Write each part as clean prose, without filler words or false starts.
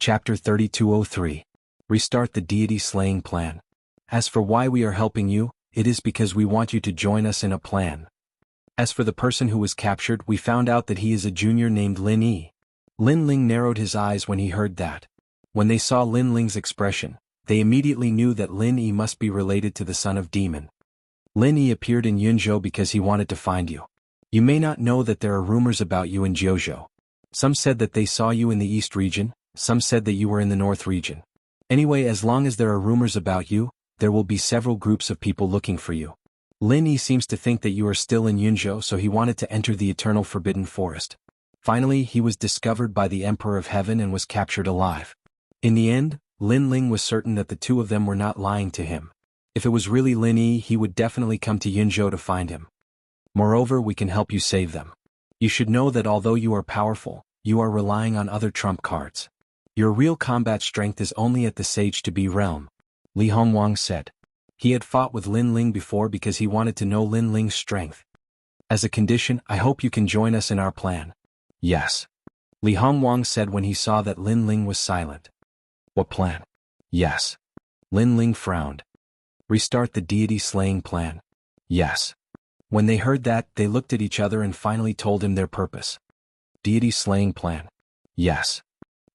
Chapter 3203. Restart the deity slaying plan. As for why we are helping you, it is because we want you to join us in a plan. As for the person who was captured, we found out that he is a junior named Lin Yi. Lin Ling narrowed his eyes when he heard that. When they saw Lin Ling's expression, they immediately knew that Lin Yi must be related to the son of demon. Lin Yi appeared in Yunzhou because he wanted to find you. You may not know that there are rumors about you in Jianghu. Some said that they saw you in the east region, some said that you were in the north region. Anyway, as long as there are rumors about you, there will be several groups of people looking for you. Lin Yi seems to think that you are still in Yunzhou, so he wanted to enter the eternal forbidden forest. Finally, he was discovered by the Emperor of Heaven and was captured alive. In the end, Lin Ling was certain that the two of them were not lying to him. If it was really Lin Yi, he would definitely come to Yunzhou to find him. Moreover, we can help you save them. You should know that although you are powerful, you are relying on other trump cards. Your real combat strength is only at the Sage-to-Be realm, Li Hongwang said. He had fought with Lin Ling before because he wanted to know Lin Ling's strength. As a condition, I hope you can join us in our plan. Yes. Li Hongwang said when he saw that Lin Ling was silent. What plan? Yes. Lin Ling frowned. Restart the deity slaying plan. Yes. When they heard that, they looked at each other and finally told him their purpose. Deity slaying plan. Yes.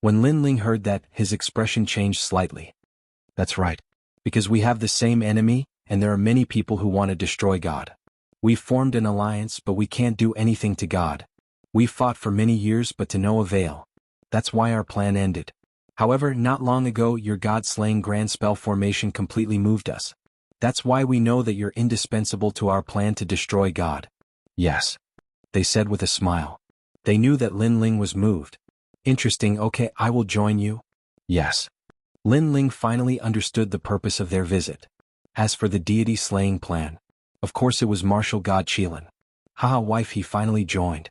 When Lin Ling heard that, his expression changed slightly. That's right. Because we have the same enemy, and there are many people who want to destroy God. We've formed an alliance, but we can't do anything to God. We've fought for many years, but to no avail. That's why our plan ended. However, not long ago, your God-slaying grand spell formation completely moved us. That's why we know that you're indispensable to our plan to destroy God. Yes. They said with a smile. They knew that Lin Ling was moved. Interesting, okay, I will join you. Yes. Lin Ling finally understood the purpose of their visit. As for the deity slaying plan, of course it was martial god Qilin. Haha, wife, he finally joined.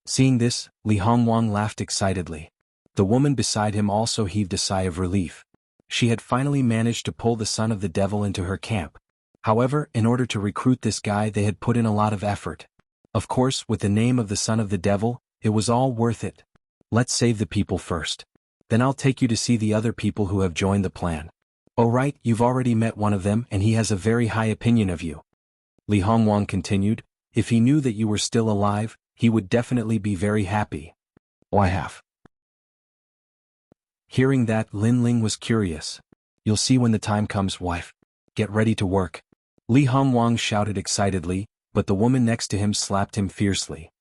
Seeing this, Li Hongwang laughed excitedly. The woman beside him also heaved a sigh of relief. She had finally managed to pull the son of the devil into her camp. However, in order to recruit this guy, they had put in a lot of effort. Of course, with the name of the son of the devil, it was all worth it. Let's save the people first. Then I'll take you to see the other people who have joined the plan. Oh right, you've already met one of them and he has a very high opinion of you. Li Hongwang continued, if he knew that you were still alive, he would definitely be very happy. Oh, I have. Hearing that, Lin Ling was curious. You'll see when the time comes, wife. Get ready to work. Li Hongwang shouted excitedly, but the woman next to him slapped him fiercely.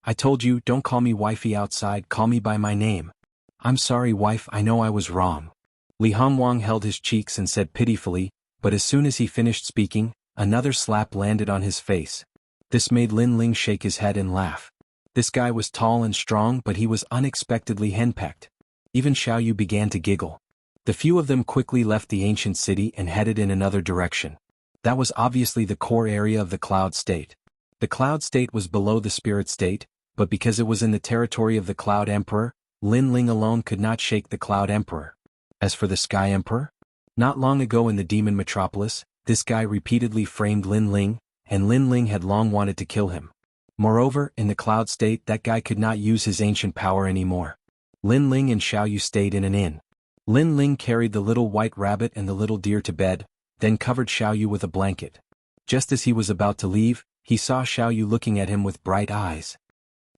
I told you, don't call me wifey outside, call me by my name. I'm sorry, wife, I know I was wrong. Li Hongwang held his cheeks and said pitifully, but as soon as he finished speaking, another slap landed on his face. This made Lin Ling shake his head and laugh. This guy was tall and strong, but he was unexpectedly henpecked. Even Xiao Yu began to giggle. The few of them quickly left the ancient city and headed in another direction. That was obviously the core area of the Cloud State. The Cloud State was below the Spirit State, but because it was in the territory of the Cloud Emperor, Lin Ling alone could not shake the Cloud Emperor. As for the Sky Emperor, not long ago in the Demon Metropolis, this guy repeatedly framed Lin Ling, and Lin Ling had long wanted to kill him. Moreover, in the Cloud State, that guy could not use his ancient power anymore. Lin Ling and Xiao Yu stayed in an inn. Lin Ling carried the little white rabbit and the little deer to bed, then covered Xiao Yu with a blanket. Just as he was about to leave, he saw Xiao Yu looking at him with bright eyes.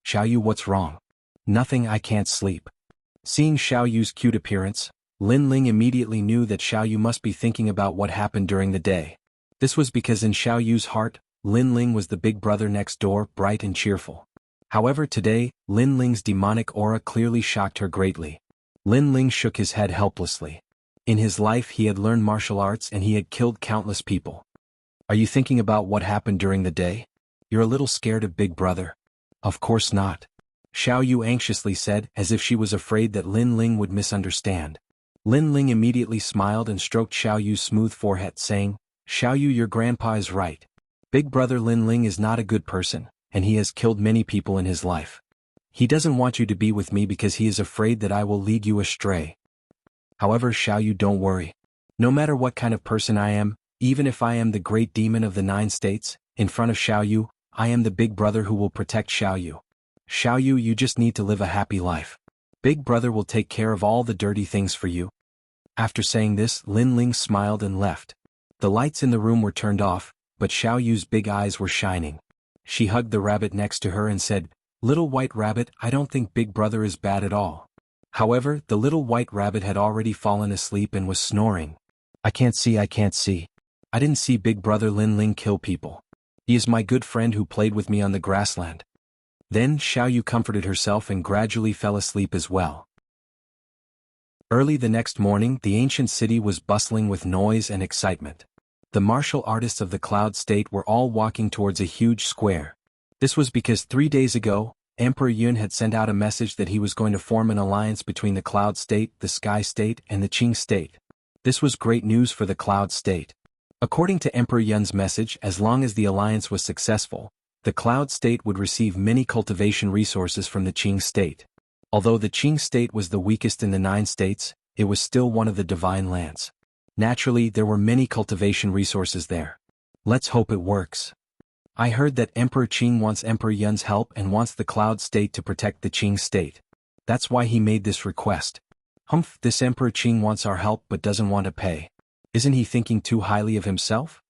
Xiao Yu, what's wrong? Nothing, I can't sleep. Seeing Xiao Yu's cute appearance, Lin Ling immediately knew that Xiao Yu must be thinking about what happened during the day. This was because in Xiao Yu's heart, Lin Ling was the big brother next door, bright and cheerful. However, today, Lin Ling's demonic aura clearly shocked her greatly. Lin Ling shook his head helplessly. In his life, he had learned martial arts and he had killed countless people. Are you thinking about what happened during the day? You're a little scared of big brother? Of course not. Xiao Yu anxiously said, as if she was afraid that Lin Ling would misunderstand. Lin Ling immediately smiled and stroked Xiao Yu's smooth forehead, saying, Xiao Yu, your grandpa is right. Big brother Lin Ling is not a good person, and he has killed many people in his life. He doesn't want you to be with me because he is afraid that I will lead you astray. However, Xiao Yu, don't worry. No matter what kind of person I am, even if I am the great demon of the 9 states, in front of Xiao Yu, I am the big brother who will protect Xiao Yu. Xiao Yu, you just need to live a happy life. Big Brother will take care of all the dirty things for you. After saying this, Lin Ling smiled and left. The lights in the room were turned off, but Xiao Yu's big eyes were shining. She hugged the rabbit next to her and said, "Little white rabbit, I don't think Big Brother is bad at all." However, the little white rabbit had already fallen asleep and was snoring. I can't see. I didn't see Big Brother Lin Ling kill people. He is my good friend who played with me on the grassland." Then Xiao Yu comforted herself and gradually fell asleep as well. Early the next morning, the ancient city was bustling with noise and excitement. The martial artists of the Cloud State were all walking towards a huge square. This was because 3 days ago, Emperor Yun had sent out a message that he was going to form an alliance between the Cloud State, the Sky State, and the Qing State. This was great news for the Cloud State. According to Emperor Yun's message, as long as the alliance was successful, the Cloud State would receive many cultivation resources from the Qing State. Although the Qing State was the weakest in the 9 states, it was still one of the divine lands. Naturally, there were many cultivation resources there. Let's hope it works. I heard that Emperor Qing wants Emperor Yun's help and wants the Cloud State to protect the Qing State. That's why he made this request. Humph, this Emperor Qing wants our help but doesn't want to pay. Isn't he thinking too highly of himself?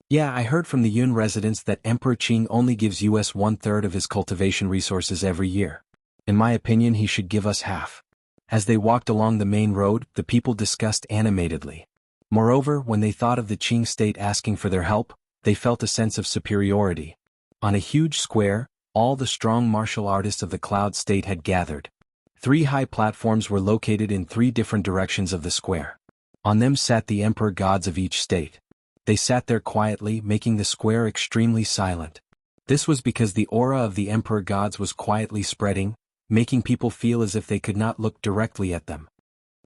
Yeah, I heard from the Yun residents that Emperor Qing only gives us 1/3 of his cultivation resources every year. In my opinion, he should give us half. As they walked along the main road, the people discussed animatedly. Moreover, when they thought of the Qing State asking for their help, they felt a sense of superiority. On a huge square, all the strong martial artists of the Cloud State had gathered. 3 high platforms were located in 3 different directions of the square. On them sat the emperor gods of each state. They sat there quietly, making the square extremely silent. This was because the aura of the emperor gods was quietly spreading, making people feel as if they could not look directly at them.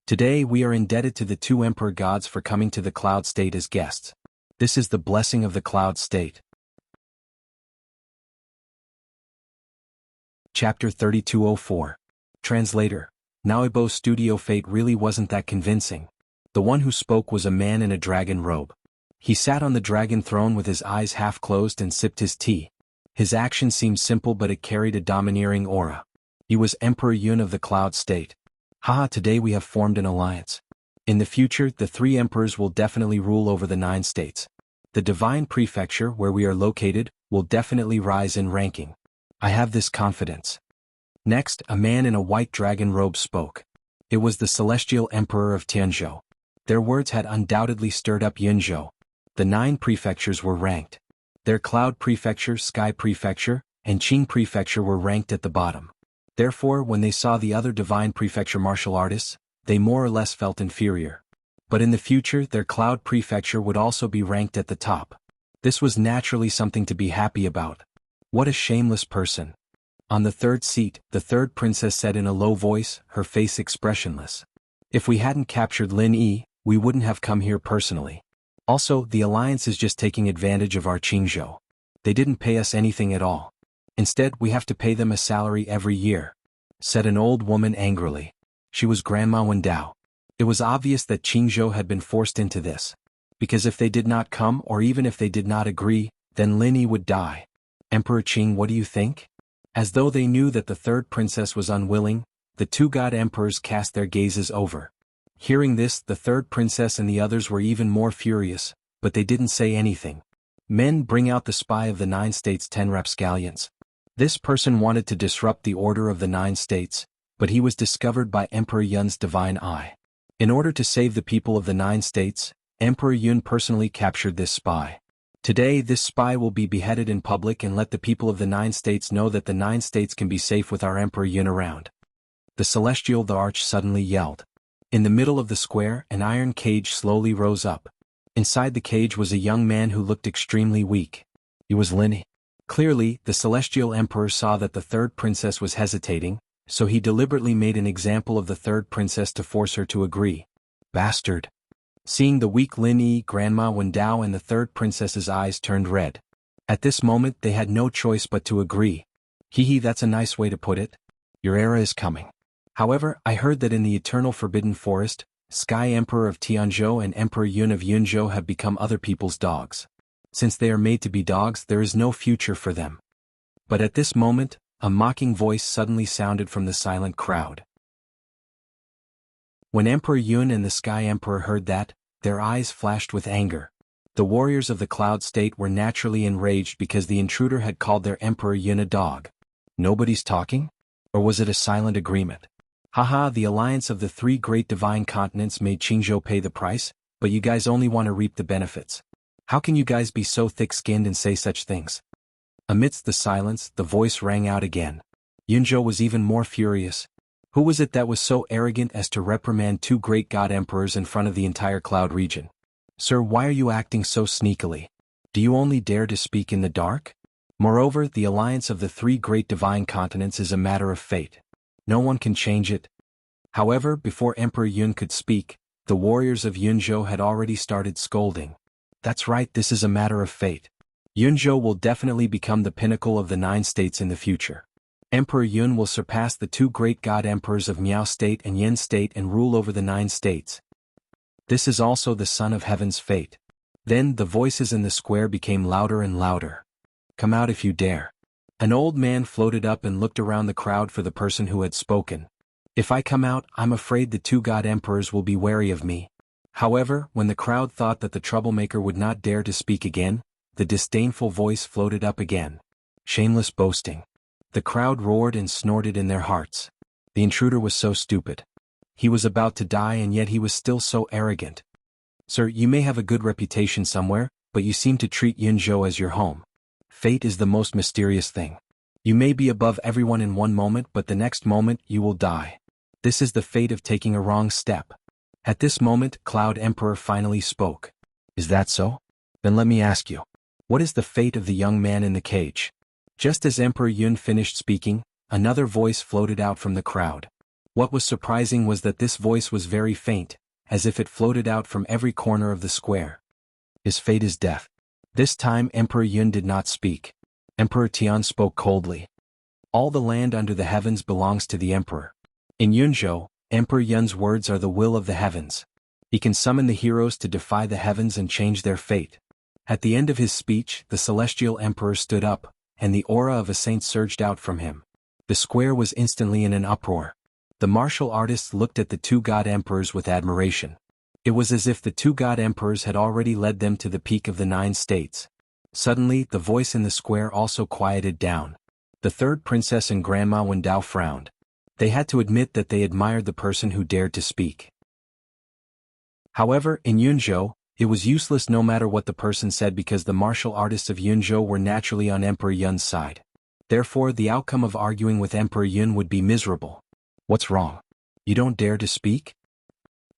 Today we are indebted to the 2 emperor gods for coming to the Cloud State as guests. This is the blessing of the Cloud State. Chapter 3204. Translator. Naoibo Studio Fate really wasn't that convincing. The one who spoke was a man in a dragon robe. He sat on the dragon throne with his eyes half closed and sipped his tea. His action seemed simple but it carried a domineering aura. He was Emperor Yun of the Cloud State. Haha, today we have formed an alliance. In the future, the 3 emperors will definitely rule over the 9 states. The Divine Prefecture, where we are located, will definitely rise in ranking. I have this confidence. Next, a man in a white dragon robe spoke. It was the Celestial Emperor of Tianzhou. Their words had undoubtedly stirred up Yunzhou. The 9 prefectures were ranked. Their Cloud Prefecture, Sky Prefecture, and Qing Prefecture were ranked at the bottom. Therefore, when they saw the other Divine Prefecture martial artists, they more or less felt inferior. But in the future, their Cloud Prefecture would also be ranked at the top. This was naturally something to be happy about. What a shameless person. On the 3rd seat, the 3rd princess said in a low voice, her face expressionless. If we hadn't captured Lin Yi, we wouldn't have come here personally. Also, the alliance is just taking advantage of our Qingzhou. They didn't pay us anything at all. Instead, we have to pay them a salary every year, said an old woman angrily. She was Grandma Wendao. It was obvious that Qingzhou had been forced into this. Because if they did not come or even if they did not agree, then Lin Yi would die. Emperor Qing, what do you think? As though they knew that the 3rd princess was unwilling, the 2 god emperors cast their gazes over. Hearing this, the 3rd princess and the others were even more furious, but they didn't say anything. Men, bring out the spy of the 9 states, 10 rapscallions. This person wanted to disrupt the order of the 9 states, but he was discovered by Emperor Yun's divine eye. In order to save the people of the 9 states, Emperor Yun personally captured this spy. Today this spy will be beheaded in public and let the people of the 9 states know that the 9 states can be safe with our Emperor Yun around. The Celestial the Arch suddenly yelled. In the middle of the square, an iron cage slowly rose up. Inside the cage was a young man who looked extremely weak. He was Lin Yi. Clearly, the Celestial Emperor saw that the 3rd princess was hesitating, so he deliberately made an example of the 3rd princess to force her to agree. Bastard. Seeing the weak Lin Yi, Grandma Wendao and the 3rd princess's eyes turned red. At this moment they had no choice but to agree. Hee, that's a nice way to put it. Your era is coming. However, I heard that in the Eternal Forbidden Forest, Sky Emperor of Tianzhou and Emperor Yun of Yunzhou have become other people's dogs. Since they are made to be dogs, there is no future for them. But at this moment, a mocking voice suddenly sounded from the silent crowd. When Emperor Yun and the Sky Emperor heard that, their eyes flashed with anger. The warriors of the Cloud State were naturally enraged because the intruder had called their Emperor Yun a dog. Nobody's talking? Or was it a silent agreement? Haha, the alliance of the three great divine continents made Qingzhou pay the price, but you guys only want to reap the benefits. How can you guys be so thick-skinned and say such things? Amidst the silence, the voice rang out again. Yunzhou was even more furious. Who was it that was so arrogant as to reprimand two great god emperors in front of the entire Cloud region? Sir, why are you acting so sneakily? Do you only dare to speak in the dark? Moreover, the alliance of the three great divine continents is a matter of fate. No one can change it. However, before Emperor Yun could speak, the warriors of Yunzhou had already started scolding. That's right, this is a matter of fate. Yunzhou will definitely become the pinnacle of the 9 states in the future. Emperor Yun will surpass the two great god emperors of Miao State and Yin State and rule over the 9 states. This is also the Son of Heaven's fate. Then the voices in the square became louder and louder. Come out if you dare. An old man floated up and looked around the crowd for the person who had spoken. If I come out, I'm afraid the two god emperors will be wary of me. However, when the crowd thought that the troublemaker would not dare to speak again, the disdainful voice floated up again. Shameless boasting. The crowd roared and snorted in their hearts. The intruder was so stupid. He was about to die and yet he was still so arrogant. Sir, you may have a good reputation somewhere, but you seem to treat Yunzhou as your home. Fate is the most mysterious thing. You may be above everyone in one moment, but the next moment you will die. This is the fate of taking a wrong step. At this moment, Cloud Emperor finally spoke. Is that so? Then let me ask you. What is the fate of the young man in the cage? Just as Emperor Yun finished speaking, another voice floated out from the crowd. What was surprising was that this voice was very faint, as if it floated out from every corner of the square. His fate is death. This time Emperor Yun did not speak. Emperor Tian spoke coldly. All the land under the heavens belongs to the emperor. In Yunzhou, Emperor Yun's words are the will of the heavens. He can summon the heroes to defy the heavens and change their fate. At the end of his speech, the celestial emperor stood up, and the aura of a saint surged out from him. The square was instantly in an uproar. The martial artists looked at the two god emperors with admiration. It was as if the two god emperors had already led them to the peak of the 9 states. Suddenly, the voice in the square also quieted down. The third princess and Grandma Wendao frowned. They had to admit that they admired the person who dared to speak. However, in Yunzhou, it was useless no matter what the person said because the martial artists of Yunzhou were naturally on Emperor Yun's side. Therefore, the outcome of arguing with Emperor Yun would be miserable. What's wrong? You don't dare to speak?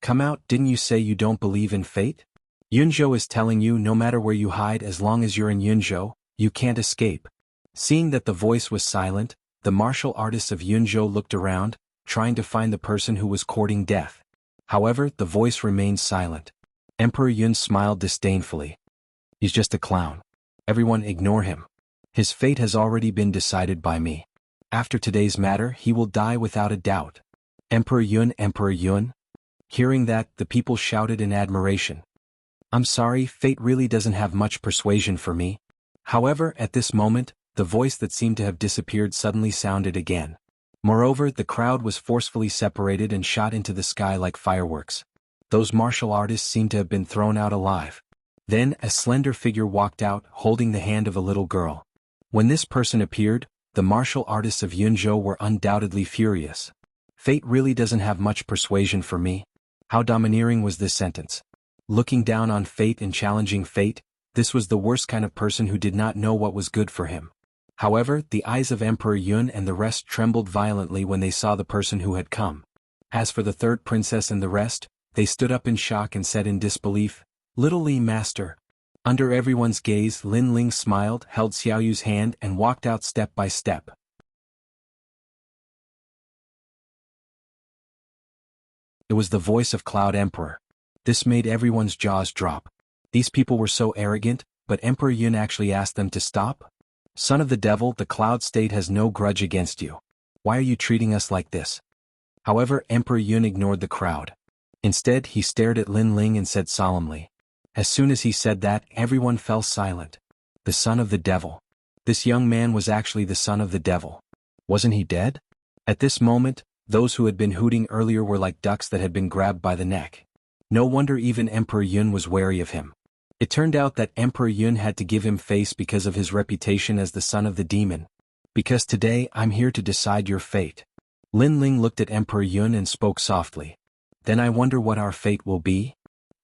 Come out, didn't you say you don't believe in fate? Yunzhou is telling you no matter where you hide, as long as you're in Yunzhou, you can't escape. Seeing that the voice was silent, the martial artists of Yunzhou looked around, trying to find the person who was courting death. However, the voice remained silent. Emperor Yun smiled disdainfully. He's just a clown. Everyone ignore him. His fate has already been decided by me. After today's matter, he will die without a doubt. Emperor Yun, Emperor Yun. Hearing that, the people shouted in admiration. I'm sorry, fate really doesn't have much persuasion for me. However, at this moment, the voice that seemed to have disappeared suddenly sounded again. Moreover, the crowd was forcefully separated and shot into the sky like fireworks. Those martial artists seemed to have been thrown out alive. Then, a slender figure walked out, holding the hand of a little girl. When this person appeared, the martial artists of Yunzhou were undoubtedly furious. Fate really doesn't have much persuasion for me. How domineering was this sentence? Looking down on fate and challenging fate, this was the worst kind of person who did not know what was good for him. However, the eyes of Emperor Yun and the rest trembled violently when they saw the person who had come. As for the third princess and the rest, they stood up in shock and said in disbelief, "Little Li, master." Under everyone's gaze, Lin Ling smiled, held Xiaoyu's hand and walked out step by step. It was the voice of Cloud Emperor. This made everyone's jaws drop. These people were so arrogant, but Emperor Yun actually asked them to stop? Son of the devil, the Cloud State has no grudge against you. Why are you treating us like this? However, Emperor Yun ignored the crowd. Instead, he stared at Lin Ling and said solemnly. As soon as he said that, everyone fell silent. The son of the devil. This young man was actually the son of the devil. Wasn't he dead? At this moment, Those who had been hooting earlier were like ducks that had been grabbed by the neck. No wonder even Emperor Yun was wary of him. It turned out that Emperor Yun had to give him face because of his reputation as the son of the demon. Because today I'm here to decide your fate. Lin Ling looked at Emperor Yun and spoke softly. Then I wonder what our fate will be?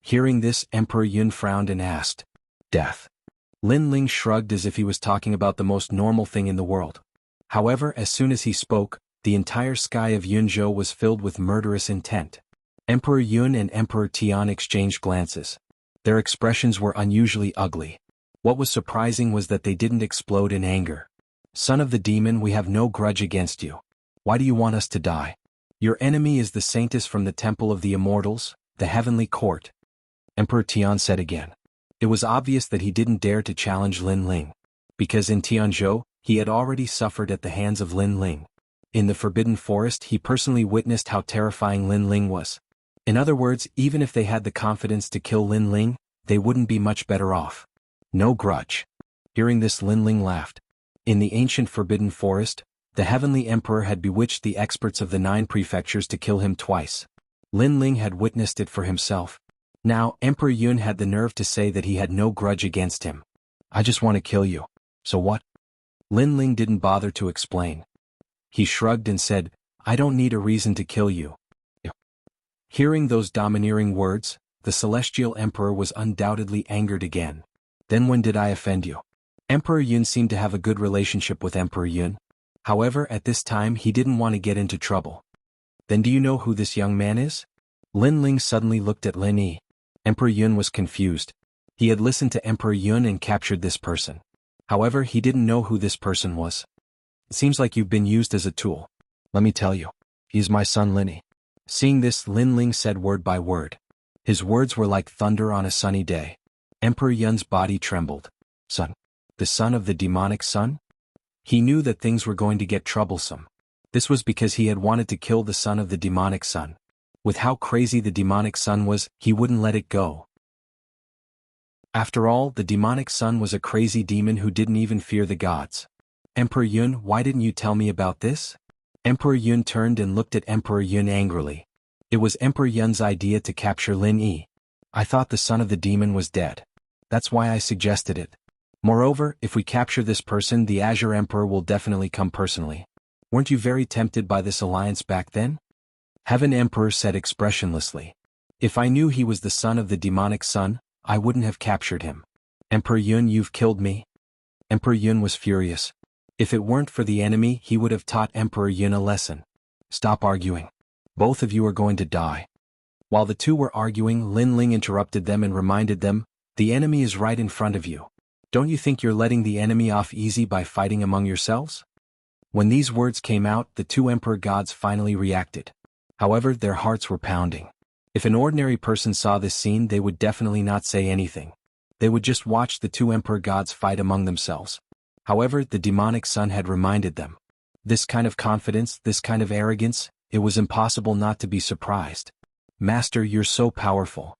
Hearing this, Emperor Yun frowned and asked, Death. Lin Ling shrugged as if he was talking about the most normal thing in the world. However, as soon as he spoke, the entire sky of Yunzhou was filled with murderous intent. Emperor Yun and Emperor Tian exchanged glances. Their expressions were unusually ugly. What was surprising was that they didn't explode in anger. Son of the demon, we have no grudge against you. Why do you want us to die? Your enemy is the saintess from the Temple of the Immortals, the Heavenly Court. Emperor Tian said again. It was obvious that he didn't dare to challenge Lin Ling. Because in Tianzhou, he had already suffered at the hands of Lin Ling. In the Forbidden Forest, he personally witnessed how terrifying Lin Ling was. In other words, even if they had the confidence to kill Lin Ling, they wouldn't be much better off. No grudge. Hearing this, Lin Ling laughed. In the ancient Forbidden Forest, the Heavenly Emperor had bewitched the experts of the 9 prefectures to kill him twice. Lin Ling had witnessed it for himself. Now, Emperor Yun had the nerve to say that he had no grudge against him. I just want to kill you. So what? Lin Ling didn't bother to explain. He shrugged and said, I don't need a reason to kill you. Hearing those domineering words, the Celestial Emperor was undoubtedly angered again. Then when did I offend you? Emperor Yun seemed to have a good relationship with Emperor Yun. However, at this time he didn't want to get into trouble. Then do you know who this young man is? Lin Ling suddenly looked at Lin Yi. Emperor Yun was confused. He had listened to Emperor Yun and captured this person. However, he didn't know who this person was. It seems like you've been used as a tool. Let me tell you. He is my son Lin Yi. Seeing this, Lin Ling said word by word. His words were like thunder on a sunny day. Emperor Yun's body trembled. Son. The son of the demonic son? He knew that things were going to get troublesome. This was because he had wanted to kill the son of the demonic son. With how crazy the demonic son was, he wouldn't let it go. After all, the demonic son was a crazy demon who didn't even fear the gods. Emperor Yun, why didn't you tell me about this? Emperor Yun turned and looked at Emperor Yun angrily. It was Emperor Yun's idea to capture Lin Yi. I thought the son of the demon was dead. That's why I suggested it. Moreover, if we capture this person, the Azure Emperor will definitely come personally. Weren't you very tempted by this alliance back then? Heaven Emperor said expressionlessly. If I knew he was the son of the demonic son, I wouldn't have captured him. Emperor Yun, you've killed me? Emperor Yun was furious. If it weren't for the enemy, he would have taught Emperor Yun a lesson. Stop arguing. Both of you are going to die. While the two were arguing, Lin Ling interrupted them and reminded them, the enemy is right in front of you. Don't you think you're letting the enemy off easy by fighting among yourselves? When these words came out, the 2 emperor gods finally reacted. However, their hearts were pounding. If an ordinary person saw this scene, they would definitely not say anything. They would just watch the 2 emperor gods fight among themselves. However, the demonic son had reminded them. This kind of confidence, this kind of arrogance, it was impossible not to be surprised. Master, you're so powerful.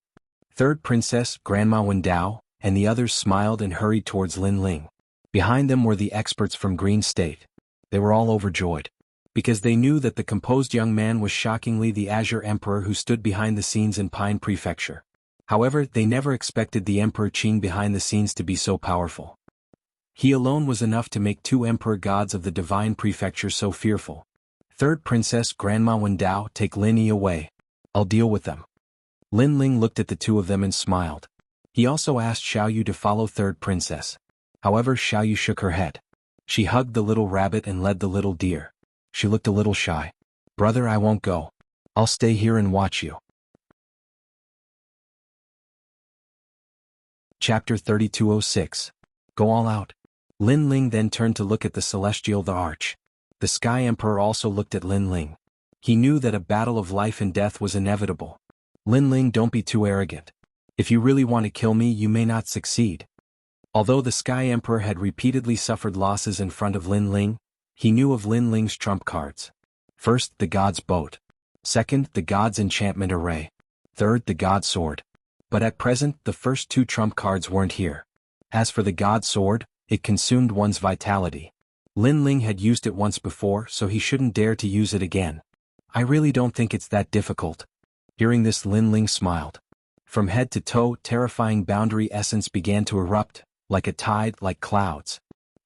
Third Princess, Grandma Wendao, and the others smiled and hurried towards Lin Ling. Behind them were the experts from Green State. They were all overjoyed. Because they knew that the composed young man was shockingly the Azure Emperor who stood behind the scenes in Pine Prefecture. However, they never expected the Emperor Qing behind the scenes to be so powerful. He alone was enough to make 2 emperor gods of the divine prefecture so fearful. Third Princess, Grandma Wendao, take Lin Yi away. I'll deal with them. Lin Ling looked at the 2 of them and smiled. He also asked Xiao Yu to follow Third Princess. However, Xiao Yu shook her head. She hugged the little rabbit and led the little deer. She looked a little shy. Brother, I won't go. I'll stay here and watch you. Chapter 3206. Go all out. Lin Ling then turned to look at the Celestial the Arch. The Sky Emperor also looked at Lin Ling. He knew that a battle of life and death was inevitable. Lin Ling, don't be too arrogant. If you really want to kill me, you may not succeed. Although the Sky Emperor had repeatedly suffered losses in front of Lin Ling, he knew of Lin Ling's trump cards. First, the God's Boat. Second, the God's Enchantment Array. Third, the God's Sword. But at present, the first 2 trump cards weren't here. As for the God's Sword, it consumed one's vitality. Lin Ling had used it once before, so he shouldn't dare to use it again. I really don't think it's that difficult. Hearing this, Lin Ling smiled. From head to toe, terrifying boundary essence began to erupt, like a tide, like clouds.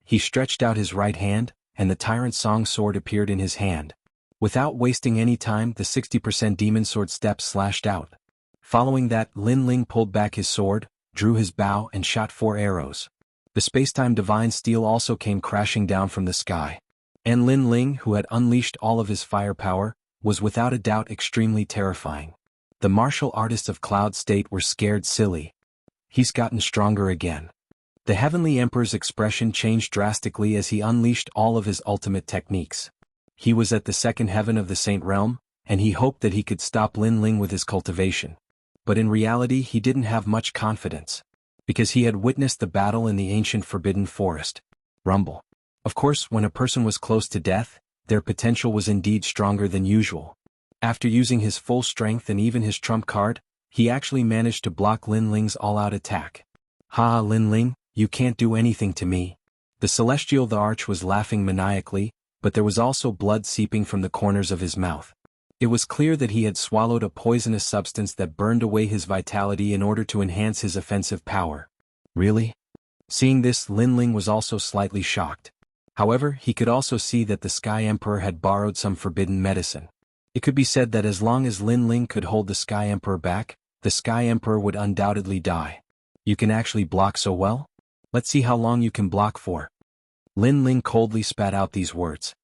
He stretched out his right hand, and the Tyrant Song sword appeared in his hand. Without wasting any time, the 60% demon sword step slashed out. Following that, Lin Ling pulled back his sword, drew his bow and shot 4 arrows. The spacetime divine steel also came crashing down from the sky. And Lin Ling, who had unleashed all of his firepower, was without a doubt extremely terrifying. The martial artists of Cloud State were scared silly. He's gotten stronger again. The Heavenly Emperor's expression changed drastically as he unleashed all of his ultimate techniques. He was at the second heaven of the Saint Realm, and he hoped that he could stop Lin Ling with his cultivation. But in reality he didn't have much confidence. Because he had witnessed the battle in the ancient Forbidden Forest. Rumble. Of course, when a person was close to death, their potential was indeed stronger than usual. After using his full strength and even his trump card, he actually managed to block Lin Ling's all-out attack. "Ha, Lin Ling, you can't do anything to me." The Celestial the Arch was laughing maniacally, but there was also blood seeping from the corners of his mouth. It was clear that he had swallowed a poisonous substance that burned away his vitality in order to enhance his offensive power. Really? Seeing this, Lin Ling was also slightly shocked. However, he could also see that the Sky Emperor had borrowed some forbidden medicine. It could be said that as long as Lin Ling could hold the Sky Emperor back, the Sky Emperor would undoubtedly die. "You can actually block so well? Let's see how long you can block for." Lin Ling coldly spat out these words.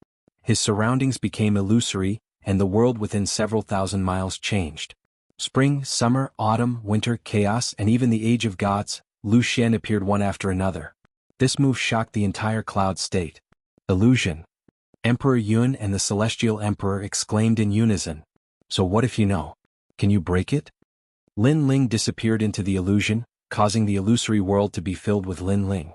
His surroundings became illusory, and the world within several thousand miles changed. Spring, summer, autumn, winter, chaos, and even the Age of Gods, Lu Xian appeared one after another. This move shocked the entire Cloud State. Illusion. Emperor Yun and the Celestial Emperor exclaimed in unison. "So what if you know? Can you break it?" Lin Ling disappeared into the illusion, causing the illusory world to be filled with Lin Ling.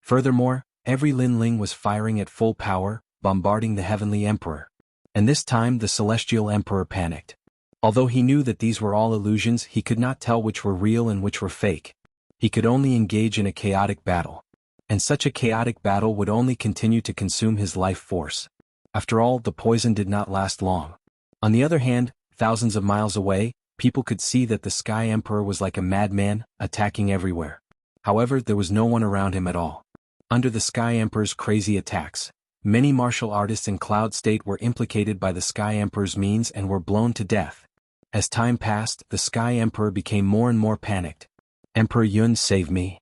Furthermore, every Lin Ling was firing at full power, bombarding the Heavenly Emperor. And this time the Celestial Emperor panicked. Although he knew that these were all illusions, he could not tell which were real and which were fake. He could only engage in a chaotic battle. And such a chaotic battle would only continue to consume his life force. After all, the poison did not last long. On the other hand, thousands of miles away, people could see that the Sky Emperor was like a madman, attacking everywhere. However, there was no one around him at all. Under the Sky Emperor's crazy attacks, many martial artists in Cloud State were implicated by the Sky Emperor's means and were blown to death. As time passed, the Sky Emperor became more and more panicked. "Emperor Yun, save me."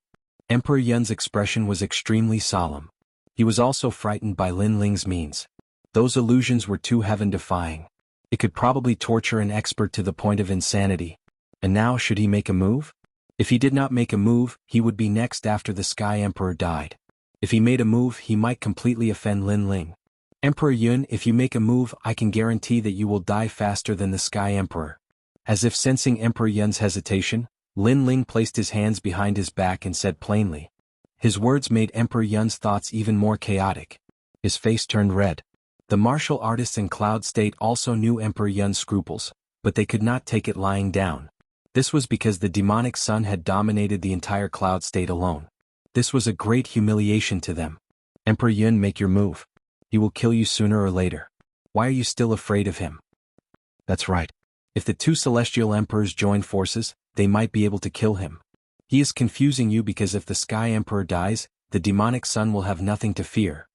Emperor Yun's expression was extremely solemn. He was also frightened by Lin Ling's means. Those illusions were too heaven-defying. It could probably torture an expert to the point of insanity. And now should he make a move? If he did not make a move, he would be next after the Sky Emperor died. If he made a move, he might completely offend Lin Ling. "Emperor Yun, if you make a move, I can guarantee that you will die faster than the Sky Emperor." As if sensing Emperor Yun's hesitation, Lin Ling placed his hands behind his back and said plainly. His words made Emperor Yun's thoughts even more chaotic. His face turned red. The martial artists in Cloud State also knew Emperor Yun's scruples, but they could not take it lying down. This was because the demonic sun had dominated the entire Cloud State alone. This was a great humiliation to them. "Emperor Yun, make your move. He will kill you sooner or later. Why are you still afraid of him?" "That's right. If the two Celestial Emperors join forces, they might be able to kill him. He is confusing you because if the Sky Emperor dies, the demonic sun will have nothing to fear.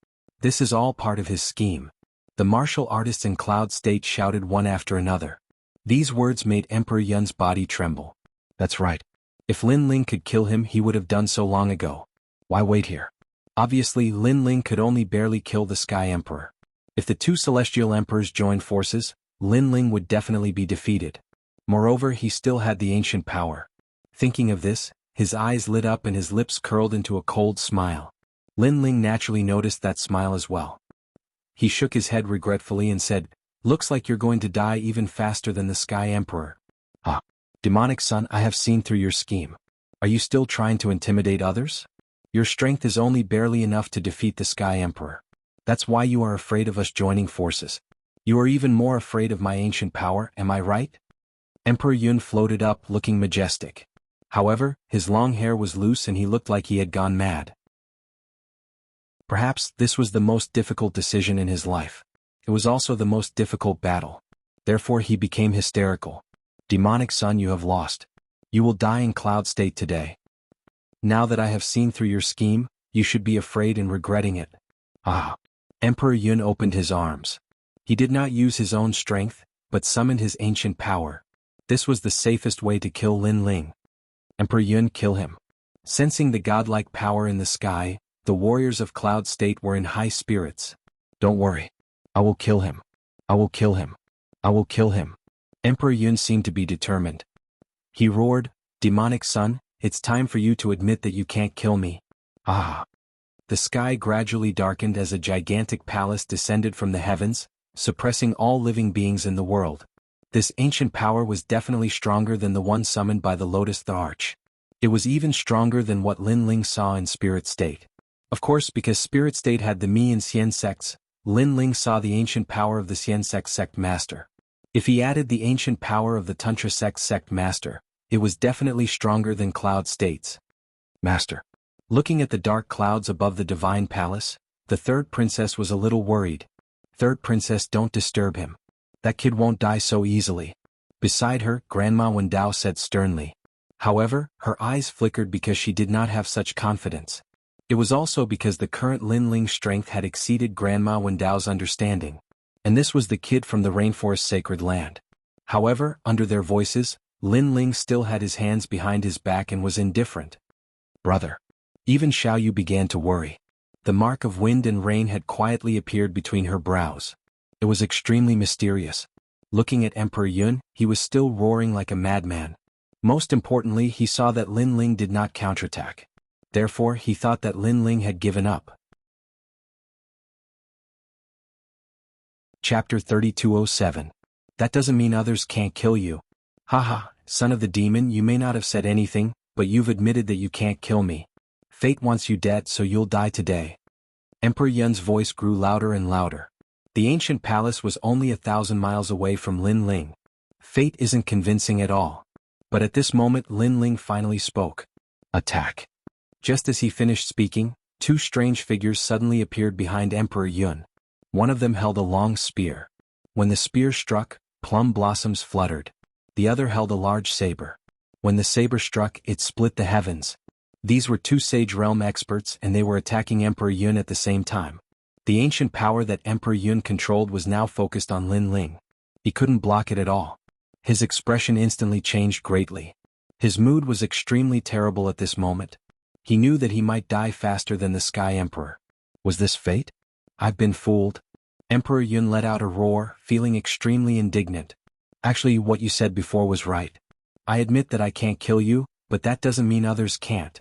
This is all part of his scheme." The martial artists in Cloud State shouted one after another. These words made Emperor Yun's body tremble. "That's right. If Lin Ling could kill him, he would have done so long ago. Why wait here?" Obviously, Lin Ling could only barely kill the Sky Emperor. If the two Celestial Emperors joined forces, Lin Ling would definitely be defeated. Moreover, he still had the ancient power. Thinking of this, his eyes lit up and his lips curled into a cold smile. Lin Ling naturally noticed that smile as well. He shook his head regretfully and said, "Looks like you're going to die even faster than the Sky Emperor." "Ah, demonic son, I have seen through your scheme. Are you still trying to intimidate others? Your strength is only barely enough to defeat the Sky Emperor. That's why you are afraid of us joining forces. You are even more afraid of my ancient power, am I right?" Emperor Yun floated up, looking majestic. However, his long hair was loose and he looked like he had gone mad. Perhaps this was the most difficult decision in his life. It was also the most difficult battle. Therefore he became hysterical. Demonic son, you have lost. You will die in cloud state today. Now that I have seen through your scheme, you should be afraid and regretting it. Ah! Emperor Yun opened his arms. He did not use his own strength, but summoned his ancient power. This was the safest way to kill Lin Ling. Emperor Yun, kill him. Sensing the godlike power in the sky, the warriors of Cloud State were in high spirits. Don't worry. I will kill him. I will kill him. I will kill him. Emperor Yun seemed to be determined. He roared, Demonic son, it's time for you to admit that you can't kill me. Ah! The sky gradually darkened as a gigantic palace descended from the heavens, suppressing all living beings in the world. This ancient power was definitely stronger than the one summoned by the Lotus the Arch. It was even stronger than what Lin Ling saw in Spirit State. Of course, because Spirit State had the Mi and Xian sects, Lin Ling saw the ancient power of the Xian sect master. If he added the ancient power of the Tantra sect master, it was definitely stronger than Cloud State's. Master. Looking at the dark clouds above the divine palace, the third princess was a little worried. Third princess, don't disturb him. That kid won't die so easily. Beside her, Grandma Wendao said sternly. However, her eyes flickered because she did not have such confidence. It was also because the current Lin Ling's strength had exceeded Grandma Wendao's understanding. And this was the kid from the rainforest sacred land. However, under their voices, Lin Ling still had his hands behind his back and was indifferent. Brother. Even Xiao Yu began to worry. The mark of wind and rain had quietly appeared between her brows. It was extremely mysterious. Looking at Emperor Yun, he was still roaring like a madman. Most importantly, he saw that Lin Ling did not counterattack. Therefore, he thought that Lin Ling had given up. Chapter 3207. That doesn't mean others can't kill you. Haha, son of the demon, you may not have said anything, but you've admitted that you can't kill me. Fate wants you dead, so you'll die today. Emperor Yun's voice grew louder and louder. The ancient palace was only 1,000 miles away from Lin Ling. Fate isn't convincing at all. But at this moment Lin Ling finally spoke. Attack. Just as he finished speaking, two strange figures suddenly appeared behind Emperor Yun. One of them held a long spear. When the spear struck, plum blossoms fluttered. The other held a large saber. When the saber struck, it split the heavens. These were two Sage Realm experts and they were attacking Emperor Yun at the same time. The ancient power that Emperor Yun controlled was now focused on Lin Ling. He couldn't block it at all. His expression instantly changed greatly. His mood was extremely terrible at this moment. He knew that he might die faster than the Sky Emperor. Was this fate? I've been fooled. Emperor Yun let out a roar, feeling extremely indignant. Actually, what you said before was right. I admit that I can't kill you, but that doesn't mean others can't.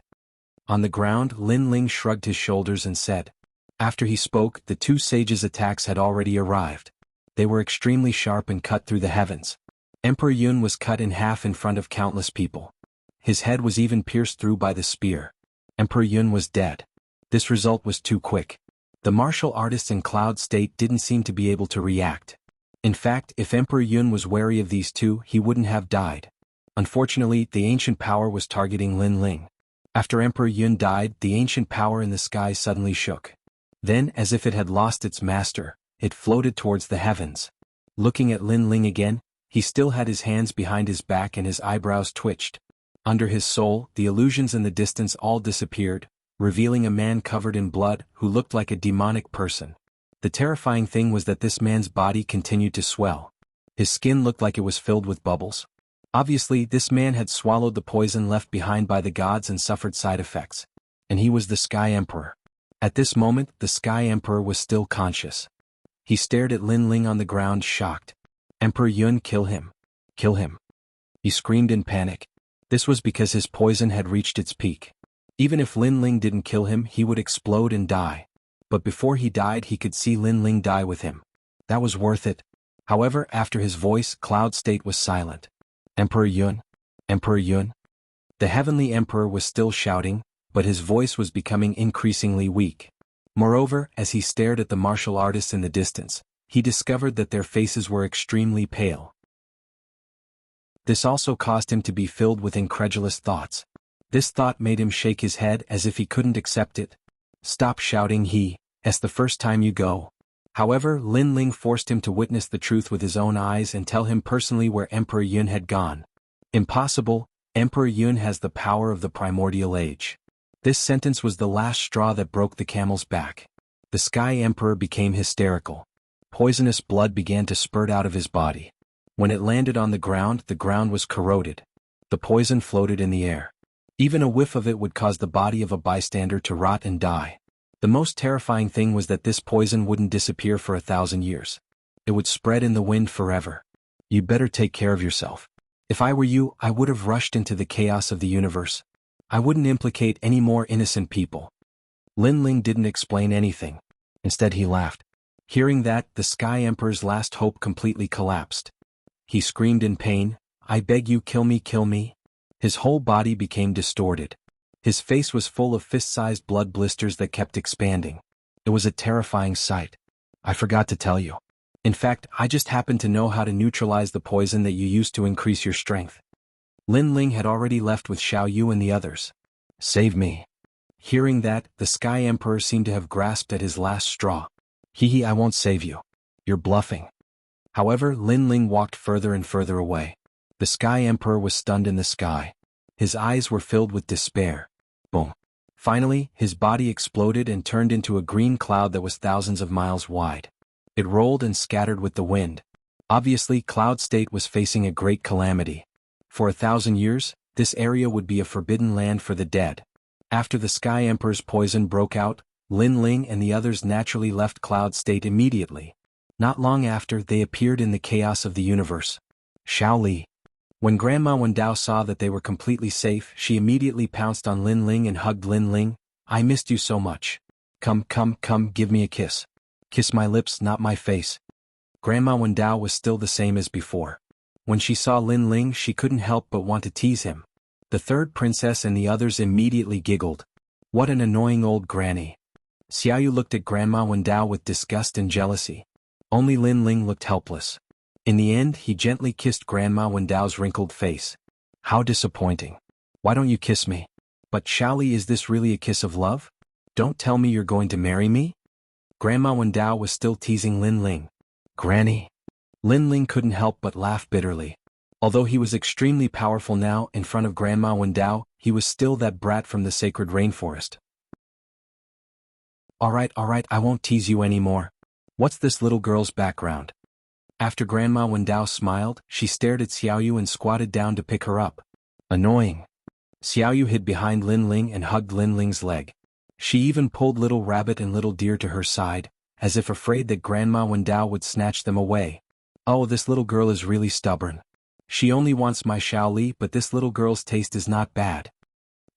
On the ground, Lin Ling shrugged his shoulders and said. After he spoke, the two sages' attacks had already arrived. They were extremely sharp and cut through the heavens. Emperor Yun was cut in half in front of countless people. His head was even pierced through by the spear. Emperor Yun was dead. This result was too quick. The martial artists in Cloud State didn't seem to be able to react. In fact, if Emperor Yun was wary of these two, he wouldn't have died. Unfortunately, the ancient power was targeting Lin Ling. After Emperor Yun died, the ancient power in the sky suddenly shook. Then, as if it had lost its master, it floated towards the heavens. Looking at Lin Ling again, he still had his hands behind his back and his eyebrows twitched. Under his soul, the illusions in the distance all disappeared, revealing a man covered in blood who looked like a demonic person. The terrifying thing was that this man's body continued to swell. His skin looked like it was filled with bubbles. Obviously, this man had swallowed the poison left behind by the gods and suffered side effects. And he was the Sky Emperor. At this moment, the Sky Emperor was still conscious. He stared at Lin Ling on the ground, shocked. Emperor Yun, kill him. Kill him. He screamed in panic. This was because his poison had reached its peak. Even if Lin Ling didn't kill him, he would explode and die. But before he died, he could see Lin Ling die with him. That was worth it. However, after his voice, Cloud State was silent. Emperor Yun? Emperor Yun? The Heavenly Emperor was still shouting, but his voice was becoming increasingly weak. Moreover, as he stared at the martial artists in the distance, he discovered that their faces were extremely pale. This also caused him to be filled with incredulous thoughts. This thought made him shake his head as if he couldn't accept it. Stop shouting, it's the first time you go. However, Lin Ling forced him to witness the truth with his own eyes and tell him personally where Emperor Yun had gone. Impossible, Emperor Yun has the power of the primordial age. This sentence was the last straw that broke the camel's back. The Sky Emperor became hysterical. Poisonous blood began to spurt out of his body. When it landed on the ground was corroded. The poison floated in the air. Even a whiff of it would cause the body of a bystander to rot and die. The most terrifying thing was that this poison wouldn't disappear for 1,000 years. It would spread in the wind forever. You better take care of yourself. If I were you, I would have rushed into the chaos of the universe. I wouldn't implicate any more innocent people. Lin Ling didn't explain anything. Instead he laughed. Hearing that, the Sky Emperor's last hope completely collapsed. He screamed in pain, "I beg you, kill me, kill me." His whole body became distorted. His face was full of fist-sized blood blisters that kept expanding. It was a terrifying sight. I forgot to tell you. In fact, I just happen to know how to neutralize the poison that you used to increase your strength. Lin Ling had already left with Xiao Yu and the others. Save me. Hearing that, the Sky Emperor seemed to have grasped at his last straw. Hee, I won't save you. You're bluffing. However, Lin Ling walked further and further away. The Sky Emperor was stunned in the sky. His eyes were filled with despair. Boom. Finally, his body exploded and turned into a green cloud that was thousands of miles wide. It rolled and scattered with the wind. Obviously, Cloud State was facing a great calamity. For 1,000 years, this area would be a forbidden land for the dead. After the Sky Emperor's poison broke out, Lin Ling and the others naturally left Cloud State immediately. Not long after, they appeared in the chaos of the universe. Xiao Li. When Grandma Wendao saw that they were completely safe, she immediately pounced on Lin Ling and hugged Lin Ling. I missed you so much. Come, give me a kiss. Kiss my lips, not my face. Grandma Wendao was still the same as before. When she saw Lin Ling, she couldn't help but want to tease him. The third princess and the others immediately giggled. What an annoying old granny. Xiaoyu looked at Grandma Wendao with disgust and jealousy. Only Lin Ling looked helpless. In the end, he gently kissed Grandma Wendao's wrinkled face. How disappointing. Why don't you kiss me? But Xiaoli, is this really a kiss of love? Don't tell me you're going to marry me? Grandma Wendao was still teasing Lin Ling. Granny. Lin Ling couldn't help but laugh bitterly. Although he was extremely powerful now in front of Grandma Wendao, he was still that brat from the sacred rainforest. Alright, I won't tease you anymore. What's this little girl's background? After Grandma Wendao smiled, she stared at Xiaoyu and squatted down to pick her up. Annoying. Xiaoyu hid behind Lin Ling and hugged Lin Ling's leg. She even pulled Little Rabbit and Little Deer to her side, as if afraid that Grandma Wendao would snatch them away. Oh, this little girl is really stubborn. She only wants my Xiaoli, but this little girl's taste is not bad.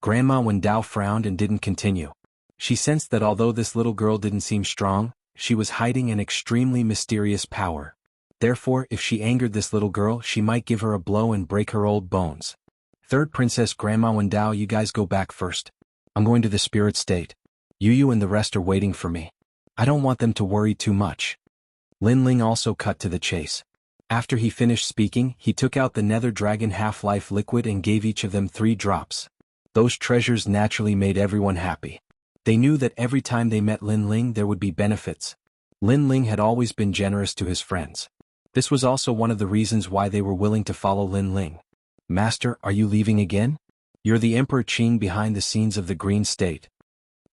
Grandma Wendao frowned and didn't continue. She sensed that although this little girl didn't seem strong, she was hiding an extremely mysterious power. Therefore, if she angered this little girl, she might give her a blow and break her old bones. Third Princess Grandma Wendao, you guys go back first. I'm going to the spirit state. Yu and the rest are waiting for me. I don't want them to worry too much. Lin Ling also cut to the chase. After he finished speaking, he took out the Nether Dragon Half-Life liquid and gave each of them 3 drops. Those treasures naturally made everyone happy. They knew that every time they met Lin Ling there would be benefits. Lin Ling had always been generous to his friends. This was also one of the reasons why they were willing to follow Lin Ling. Master, are you leaving again? You're the Emperor Qing behind the scenes of the Green State.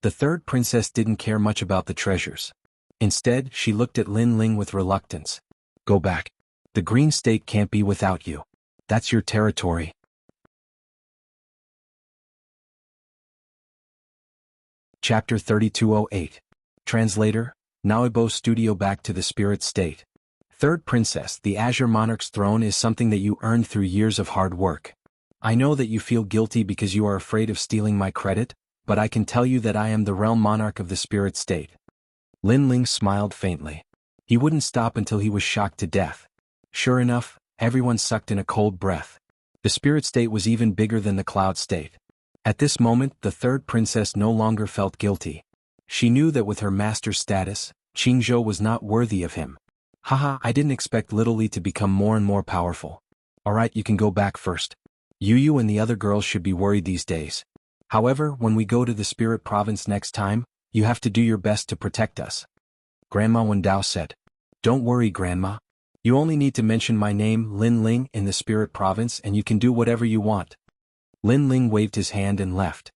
The third princess didn't care much about the treasures. Instead, she looked at Lin Ling with reluctance. Go back. The Green State can't be without you. That's your territory. Chapter 3208. Translator, Naoibo Studio. Back to the spirit state. Third Princess, the Azure Monarch's throne is something that you earned through years of hard work. I know that you feel guilty because you are afraid of stealing my credit, but I can tell you that I am the realm monarch of the spirit state. Lin Ling smiled faintly. He wouldn't stop until he was shocked to death. Sure enough, everyone sucked in a cold breath. The spirit state was even bigger than the cloud state. At this moment, the third princess no longer felt guilty. She knew that with her master's status, Qingzhou was not worthy of him. Haha, I didn't expect Little Li to become more and more powerful. Alright, you can go back first. Yu and the other girls should be worried these days. However, when we go to the spirit province next time, you have to do your best to protect us. Grandma Wendao said. Don't worry, Grandma. You only need to mention my name, Lin Ling, in the spirit province and you can do whatever you want. Lin Ling waved his hand and left.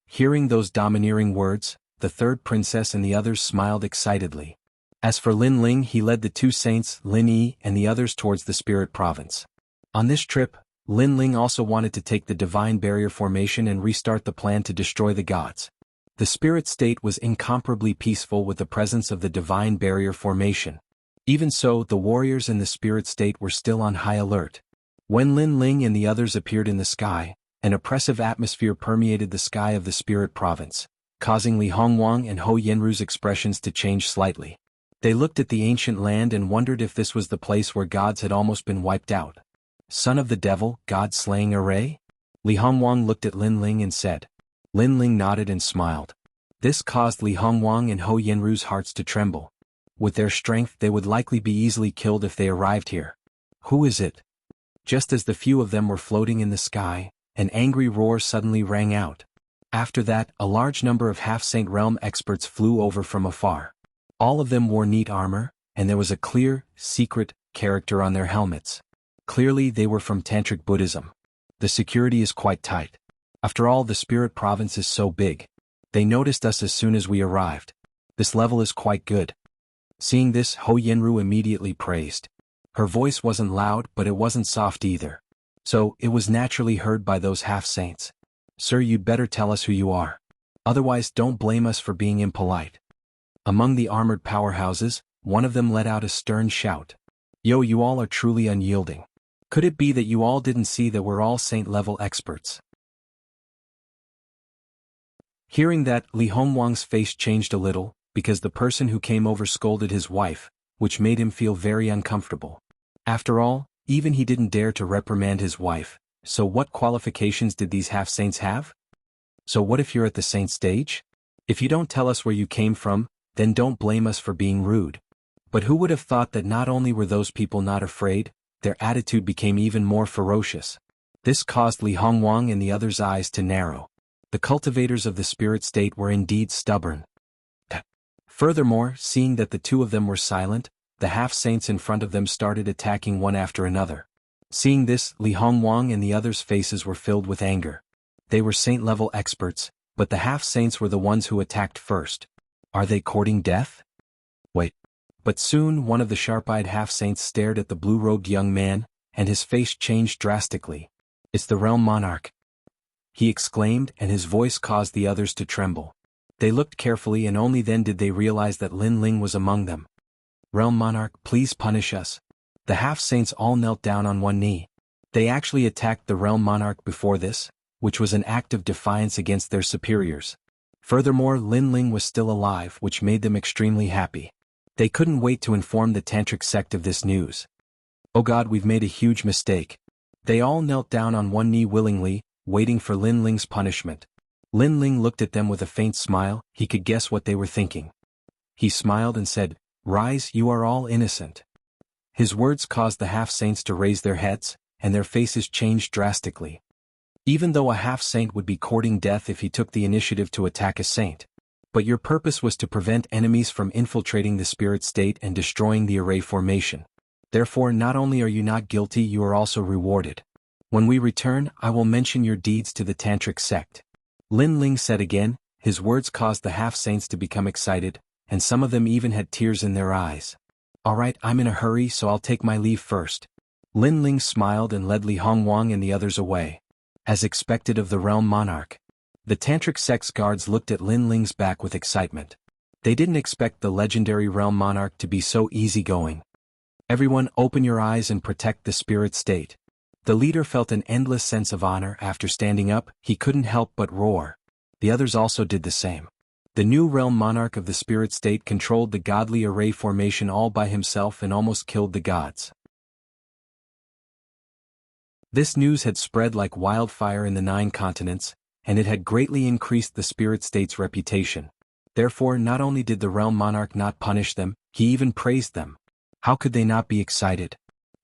Hearing those domineering words, the third princess and the others smiled excitedly. As for Lin Ling, he led the two saints, Lin Yi and the others, towards the spirit province. On this trip, Lin Ling also wanted to take the divine barrier formation and restart the plan to destroy the gods. The spirit state was incomparably peaceful with the presence of the divine barrier formation. Even so, the warriors in the spirit state were still on high alert. When Lin Ling and the others appeared in the sky, an oppressive atmosphere permeated the sky of the spirit province, causing Li Hongwang and Ho Yenru's expressions to change slightly. They looked at the ancient land and wondered if this was the place where gods had almost been wiped out. Son of the devil, god-slaying array? Li Hongwang looked at Lin Ling and said. Lin Ling nodded and smiled. This caused Li Hongwang and Ho Yenru's hearts to tremble. With their strength they would likely be easily killed if they arrived here. Who is it? Just as the few of them were floating in the sky, an angry roar suddenly rang out. After that, a large number of half-saint realm experts flew over from afar. All of them wore neat armor, and there was a clear, secret character on their helmets. Clearly they were from Tantric Buddhism. The security is quite tight. After all, the spirit province is so big. They noticed us as soon as we arrived. This level is quite good. Seeing this, Ho Yenru immediately praised. Her voice wasn't loud, but it wasn't soft either. So, it was naturally heard by those half-saints. Sir, you'd better tell us who you are. Otherwise, don't blame us for being impolite. Among the armored powerhouses, one of them let out a stern shout. Yo, you all are truly unyielding. Could it be that you all didn't see that we're all saint-level experts? Hearing that, Li Hongwang's face changed a little, because the person who came over scolded his wife, which made him feel very uncomfortable. After all, even he didn't dare to reprimand his wife, so what qualifications did these half-saints have? So what if you're at the saint stage? If you don't tell us where you came from, then don't blame us for being rude. But who would have thought that not only were those people not afraid, their attitude became even more ferocious. This caused Li Hongwang and the others' eyes to narrow. The cultivators of the spirit state were indeed stubborn. Furthermore, seeing that the two of them were silent, the half-saints in front of them started attacking one after another. Seeing this, Li Hongwang and the others' faces were filled with anger. They were saint-level experts, but the half-saints were the ones who attacked first. Are they courting death? Wait. But soon one of the sharp-eyed half-saints stared at the blue-robed young man, and his face changed drastically. It's the realm monarch, he exclaimed, and his voice caused the others to tremble. They looked carefully and only then did they realize that Lin Ling was among them. Realm monarch, please punish us. The half-saints all knelt down on one knee. They actually attacked the realm monarch before this, which was an act of defiance against their superiors. Furthermore, Lin Ling was still alive, which made them extremely happy. They couldn't wait to inform the Tantric sect of this news. Oh God, we've made a huge mistake. They all knelt down on one knee willingly, waiting for Lin Ling's punishment. Lin Ling looked at them with a faint smile. He could guess what they were thinking. He smiled and said, "Rise, you are all innocent." His words caused the half-saints to raise their heads, and their faces changed drastically. Even though a half-saint would be courting death if he took the initiative to attack a saint. But your purpose was to prevent enemies from infiltrating the spirit state and destroying the array formation. Therefore, not only are you not guilty, you are also rewarded. When we return, I will mention your deeds to the Tantric sect. Lin Ling said again. His words caused the half-saints to become excited, and some of them even had tears in their eyes. Alright, I'm in a hurry, so I'll take my leave first. Lin Ling smiled and led Li Hongwang and the others away. As expected of the realm monarch, the Tantric sect's guards looked at Lin Ling's back with excitement. They didn't expect the legendary realm monarch to be so easygoing. Everyone, open your eyes and protect the spirit state. The leader felt an endless sense of honor after standing up. He couldn't help but roar. The others also did the same. The new realm monarch of the spirit state controlled the godly array formation all by himself and almost killed the gods. This news had spread like wildfire in the 9 continents, and it had greatly increased the spirit state's reputation. Therefore, not only did the realm monarch not punish them, he even praised them. How could they not be excited?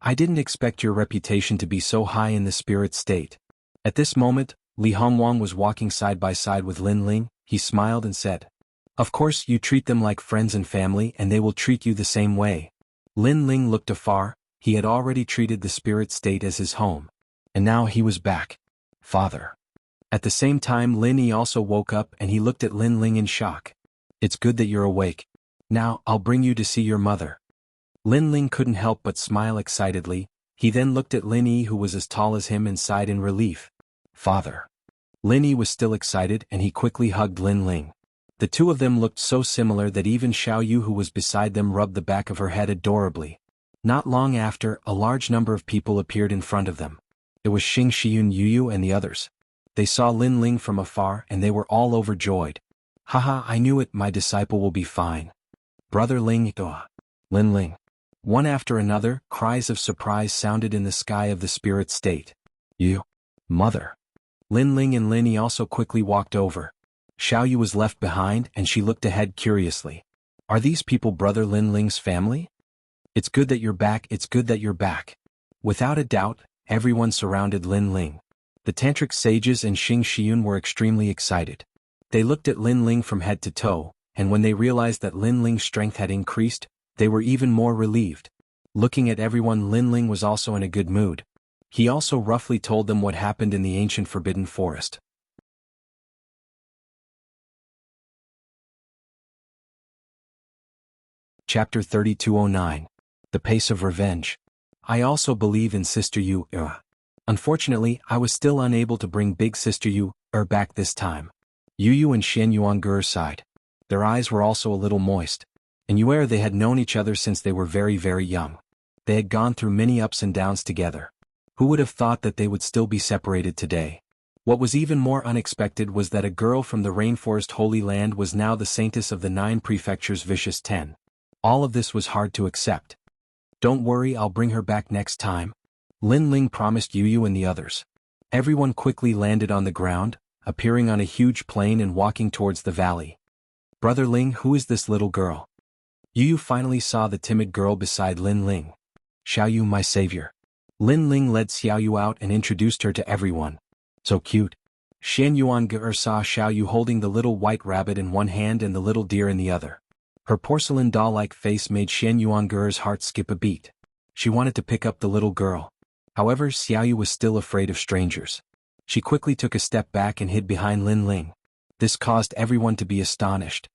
I didn't expect your reputation to be so high in the spirit state. At this moment, Li Hongwang was walking side by side with Lin Ling. He smiled and said, Of course you treat them like friends and family and they will treat you the same way. Lin Ling looked afar. He had already treated the spirit state as his home. And now he was back. Father. At the same time Lin Yi also woke up and he looked at Lin Ling in shock. It's good that you're awake. Now, I'll bring you to see your mother. Lin Ling couldn't help but smile excitedly. He then looked at Lin Yi who was as tall as him and sighed in relief. Father. Lin Yi was still excited and he quickly hugged Lin Ling. The two of them looked so similar that even Xiao Yu who was beside them rubbed the back of her head adorably. Not long after, a large number of people appeared in front of them. It was Xing Xiyun, Yu and the others. They saw Lin Ling from afar and they were all overjoyed. Haha, I knew it, my disciple will be fine. Brother Ling, Lin Ling. One after another, cries of surprise sounded in the sky of the spirit state. You. Mother. Lin Ling and Lin Yi also quickly walked over. Xiao Yu was left behind and she looked ahead curiously. Are these people Brother Lin Ling's family? It's good that you're back, it's good that you're back. Without a doubt, everyone surrounded Lin Ling. The tantric sages and Xing Xiyun were extremely excited. They looked at Lin Ling from head to toe, and when they realized that Lin Ling's strength had increased, they were even more relieved. Looking at everyone, Lin Ling was also in a good mood. He also roughly told them what happened in the ancient Forbidden Forest. Chapter 3209. The Pace of Revenge. I also believe in Sister Yu. Unfortunately, I was still unable to bring Big Sister Yu back this time. Yu and Xian Yuangur sighed. Their eyes were also a little moist. In Yuer they had known each other since they were very young. They had gone through many ups and downs together. Who would have thought that they would still be separated today? What was even more unexpected was that a girl from the Rainforest Holy Land was now the saintess of the 9 prefectures Vicious 10. All of this was hard to accept. Don't worry, I'll bring her back next time. Lin Ling promised Yu and the others. Everyone quickly landed on the ground, appearing on a huge plain and walking towards the valley. Brother Ling, who is this little girl? Yu finally saw the timid girl beside Lin Ling. Xiao Yu, my savior. Lin Ling led Xiao Yu out and introduced her to everyone. So cute. Xian Yuangur saw Xiao Yu holding the little white rabbit in one hand and the little deer in the other. Her porcelain doll-like face made Xian Yuangur's heart skip a beat. She wanted to pick up the little girl. However, Xiao Yu was still afraid of strangers. She quickly took a step back and hid behind Lin Ling. This caused everyone to be astonished.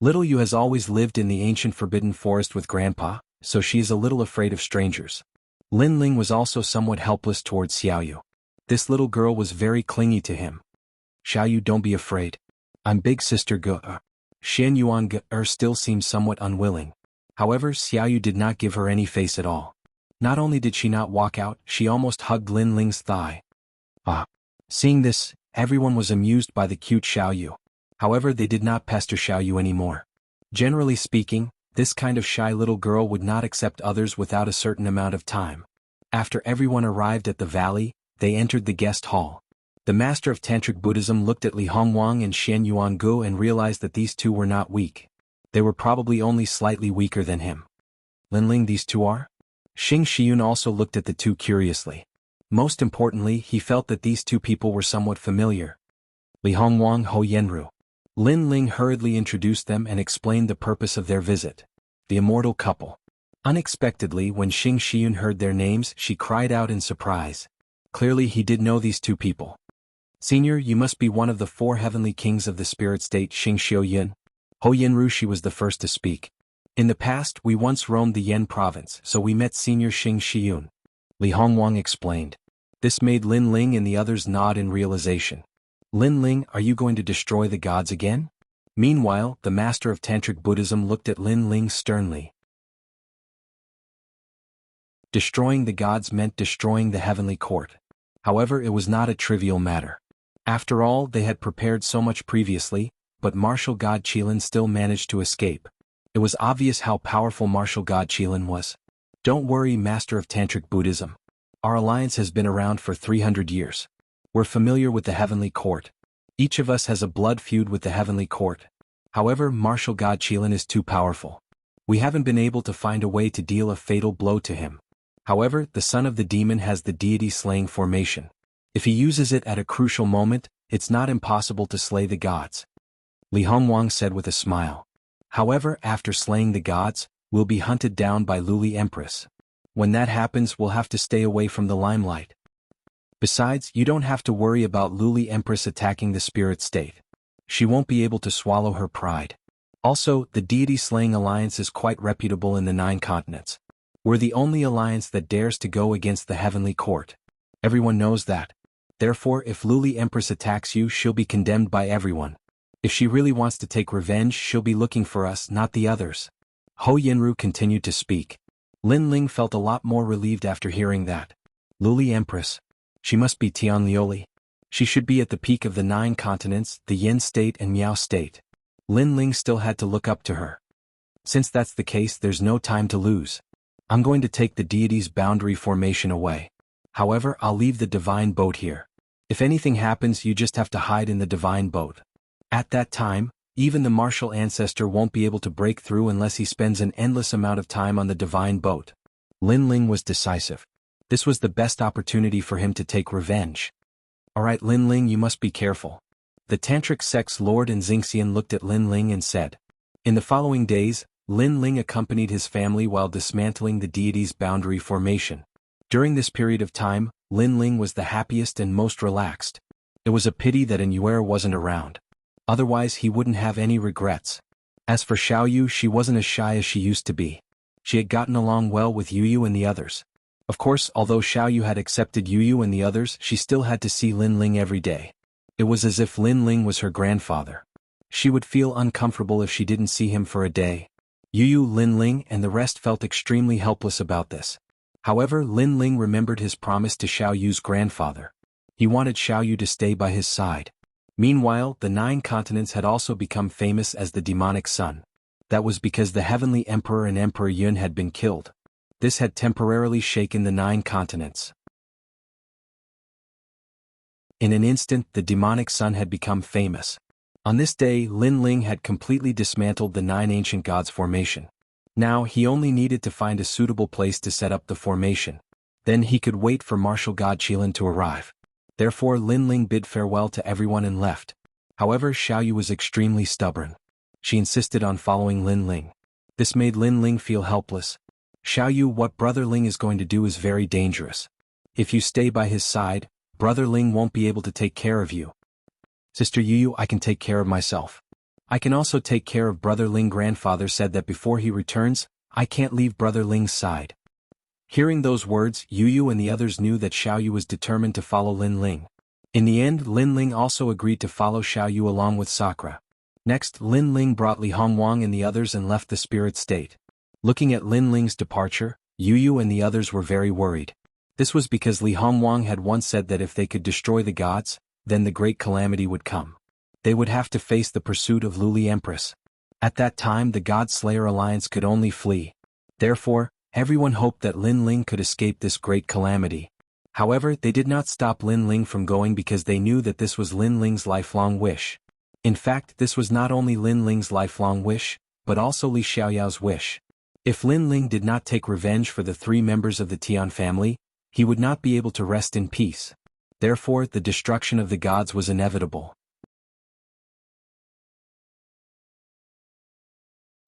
Little Yu has always lived in the ancient Forbidden Forest with Grandpa, so she is a little afraid of strangers. Lin Ling was also somewhat helpless towards Xiao Yu. This little girl was very clingy to him. Xiao Yu, don't be afraid. I'm Big Sister Gu. Xian Yuangur still seemed somewhat unwilling. However, Xiao Yu did not give her any face at all. Not only did she not walk out, she almost hugged Lin Ling's thigh. Seeing this, everyone was amused by the cute Xiao Yu. However, they did not pester Xiao Yu anymore. Generally speaking, this kind of shy little girl would not accept others without a certain amount of time. After everyone arrived at the valley, they entered the guest hall. The master of Tantric Buddhism looked at Li Hongwang and Xian Yuangu and realized that these two were not weak. They were probably only slightly weaker than him. Lin Ling, these two are? Xing Xiyun also looked at the two curiously. Most importantly, he felt that these two people were somewhat familiar. Li Hongwang, Ho Yenru. Lin Ling hurriedly introduced them and explained the purpose of their visit. The immortal couple. Unexpectedly, when Xing Xiyun heard their names, she cried out in surprise. Clearly he did know these two people. Senior, you must be one of the 4 heavenly kings of the spirit state, Xing Xiuyin. Ho Yenru, she was the first to speak. In the past, we once roamed the Yan province, so we met Senior Xing Xiyun. Li Hongwang explained. This made Lin Ling and the others nod in realization. Lin Ling, are you going to destroy the gods again? Meanwhile, the master of Tantric Buddhism looked at Lin Ling sternly. Destroying the gods meant destroying the heavenly court. However, it was not a trivial matter. After all, they had prepared so much previously, but martial god Qilin still managed to escape. It was obvious how powerful martial god Qilin was. Don't worry, master of Tantric Buddhism. Our alliance has been around for 300 years. We're familiar with the heavenly court. Each of us has a blood feud with the heavenly court. However, martial god Qilin is too powerful. We haven't been able to find a way to deal a fatal blow to him. However, the son of the demon has the deity slaying formation. If he uses it at a crucial moment, it's not impossible to slay the gods. Li Hongwang said with a smile. However, after slaying the gods, we'll be hunted down by Luli Empress. When that happens, we'll have to stay away from the limelight. Besides, you don't have to worry about Luli Empress attacking the spirit state. She won't be able to swallow her pride. Also, the deity-slaying alliance is quite reputable in the 9 continents. We're the only alliance that dares to go against the heavenly court. Everyone knows that. Therefore, if Luli Empress attacks you, she'll be condemned by everyone. If she really wants to take revenge, she'll be looking for us, not the others. Ho Yinru continued to speak. Lin Ling felt a lot more relieved after hearing that. Luli Empress. She must be Tianlioli. She should be at the peak of the 9 continents, the Yin state and Miao state. Lin Ling still had to look up to her. Since that's the case, there's no time to lose. I'm going to take the deity's boundary formation away. However, I'll leave the divine boat here. If anything happens, you just have to hide in the divine boat. At that time, even the martial ancestor won't be able to break through unless he spends an endless amount of time on the divine boat. Lin Ling was decisive. This was the best opportunity for him to take revenge. Alright Lin Ling, you must be careful. The Tantric sect's Lord and Xingxian looked at Lin Ling and said. In the following days, Lin Ling accompanied his family while dismantling the deity's boundary formation. During this period of time, Lin Ling was the happiest and most relaxed. It was a pity that Inyuer wasn't around. Otherwise he wouldn't have any regrets. As for Xiaoyu, she wasn't as shy as she used to be. She had gotten along well with Yuyu and the others. Of course, although Xiaoyu had accepted Yuyu and the others, she still had to see Lin Ling every day. It was as if Lin Ling was her grandfather. She would feel uncomfortable if she didn't see him for a day. Yuyu, Lin Ling, and the rest felt extremely helpless about this. However, Lin Ling remembered his promise to Xiaoyu's grandfather. He wanted Xiaoyu to stay by his side. Meanwhile, the 9 continents had also become famous as the demonic sun. That was because the heavenly emperor and Emperor Yun had been killed. This had temporarily shaken the 9 continents. In an instant, the demonic sun had become famous. On this day, Lin Ling had completely dismantled the 9 ancient gods' formation. Now, he only needed to find a suitable place to set up the formation. Then he could wait for martial god Qilin to arrive. Therefore, Lin Ling bid farewell to everyone and left. However, Xiaoyu was extremely stubborn. She insisted on following Lin Ling. This made Lin Ling feel helpless. Xiaoyu, what Brother Ling is going to do is very dangerous. If you stay by his side, Brother Ling won't be able to take care of you. Sister Yuyu, I can take care of myself. I can also take care of Brother Ling. Grandfather said that before he returns, I can't leave Brother Ling's side. Hearing those words, Yuyu and the others knew that Xiaoyu was determined to follow Lin Ling. In the end, Lin Ling also agreed to follow Xiaoyu along with Sakura. Next, Lin Ling brought Li Hongwang and the others and left the spirit state. Looking at Lin Ling's departure, Yuyu and the others were very worried. This was because Li Hongwang had once said that if they could destroy the gods, then the great calamity would come. They would have to face the pursuit of Luli Empress. At that time, the God Slayer Alliance could only flee. Therefore, everyone hoped that Lin Ling could escape this great calamity. However, they did not stop Lin Ling from going because they knew that this was Lin Ling's lifelong wish. In fact, this was not only Lin Ling's lifelong wish, but also Li Xiaoyao's wish. If Lin Ling did not take revenge for the 3 members of the Tian family, he would not be able to rest in peace. Therefore, the destruction of the gods was inevitable.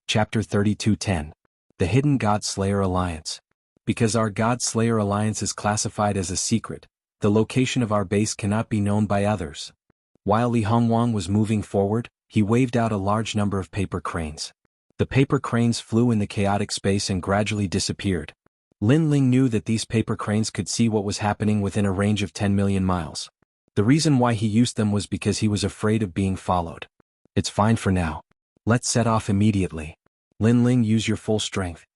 Chapter 32:10. The Hidden God Slayer Alliance. Because our God Slayer Alliance is classified as a secret, the location of our base cannot be known by others. While Li Hongwang was moving forward, he waved out a large number of paper cranes. The paper cranes flew in the chaotic space and gradually disappeared. Lin Ling knew that these paper cranes could see what was happening within a range of 10 million miles. The reason why he used them was because he was afraid of being followed. It's fine for now. Let's set off immediately. Lin Ling, use your full strength.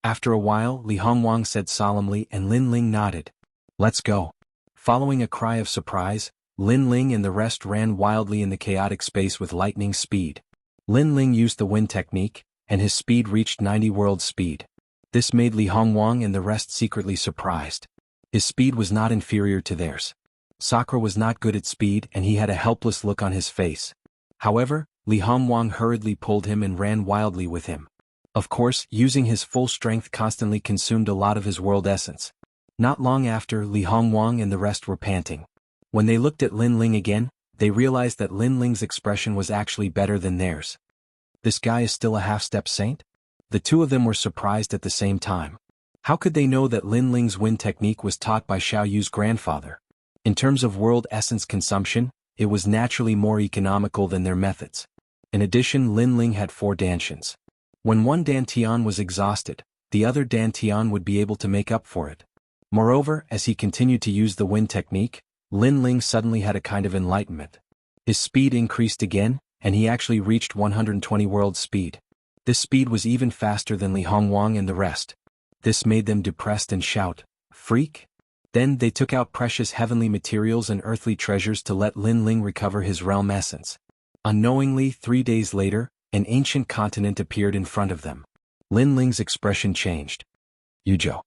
After a while, Li Hongwang said solemnly and Lin Ling nodded. Let's go. Following a cry of surprise, Lin Ling and the rest ran wildly in the chaotic space with lightning speed. Lin Ling used the wind technique, and his speed reached 90 world speed. This made Li Hongwang and the rest secretly surprised. His speed was not inferior to theirs. Sakura was not good at speed and he had a helpless look on his face. However, Li Hongwang hurriedly pulled him and ran wildly with him. Of course, using his full strength constantly consumed a lot of his world essence. Not long after, Li Hongwang and the rest were panting. When they looked at Lin Ling again, they realized that Lin Ling's expression was actually better than theirs. This guy is still a half-step saint? The two of them were surprised at the same time. How could they know that Lin Ling's wind technique was taught by Xiao Yu's grandfather? In terms of world essence consumption, it was naturally more economical than their methods. In addition, Lin Ling had 4 dantians. When one dantian was exhausted, the other dantian would be able to make up for it. Moreover, as he continued to use the wind technique, Lin Ling suddenly had a kind of enlightenment. His speed increased again, and he actually reached 120 world speed. This speed was even faster than Li Hongwang and the rest. This made them depressed and shout, "Freak!" Then they took out precious heavenly materials and earthly treasures to let Lin Ling recover his realm essence. Unknowingly, 3 days later, an ancient continent appeared in front of them. Lin Ling's expression changed. "Yuzhou.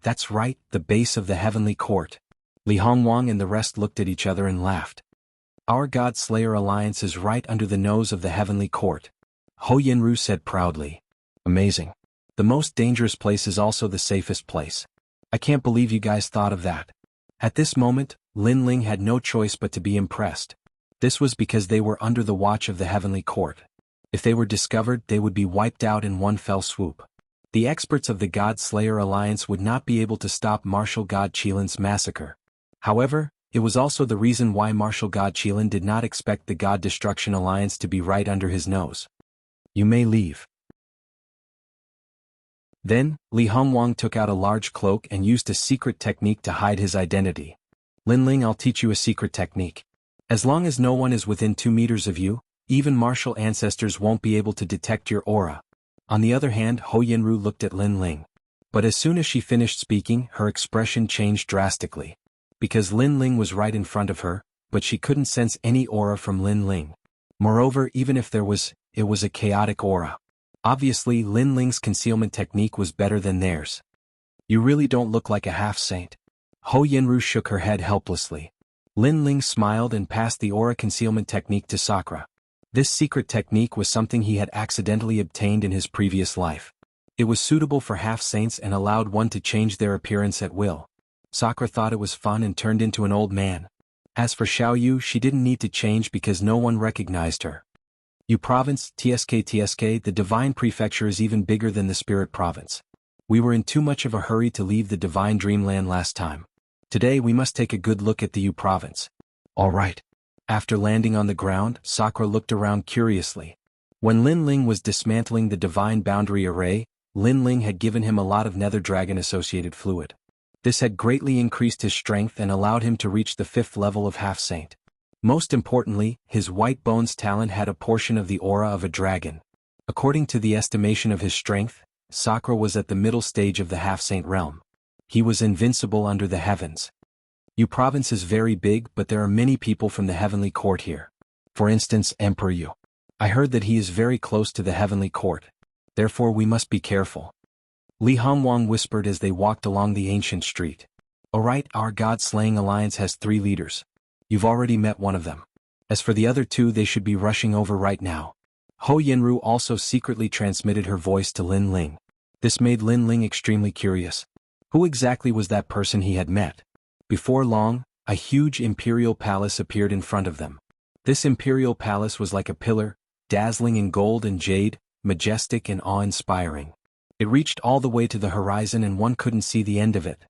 That's right, the base of the heavenly court." Li Hongwang and the rest looked at each other and laughed. "Our God Slayer alliance is right under the nose of the heavenly court," Ho Yinru said proudly. "Amazing. The most dangerous place is also the safest place. I can't believe you guys thought of that." At this moment, Lin Ling had no choice but to be impressed. This was because they were under the watch of the heavenly court. If they were discovered, they would be wiped out in one fell swoop. The experts of the God Slayer alliance would not be able to stop Martial God Qilin's massacre. However, it was also the reason why Martial God Qilin did not expect the God Destruction Alliance to be right under his nose. "You may leave." Then, Li Hongwang took out a large cloak and used a secret technique to hide his identity. "Lin Ling, I'll teach you a secret technique. As long as no one is within 2 meters of you, even martial ancestors won't be able to detect your aura." On the other hand, Ho Yinru looked at Lin Ling. But as soon as she finished speaking, her expression changed drastically. Because Lin Ling was right in front of her, but she couldn't sense any aura from Lin Ling. Moreover, even if there was, it was a chaotic aura. Obviously, Lin Ling's concealment technique was better than theirs. "You really don't look like a half-saint." Ho Yinru shook her head helplessly. Lin Ling smiled and passed the aura concealment technique to Sakura. This secret technique was something he had accidentally obtained in his previous life. It was suitable for half-saints and allowed one to change their appearance at will. Sakura thought it was fun and turned into an old man. As for Xiao Yu, she didn't need to change because no one recognized her. "Yu province, TSK, the divine prefecture is even bigger than the spirit province. We were in too much of a hurry to leave the divine dreamland last time. Today we must take a good look at the Yu province." "All right." After landing on the ground, Sakura looked around curiously. When Lin Ling was dismantling the divine boundary array, Lin Ling had given him a lot of nether dragon-associated fluid. This had greatly increased his strength and allowed him to reach the 5th level of half-saint. Most importantly, his white bones talent had a portion of the aura of a dragon. According to the estimation of his strength, Sakura was at the middle stage of the half-saint realm. He was invincible under the heavens. Yu province is very big, but there are many people from the heavenly court here. For instance, Emperor Yu. I heard that he is very close to the heavenly court. Therefore we must be careful. Li Hongwang whispered as they walked along the ancient street. "Alright, our God-slaying alliance has 3 leaders. You've already met one of them. As for the other 2, they should be rushing over right now." Ho Yinru also secretly transmitted her voice to Lin Ling. This made Lin Ling extremely curious. Who exactly was that person he had met? Before long, a huge imperial palace appeared in front of them. This imperial palace was like a pillar, dazzling in gold and jade, majestic and awe-inspiring. It reached all the way to the horizon and one couldn't see the end of it.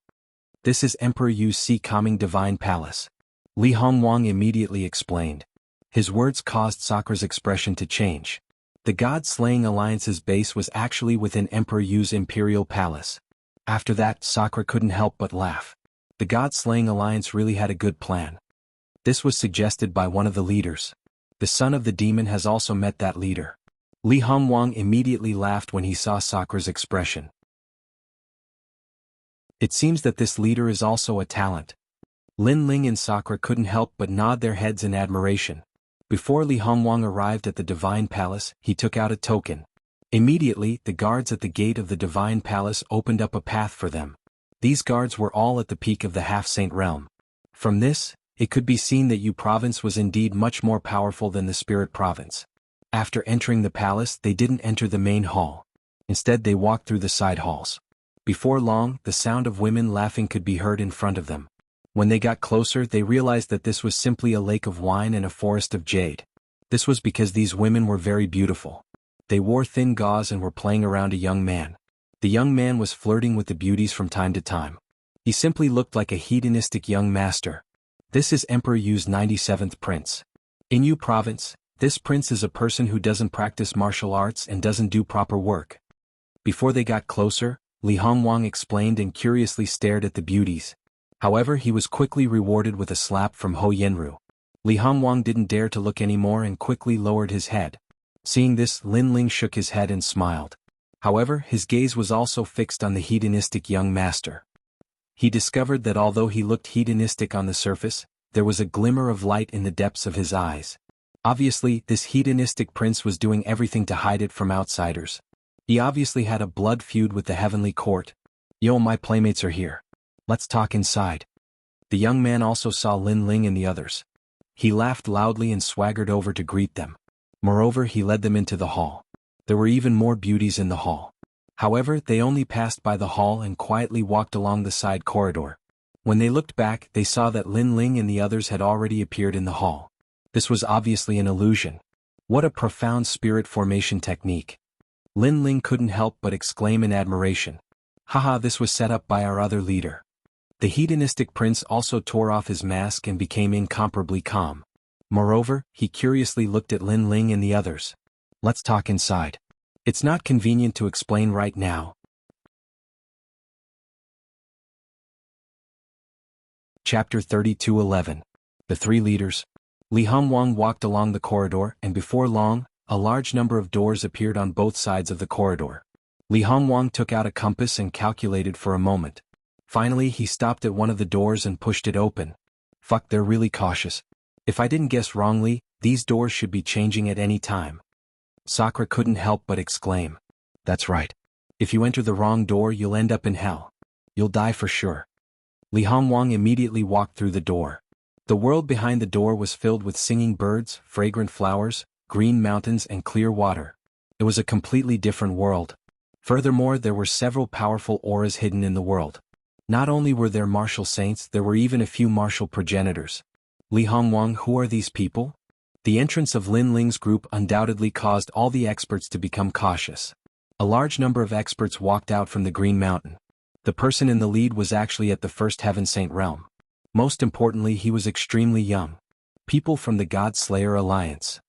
"This is Emperor Yu's sea-calming divine palace," Li Hongwang immediately explained. His words caused Sakura's expression to change. The God-slaying alliance's base was actually within Emperor Yu's imperial palace. After that, Sakura couldn't help but laugh. The God-slaying alliance really had a good plan. This was suggested by one of the leaders. The son of the demon has also met that leader. Li Hongwang immediately laughed when he saw Sakura's expression. It seems that this leader is also a talent. Lin Ling and Sakura couldn't help but nod their heads in admiration. Before Li Hongwang arrived at the divine palace, he took out a token. Immediately, the guards at the gate of the divine palace opened up a path for them. These guards were all at the peak of the half-saint realm. From this, it could be seen that Yu province was indeed much more powerful than the spirit province. After entering the palace, they didn't enter the main hall. Instead, they walked through the side halls. Before long, the sound of women laughing could be heard in front of them. When they got closer, they realized that this was simply a lake of wine and a forest of jade. This was because these women were very beautiful. They wore thin gauze and were playing around a young man. The young man was flirting with the beauties from time to time. He simply looked like a hedonistic young master. This is Emperor Yu's 97th prince. In Yu province, this prince is a person who doesn't practice martial arts and doesn't do proper work. Before they got closer, Li Hongwang explained and curiously stared at the beauties. However, he was quickly rewarded with a slap from Ho Yenru. Li Hongwang didn't dare to look anymore and quickly lowered his head. Seeing this, Lin Ling shook his head and smiled. However, his gaze was also fixed on the hedonistic young master. He discovered that although he looked hedonistic on the surface, there was a glimmer of light in the depths of his eyes. Obviously, this hedonistic prince was doing everything to hide it from outsiders. He obviously had a blood feud with the heavenly court. Yo, my playmates are here. Let's talk inside. The young man also saw Lin Ling and the others. He laughed loudly and swaggered over to greet them. Moreover, he led them into the hall. There were even more beauties in the hall. However, they only passed by the hall and quietly walked along the side corridor. When they looked back, they saw that Lin Ling and the others had already appeared in the hall. This was obviously an illusion. What a profound spirit formation technique. Lin Ling couldn't help but exclaim in admiration. Haha, this was set up by our other leader. The hedonistic prince also tore off his mask and became incomparably calm. Moreover, he curiously looked at Lin Ling and the others. Let's talk inside. It's not convenient to explain right now. Chapter 32:11. The Three Leaders. Li Hongwang walked along the corridor, and before long, a large number of doors appeared on both sides of the corridor. Li Hongwang took out a compass and calculated for a moment. Finally, he stopped at one of the doors and pushed it open. Fuck, they're really cautious. If I didn't guess wrongly, these doors should be changing at any time. Sakura couldn't help but exclaim. That's right. If you enter the wrong door, you'll end up in hell. You'll die for sure. Li Hongwang immediately walked through the door. The world behind the door was filled with singing birds, fragrant flowers, green mountains and clear water. It was a completely different world. Furthermore, there were several powerful auras hidden in the world. Not only were there martial saints, there were even a few martial progenitors. Li Hongwang, who are these people? The entrance of Lin Ling's group undoubtedly caused all the experts to become cautious. A large number of experts walked out from the Green Mountain. The person in the lead was actually at the First Heaven Saint realm. Most importantly, he was extremely young. People from the God Slayer Alliance.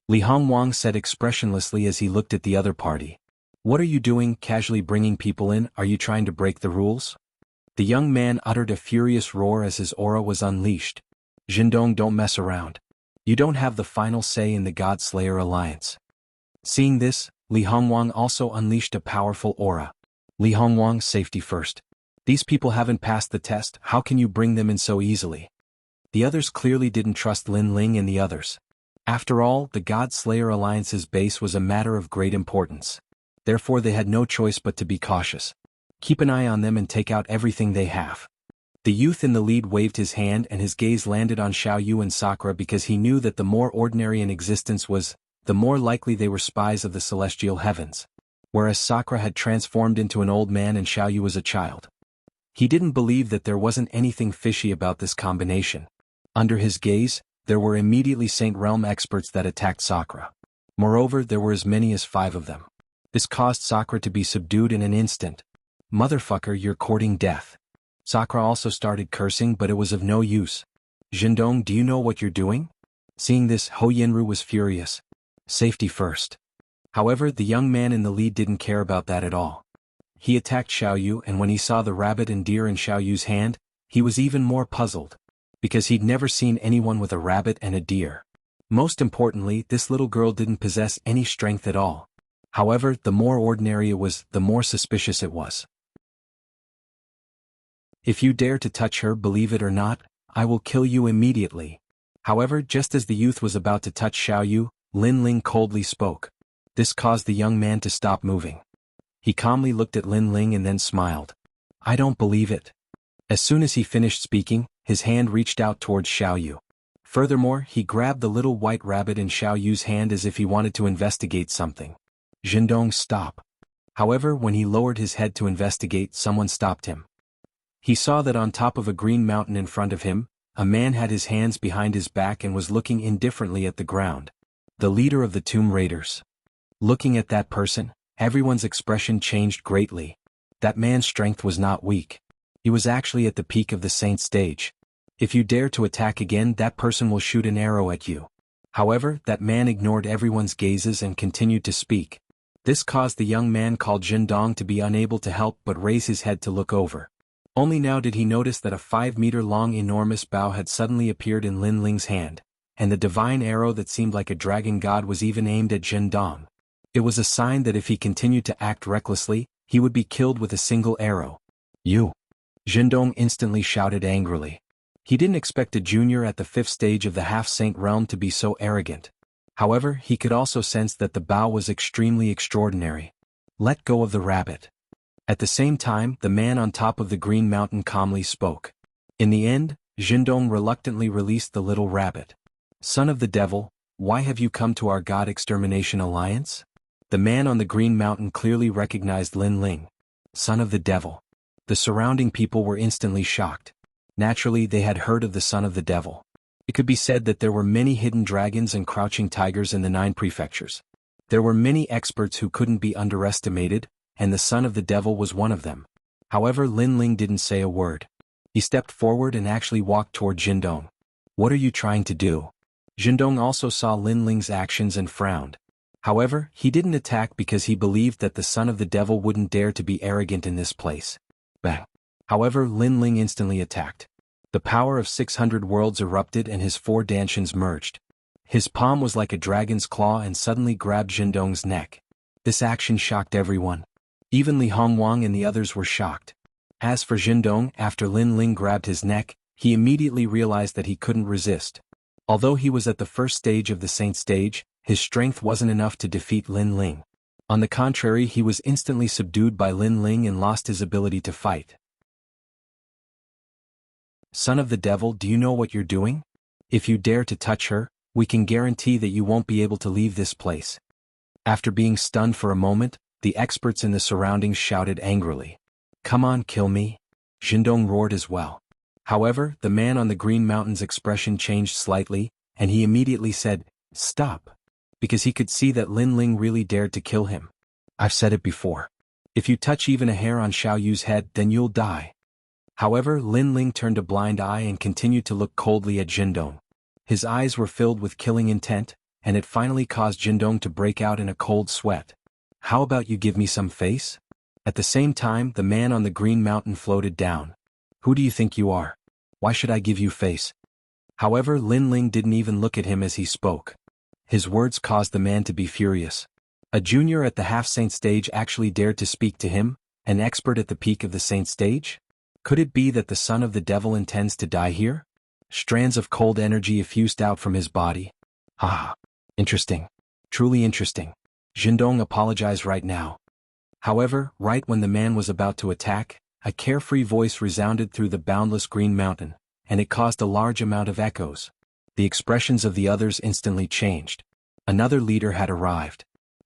Li Hongwang said expressionlessly as he looked at the other party. What are you doing, casually bringing people in? Are you trying to break the rules? The young man uttered a furious roar as his aura was unleashed. Jindong, don't mess around. You don't have the final say in the God Slayer Alliance. Seeing this, Li Hongwang also unleashed a powerful aura. Li Hongwang, safety first. These people haven't passed the test, how can you bring them in so easily? The others clearly didn't trust Lin Ling and the others. After all, the God Slayer Alliance's base was a matter of great importance. Therefore they had no choice but to be cautious. Keep an eye on them and take out everything they have. The youth in the lead waved his hand and his gaze landed on Xiaoyu and Sakura because he knew that the more ordinary an existence was, the more likely they were spies of the celestial heavens. Whereas Sakura had transformed into an old man and Xiaoyu was a child. He didn't believe that there wasn't anything fishy about this combination. Under his gaze, there were immediately Saint Realm experts that attacked Sakura. Moreover, there were as many as 5 of them. This caused Sakura to be subdued in an instant. Motherfucker, you're courting death. Sakura also started cursing, but it was of no use. Jindong, do you know what you're doing? Seeing this, Ho Yenru was furious. Safety first. However, the young man in the lead didn't care about that at all. He attacked Xiaoyu, and when he saw the rabbit and deer in Xiaoyu's hand, he was even more puzzled. Because he'd never seen anyone with a rabbit and a deer. Most importantly, this little girl didn't possess any strength at all. However, the more ordinary it was, the more suspicious it was. If you dare to touch her, believe it or not, I will kill you immediately. However, just as the youth was about to touch Xiaoyu, Lin Ling coldly spoke. This caused the young man to stop moving. He calmly looked at Lin Ling and then smiled. I don't believe it. As soon as he finished speaking, his hand reached out towards Xiaoyu. Furthermore, he grabbed the little white rabbit in Xiaoyu's hand as if he wanted to investigate something. Jindong, stop. However, when he lowered his head to investigate, someone stopped him. He saw that on top of a green mountain in front of him, a man had his hands behind his back and was looking indifferently at the ground. The leader of the Tomb Raiders. Looking at that person, everyone's expression changed greatly. That man's strength was not weak. He was actually at the peak of the saint stage. If you dare to attack again, that person will shoot an arrow at you. However, that man ignored everyone's gazes and continued to speak. This caused the young man called Jindong to be unable to help but raise his head to look over. Only now did he notice that a 5-meter-long enormous bow had suddenly appeared in Lin Ling's hand, and the divine arrow that seemed like a dragon god was even aimed at Jindong. It was a sign that if he continued to act recklessly, he would be killed with a single arrow. You! Jindong instantly shouted angrily. He didn't expect a junior at the 5th stage of the half-saint realm to be so arrogant. However, he could also sense that the bow was extremely extraordinary. Let go of the rabbit. At the same time, the man on top of the green mountain calmly spoke. In the end, Jindong reluctantly released the little rabbit. Son of the devil, why have you come to our God Extermination Alliance? The man on the green mountain clearly recognized Lin Ling. Son of the devil. The surrounding people were instantly shocked. Naturally, they had heard of the son of the devil. It could be said that there were many hidden dragons and crouching tigers in the 9 prefectures. There were many experts who couldn't be underestimated, and the son of the devil was one of them. However, Lin Ling didn't say a word. He stepped forward and actually walked toward Jindong. What are you trying to do? Jindong also saw Lin Ling's actions and frowned. However, he didn't attack because he believed that the son of the devil wouldn't dare to be arrogant in this place. Bang! However, Lin Ling instantly attacked. The power of 600 worlds erupted and his 4 dantians merged. His palm was like a dragon's claw and suddenly grabbed Jindong's neck. This action shocked everyone. Even Li Hongwang and the others were shocked. As for Jindong, after Lin Ling grabbed his neck, he immediately realized that he couldn't resist. Although he was at the 1st stage of the saint stage, his strength wasn't enough to defeat Lin Ling. On the contrary, he was instantly subdued by Lin Ling and lost his ability to fight. Son of the devil, do you know what you're doing? If you dare to touch her, we can guarantee that you won't be able to leave this place. After being stunned for a moment, the experts in the surroundings shouted angrily. Come on, kill me. Jindong roared as well. However, the man on the green mountain's expression changed slightly, and he immediately said, Stop. Because he could see that Lin Ling really dared to kill him. I've said it before. If you touch even a hair on Xiao Yu's head, then you'll die. However, Lin Ling turned a blind eye and continued to look coldly at Jindong. His eyes were filled with killing intent, and it finally caused Jindong to break out in a cold sweat. How about you give me some face? At the same time, the man on the green mountain floated down. Who do you think you are? Why should I give you face? However, Lin Ling didn't even look at him as he spoke. His words caused the man to be furious. A junior at the half-saint stage actually dared to speak to him, an expert at the peak of the saint stage? Could it be that the son of the devil intends to die here? Strands of cold energy effused out from his body. Ah, interesting. Truly interesting. Jindong apologized right now. However, right when the man was about to attack, a carefree voice resounded through the boundless green mountain, and it caused a large amount of echoes. The expressions of the others instantly changed. Another leader had arrived.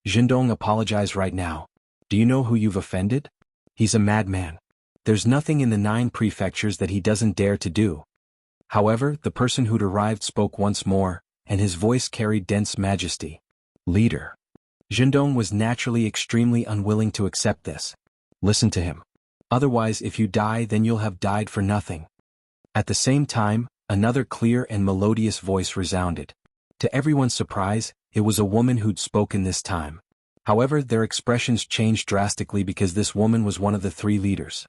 Jindong apologized right now. Do you know who you've offended? He's a madman. There's nothing in the 9 prefectures that he doesn't dare to do. However, the person who'd arrived spoke once more, and his voice carried dense majesty. Leader. Jindong was naturally extremely unwilling to accept this. Listen to him. Otherwise, if you die, then you'll have died for nothing. At the same time, another clear and melodious voice resounded. To everyone's surprise, it was a woman who'd spoken this time. However, their expressions changed drastically because this woman was one of the 3 leaders.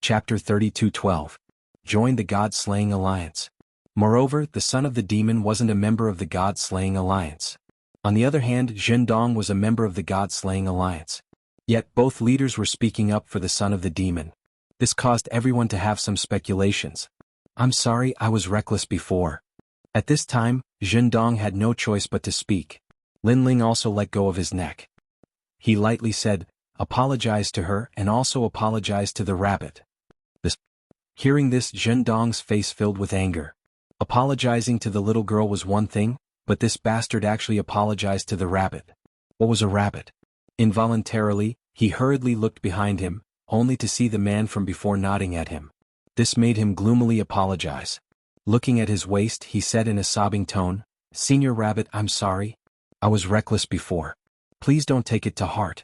Chapter 32:12. Join the God-Slaying Alliance. Moreover, the son of the demon wasn't a member of the God-Slaying Alliance. On the other hand, Jindong was a member of the God-Slaying Alliance. Yet both leaders were speaking up for the son of the demon. This caused everyone to have some speculations. I'm sorry, I was reckless before. At this time, Jindong had no choice but to speak. Lin Ling also let go of his neck. He lightly said, apologize to her and also apologize to the rabbit. Hearing this, Jindong's face filled with anger. Apologizing to the little girl was one thing, but this bastard actually apologized to the rabbit. What was a rabbit? Involuntarily, he hurriedly looked behind him, only to see the man from before nodding at him. This made him gloomily apologize. Looking at his waist, he said in a sobbing tone, "Senior Rabbit, I'm sorry. I was reckless before. Please don't take it to heart."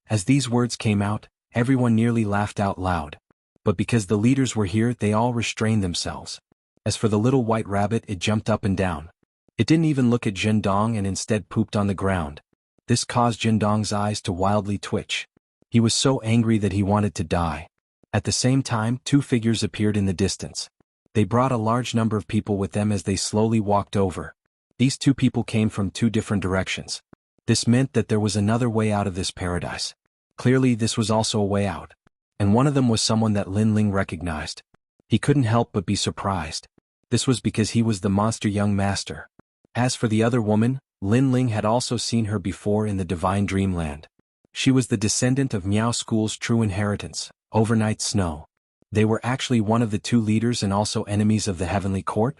As these words came out, everyone nearly laughed out loud. But because the leaders were here, they all restrained themselves. As for the little white rabbit, it jumped up and down. It didn't even look at Zhendong and instead pooped on the ground. This caused Zhendong's eyes to wildly twitch. He was so angry that he wanted to die. At the same time, two figures appeared in the distance. They brought a large number of people with them as they slowly walked over. These two people came from two different directions. This meant that there was another way out of this paradise. Clearly this was also a way out. And one of them was someone that Lin Ling recognized. He couldn't help but be surprised. This was because he was the monster young master. As for the other woman, Lin Ling had also seen her before in the Divine Dreamland. She was the descendant of Miao School's true inheritance, Overnight Snow. They were actually one of the two leaders and also enemies of the Heavenly Court.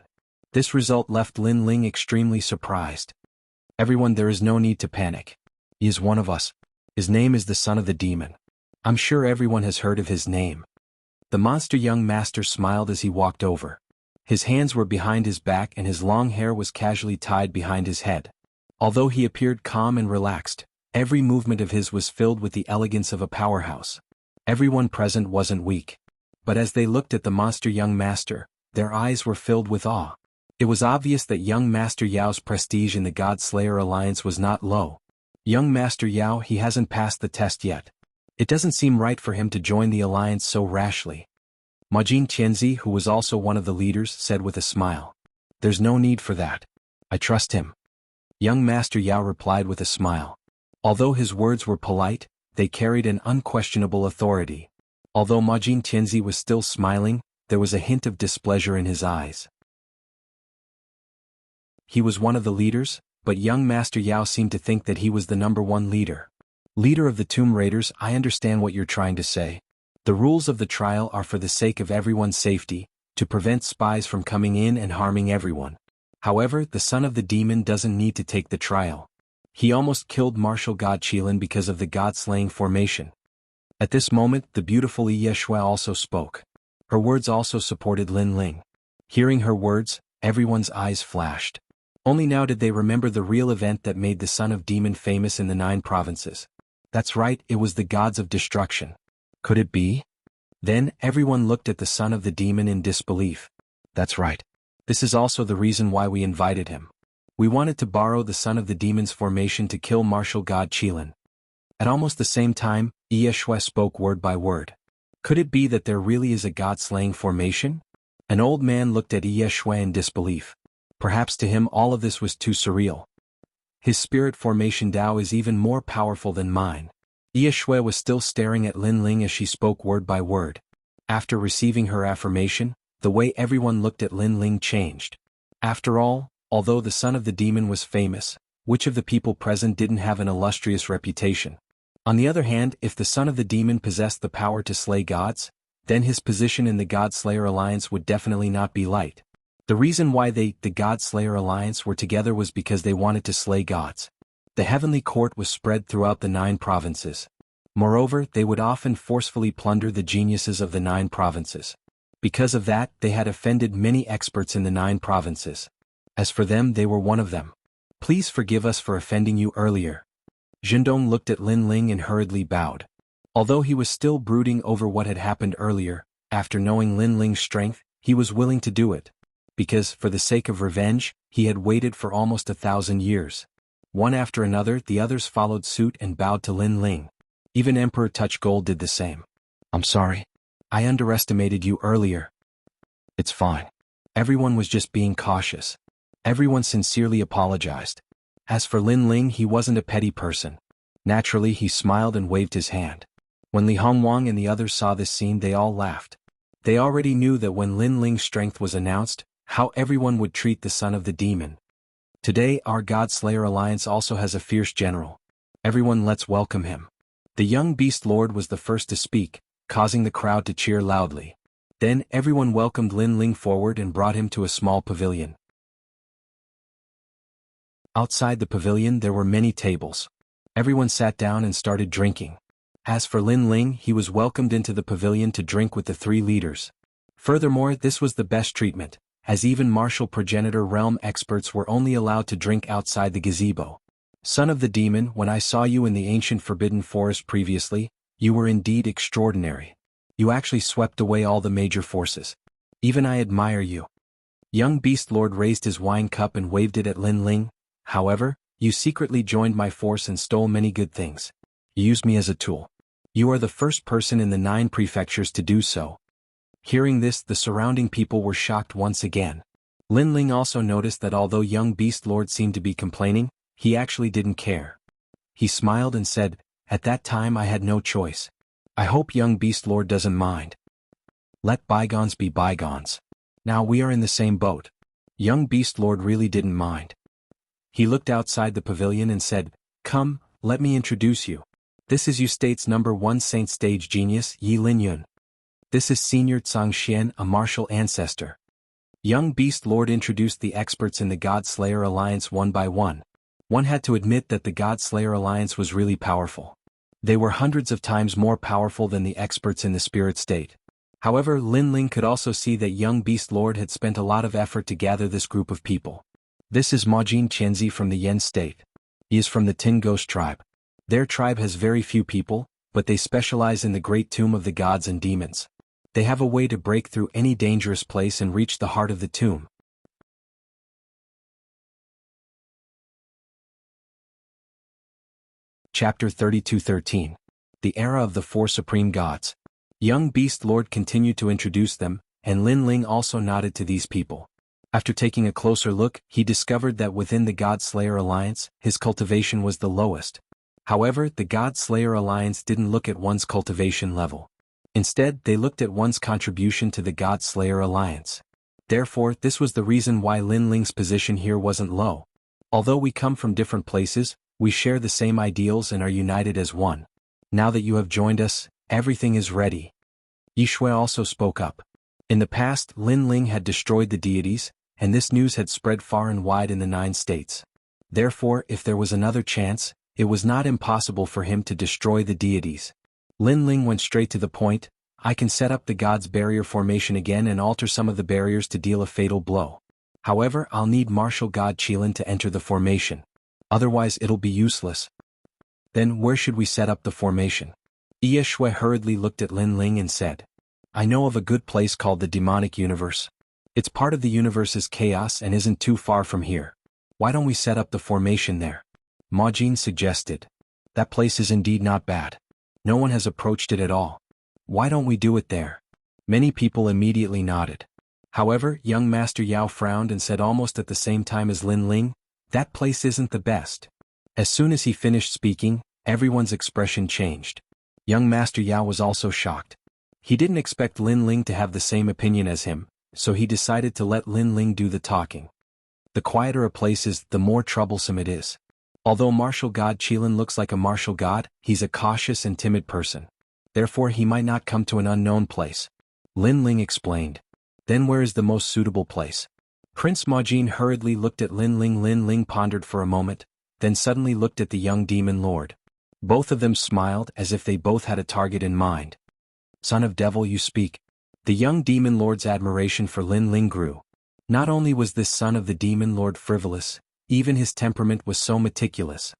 This result left Lin Ling extremely surprised. "Everyone, there is no need to panic. He is one of us. His name is the Son of the Demon. I'm sure everyone has heard of his name." The monster young master smiled as he walked over. His hands were behind his back and his long hair was casually tied behind his head. Although he appeared calm and relaxed, every movement of his was filled with the elegance of a powerhouse. Everyone present wasn't weak. But as they looked at the monster young master, their eyes were filled with awe. It was obvious that young Master Yao's prestige in the God Slayer Alliance was not low. Young Master Yao, he hasn't passed the test yet. It doesn't seem right for him to join the alliance so rashly. Majin Tianzi, who was also one of the leaders, said with a smile. "There's no need for that. I trust him." Young Master Yao replied with a smile. Although his words were polite, they carried an unquestionable authority. Although Majin Tianzi was still smiling, there was a hint of displeasure in his eyes. He was one of the leaders, but young Master Yao seemed to think that he was the number one leader. "Leader of the Tomb Raiders, I understand what you're trying to say. The rules of the trial are for the sake of everyone's safety, to prevent spies from coming in and harming everyone. However, the Son of the Demon doesn't need to take the trial. He almost killed Martial God Qilin because of the God-slaying formation." At this moment, the beautiful Ye Shui also spoke. Her words also supported Lin Ling. Hearing her words, everyone's eyes flashed. Only now did they remember the real event that made the Son of Demon famous in the 9 provinces. That's right, it was the gods of destruction. Could it be? Then, everyone looked at the Son of the Demon in disbelief. That's right. This is also the reason why we invited him. We wanted to borrow the Son of the Demon's formation to kill Martial God Qilin. At almost the same time, Ye Shui spoke word by word. Could it be that there really is a god-slaying formation? An old man looked at Ye Shui in disbelief. Perhaps to him all of this was too surreal. His spirit formation Tao is even more powerful than mine. Ye Shui was still staring at Lin Ling as she spoke word by word. After receiving her affirmation, the way everyone looked at Lin Ling changed. After all, although the Son of the Demon was famous, which of the people present didn't have an illustrious reputation? On the other hand, if the Son of the Demon possessed the power to slay gods, then his position in the God Slayer Alliance would definitely not be light. The reason why the God Slayer Alliance were together was because they wanted to slay gods. The Heavenly Court was spread throughout the 9 provinces. Moreover, they would often forcefully plunder the geniuses of the 9 provinces. Because of that, they had offended many experts in the 9 provinces. As for them, they were one of them. "Please forgive us for offending you earlier." Zhendong looked at Lin Ling and hurriedly bowed. Although he was still brooding over what had happened earlier, after knowing Lin Ling's strength, he was willing to do it. Because, for the sake of revenge, he had waited for almost 1,000 years. One after another, the others followed suit and bowed to Lin Ling. Even Emperor Touchgold did the same. "I'm sorry. I underestimated you earlier." "It's fine. Everyone was just being cautious." Everyone sincerely apologized. As for Lin Ling, he wasn't a petty person. Naturally, he smiled and waved his hand. When Li Hongwang and the others saw this scene, they all laughed. They already knew that when Lin Ling's strength was announced, how everyone would treat the Son of the Demon. Today, our God Slayer Alliance also has a fierce general. Everyone, let's welcome him. The young Beast Lord was the first to speak, causing the crowd to cheer loudly. Then, everyone welcomed Lin Ling forward and brought him to a small pavilion. Outside the pavilion there were many tables. Everyone sat down and started drinking. As for Lin Ling, he was welcomed into the pavilion to drink with the three leaders. Furthermore, this was the best treatment, as even martial progenitor realm experts were only allowed to drink outside the gazebo. Son of the demon, when I saw you in the ancient forbidden forest previously, you were indeed extraordinary. You actually swept away all the major forces. Even I admire you. Young Beast Lord raised his wine cup and waved it at Lin Ling. However, you secretly joined my force and stole many good things. You used me as a tool. You are the first person in the 9 prefectures to do so. Hearing this, the surrounding people were shocked once again. Lin Ling also noticed that although young Beast Lord seemed to be complaining, he actually didn't care. He smiled and said, "At that time I had no choice. I hope young Beast Lord doesn't mind. Let bygones be bygones. Now we are in the same boat." Young Beast Lord really didn't mind. He looked outside the pavilion and said, "Come, let me introduce you. This is U-State's #1 Saint Stage Genius, Yi Linyun. This is Senior Tsang Xian, a martial ancestor." Young Beast Lord introduced the experts in the God Slayer Alliance one by one. One had to admit that the God Slayer Alliance was really powerful. They were hundreds of times more powerful than the experts in the spirit state. However, Lin Ling could also see that young Beast Lord had spent a lot of effort to gather this group of people. This is Majin Qianzi from the Yen state. He is from the Tin Ghost tribe. Their tribe has very few people, but they specialize in the great tomb of the gods and demons. They have a way to break through any dangerous place and reach the heart of the tomb. Chapter 32:13. The Era of the Four Supreme Gods. Young Beast Lord continued to introduce them, and Lin Ling also nodded to these people. After taking a closer look, he discovered that within the God Slayer Alliance, his cultivation was the lowest. However, the God Slayer Alliance didn't look at one's cultivation level. Instead, they looked at one's contribution to the God Slayer Alliance. Therefore, this was the reason why Lin Ling's position here wasn't low. Although we come from different places, we share the same ideals and are united as one. Now that you have joined us, everything is ready. Yi Shui also spoke up. In the past, Lin Ling had destroyed the deities, and this news had spread far and wide in the 9 states. Therefore, if there was another chance, it was not impossible for him to destroy the deities. Lin Ling went straight to the point. "I can set up the God's barrier formation again and alter some of the barriers to deal a fatal blow. However, I'll need martial God Qilin to enter the formation. Otherwise it'll be useless." "Then where should we set up the formation?" Yi Shui hurriedly looked at Lin Ling and said, "I know of a good place called the Demonic Universe. It's part of the universe's chaos and isn't too far from here. Why don't we set up the formation there?" Ma Jin suggested. "That place is indeed not bad. No one has approached it at all. Why don't we do it there?" Many people immediately nodded. However, young Master Yao frowned and said almost at the same time as Lin Ling, "That place isn't the best." As soon as he finished speaking, everyone's expression changed. Young Master Yao was also shocked. He didn't expect Lin Ling to have the same opinion as him, so he decided to let Lin Ling do the talking. The quieter a place is, the more troublesome it is. Although martial god Qilin looks like a martial god, he's a cautious and timid person. Therefore he might not come to an unknown place. Lin Ling explained. "Then where is the most suitable place?" Prince Majin hurriedly looked at Lin Ling. Lin Ling pondered for a moment, then suddenly looked at the young demon lord. Both of them smiled as if they both had a target in mind. "Son of Devil, you speak." The young demon lord's admiration for Lin Ling grew. Not only was this son of the demon lord frivolous, even his temperament was so meticulous.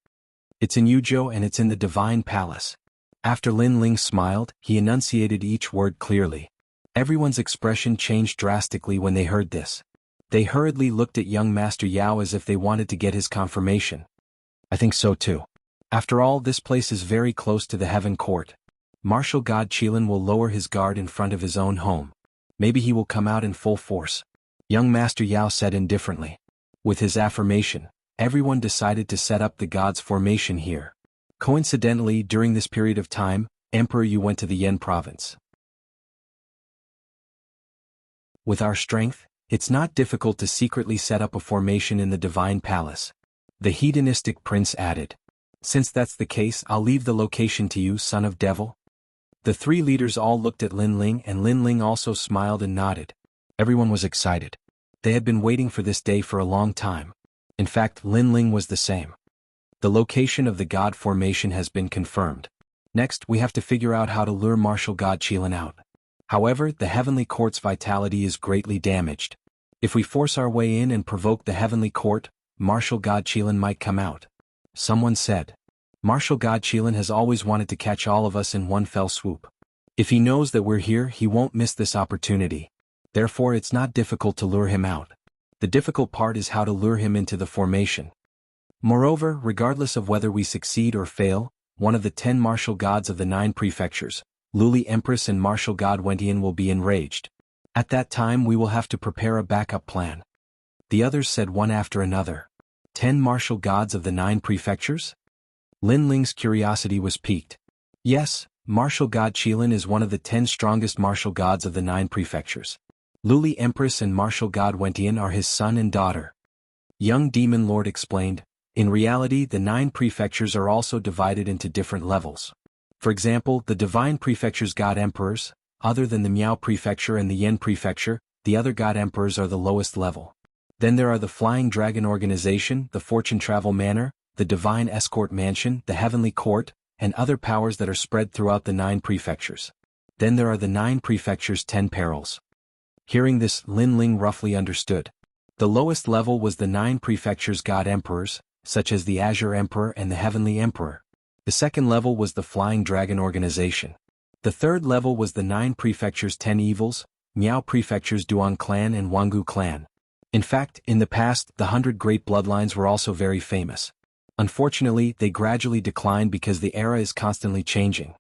"It's in Yuzhou and it's in the Divine Palace." After Lin Ling smiled, he enunciated each word clearly. Everyone's expression changed drastically when they heard this. They hurriedly looked at young Master Yao as if they wanted to get his confirmation. "I think so too. After all, this place is very close to the Heaven Court. Martial God Qilin will lower his guard in front of his own home. Maybe he will come out in full force." Young Master Yao said indifferently. With his affirmation, everyone decided to set up the god's formation here. Coincidentally, during this period of time, Emperor Yu went to the Yen province. "With our strength, it's not difficult to secretly set up a formation in the Divine Palace," the hedonistic prince added. "Since that's the case, I'll leave the location to you, son of devil." The 3 leaders all looked at Lin Ling, and Lin Ling also smiled and nodded. Everyone was excited. They had been waiting for this day for a long time. In fact, Lin Ling was the same. The location of the god formation has been confirmed. Next, we have to figure out how to lure martial god Qilin out. However, the heavenly court's vitality is greatly damaged. If we force our way in and provoke the heavenly court, martial god Qilin might come out. Someone said. Martial god Qilin has always wanted to catch all of us in one fell swoop. If he knows that we're here, he won't miss this opportunity. Therefore, it's not difficult to lure him out. The difficult part is how to lure him into the formation. Moreover, regardless of whether we succeed or fail, one of the 10 martial gods of the 9 prefectures, Luli Empress and martial god Wentian, will be enraged. At that time we will have to prepare a backup plan. The others said one after another. 10 martial gods of the 9 prefectures? Lin Ling's curiosity was piqued. Yes, martial god Qilin is one of the 10 strongest martial gods of the 9 prefectures. Luli Empress and martial god Wentian are his son and daughter. Young Demon Lord explained, in reality the 9 prefectures are also divided into different levels. For example, the Divine Prefecture's god emperors, other than the Miao Prefecture and the Yen Prefecture, the other god emperors are the lowest level. Then there are the Flying Dragon Organization, the Fortune Travel Manor, the Divine Escort Mansion, the Heavenly Court, and other powers that are spread throughout the 9 prefectures. Then there are the 9 prefectures' 10 perils. Hearing this, Lin Ling roughly understood. The lowest level was the 9 prefectures' god emperors, such as the Azure Emperor and the Heavenly Emperor. The second level was the Flying Dragon Organization. The third level was the 9 prefectures' 10 evils, Miao Prefecture's Duan Clan and Wangu Clan. In fact, in the past, the 100 great bloodlines were also very famous. Unfortunately, they gradually declined because the era is constantly changing.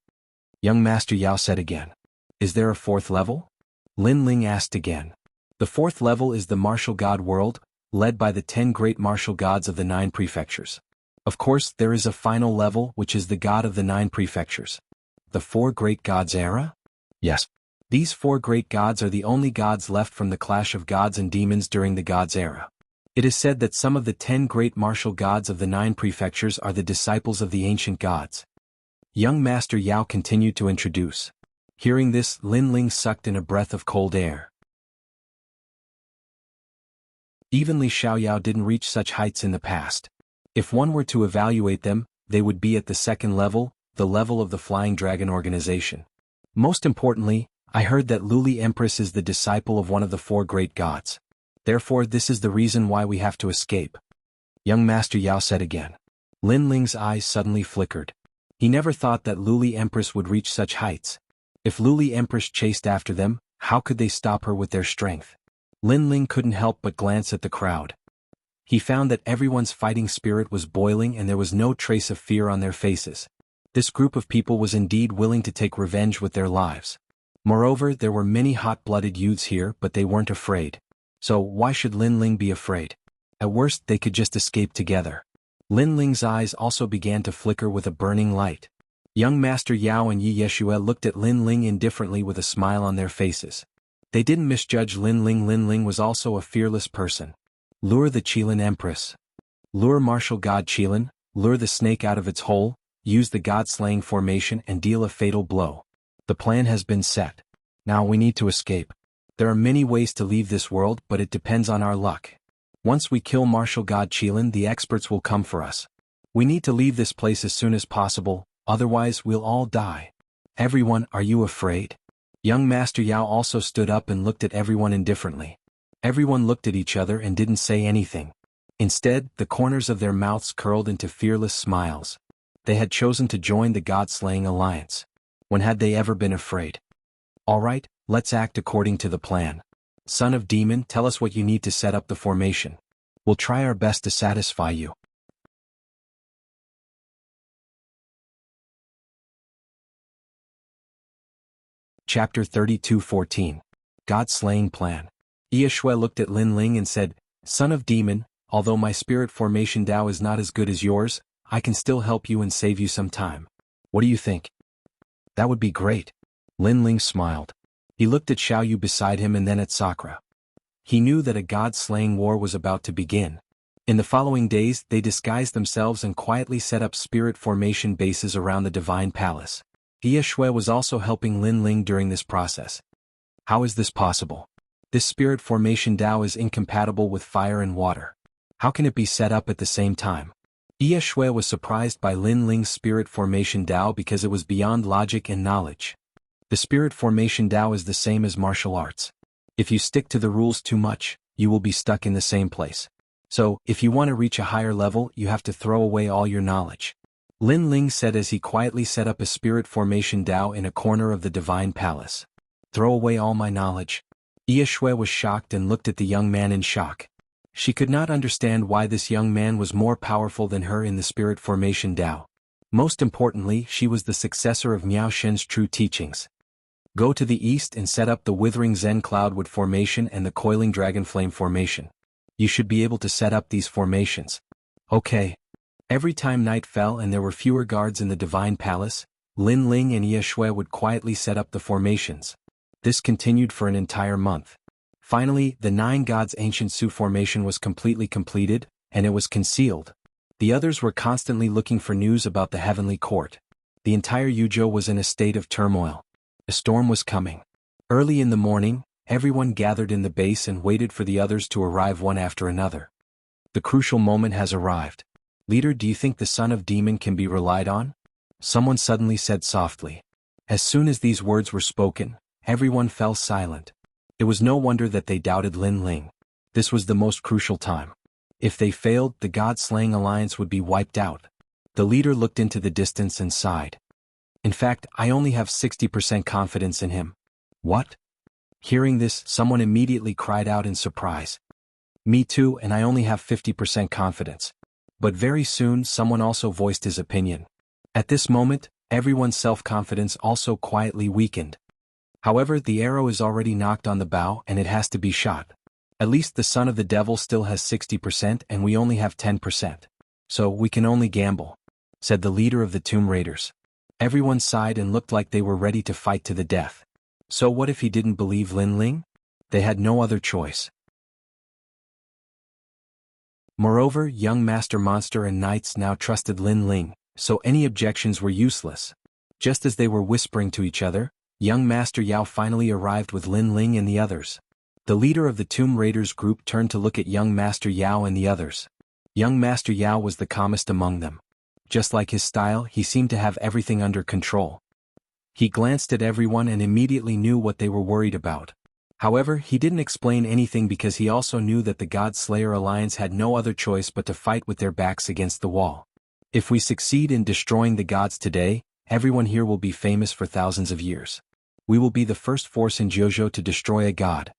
Young Master Yao said again. Is there a 4th level? Lin Ling asked again. The 4th level is the martial god world, led by the 10 great martial gods of the 9 prefectures. Of course, there is a final level, which is the god of the 9 prefectures. The 4 great gods era? Yes. These 4 great gods are the only gods left from the clash of gods and demons during the gods era. It is said that some of the 10 great martial gods of the 9 prefectures are the disciples of the ancient gods. Young Master Yao continued to introduce. Hearing this, Lin Ling sucked in a breath of cold air. Even Li Xiaoyao didn't reach such heights in the past. If one were to evaluate them, they would be at the 2nd level, the level of the Flying Dragon Organization. Most importantly, I heard that Luli Empress is the disciple of one of the 4 great gods. Therefore, this is the reason why we have to escape. Young Master Yao said again. Lin Ling's eyes suddenly flickered. He never thought that Luli Empress would reach such heights. If Luli Empress chased after them, how could they stop her with their strength? Lin Ling couldn't help but glance at the crowd. He found that everyone's fighting spirit was boiling and there was no trace of fear on their faces. This group of people was indeed willing to take revenge with their lives. Moreover, there were many hot-blooded youths here, but they weren't afraid. So why should Lin Ling be afraid? At worst, they could just escape together. Lin Ling's eyes also began to flicker with a burning light. Young Master Yao and Yi Yeshua looked at Lin Ling indifferently with a smile on their faces. They didn't misjudge Lin Ling. Lin Ling was also a fearless person. Lure the Qilin Empress. Lure martial god Qilin, lure the snake out of its hole, use the god-slaying formation and deal a fatal blow. The plan has been set. Now we need to escape. There are many ways to leave this world, but it depends on our luck. Once we kill martial god Qilin, the experts will come for us. We need to leave this place as soon as possible, otherwise we'll all die. Everyone, are you afraid? Young Master Yao also stood up and looked at everyone indifferently. Everyone looked at each other and didn't say anything. Instead, the corners of their mouths curled into fearless smiles. They had chosen to join the God-slaying alliance. When had they ever been afraid? All right, let's act according to the plan. Son of Demon, tell us what you need to set up the formation. We'll try our best to satisfy you. Chapter 32:14. God-slaying plan. Yeshua looked at Lin Ling and said, Son of Demon, although my spirit formation Tao is not as good as yours, I can still help you and save you some time. What do you think? That would be great. Lin Ling smiled. He looked at Xiaoyu beside him and then at Sakura. He knew that a god-slaying war was about to begin. In the following days, they disguised themselves and quietly set up spirit formation bases around the divine palace. Yeshua was also helping Lin Ling during this process. How is this possible? This spirit formation Tao is incompatible with fire and water. How can it be set up at the same time? Ye Shui was surprised by Lin Ling's spirit formation Dao because it was beyond logic and knowledge. The spirit formation Dao is the same as martial arts. If you stick to the rules too much, you will be stuck in the same place. So, if you want to reach a higher level, you have to throw away all your knowledge. Lin Ling said as he quietly set up a spirit formation Dao in a corner of the divine palace. Throw away all my knowledge. Ye Shui was shocked and looked at the young man in shock. She could not understand why this young man was more powerful than her in the spirit formation Dao. Most importantly, she was the successor of Miao Shen's true teachings. Go to the east and set up the withering Zen cloudwood formation and the coiling dragon flame formation. You should be able to set up these formations. Okay. Every time night fell and there were fewer guards in the divine palace, Lin Ling and Ye Shui would quietly set up the formations. This continued for an entire month. Finally, the 9 gods ancient Su formation was completely completed, and it was concealed. The others were constantly looking for news about the heavenly court. The entire Yuzhou was in a state of turmoil. A storm was coming. Early in the morning, everyone gathered in the base and waited for the others to arrive one after another. The crucial moment has arrived. Leader, do you think the son of demon can be relied on? Someone suddenly said softly. As soon as these words were spoken, everyone fell silent. It was no wonder that they doubted Lin Ling. This was the most crucial time. If they failed, the God-slaying alliance would be wiped out. The leader looked into the distance and sighed. In fact, I only have 60% confidence in him. What? Hearing this, someone immediately cried out in surprise. Me too, and I only have 50% confidence. But very soon someone also voiced his opinion. At this moment, everyone's self-confidence also quietly weakened. However, the arrow is already knocked on the bow and it has to be shot. At least the son of the devil still has 60% and we only have 10%. So we can only gamble, said the leader of the Tomb Raiders. Everyone sighed and looked like they were ready to fight to the death. So what if he didn't believe Lin Ling? They had no other choice. Moreover, young Master Monster and Knights now trusted Lin Ling, so any objections were useless. Just as they were whispering to each other, young Master Yao finally arrived with Lin Ling and the others. The leader of the Tomb Raiders group turned to look at young Master Yao and the others. Young Master Yao was the calmest among them. Just like his style, he seemed to have everything under control. He glanced at everyone and immediately knew what they were worried about. However, he didn't explain anything because he also knew that the God Slayer Alliance had no other choice but to fight with their backs against the wall. If we succeed in destroying the gods today, everyone here will be famous for thousands of years. We will be the first force in Jianghu to destroy a god.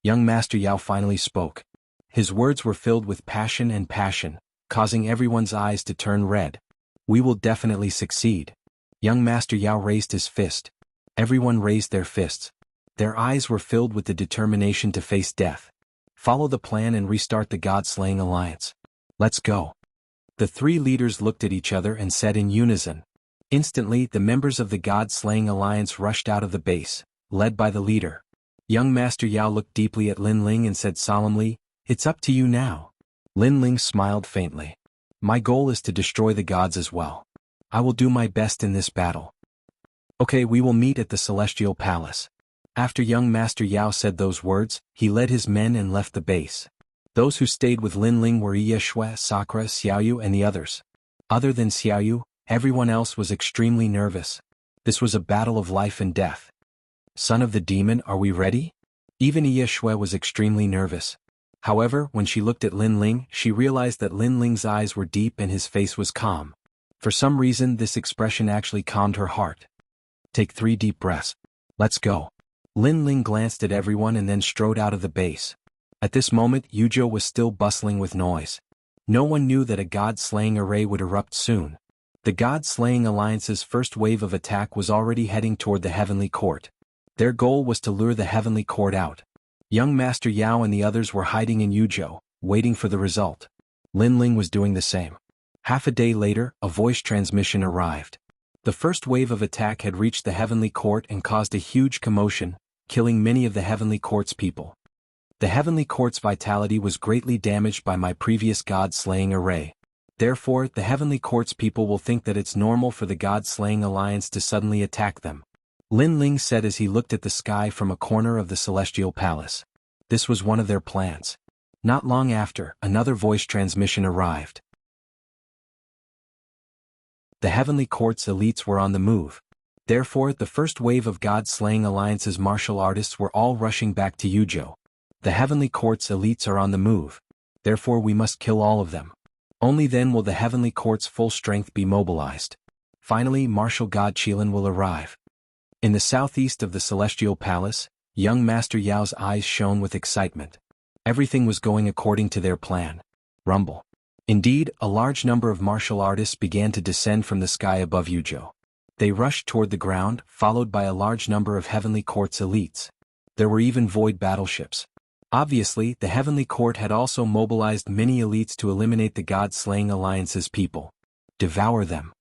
Young Master Yao finally spoke. His words were filled with passion, causing everyone's eyes to turn red. We will definitely succeed. Young Master Yao raised his fist. Everyone raised their fists. Their eyes were filled with the determination to face death. Follow the plan and restart the God-slaying alliance. Let's go. The 3 leaders looked at each other and said in unison. Instantly, the members of the God-slaying alliance rushed out of the base, led by the leader. Young Master Yao looked deeply at Lin Ling and said solemnly, "It's up to you now." Lin Ling smiled faintly. "My goal is to destroy the gods as well. I will do my best in this battle. Okay, we will meet at the Celestial Palace." After young Master Yao said those words, he led his men and left the base. Those who stayed with Lin Ling were Ye Shui, Sakura, Xiaoyu and the others. Other than Xiaoyu, everyone else was extremely nervous. This was a battle of life and death. Son of the demon, are we ready? Even Ye Shui was extremely nervous. However, when she looked at Lin Ling, she realized that Lin Ling's eyes were deep and his face was calm. For some reason, this expression actually calmed her heart. Take 3 deep breaths. Let's go. Lin Ling glanced at everyone and then strode out of the base. At this moment, Yuzhou was still bustling with noise. No one knew that a god-slaying array would erupt soon. The god-slaying alliance's first wave of attack was already heading toward the heavenly court. Their goal was to lure the heavenly court out. Young Master Yao and the others were hiding in Yuzhou, waiting for the result. Lin Ling was doing the same. Half a day later, a voice transmission arrived. The first wave of attack had reached the heavenly court and caused a huge commotion, killing many of the heavenly court's people. The heavenly court's vitality was greatly damaged by my previous god-slaying array. Therefore, the heavenly court's people will think that it's normal for the god-slaying alliance to suddenly attack them. Lin Ling said as he looked at the sky from a corner of the celestial palace. This was one of their plans. Not long after, another voice transmission arrived. The Heavenly Court's elites were on the move. Therefore, the first wave of God-slaying alliance's martial artists were all rushing back to Yuzhou. The Heavenly Court's elites are on the move. Therefore we must kill all of them. Only then will the Heavenly Court's full strength be mobilized. Finally, martial god Qilin will arrive. In the southeast of the Celestial Palace, young Master Yao's eyes shone with excitement. Everything was going according to their plan. Rumble. Indeed, a large number of martial artists began to descend from the sky above Yuzhou. They rushed toward the ground, followed by a large number of Heavenly Court's elites. There were even void battleships. Obviously, the Heavenly Court had also mobilized many elites to eliminate the God-slaying alliance's people. Devour them.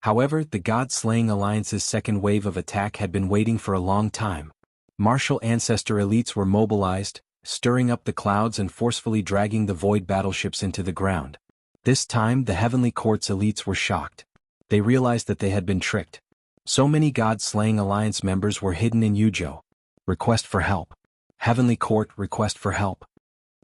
However, the God-slaying alliance's second wave of attack had been waiting for a long time. Martial ancestor elites were mobilized, stirring up the clouds and forcefully dragging the void battleships into the ground. This time the Heavenly Court's elites were shocked. They realized that they had been tricked. So many God-slaying alliance members were hidden in Yuzhou. Request for help. Heavenly Court, request for help.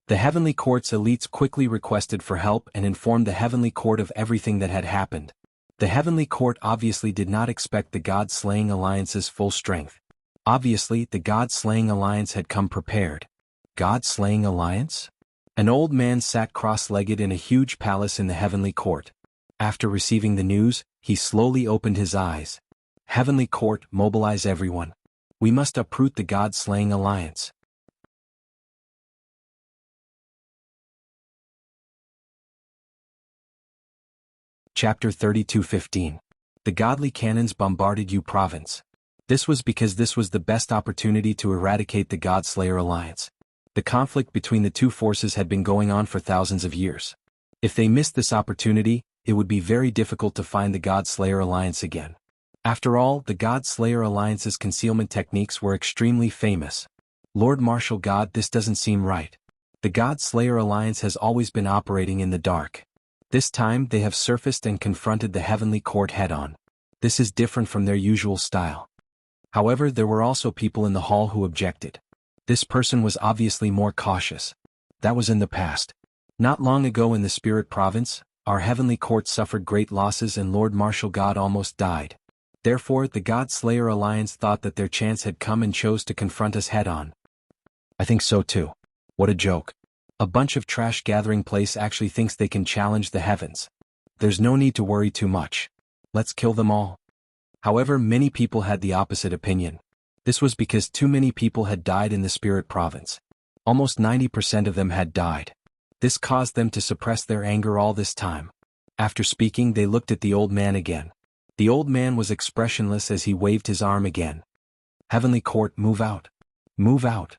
The Heavenly Court's elites quickly requested for help and informed the Heavenly Court of everything that had happened. The Heavenly Court obviously did not expect the God-slaying alliance's full strength. Obviously, the God-slaying alliance had come prepared. God-slaying alliance? An old man sat cross-legged in a huge palace in the Heavenly Court. After receiving the news, he slowly opened his eyes. Heavenly Court, mobilize everyone. We must uproot the God-slaying alliance. Chapter 32:15. The godly cannons bombarded Yu province. This was because this was the best opportunity to eradicate the God-Slayer alliance. The conflict between the two forces had been going on for thousands of years. If they missed this opportunity, it would be very difficult to find the God-Slayer alliance again. After all, the God-Slayer alliance's concealment techniques were extremely famous. Lord Martial God, this doesn't seem right. The God-Slayer alliance has always been operating in the dark. This time they have surfaced and confronted the Heavenly Court head-on. This is different from their usual style. However, there were also people in the hall who objected. This person was obviously more cautious. That was in the past. Not long ago in the Spirit Province, our Heavenly Court suffered great losses and Lord Martial God almost died. Therefore, the God-Slayer alliance thought that their chance had come and chose to confront us head-on. I think so too. What a joke. A bunch of trash gathering place actually thinks they can challenge the heavens. There's no need to worry too much. Let's kill them all. However, many people had the opposite opinion. This was because too many people had died in the Spirit Province. Almost 90% of them had died. This caused them to suppress their anger all this time. After speaking, they looked at the old man again. The old man was expressionless as he waved his arm again. Heavenly Court, move out. Move out.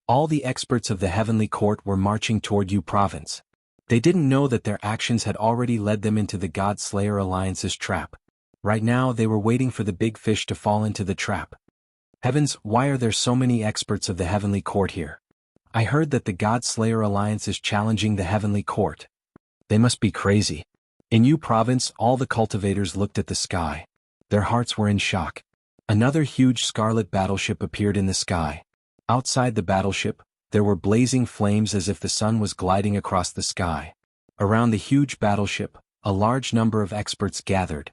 All the experts of the Heavenly Court were marching toward Yu province. They didn't know that their actions had already led them into the God-Slayer alliance's trap. Right now they were waiting for the big fish to fall into the trap. Heavens, why are there so many experts of the Heavenly Court here? I heard that the God-Slayer alliance is challenging the Heavenly Court. They must be crazy. In Yu province, all the cultivators looked at the sky. Their hearts were in shock. Another huge scarlet battleship appeared in the sky. Outside the battleship, there were blazing flames as if the sun was gliding across the sky. Around the huge battleship, a large number of experts gathered.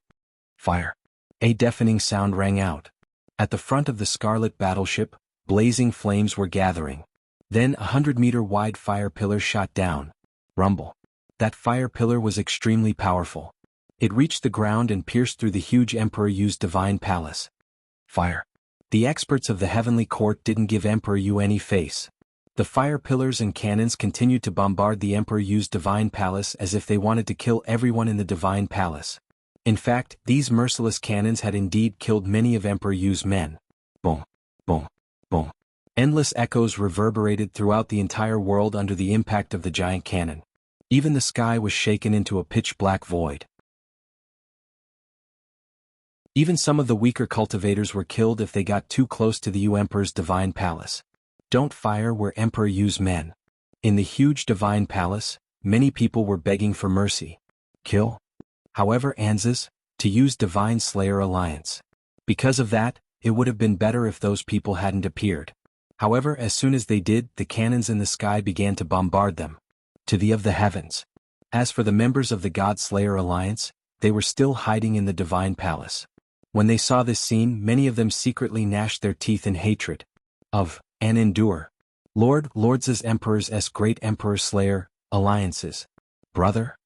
Fire. A deafening sound rang out. At the front of the scarlet battleship, blazing flames were gathering. Then 100-meter wide fire pillar shot down. Rumble. That fire pillar was extremely powerful. It reached the ground and pierced through the huge Emperor Yu's divine palace. Fire. The experts of the Heavenly Court didn't give Emperor Yu any face. The fire pillars and cannons continued to bombard the Emperor Yu's divine palace as if they wanted to kill everyone in the divine palace. In fact, these merciless cannons had indeed killed many of Emperor Yu's men. Boom, boom, boom. Endless echoes reverberated throughout the entire world under the impact of the giant cannon. Even the sky was shaken into a pitch-black void. Even some of the weaker cultivators were killed if they got too close to the Yu Emperor's divine palace. Don't fire where Emperor Yu's men. In the huge divine palace, many people were begging for mercy. Kill. However, Anzas, to use Divine Slayer Alliance. Because of that, it would have been better if those people hadn't appeared. However, as soon as they did, the cannons in the sky began to bombard them. To the of the heavens. As for the members of the God Slayer Alliance, they were still hiding in the divine palace. When they saw this scene, many of them secretly gnashed their teeth in hatred of and endure. Lords Emperors Great Emperor Slayer, alliances. Brother?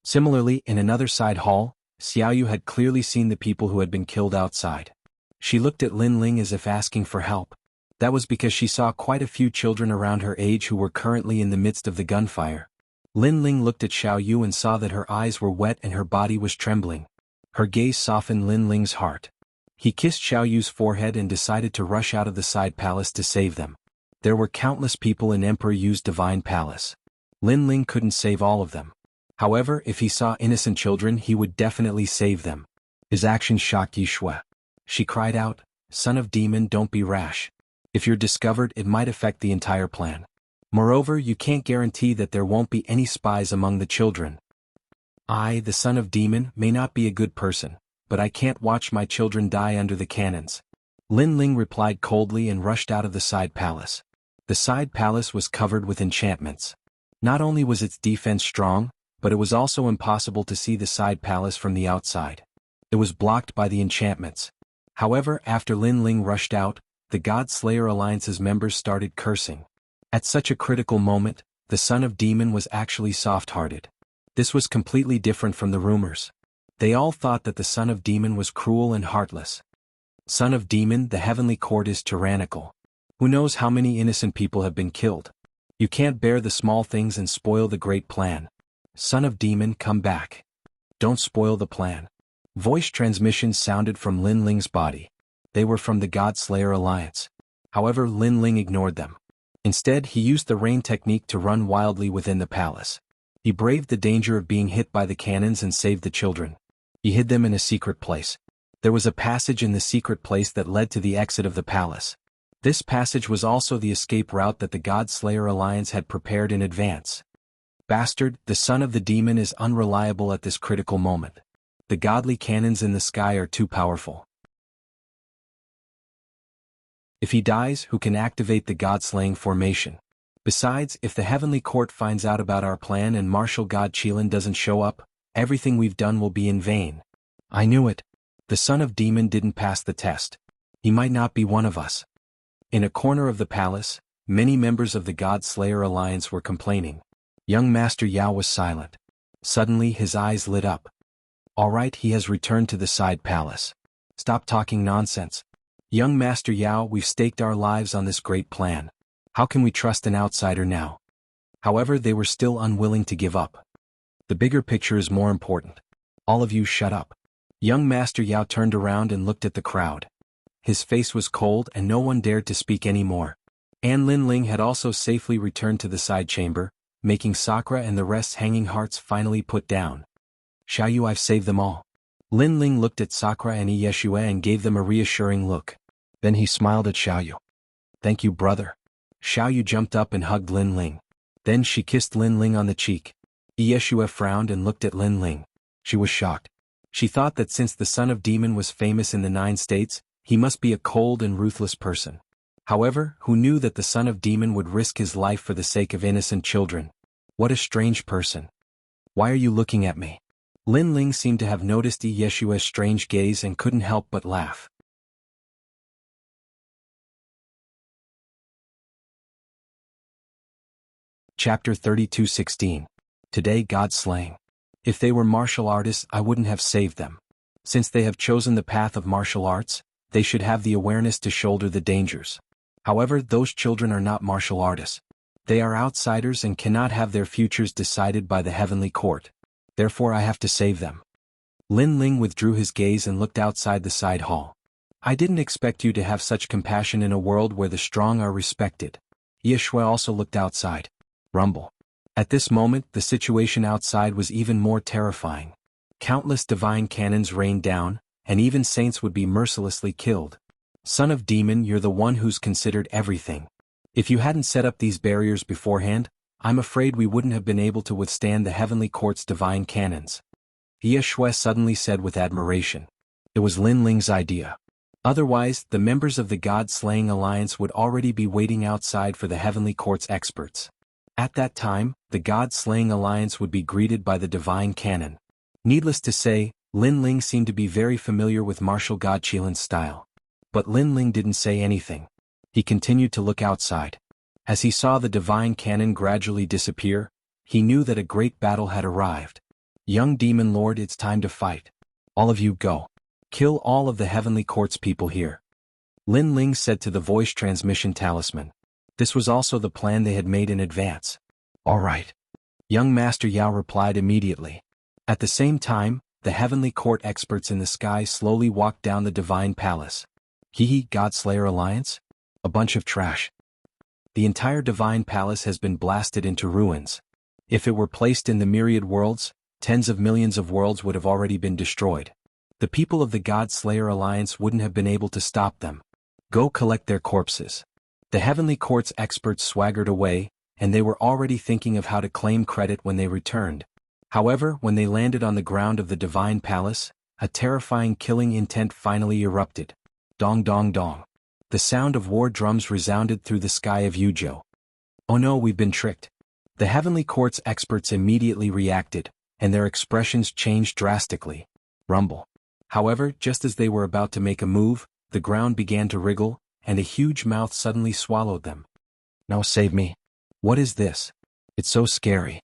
Similarly, in another side hall, Xiaoyu had clearly seen the people who had been killed outside. She looked at Lin Ling as if asking for help. That was because she saw quite a few children around her age who were currently in the midst of the gunfire. Lin Ling looked at Xiaoyu and saw that her eyes were wet and her body was trembling. Her gaze softened Lin Ling's heart. He kissed Xiaoyu's forehead and decided to rush out of the side palace to save them. There were countless people in Emperor Yu's divine palace. Lin Ling couldn't save all of them. However, if he saw innocent children, he would definitely save them. His actions shocked Yi Shui. She cried out, "Son of Demon, don't be rash. If you're discovered, it might affect the entire plan. Moreover, you can't guarantee that there won't be any spies among the children. I, the son of Demon, may not be a good person, but I can't watch my children die under the cannons." Lin Ling replied coldly and rushed out of the side palace. The side palace was covered with enchantments. Not only was its defense strong, but it was also impossible to see the side palace from the outside. It was blocked by the enchantments. However, after Lin Ling rushed out, the God Slayer Alliance's members started cursing. At such a critical moment, the son of Demon was actually soft-hearted. This was completely different from the rumors. They all thought that the son of Demon was cruel and heartless. Son of Demon, the heavenly court is tyrannical. Who knows how many innocent people have been killed? You can't bear the small things and spoil the great plan. Son of Demon, come back. Don't spoil the plan. Voice transmissions sounded from Lin Ling's body. They were from the God Slayer Alliance. However, Lin Ling ignored them. Instead, he used the rain technique to run wildly within the palace. He braved the danger of being hit by the cannons and saved the children. He hid them in a secret place. There was a passage in the secret place that led to the exit of the palace. This passage was also the escape route that the God Slayer Alliance had prepared in advance. Bastard, the son of the demon is unreliable at this critical moment. The godly cannons in the sky are too powerful. If he dies, who can activate the God-slaying formation? Besides, if the Heavenly Court finds out about our plan and Martial God Qilin doesn't show up, everything we've done will be in vain. I knew it. The son of demon didn't pass the test. He might not be one of us. In a corner of the palace, many members of the God Slayer Alliance were complaining. Young Master Yao was silent. Suddenly his eyes lit up. All right, he has returned to the side palace. Stop talking nonsense. Young Master Yao, we've staked our lives on this great plan. How can we trust an outsider now? However, they were still unwilling to give up. The bigger picture is more important. All of you shut up. Young Master Yao turned around and looked at the crowd. His face was cold and no one dared to speak anymore. An Lin Ling had also safely returned to the side chamber, making Sakura and the rest's hanging hearts finally put down. Xiaoyu, I've saved them all. Lin Ling looked at Sakura and Yeshua and gave them a reassuring look. Then he smiled at Xiaoyu. Thank you, brother. Xiaoyu jumped up and hugged Lin Ling. Then she kissed Lin Ling on the cheek. Yeshua frowned and looked at Lin Ling. She was shocked. She thought that since the son of demon was famous in the 9 states, he must be a cold and ruthless person. However, who knew that the son of demon would risk his life for the sake of innocent children? What a strange person. Why are you looking at me? Lin Ling seemed to have noticed Yeshua's strange gaze and couldn't help but laugh. Chapter 32:16. Today God slaying. If they were martial artists, I wouldn't have saved them. Since they have chosen the path of martial arts, they should have the awareness to shoulder the dangers. However, those children are not martial artists. They are outsiders and cannot have their futures decided by the heavenly court. Therefore I have to save them. Lin Ling withdrew his gaze and looked outside the side hall. I didn't expect you to have such compassion in a world where the strong are respected. Yeshua also looked outside. Rumble. At this moment, the situation outside was even more terrifying. Countless divine cannons rained down, and even saints would be mercilessly killed. Son of demon, you're the one who's considered everything. If you hadn't set up these barriers beforehand, I'm afraid we wouldn't have been able to withstand the heavenly court's divine cannons. Yeshua suddenly said with admiration. It was Lin Ling's idea. Otherwise, the members of the God-slaying alliance would already be waiting outside for the heavenly court's experts. At that time, the God-slaying alliance would be greeted by the divine cannon. Needless to say, Lin Ling seemed to be very familiar with martial god Qilin's style. But Lin Ling didn't say anything. He continued to look outside. As he saw the divine cannon gradually disappear, he knew that a great battle had arrived. Young Demon Lord, it's time to fight. All of you go. Kill all of the Heavenly Court's people here. Lin Ling said to the voice transmission talisman. This was also the plan they had made in advance. All right. Young Master Yao replied immediately. At the same time, the Heavenly Court experts in the sky slowly walked down the Divine Palace. Godslayer Alliance? A bunch of trash. The entire Divine Palace has been blasted into ruins. If it were placed in the myriad worlds, tens of millions of worlds would have already been destroyed. The people of the Godslayer Alliance wouldn't have been able to stop them. Go collect their corpses. The Heavenly Court's experts swaggered away, and they were already thinking of how to claim credit when they returned. However, when they landed on the ground of the Divine Palace, a terrifying killing intent finally erupted. Dong dong dong. The sound of war drums resounded through the sky of Yuzhou. Oh no, we've been tricked. The Heavenly Court's experts immediately reacted, and their expressions changed drastically. Rumble. However, just as they were about to make a move, the ground began to wriggle, and a huge mouth suddenly swallowed them. Now save me. What is this? It's so scary.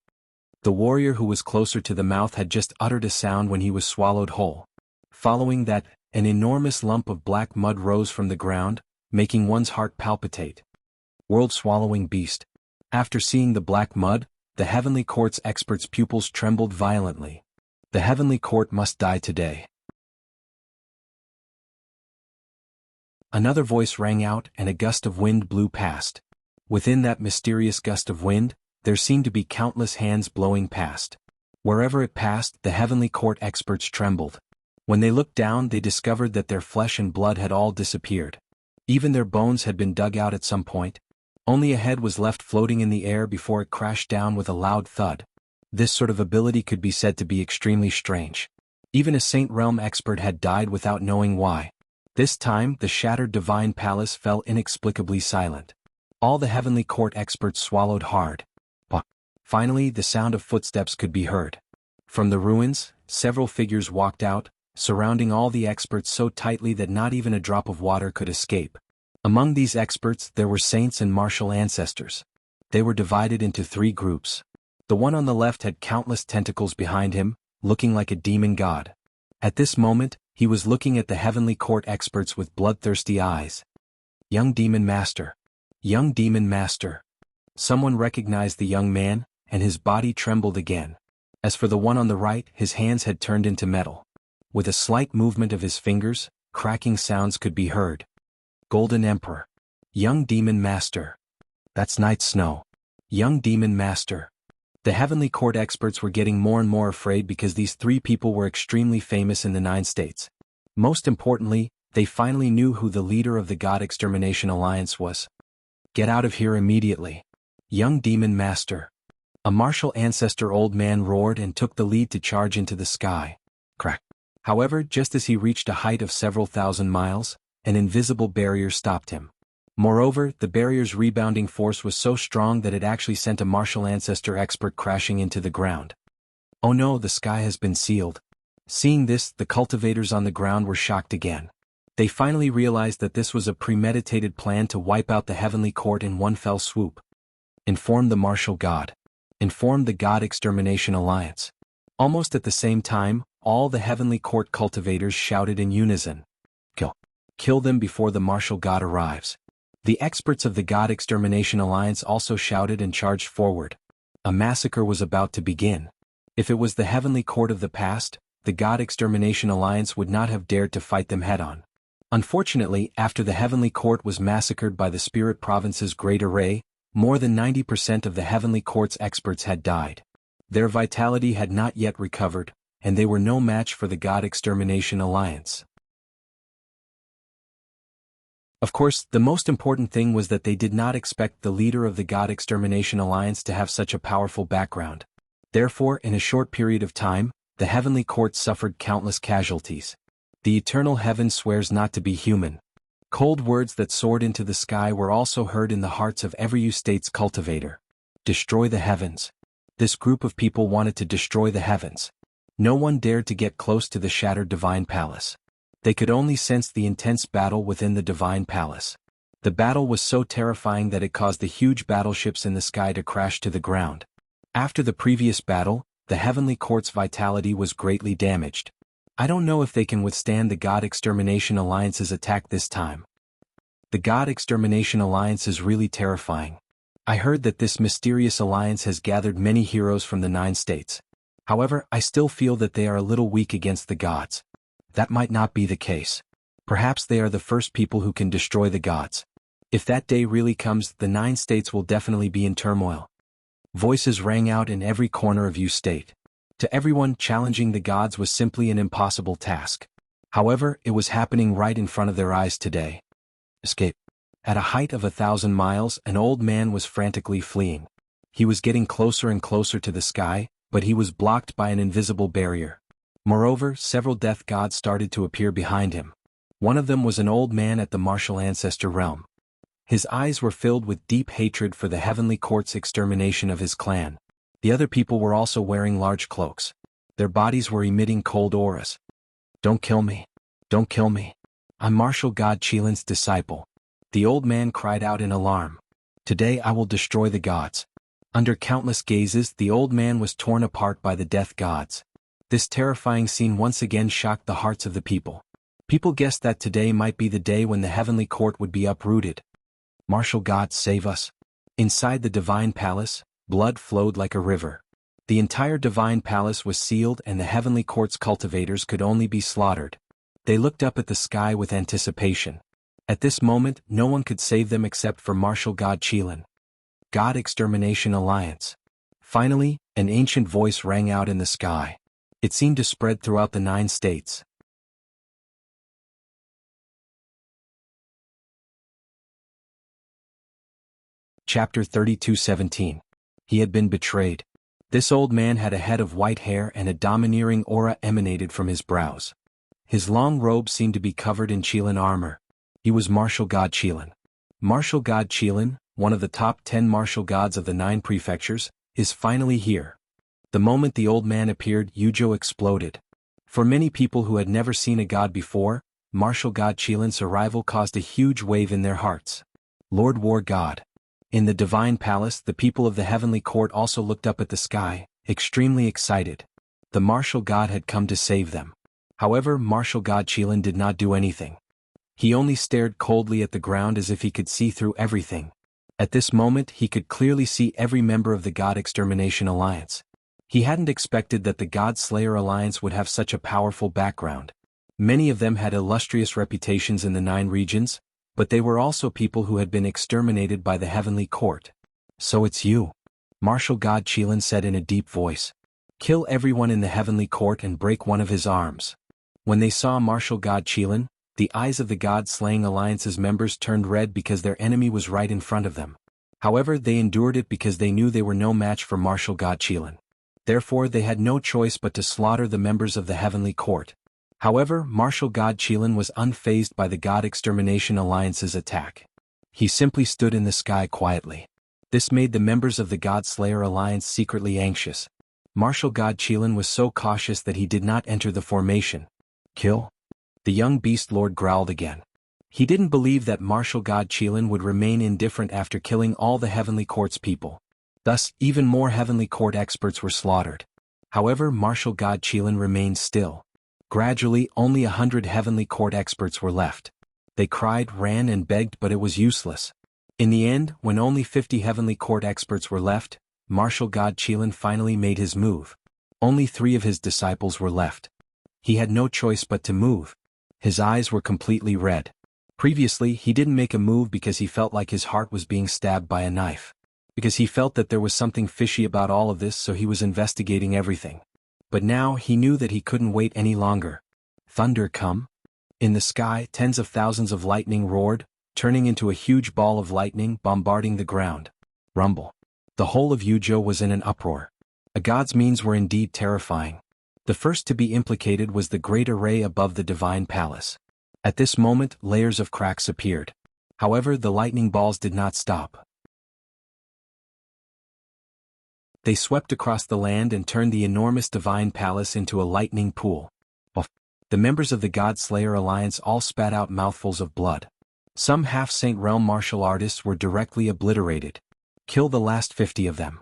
The warrior who was closer to the mouth had just uttered a sound when he was swallowed whole. Following that, an enormous lump of black mud rose from the ground, making one's heart palpitate. World-swallowing beast. After seeing the black mud, the Heavenly Court's experts' pupils trembled violently. The Heavenly Court must die today. Another voice rang out and a gust of wind blew past. Within that mysterious gust of wind, there seemed to be countless hands blowing past. Wherever it passed, the Heavenly Court experts trembled. When they looked down, they discovered that their flesh and blood had all disappeared. Even their bones had been dug out at some point. Only a head was left floating in the air before it crashed down with a loud thud. This sort of ability could be said to be extremely strange. Even a Saint Realm expert had died without knowing why. This time, the shattered Divine Palace fell inexplicably silent. All the Heavenly Court experts swallowed hard. But finally, the sound of footsteps could be heard. From the ruins, several figures walked out, surrounding all the experts so tightly that not even a drop of water could escape. Among these experts there were saints and martial ancestors. They were divided into 3 groups. The one on the left had countless tentacles behind him, looking like a demon god. At this moment, he was looking at the Heavenly Court experts with bloodthirsty eyes. Young Demon Master. Young Demon Master. Someone recognized the young man, and his body trembled again. As for the one on the right, his hands had turned into metal. With a slight movement of his fingers, cracking sounds could be heard. Golden Emperor. Young Demon Master. That's Night Snow. Young Demon Master. The Heavenly Court experts were getting more and more afraid because these 3 people were extremely famous in the 9 states. Most importantly, they finally knew who the leader of the God Extermination Alliance was. Get out of here immediately. Young Demon Master. A martial ancestor old man roared and took the lead to charge into the sky. Crack. However, just as he reached a height of several thousand miles, an invisible barrier stopped him. Moreover, the barrier's rebounding force was so strong that it actually sent a martial ancestor expert crashing into the ground. Oh no, the sky has been sealed. Seeing this, the cultivators on the ground were shocked again. They finally realized that this was a premeditated plan to wipe out the Heavenly Court in one fell swoop. Inform the martial god. Inform the God Extermination Alliance. Almost at the same time, all the Heavenly Court cultivators shouted in unison. Kill. Kill them before the martial god arrives. The experts of the God Extermination Alliance also shouted and charged forward. A massacre was about to begin. If it was the Heavenly Court of the past, the God Extermination Alliance would not have dared to fight them head-on. Unfortunately, after the Heavenly Court was massacred by the Spirit Province's Great Array, more than 90% of the Heavenly Court's experts had died. Their vitality had not yet recovered, and they were no match for the God Extermination Alliance. Of course, the most important thing was that they did not expect the leader of the God Extermination Alliance to have such a powerful background. Therefore, in a short period of time, the Heavenly Court suffered countless casualties. The eternal heaven swears not to be human. Cold words that soared into the sky were also heard in the hearts of every state's cultivator. Destroy the heavens. This group of people wanted to destroy the heavens. No one dared to get close to the shattered divine palace. They could only sense the intense battle within the divine palace. The battle was so terrifying that it caused the huge battleships in the sky to crash to the ground. After the previous battle, the heavenly court's vitality was greatly damaged. I don't know if they can withstand the God Extermination Alliance's attack this time. The God Extermination Alliance is really terrifying. I heard that this mysterious alliance has gathered many heroes from the 9 states. However, I still feel that they are a little weak against the gods. That might not be the case. Perhaps they are the first people who can destroy the gods. If that day really comes, the 9 states will definitely be in turmoil. Voices rang out in every corner of U state. To everyone, challenging the gods was simply an impossible task. However, it was happening right in front of their eyes today. Escape. At a height of 1,000 miles, an old man was frantically fleeing. He was getting closer and closer to the sky, but he was blocked by an invisible barrier. Moreover, several death gods started to appear behind him. One of them was an old man at the martial ancestor realm. His eyes were filled with deep hatred for the heavenly court's extermination of his clan. The other people were also wearing large cloaks. Their bodies were emitting cold auras. Don't kill me. Don't kill me. I'm martial god Qilin's disciple. The old man cried out in alarm. Today I will destroy the gods. Under countless gazes, the old man was torn apart by the death gods. This terrifying scene once again shocked the hearts of the people. People guessed that today might be the day when the heavenly court would be uprooted. Martial gods, save us. Inside the divine palace, blood flowed like a river. The entire divine palace was sealed and the heavenly court's cultivators could only be slaughtered. They looked up at the sky with anticipation. At this moment, no one could save them except for martial god Qilin. God Extermination Alliance. Finally, an ancient voice rang out in the sky. It seemed to spread throughout the 9 states. Chapter 32:17. He had been betrayed. This old man had a head of white hair and a domineering aura emanated from his brows. His long robe seemed to be covered in Qilin armor. He was martial god Qilin. Martial god Qilin, one of the top 10 martial gods of the 9 prefectures, is finally here. The moment the old man appeared, Yuzhou exploded. For many people who had never seen a god before, martial god Qilin's arrival caused a huge wave in their hearts. Lord War God. In the divine palace, the people of the heavenly court also looked up at the sky, extremely excited. The martial god had come to save them. However, martial god Qilin did not do anything. He only stared coldly at the ground as if he could see through everything. At this moment, he could clearly see every member of the God Extermination Alliance. He hadn't expected that the God Slayer Alliance would have such a powerful background. Many of them had illustrious reputations in the 9 regions, but they were also people who had been exterminated by the heavenly court. So it's you. Martial god Qilin said in a deep voice. Kill everyone in the heavenly court and break one of his arms. When they saw martial god Qilin, the eyes of the God-Slaying Alliance's members turned red because their enemy was right in front of them. However, they endured it because they knew they were no match for martial god Qilin. Therefore, they had no choice but to slaughter the members of the heavenly court. However, martial god Qilin was unfazed by the God Extermination Alliance's attack. He simply stood in the sky quietly. This made the members of the God Slayer Alliance secretly anxious. Martial god Qilin was so cautious that he did not enter the formation. Kill? The young beast lord growled again. He didn't believe that martial god Qilin would remain indifferent after killing all the heavenly court's people. Thus, even more heavenly court experts were slaughtered. However, martial god Qilin remained still. Gradually, only 100 heavenly court experts were left. They cried, ran and begged, but it was useless. In the end, when only 50 heavenly court experts were left, martial god Qilin finally made his move. Only 3 of his disciples were left. He had no choice but to move. His eyes were completely red. Previously, he didn't make a move because he felt like his heart was being stabbed by a knife. Because he felt that there was something fishy about all of this, so he was investigating everything. But now, he knew that he couldn't wait any longer. Thunder come? In the sky, tens of thousands of lightning roared, turning into a huge ball of lightning bombarding the ground. Rumble. The whole of Yuzhou was in an uproar. A god's means were indeed terrifying. The first to be implicated was the great array above the divine palace. At this moment, layers of cracks appeared. However, the lightning balls did not stop. They swept across the land and turned the enormous divine palace into a lightning pool. The members of the God-Slayer Alliance all spat out mouthfuls of blood. Some half-Saint Realm martial artists were directly obliterated. Kill the last 50 of them.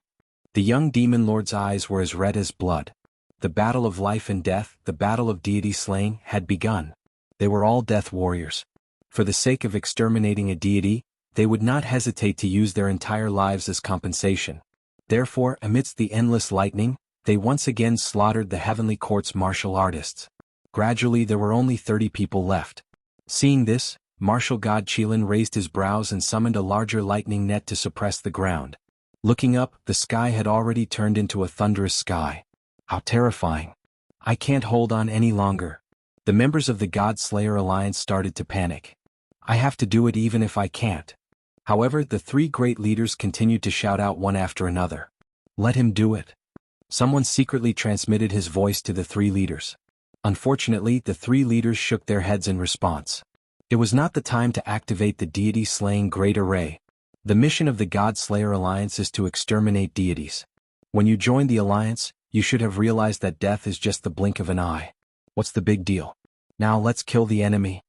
The young demon lord's eyes were as red as blood. The battle of life and death, the battle of deity slaying, had begun. They were all death warriors. For the sake of exterminating a deity, they would not hesitate to use their entire lives as compensation. Therefore, amidst the endless lightning, they once again slaughtered the heavenly court's martial artists. Gradually there were only 30 people left. Seeing this, martial god Qilin raised his brows and summoned a larger lightning net to suppress the ground. Looking up, the sky had already turned into a thunderous sky. How terrifying. I can't hold on any longer. The members of the God-Slayer Alliance started to panic. I have to do it even if I can't. However, the three great leaders continued to shout out one after another. Let him do it. Someone secretly transmitted his voice to the three leaders. Unfortunately, the three leaders shook their heads in response. It was not the time to activate the deity-slaying Great Array. The mission of the God-Slayer Alliance is to exterminate deities. When you joined the Alliance, you should have realized that death is just the blink of an eye. What's the big deal? Now let's kill the enemy.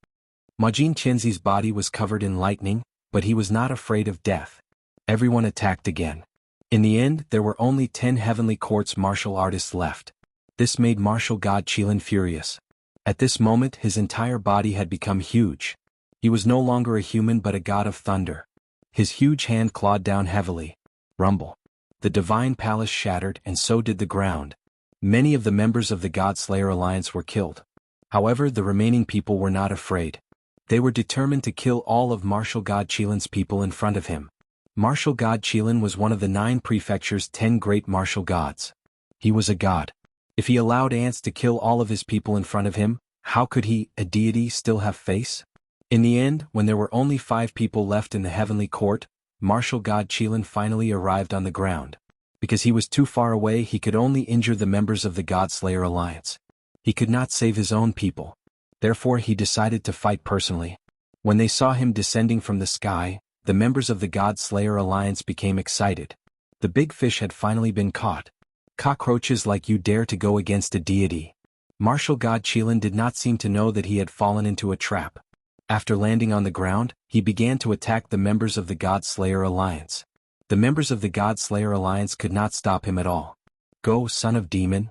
Majin Qianzi's body was covered in lightning, but he was not afraid of death. Everyone attacked again. In the end, there were only 10 Heavenly Court's martial artists left. This made martial god Qilin furious. At this moment his entire body had become huge. He was no longer a human but a god of thunder. His huge hand clawed down heavily. Rumble. The divine palace shattered and so did the ground. Many of the members of the God-Slayer Alliance were killed. However, the remaining people were not afraid. They were determined to kill all of martial god Qilin's people in front of him. Martial god Qilin was one of the 9 prefecture's 10 great martial gods. He was a god. If he allowed ants to kill all of his people in front of him, how could he, a deity, still have face? In the end, when there were only 5 people left in the heavenly court, martial god Qilin finally arrived on the ground. Because he was too far away, he could only injure the members of the God-Slayer Alliance. He could not save his own people. Therefore he decided to fight personally. When they saw him descending from the sky, the members of the God-Slayer Alliance became excited. The big fish had finally been caught. Cockroaches like you dare to go against a deity. Martial god Qilin did not seem to know that he had fallen into a trap. After landing on the ground, he began to attack the members of the God-Slayer Alliance. The members of the God-Slayer Alliance could not stop him at all. Go, son of demon!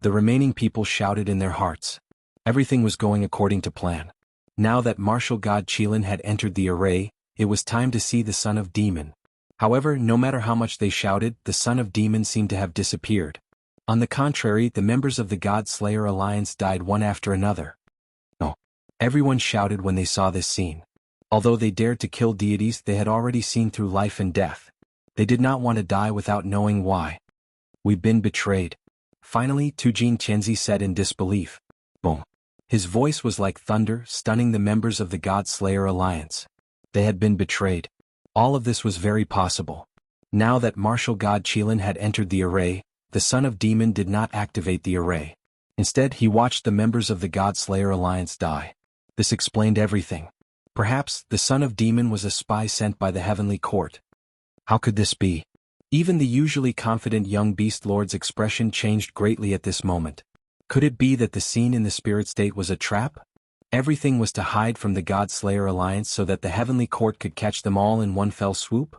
The remaining people shouted in their hearts. Everything was going according to plan. Now that martial god Qilin had entered the array, it was time to see the son of demon. However, no matter how much they shouted, the son of demon seemed to have disappeared. On the contrary, the members of the God-Slayer Alliance died one after another. No. Everyone shouted when they saw this scene. Although they dared to kill deities they had already seen through life and death. They did not want to die without knowing why. We've been betrayed. Finally, Tujin Qianzi said in disbelief. Boom. His voice was like thunder, stunning the members of the God-Slayer Alliance. They had been betrayed. All of this was very possible. Now that martial god Qilin had entered the array, the son of demon did not activate the array. Instead, he watched the members of the God-Slayer Alliance die. This explained everything. Perhaps, the son of demon was a spy sent by the heavenly court. How could this be? Even the usually confident young beast lord's expression changed greatly at this moment. Could it be that the scene in the spirit state was a trap? Everything was to hide from the God-Slayer Alliance so that the heavenly court could catch them all in one fell swoop?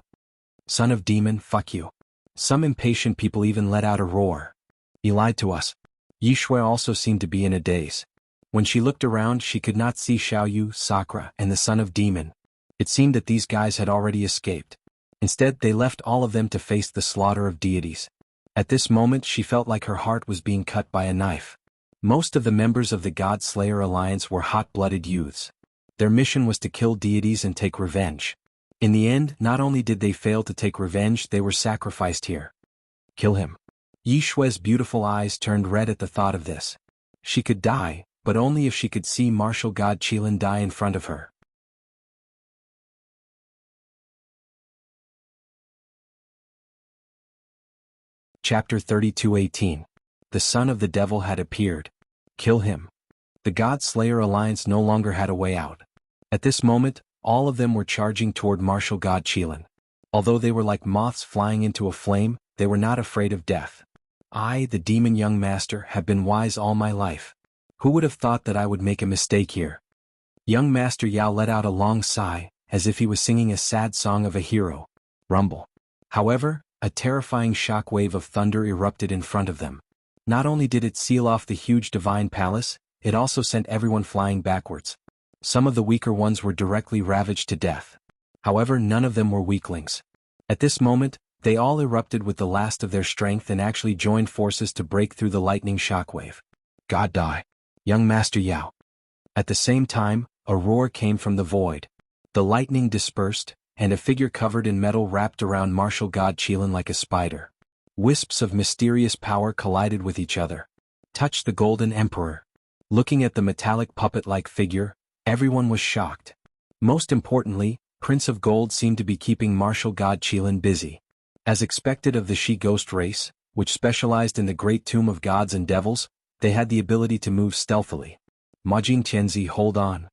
Son of demon, fuck you. Some impatient people even let out a roar. He lied to us. Yi Shui also seemed to be in a daze. When she looked around she could not see Xiaoyu, Sakura, and the son of demon. It seemed that these guys had already escaped. Instead they left all of them to face the slaughter of deities. At this moment she felt like her heart was being cut by a knife. Most of the members of the God-Slayer Alliance were hot-blooded youths. Their mission was to kill deities and take revenge. In the end, not only did they fail to take revenge, they were sacrificed here. Kill him. Yi Shui's beautiful eyes turned red at the thought of this. She could die, but only if she could see martial god Qilin die in front of her. Chapter 32:18. The son of the devil had appeared. Kill him. The God-Slayer Alliance no longer had a way out. At this moment, all of them were charging toward martial god Qilin. Although they were like moths flying into a flame, they were not afraid of death. I, the demon young master, have been wise all my life. Who would have thought that I would make a mistake here? Young Master Yao let out a long sigh, as if he was singing a sad song of a hero. Rumble. However, a terrifying shockwave of thunder erupted in front of them. Not only did it seal off the huge divine palace, it also sent everyone flying backwards. Some of the weaker ones were directly ravaged to death. However, none of them were weaklings. At this moment, they all erupted with the last of their strength and actually joined forces to break through the lightning shockwave. God die. Young Master Yao. At the same time, a roar came from the void. The lightning dispersed, and a figure covered in metal wrapped around martial god Qilin like a spider. Wisps of mysterious power collided with each other. Touched the Golden Emperor. Looking at the metallic puppet-like figure, everyone was shocked. Most importantly, Prince of Gold seemed to be keeping martial god Qilin busy. As expected of the she-ghost race, which specialized in the great tomb of gods and devils, they had the ability to move stealthily. Majin Tianzi, hold on.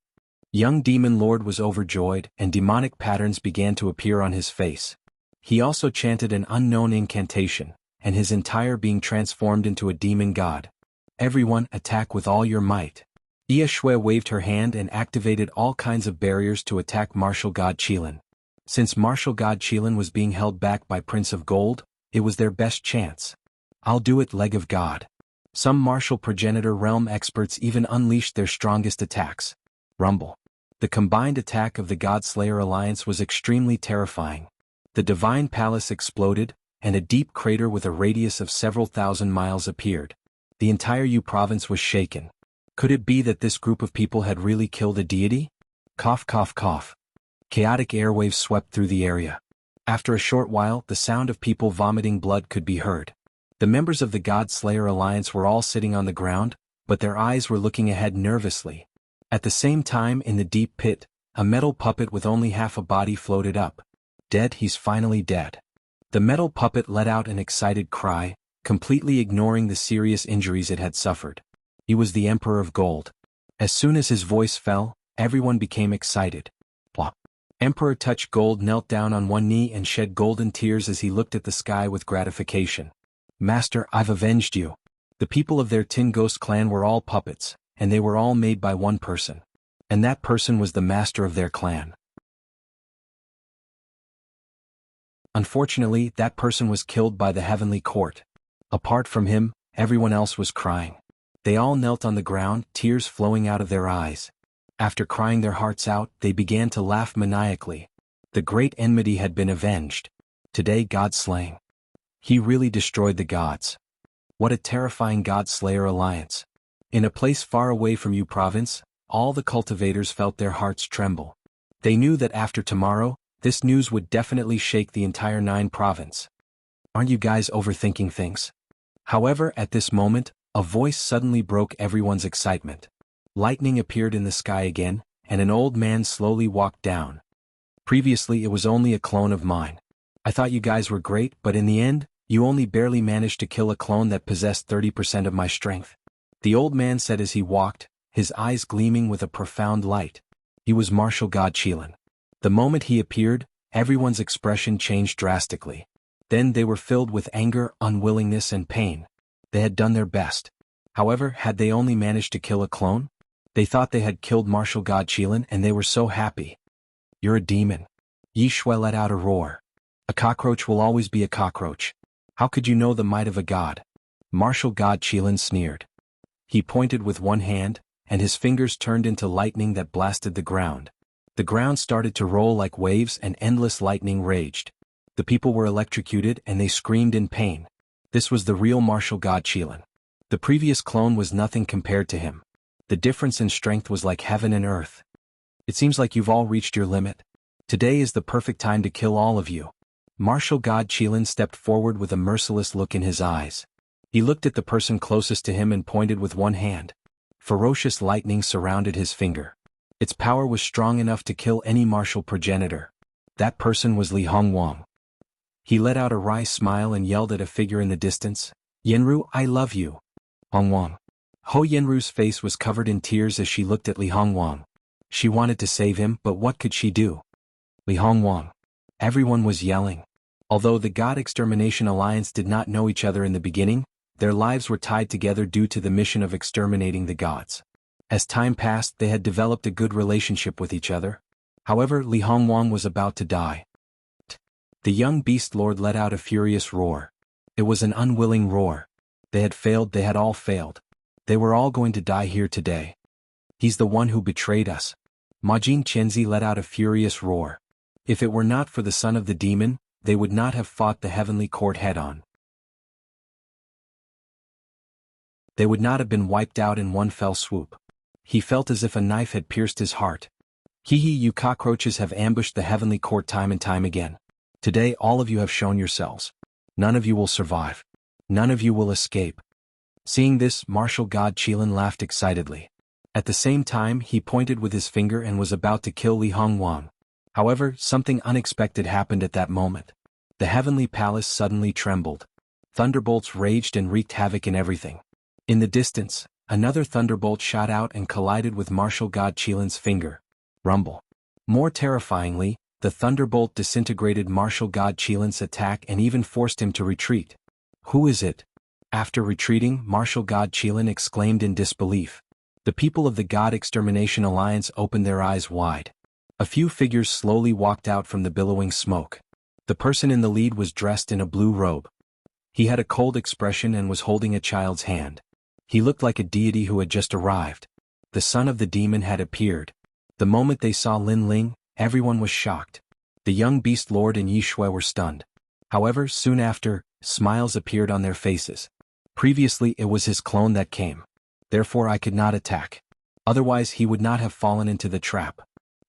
Young Demon Lord was overjoyed, and demonic patterns began to appear on his face. He also chanted an unknown incantation, and his entire being transformed into a demon god. Everyone, attack with all your might. Ia Shui waved her hand and activated all kinds of barriers to attack martial god Qilin. Since martial god Qilin was being held back by Prince of Gold, it was their best chance. I'll do it, Leg of God. Some martial progenitor realm experts even unleashed their strongest attacks. Rumble. The combined attack of the God-Slayer Alliance was extremely terrifying. The divine palace exploded, and a deep crater with a radius of several thousand miles appeared. The entire Yu province was shaken. Could it be that this group of people had really killed a deity? Cough, cough, cough. Chaotic airwaves swept through the area. After a short while, the sound of people vomiting blood could be heard. The members of the God-Slayer Alliance were all sitting on the ground, but their eyes were looking ahead nervously. At the same time, in the deep pit, a metal puppet with only half a body floated up. Dead, he's finally dead. The metal puppet let out an excited cry, completely ignoring the serious injuries it had suffered. He was the Emperor of Gold. As soon as his voice fell, everyone became excited. Plop. Emperor Touch Gold knelt down on one knee and shed golden tears as he looked at the sky with gratification. Master, I've avenged you. The people of their Tin Ghost clan were all puppets, and they were all made by one person. And that person was the master of their clan. Unfortunately, that person was killed by the heavenly court. Apart from him, everyone else was crying. They all knelt on the ground, tears flowing out of their eyes. After crying their hearts out, they began to laugh maniacally. The great enmity had been avenged. Today, God slaying. He really destroyed the gods. What a terrifying God-Slayer alliance. In a place far away from Yu province, all the cultivators felt their hearts tremble. They knew that after tomorrow, this news would definitely shake the entire 9 province. Aren't you guys overthinking things? However, at this moment, a voice suddenly broke everyone's excitement. Lightning appeared in the sky again, and an old man slowly walked down. Previously, it was only a clone of mine. I thought you guys were great, but in the end, you only barely managed to kill a clone that possessed 30% of my strength. The old man said as he walked, his eyes gleaming with a profound light. He was martial god Qilin. The moment he appeared, everyone's expression changed drastically. Then they were filled with anger, unwillingness and pain. They had done their best. However, had they only managed to kill a clone? They thought they had killed martial god Qilin and they were so happy. You're a demon. Yi Shui let out a roar. A cockroach will always be a cockroach. How could you know the might of a god? Martial god Qilin sneered. He pointed with one hand, and his fingers turned into lightning that blasted the ground. The ground started to roll like waves and endless lightning raged. The people were electrocuted and they screamed in pain. This was the real martial god Qilin. The previous clone was nothing compared to him. The difference in strength was like heaven and earth. It seems like you've all reached your limit. Today is the perfect time to kill all of you. Martial god Qilin stepped forward with a merciless look in his eyes. He looked at the person closest to him and pointed with one hand. Ferocious lightning surrounded his finger. Its power was strong enough to kill any martial progenitor. That person was Li Hongwang. He let out a wry smile and yelled at a figure in the distance, Yenru, I love you. Hongwang. Ho Yenru's face was covered in tears as she looked at Li Hongwang. She wanted to save him, but what could she do? Li Hongwang. Everyone was yelling. Although the God Extermination Alliance did not know each other in the beginning, their lives were tied together due to the mission of exterminating the gods. As time passed, they had developed a good relationship with each other. However, Li Hongwang was about to die. The young beast lord let out a furious roar. It was an unwilling roar. They had failed, they had all failed. They were all going to die here today. He's the one who betrayed us. Majin Chenzi let out a furious roar. If it were not for the son of the demon, they would not have fought the heavenly court head-on. They would not have been wiped out in one fell swoop. He felt as if a knife had pierced his heart. You cockroaches have ambushed the heavenly court time and time again. Today all of you have shown yourselves. None of you will survive. None of you will escape. Seeing this, martial god Qilin laughed excitedly. At the same time, he pointed with his finger and was about to kill Li Hongwang. However, something unexpected happened at that moment. The heavenly palace suddenly trembled. Thunderbolts raged and wreaked havoc in everything. In the distance, another thunderbolt shot out and collided with martial god Qilin's finger. Rumble. More terrifyingly, the thunderbolt disintegrated martial god Qilin's attack and even forced him to retreat. Who is it? After retreating, martial god Qilin exclaimed in disbelief. The people of the God Extermination Alliance opened their eyes wide. A few figures slowly walked out from the billowing smoke. The person in the lead was dressed in a blue robe. He had a cold expression and was holding a child's hand. He looked like a deity who had just arrived. The son of the demon had appeared. The moment they saw Lin Ling, everyone was shocked. The young beast lord and Yi Shui were stunned. However, soon after, smiles appeared on their faces. Previously it was his clone that came. Therefore I could not attack. Otherwise he would not have fallen into the trap.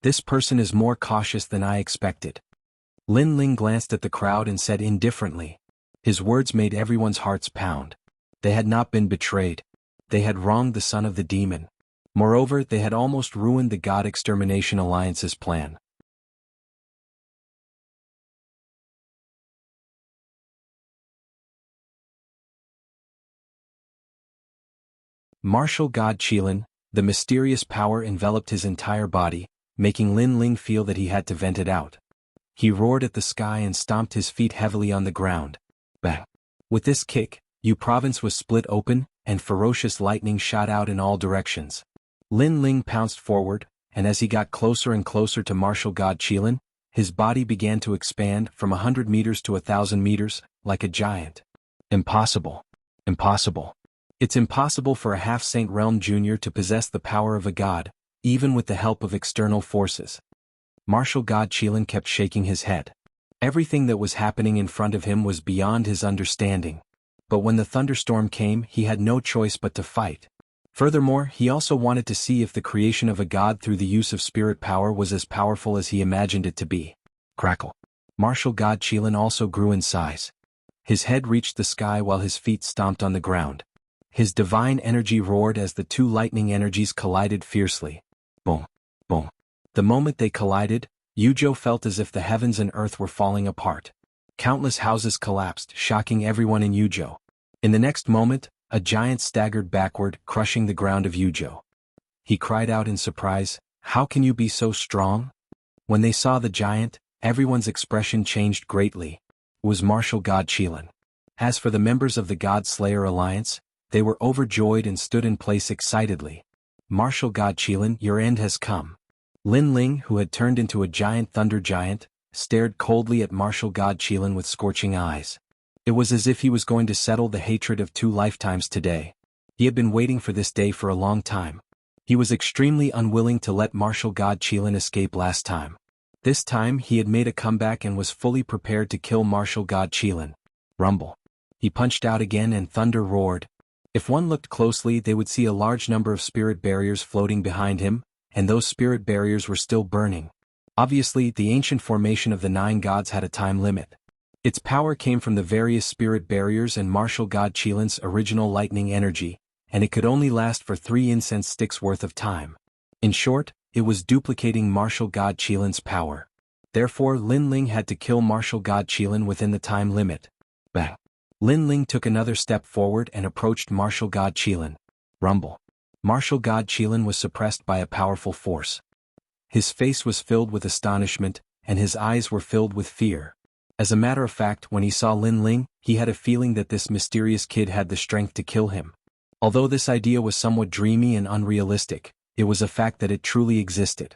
This person is more cautious than I expected. Lin Ling glanced at the crowd and said indifferently. His words made everyone's hearts pound. They had not been betrayed. They had wronged the son of the demon. Moreover, they had almost ruined the God Extermination Alliance's plan. Martial god Qilin, the mysterious power enveloped his entire body, making Lin Ling feel that he had to vent it out. He roared at the sky and stomped his feet heavily on the ground. Bang! With this kick, Yu province was split open, and ferocious lightning shot out in all directions. Lin Ling pounced forward, and as he got closer and closer to martial god Qilin, his body began to expand from 100 meters to 1,000 meters, like a giant. Impossible. Impossible. It's impossible for a half-Saint Realm Jr. to possess the power of a god, even with the help of external forces. Martial god Qilin kept shaking his head. Everything that was happening in front of him was beyond his understanding. But when the thunderstorm came, he had no choice but to fight. Furthermore, he also wanted to see if the creation of a god through the use of spirit power was as powerful as he imagined it to be. Crackle. Martial god Qilin also grew in size. His head reached the sky while his feet stomped on the ground. His divine energy roared as the two lightning energies collided fiercely. Boom. Boom. The moment they collided, Yuzhou felt as if the heavens and earth were falling apart. Countless houses collapsed, shocking everyone in Yuzhou. In the next moment, a giant staggered backward, crushing the ground of Yuzhou. He cried out in surprise, "How can you be so strong?" When they saw the giant, everyone's expression changed greatly. It was martial god Qilin. As for the members of the God Slayer Alliance, they were overjoyed and stood in place excitedly. Martial god Qilin, your end has come. Lin Ling, who had turned into a giant thunder giant, stared coldly at martial god Qilin with scorching eyes. It was as if he was going to settle the hatred of 2 lifetimes today. He had been waiting for this day for a long time. He was extremely unwilling to let martial god Qilin escape last time. This time he had made a comeback and was fully prepared to kill martial god Qilin. Rumble. He punched out again and thunder roared. If one looked closely, they would see a large number of spirit barriers floating behind him, and those spirit barriers were still burning. Obviously, the ancient formation of the 9 gods had a time limit. Its power came from the various spirit barriers and martial god Qilin's original lightning energy, and it could only last for 3 incense sticks worth of time. In short, it was duplicating martial god Qilin's power. Therefore, Lin Ling had to kill martial god Qilin within the time limit. Bang! Lin Ling took another step forward and approached martial god Qilin. Rumble. Martial god Qilin was suppressed by a powerful force. His face was filled with astonishment, and his eyes were filled with fear. As a matter of fact, when he saw Lin Ling, he had a feeling that this mysterious kid had the strength to kill him. Although this idea was somewhat dreamy and unrealistic, it was a fact that it truly existed.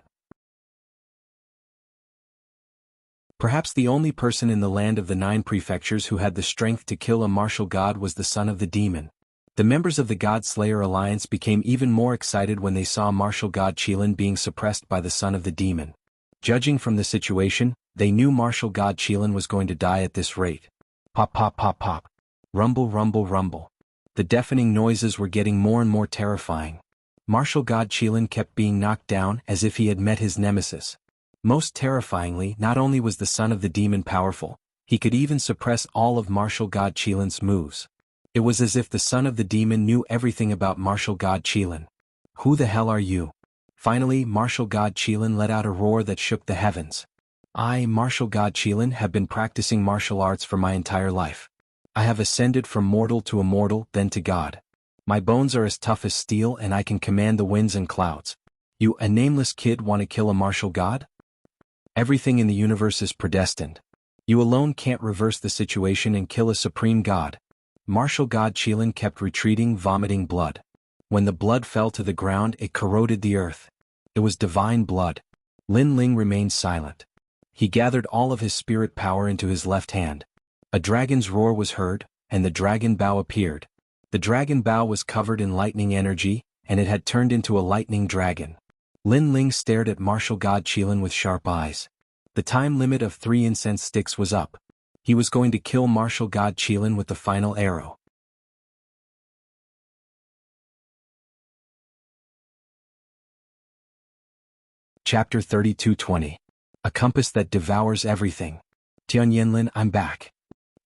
Perhaps the only person in the land of the 9 prefectures who had the strength to kill a martial god was the son of the demon. The members of the God Slayer Alliance became even more excited when they saw martial god Qilin being suppressed by the son of the demon. Judging from the situation, they knew martial god Qilin was going to die at this rate. Pop pop pop pop. Rumble rumble rumble. The deafening noises were getting more and more terrifying. Martial god Qilin kept being knocked down as if he had met his nemesis. Most terrifyingly, not only was the son of the demon powerful, he could even suppress all of martial god Qilin's moves. It was as if the son of the demon knew everything about martial god Qilin. Who the hell are you? Finally, martial god Qilin let out a roar that shook the heavens. I, martial god Qilin, have been practicing martial arts for my entire life. I have ascended from mortal to immortal, then to God. My bones are as tough as steel and I can command the winds and clouds. You, a nameless kid, want to kill a martial god? Everything in the universe is predestined. You alone can't reverse the situation and kill a supreme god. Martial god Qilin kept retreating, vomiting blood. When the blood fell to the ground, it corroded the earth. It was divine blood. Lin Ling remained silent. He gathered all of his spirit power into his left hand. A dragon's roar was heard, and the dragon bow appeared. The dragon bow was covered in lightning energy, and it had turned into a lightning dragon. Lin Ling stared at martial god Qilin with sharp eyes. The time limit of 3 incense sticks was up. He was going to kill martial god Qilin with the final arrow. Chapter 32:20. A compass that devours everything. Tianyanlin, I'm back.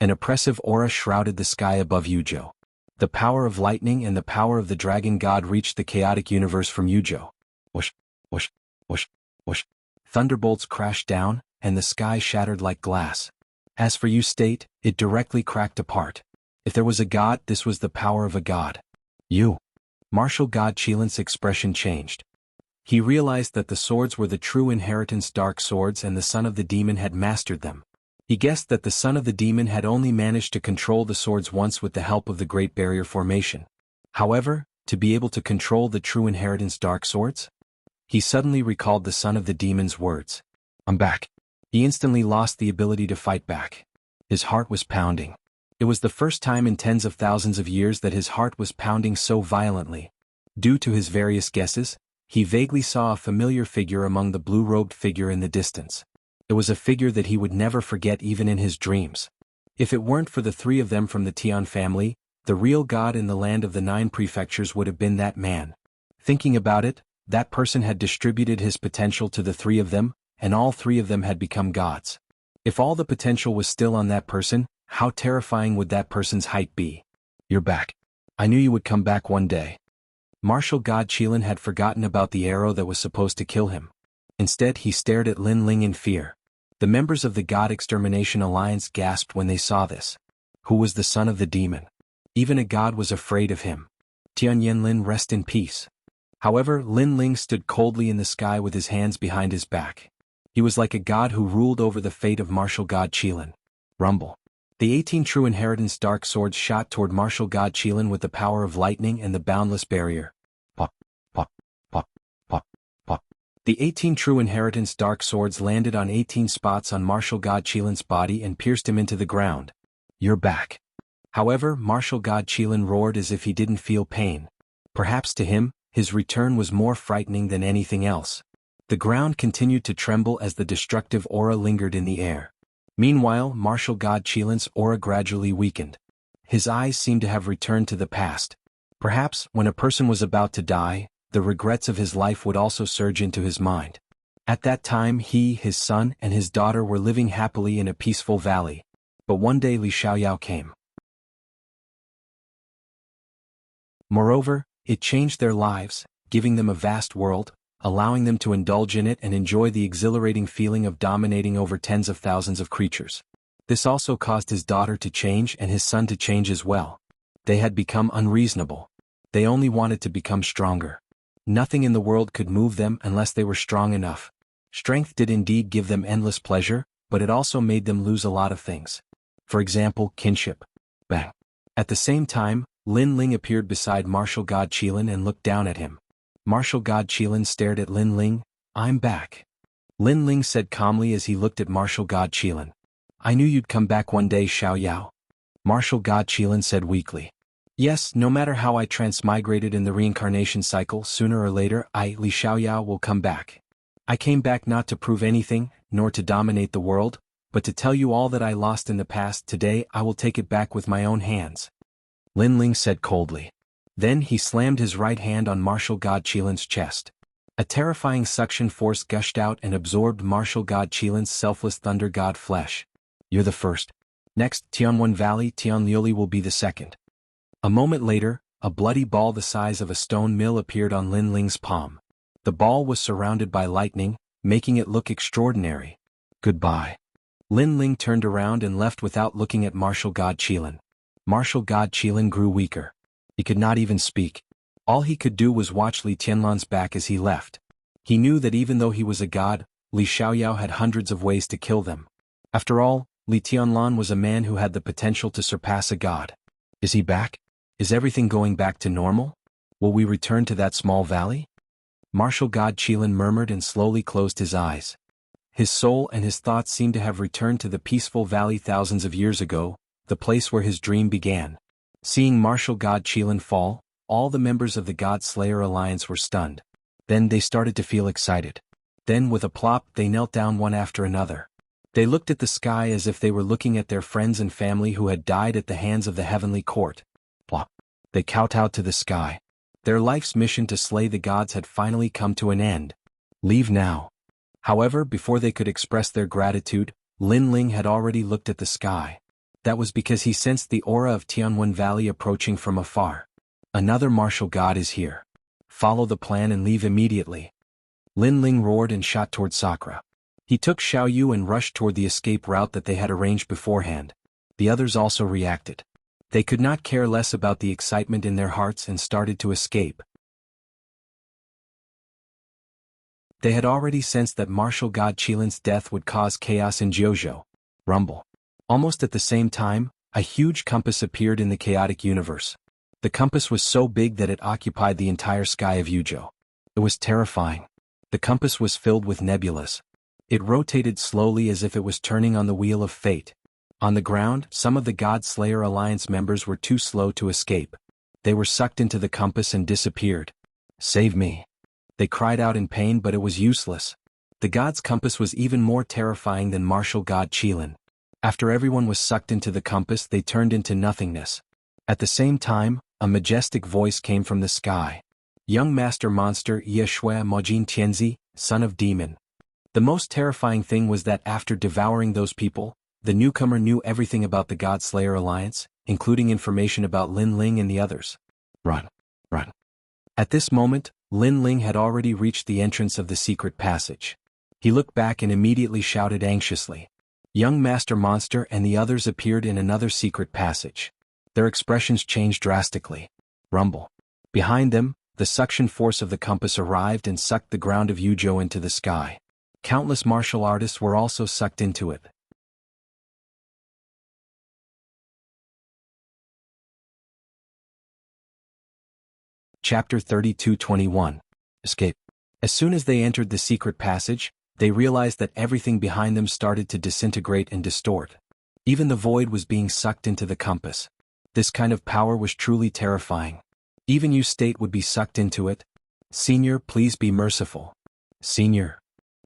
An oppressive aura shrouded the sky above Yuzhou. The power of lightning and the power of the dragon god reached the chaotic universe from Yuzhou. Whoosh, whoosh, whoosh, whoosh. Thunderbolts crashed down, and the sky shattered like glass. As for Yu State, it directly cracked apart. If there was a god, this was the power of a god. You. Martial god Qilin's expression changed. He realized that the swords were the true inheritance dark swords and the son of the demon had mastered them. He guessed that the son of the demon had only managed to control the swords once with the help of the Great Barrier Formation. However, to be able to control the true inheritance dark swords? He suddenly recalled the son of the demon's words. I'm back. He instantly lost the ability to fight back. His heart was pounding. It was the first time in tens of thousands of years that his heart was pounding so violently. Due to his various guesses, he vaguely saw a familiar figure among the blue-robed figure in the distance. It was a figure that he would never forget even in his dreams. If it weren't for the 3 of them from the Tian family, the real god in the land of the 9 prefectures would have been that man. Thinking about it, that person had distributed his potential to the 3 of them, and all 3 of them had become gods. If all the potential was still on that person, how terrifying would that person's height be? You're back. I knew you would come back one day. Martial god Qilin had forgotten about the arrow that was supposed to kill him. Instead, he stared at Lin Ling in fear. The members of the God Extermination Alliance gasped when they saw this. Who was the son of the demon? Even a god was afraid of him. Tianyanlin, rest in peace. However, Lin Ling stood coldly in the sky with his hands behind his back. He was like a god who ruled over the fate of martial god Qilin. Rumble. The 18 true inheritance dark swords shot toward martial god Qilin with the power of lightning and the boundless barrier. Pop, pop, pop, pop, pop. The 18 true inheritance dark swords landed on 18 spots on martial god Qilin's body and pierced him into the ground. You're back. However, martial god Qilin roared as if he didn't feel pain. Perhaps to him, his return was more frightening than anything else. The ground continued to tremble as the destructive aura lingered in the air. Meanwhile, martial god Qilin's aura gradually weakened. His eyes seemed to have returned to the past. Perhaps, when a person was about to die, the regrets of his life would also surge into his mind. At that time he, his son, and his daughter were living happily in a peaceful valley. But one day Li Xiaoyao came. Moreover, it changed their lives, giving them a vast world, allowing them to indulge in it and enjoy the exhilarating feeling of dominating over tens of thousands of creatures. This also caused his daughter to change and his son to change as well. They had become unreasonable. They only wanted to become stronger. Nothing in the world could move them unless they were strong enough. Strength did indeed give them endless pleasure, but it also made them lose a lot of things. For example, kinship. Bang. At the same time, Lin Ling appeared beside martial god Qilin and looked down at him. Martial god Qilin stared at Lin Ling. "I'm back," Lin Ling said calmly as he looked at martial god Qilin. "I knew you'd come back one day, Xiao Yao," martial god Qilin said weakly. "Yes, no matter how I transmigrated in the reincarnation cycle, sooner or later Li Xiaoyao will come back. I came back not to prove anything, nor to dominate the world, but to tell you all that I lost in the past. Today I will take it back with my own hands," Lin Ling said coldly. Then he slammed his right hand on martial god Qilin's chest. A terrifying suction force gushed out and absorbed martial god Qilin's selfless thunder god flesh. "You're the first. Next, Tianwen Valley Tianliuli will be the second." A moment later, a bloody ball the size of a stone mill appeared on Lin Ling's palm. The ball was surrounded by lightning, making it look extraordinary. "Goodbye." Lin Ling turned around and left without looking at martial god Qilin. Martial god Qilin grew weaker. He could not even speak. All he could do was watch Li Tianlan's back as he left. He knew that even though he was a god, Li Xiaoyao had hundreds of ways to kill them. After all, Li Tianlan was a man who had the potential to surpass a god. Is he back? Is everything going back to normal? Will we return to that small valley? Martial god Qilin murmured and slowly closed his eyes. His soul and his thoughts seemed to have returned to the peaceful valley thousands of years ago, the place where his dream began. Seeing martial god Qilin fall, all the members of the God Slayer Alliance were stunned. Then they started to feel excited. Then with a plop they knelt down one after another. They looked at the sky as if they were looking at their friends and family who had died at the hands of the heavenly court. Plop. They kowtowed to the sky. Their life's mission to slay the gods had finally come to an end. Leave now. However, before they could express their gratitude, Lin Ling had already looked at the sky. That was because he sensed the aura of Tianwen Valley approaching from afar. Another martial god is here. Follow the plan and leave immediately. Lin Ling roared and shot toward Sakura. He took Xiao Yu and rushed toward the escape route that they had arranged beforehand. The others also reacted. They could not care less about the excitement in their hearts and started to escape. They had already sensed that martial god Qilin's death would cause chaos in Jianghu. Rumble. Almost at the same time, a huge compass appeared in the chaotic universe. The compass was so big that it occupied the entire sky of Yuzhou. It was terrifying. The compass was filled with nebulas. It rotated slowly as if it was turning on the wheel of fate. On the ground, some of the God Slayer Alliance members were too slow to escape. They were sucked into the compass and disappeared. "Save me." They cried out in pain, but it was useless. The god's compass was even more terrifying than martial god Qilin. After everyone was sucked into the compass, they turned into nothingness. At the same time, a majestic voice came from the sky. "Young master monster Yeshui Mojin Tianzi, son of demon." The most terrifying thing was that after devouring those people, the newcomer knew everything about the God Slayer Alliance, including information about Lin Ling and the others. Run. Run. At this moment, Lin Ling had already reached the entrance of the secret passage. He looked back and immediately shouted anxiously. Young Master Monster and the others appeared in another secret passage. Their expressions changed drastically. Rumble. Behind them, the suction force of the compass arrived and sucked the ground of Yuzhou into the sky. Countless martial artists were also sucked into it. Chapter 32-21. Escape. As soon as they entered the secret passage, they realized that everything behind them started to disintegrate and distort. Even the void was being sucked into the compass. This kind of power was truly terrifying. Even Yu State would be sucked into it. "Senior, please be merciful." "Senior."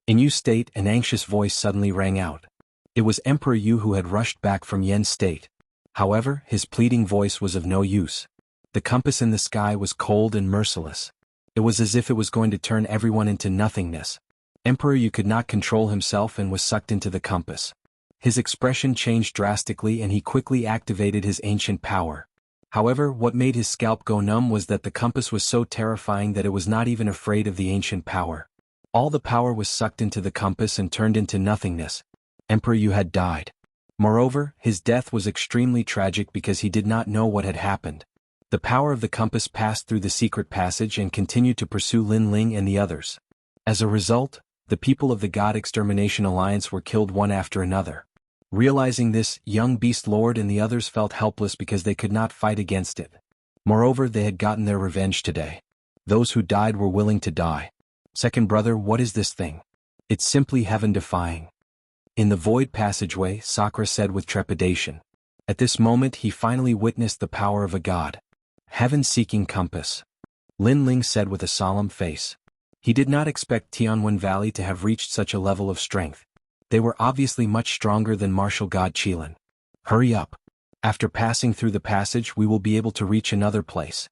In Yu State, an anxious voice suddenly rang out. It was Emperor Yu who had rushed back from Yen State. However, his pleading voice was of no use. The compass in the sky was cold and merciless. It was as if it was going to turn everyone into nothingness. Emperor Yu could not control himself and was sucked into the compass. His expression changed drastically and he quickly activated his ancient power. However, what made his scalp go numb was that the compass was so terrifying that it was not even afraid of the ancient power. All the power was sucked into the compass and turned into nothingness. Emperor Yu had died. Moreover, his death was extremely tragic because he did not know what had happened. The power of the compass passed through the secret passage and continued to pursue Lin Ling and the others. As a result, The people of the God Extermination Alliance were killed one after another. Realizing this, young Beast Lord and the others felt helpless because they could not fight against it. Moreover, they had gotten their revenge today. Those who died were willing to die. Second brother, what is this thing? It's simply heaven-defying. In the void passageway, Sakura said with trepidation. At this moment he finally witnessed the power of a god. Heaven-seeking compass. Lin Ling said with a solemn face. He did not expect Tianwen Valley to have reached such a level of strength. They were obviously much stronger than martial god Qilin. Hurry up. After passing through the passage we will be able to reach another place.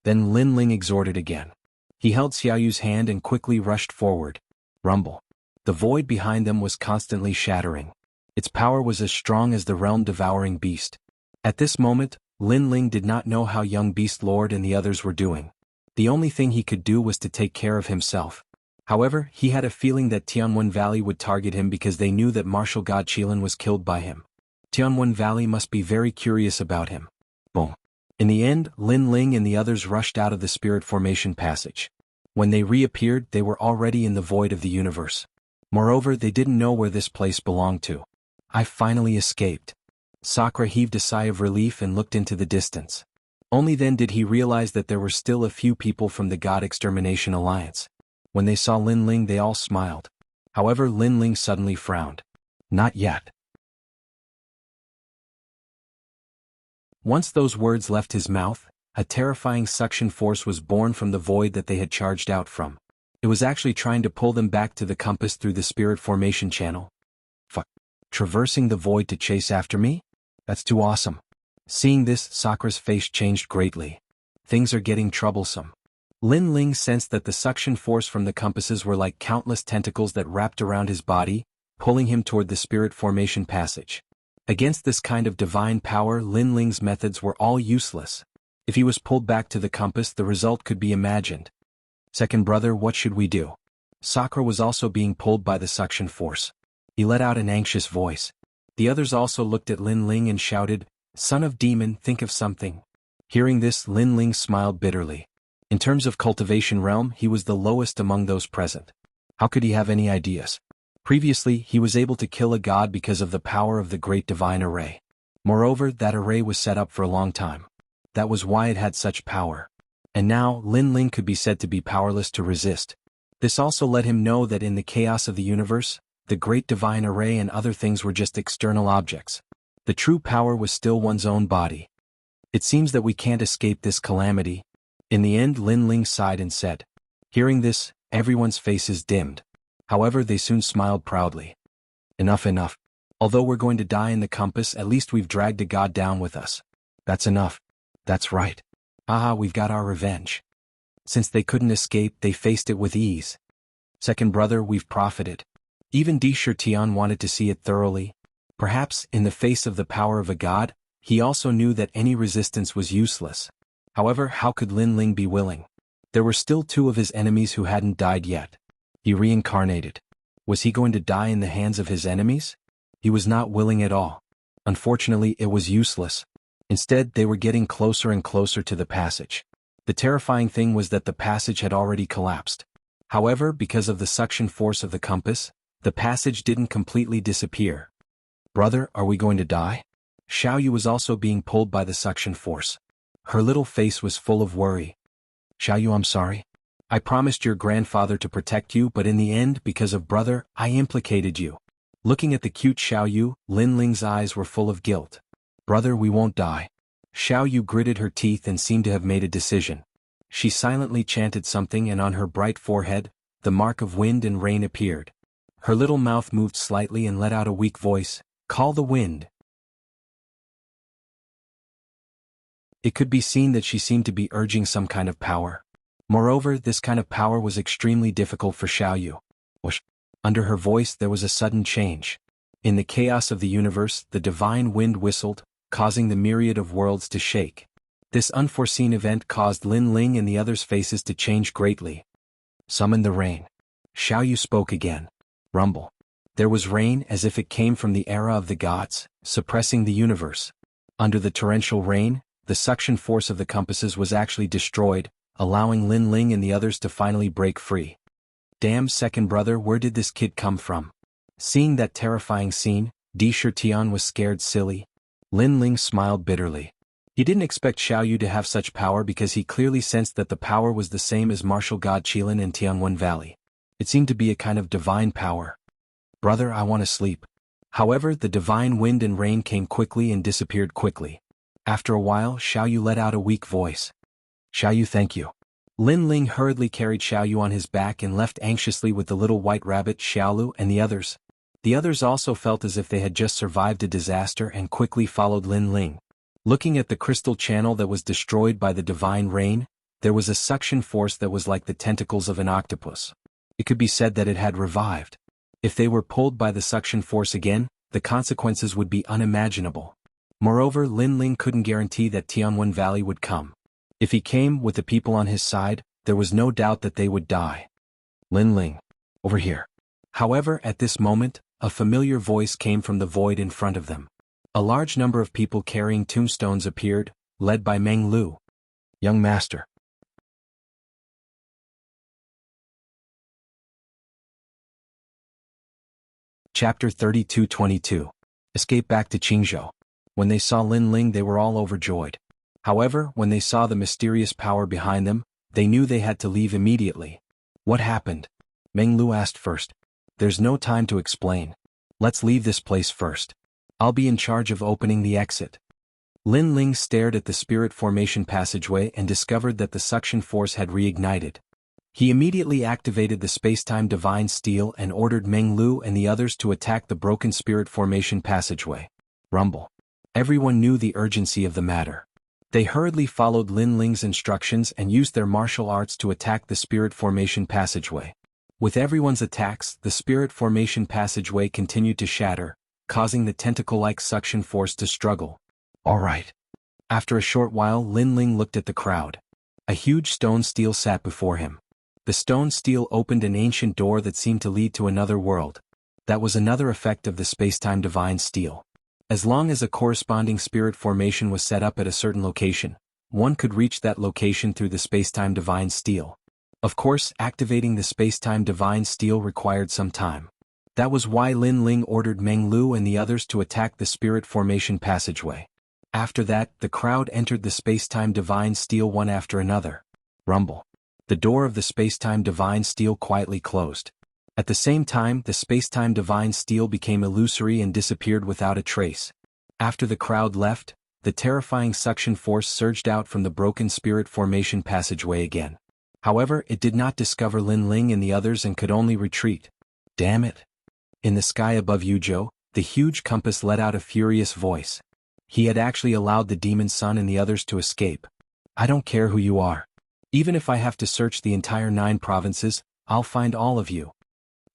Then Lin Ling exhorted again. He held Xiaoyu's hand and quickly rushed forward. Rumble. The void behind them was constantly shattering. Its power was as strong as the realm-devouring beast. At this moment, Lin Ling did not know how young Beast Lord and the others were doing. The only thing he could do was to take care of himself. However, he had a feeling that Tianwen Valley would target him because they knew that martial god Qilin was killed by him. Tianwen Valley must be very curious about him. Boom. In the end, Lin Ling and the others rushed out of the spirit formation passage. When they reappeared, they were already in the void of the universe. Moreover, they didn't know where this place belonged to. I finally escaped. Sakura heaved a sigh of relief and looked into the distance. Only then did he realize that there were still a few people from the God Extermination Alliance. When they saw Lin Ling they all smiled. However, Lin Ling suddenly frowned. Not yet. Once those words left his mouth, a terrifying suction force was born from the void that they had charged out from. It was actually trying to pull them back to the compass through the spirit formation channel. Fuck. Traversing the void to chase after me? That's too awesome. Seeing this, Sakura's face changed greatly. Things are getting troublesome. Lin Ling sensed that the suction force from the compasses were like countless tentacles that wrapped around his body, pulling him toward the spirit formation passage. Against this kind of divine power, Lin Ling's methods were all useless. If he was pulled back to the compass, the result could be imagined. Second brother, what should we do? Sakura was also being pulled by the suction force. He let out an anxious voice. The others also looked at Lin Ling and shouted, Son of Demon, think of something. Hearing this, Lin Ling smiled bitterly. In terms of cultivation realm, he was the lowest among those present. How could he have any ideas? Previously, he was able to kill a god because of the power of the great divine array. Moreover, that array was set up for a long time. That was why it had such power. And now, Lin Ling could be said to be powerless to resist. This also let him know that in the chaos of the universe, the great divine array and other things were just external objects. The true power was still one's own body. It seems that we can't escape this calamity. In the end, Lin Ling sighed and said. Hearing this, everyone's faces dimmed. However, they soon smiled proudly. Enough, enough. Although we're going to die in the compass, at least we've dragged a god down with us. That's enough. That's right. Haha, we've got our revenge. Since they couldn't escape, they faced it with ease. Second brother, we've profited. Even Dishir Tian wanted to see it thoroughly. Perhaps, in the face of the power of a god, he also knew that any resistance was useless. However, how could Lin Ling be willing? There were still two of his enemies who hadn't died yet. He reincarnated. Was he going to die in the hands of his enemies? He was not willing at all. Unfortunately, it was useless. Instead, they were getting closer and closer to the passage. The terrifying thing was that the passage had already collapsed. However, because of the suction force of the compass, the passage didn't completely disappear. Brother, are we going to die? Xiaoyu was also being pulled by the suction force. Her little face was full of worry. Xiaoyu, I'm sorry. I promised your grandfather to protect you, but in the end, because of brother, I implicated you. Looking at the cute Xiaoyu, Lin Ling's eyes were full of guilt. Brother, we won't die. Xiaoyu gritted her teeth and seemed to have made a decision. She silently chanted something and on her bright forehead, the mark of wind and rain appeared. Her little mouth moved slightly and let out a weak voice, Call the wind. It could be seen that she seemed to be urging some kind of power. Moreover, this kind of power was extremely difficult for Xiaoyu. Whoosh. Under her voice there was a sudden change. In the chaos of the universe, the divine wind whistled, causing the myriad of worlds to shake. This unforeseen event caused Lin Ling and the others' faces to change greatly. Summon the rain. Xiaoyu spoke again. Rumble. There was rain as if it came from the era of the gods, suppressing the universe. Under the torrential rain, the suction force of the compasses was actually destroyed, allowing Lin Ling and the others to finally break free. Damn second brother, where did this kid come from? Seeing that terrifying scene, Di Shirtian was scared silly. Lin Ling smiled bitterly. He didn't expect Xiao Yu to have such power because he clearly sensed that the power was the same as martial god Qilin in Tianwen Valley. It seemed to be a kind of divine power. Brother, I want to sleep. However, the divine wind and rain came quickly and disappeared quickly. After a while, Xiao Yu let out a weak voice. Xiao Yu, thank you. Lin Ling hurriedly carried Xiao Yu on his back and left anxiously with the little white rabbit Xiaolu and the others. The others also felt as if they had just survived a disaster and quickly followed Lin Ling. Looking at the crystal channel that was destroyed by the divine rain, there was a suction force that was like the tentacles of an octopus. It could be said that it had revived. If they were pulled by the suction force again, the consequences would be unimaginable. Moreover, Lin Ling couldn't guarantee that Tianwen Valley would come. If he came with the people on his side, there was no doubt that they would die. Lin Ling, over here. However, at this moment, a familiar voice came from the void in front of them. A large number of people carrying tombstones appeared, led by Meng Lu. Young master. Chapter 32-22. Escape back to Qingzhou. When they saw Lin Ling, they were all overjoyed. However, when they saw the mysterious power behind them, they knew they had to leave immediately. What happened? Meng Lu asked first. There's no time to explain. Let's leave this place first. I'll be in charge of opening the exit. Lin Ling stared at the spirit formation passageway and discovered that the suction force had reignited. He immediately activated the spacetime divine steel and ordered Meng Lu and the others to attack the broken spirit formation passageway. Rumble. Everyone knew the urgency of the matter. They hurriedly followed Lin Ling's instructions and used their martial arts to attack the spirit formation passageway. With everyone's attacks, the spirit formation passageway continued to shatter, causing the tentacle-like suction force to struggle. All right. After a short while, Lin Ling looked at the crowd. A huge stone steel sat before him. The stone steel opened an ancient door that seemed to lead to another world. That was another effect of the spacetime divine steel. As long as a corresponding spirit formation was set up at a certain location, one could reach that location through the spacetime divine steel. Of course, activating the spacetime divine steel required some time. That was why Lin Ling ordered Meng Lu and the others to attack the spirit formation passageway. After that, the crowd entered the spacetime divine steel one after another. Rumble. The door of the spacetime divine steel quietly closed. At the same time, the spacetime divine steel became illusory and disappeared without a trace. After the crowd left, the terrifying suction force surged out from the broken spirit formation passageway again. However, it did not discover Lin Ling and the others and could only retreat. Damn it. In the sky above Yuzhou, the huge compass let out a furious voice. He had actually allowed the demon sun and the others to escape. I don't care who you are. Even if I have to search the entire 9 provinces, I'll find all of you.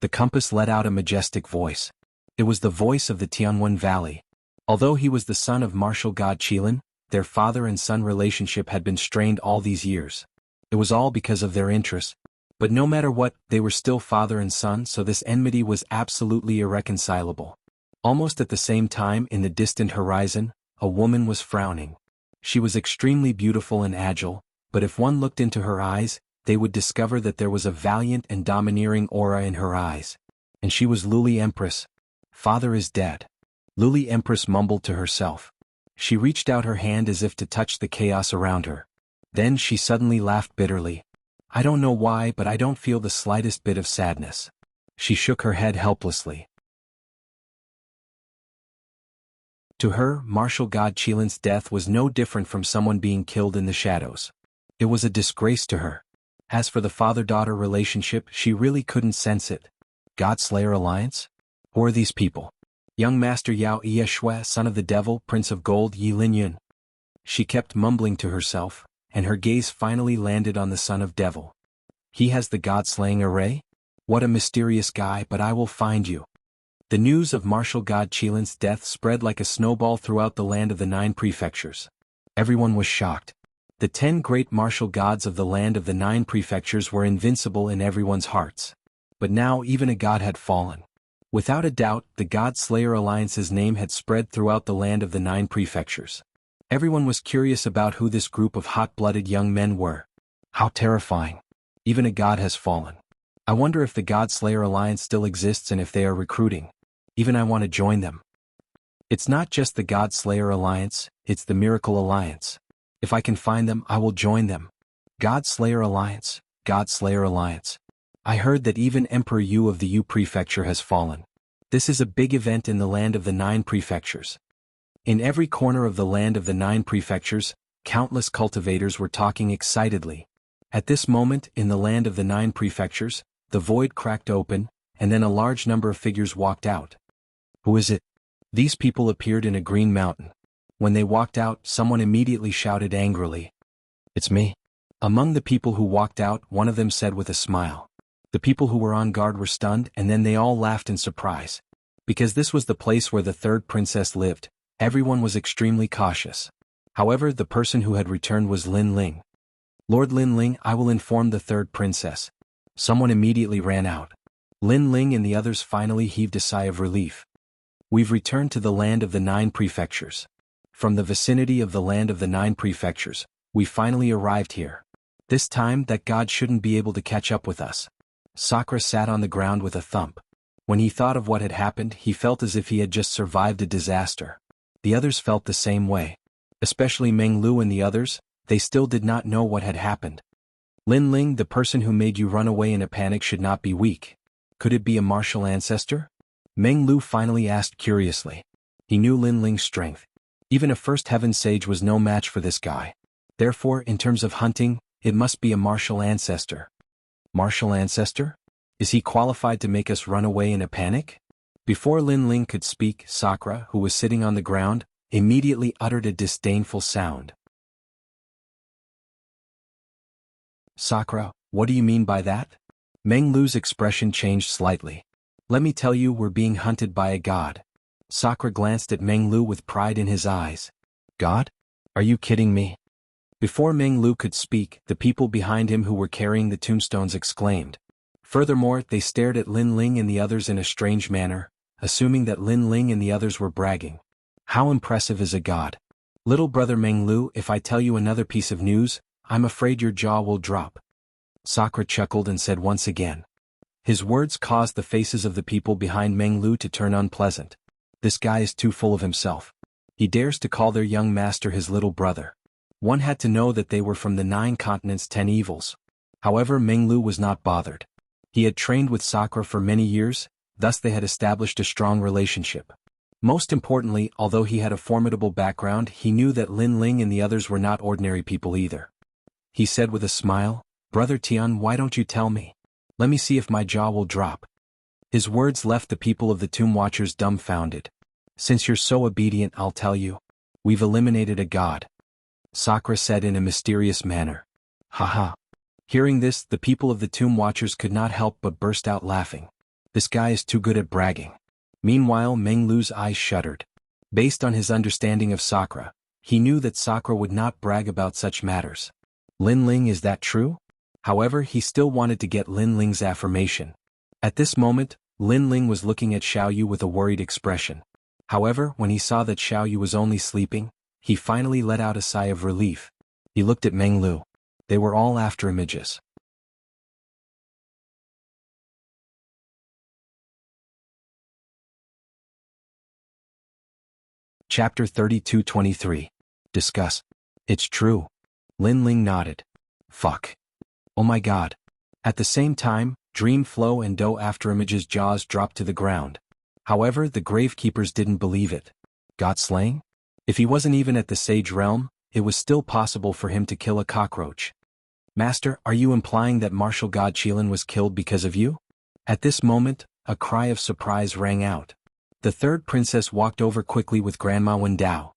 The compass let out a majestic voice. It was the voice of the Tianwen Valley. Although he was the son of martial god Qilin, their father and son relationship had been strained all these years. It was all because of their interests. But no matter what, they were still father and son, so this enmity was absolutely irreconcilable. Almost at the same time, in the distant horizon, a woman was frowning. She was extremely beautiful and agile, but if one looked into her eyes, they would discover that there was a valiant and domineering aura in her eyes. And she was Luli Empress. Father is dead. Luli Empress mumbled to herself. She reached out her hand as if to touch the chaos around her. Then she suddenly laughed bitterly. I don't know why, but I don't feel the slightest bit of sadness. She shook her head helplessly. To her, martial god Qilin's death was no different from someone being killed in the shadows. It was a disgrace to her. As for the father-daughter relationship, she really couldn't sense it. God-Slayer alliance? Who are these people? Young Master Yao Yeshue, son of the devil, prince of gold Yi Linyun. She kept mumbling to herself, and her gaze finally landed on the son of devil. He has the god-slaying array? What a mysterious guy, but I will find you. The news of martial god Qilin's death spread like a snowball throughout the land of the 9 prefectures. Everyone was shocked. The 10 great martial gods of the land of the 9 prefectures were invincible in everyone's hearts. But now even a god had fallen. Without a doubt, the God-Slayer Alliance's name had spread throughout the land of the 9 prefectures. Everyone was curious about who this group of hot-blooded young men were. How terrifying. Even a god has fallen. I wonder if the God Slayer Alliance still exists and if they are recruiting. Even I want to join them. It's not just the God Slayer Alliance, it's the Miracle Alliance. If I can find them, I will join them. God Slayer Alliance, God Slayer Alliance. I heard that even Emperor Yu of the Yu Prefecture has fallen. This is a big event in the land of the 9 prefectures. In every corner of the land of the 9 prefectures, countless cultivators were talking excitedly. At this moment, in the land of the 9 prefectures, the void cracked open, and then a large number of figures walked out. Who is it? These people appeared in a green mountain. When they walked out, someone immediately shouted angrily, "It's me." Among the people who walked out, one of them said with a smile. The people who were on guard were stunned, and then they all laughed in surprise. Because this was the place where the 3rd princess lived, everyone was extremely cautious. However, the person who had returned was Lin Ling. "Lord Lin Ling, I will inform the 3rd princess." Someone immediately ran out. Lin Ling and the others finally heaved a sigh of relief. We've returned to the land of the 9 prefectures. From the vicinity of the land of the 9 prefectures, we finally arrived here. This time that God shouldn't be able to catch up with us. Sakura sat on the ground with a thump. When he thought of what had happened, he felt as if he had just survived a disaster. The others felt the same way. Especially Meng Lu and the others, they still did not know what had happened. Lin Ling, the person who made you run away in a panic, should not be weak. Could it be a martial ancestor? Meng Lu finally asked curiously. He knew Lin Ling's strength. Even a first heaven sage was no match for this guy. Therefore, in terms of hunting, it must be a martial ancestor. Martial ancestor? Is he qualified to make us run away in a panic? Before Lin Ling could speak, Sakura, who was sitting on the ground, immediately uttered a disdainful sound. Sakura, what do you mean by that? Meng Lu's expression changed slightly. Let me tell you, we're being hunted by a god. Sakura glanced at Meng Lu with pride in his eyes. God? Are you kidding me? Before Meng Lu could speak, the people behind him who were carrying the tombstones exclaimed. Furthermore, they stared at Lin Ling and the others in a strange manner, assuming that Lin Ling and the others were bragging. How impressive is a god? Little brother Meng Lu, if I tell you another piece of news, I'm afraid your jaw will drop. Sakura chuckled and said once again. His words caused the faces of the people behind Meng Lu to turn unpleasant. This guy is too full of himself. He dares to call their young master his little brother. One had to know that they were from the 9 continents' 10 evils. However, Meng Lu was not bothered. He had trained with Sakura for many years, thus they had established a strong relationship. Most importantly, although he had a formidable background, he knew that Lin Ling and the others were not ordinary people either. He said with a smile, "Brother Tian, why don't you tell me? Let me see if my jaw will drop." His words left the people of the Tomb Watchers dumbfounded. "Since you're so obedient, I'll tell you. We've eliminated a god," Sakura said in a mysterious manner. Haha. Hearing this, the people of the Tomb Watchers could not help but burst out laughing. This guy is too good at bragging. Meanwhile, Meng Lu's eyes shuddered. Based on his understanding of Sakura, he knew that Sakura would not brag about such matters. Lin Ling, is that true? However, he still wanted to get Lin Ling's affirmation. At this moment, Lin Ling was looking at Xiao Yu with a worried expression. However, when he saw that Xiao Yu was only sleeping, he finally let out a sigh of relief. He looked at Meng Lu. They were all after images. Chapter 32-23. Discuss. It's true. Lin Ling nodded. Fuck. Oh my god. At the same time, Dream Flow and Do Afterimage's jaws dropped to the ground. However, the Gravekeepers didn't believe it. God slaying? If he wasn't even at the Sage Realm, it was still possible for him to kill a cockroach. Master, are you implying that Martial God Qilin was killed because of you? At this moment, a cry of surprise rang out. The 3rd princess walked over quickly with Grandma Wendao.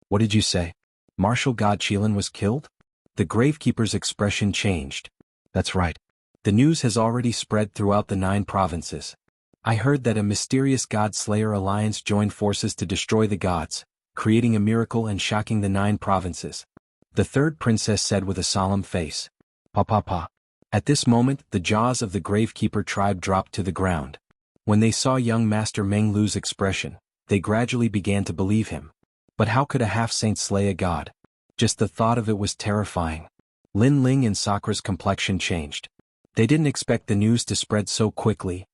What did you say? Martial God Qilin was killed? The Gravekeeper's expression changed. That's right. The news has already spread throughout the 9 provinces. I heard that a mysterious God Slayer alliance joined forces to destroy the gods, creating a miracle and shocking the 9 provinces. The 3rd princess said with a solemn face. Pa. At this moment, the jaws of the Gravekeeper tribe dropped to the ground. When they saw young Master Meng Lu's expression, they gradually began to believe him. But how could a half-saint slay a god? Just the thought of it was terrifying. Lin Ling and Sakura's complexion changed. They didn't expect the news to spread so quickly.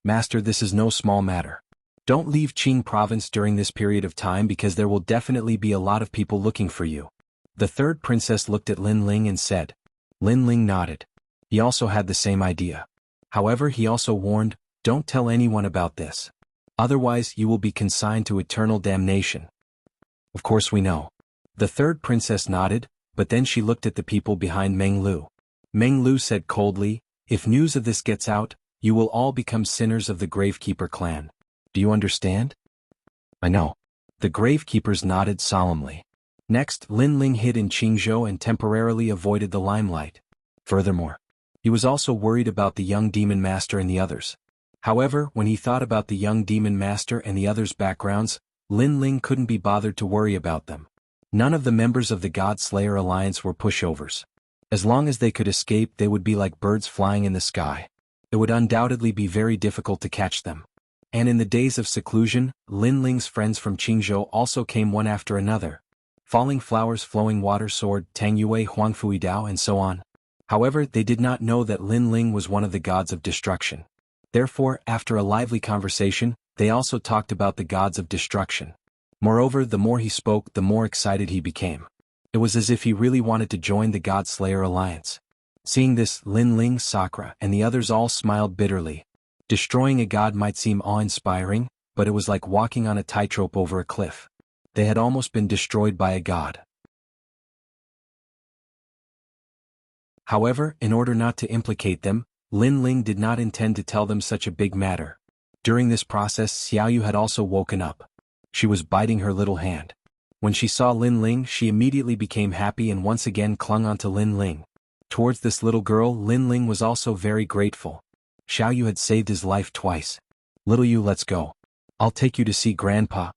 Master, this is no small matter. Don't leave Qing province during this period of time because there will definitely be a lot of people looking for you. The third princess looked at Lin Ling and said. Lin Ling nodded. He also had the same idea. However, he also warned, don't tell anyone about this. Otherwise, you will be consigned to eternal damnation. Of course we know. The third princess nodded, but then she looked at the people behind Meng Lu. Meng Lu said coldly, if news of this gets out, you will all become sinners of the Gravekeeper clan. Do you understand? I know. The Gravekeepers nodded solemnly. Next, Lin Ling hid in Qingzhou and temporarily avoided the limelight. Furthermore, he was also worried about the young demon master and the others. However, when he thought about the young demon master and the others' backgrounds, Lin Ling couldn't be bothered to worry about them. None of the members of the God Slayer Alliance were pushovers. As long as they could escape, they would be like birds flying in the sky. It would undoubtedly be very difficult to catch them. And in the days of seclusion, Lin Ling's friends from Qingzhou also came one after another. Falling Flowers, Flowing Water Sword, Tang Yue, Huangfui Dao, and so on. However, they did not know that Lin Ling was one of the gods of destruction. Therefore, after a lively conversation, they also talked about the gods of destruction. Moreover, the more he spoke, the more excited he became. It was as if he really wanted to join the God Slayer Alliance. Seeing this, Lin Ling, Sakura, and the others all smiled bitterly. Destroying a god might seem awe-inspiring, but it was like walking on a tightrope over a cliff. They had almost been destroyed by a god. However, in order not to implicate them, Lin Ling did not intend to tell them such a big matter. During this process, Xiaoyu had also woken up. She was biting her little hand. When she saw Lin Ling, she immediately became happy and once again clung onto Lin Ling. Towards this little girl, Lin Ling was also very grateful. Xiaoyu had saved his life twice. Little you, let's go. I'll take you to see Grandpa.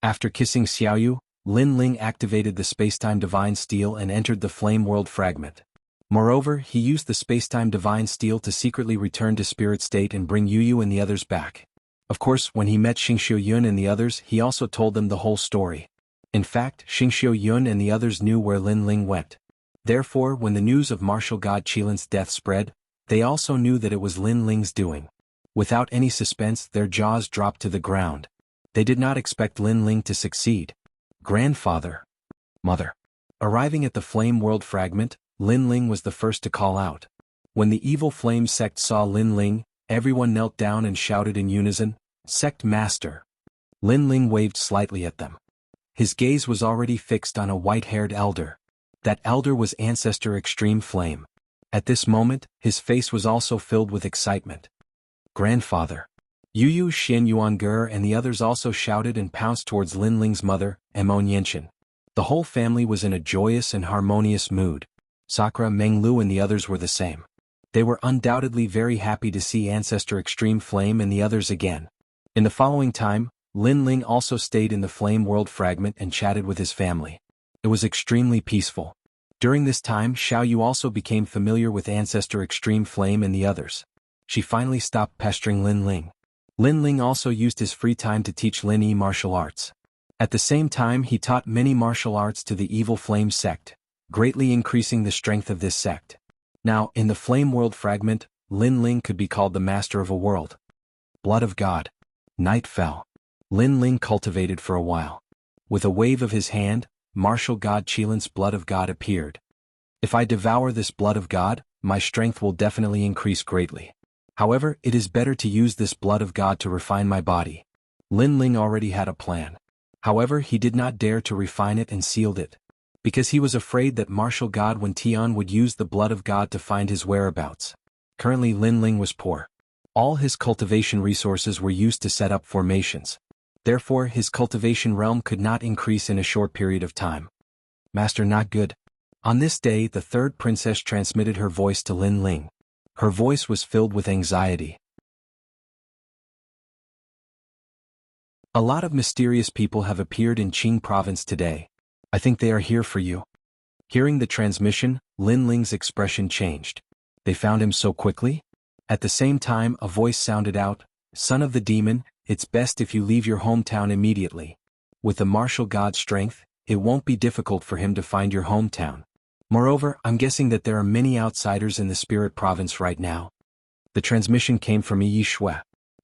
After kissing Xiaoyu, Lin Ling activated the Spacetime Divine Steel and entered the Flame World Fragment. Moreover, he used the Spacetime Divine Steel to secretly return to Spirit State and bring Yuyu and the others back. Of course, when he met Xingqiu Yun and the others, he also told them the whole story. In fact, Xingqiu Yun and the others knew where Lin Ling went. Therefore, when the news of martial god Qilin's death spread, they also knew that it was Lin Ling's doing. Without any suspense, their jaws dropped to the ground. They did not expect Lin Ling to succeed. Grandfather. Mother. Arriving at the Flame World Fragment, Lin Ling was the first to call out. When the evil flame sect saw Lin Ling, everyone knelt down and shouted in unison, Sect Master. Lin Ling waved slightly at them. His gaze was already fixed on a white-haired elder. That elder was Ancestor Extreme Flame. At this moment, his face was also filled with excitement. Grandfather. Yuyu, Xian Yuangur and the others also shouted and pounced towards Lin Ling's mother, Emon Yenshin. The whole family was in a joyous and harmonious mood. Sakura, Meng Lu and the others were the same. They were undoubtedly very happy to see Ancestor Extreme Flame and the others again. In the following time, Lin Ling also stayed in the Flame World Fragment and chatted with his family. It was extremely peaceful. During this time, Xiaoyu also became familiar with Ancestor Extreme Flame and the others. She finally stopped pestering Lin Ling. Lin Ling also used his free time to teach Lin Yi martial arts. At the same time, he taught many martial arts to the Evil Flame sect, greatly increasing the strength of this sect. Now, in the Flame World Fragment, Lin Ling could be called the Master of a World. Blood of God. Night fell. Lin Ling cultivated for a while. With a wave of his hand, martial god Qilin's blood of God appeared. If I devour this blood of God, my strength will definitely increase greatly. However, it is better to use this blood of God to refine my body. Lin Ling already had a plan. However, he did not dare to refine it and sealed it. Because he was afraid that martial god Wen Tian would use the blood of God to find his whereabouts. Currently Lin Ling was poor. All his cultivation resources were used to set up formations. Therefore, his cultivation realm could not increase in a short period of time. Master, not good. On this day, the third princess transmitted her voice to Lin Ling. Her voice was filled with anxiety. A lot of mysterious people have appeared in Qing province today. I think they are here for you. Hearing the transmission, Lin Ling's expression changed. They found him so quickly? At the same time, a voice sounded out, Son of the demon, it's best if you leave your hometown immediately. With the martial god's strength, it won't be difficult for him to find your hometown. Moreover, I'm guessing that there are many outsiders in the spirit province right now. The transmission came from Yi Shui,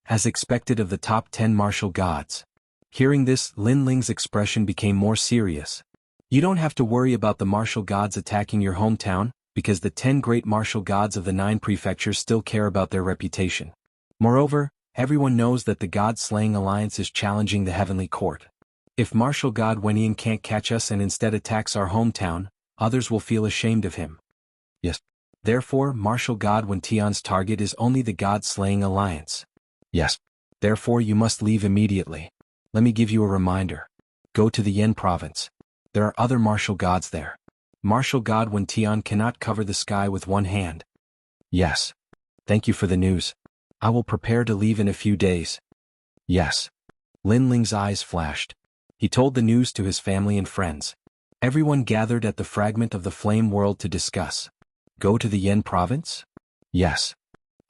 as expected of the top 10 martial gods. Hearing this, Lin Ling's expression became more serious. You don't have to worry about the martial gods attacking your hometown, because the 10 great martial gods of the 9 prefectures still care about their reputation. Moreover, everyone knows that the God-slaying alliance is challenging the heavenly court. If martial god Wenyan can't catch us and instead attacks our hometown, others will feel ashamed of him. Yes. Therefore, martial god Wen Tian's target is only the God-slaying alliance. Yes. Therefore you must leave immediately. Let me give you a reminder. Go to the Yan province. There are other martial gods there. Martial god Wen Tian cannot cover the sky with one hand. Yes. Thank you for the news. I will prepare to leave in a few days. Yes. Lin Ling's eyes flashed. He told the news to his family and friends. Everyone gathered at the fragment of the flame world to discuss. Go to the Yan province? Yes.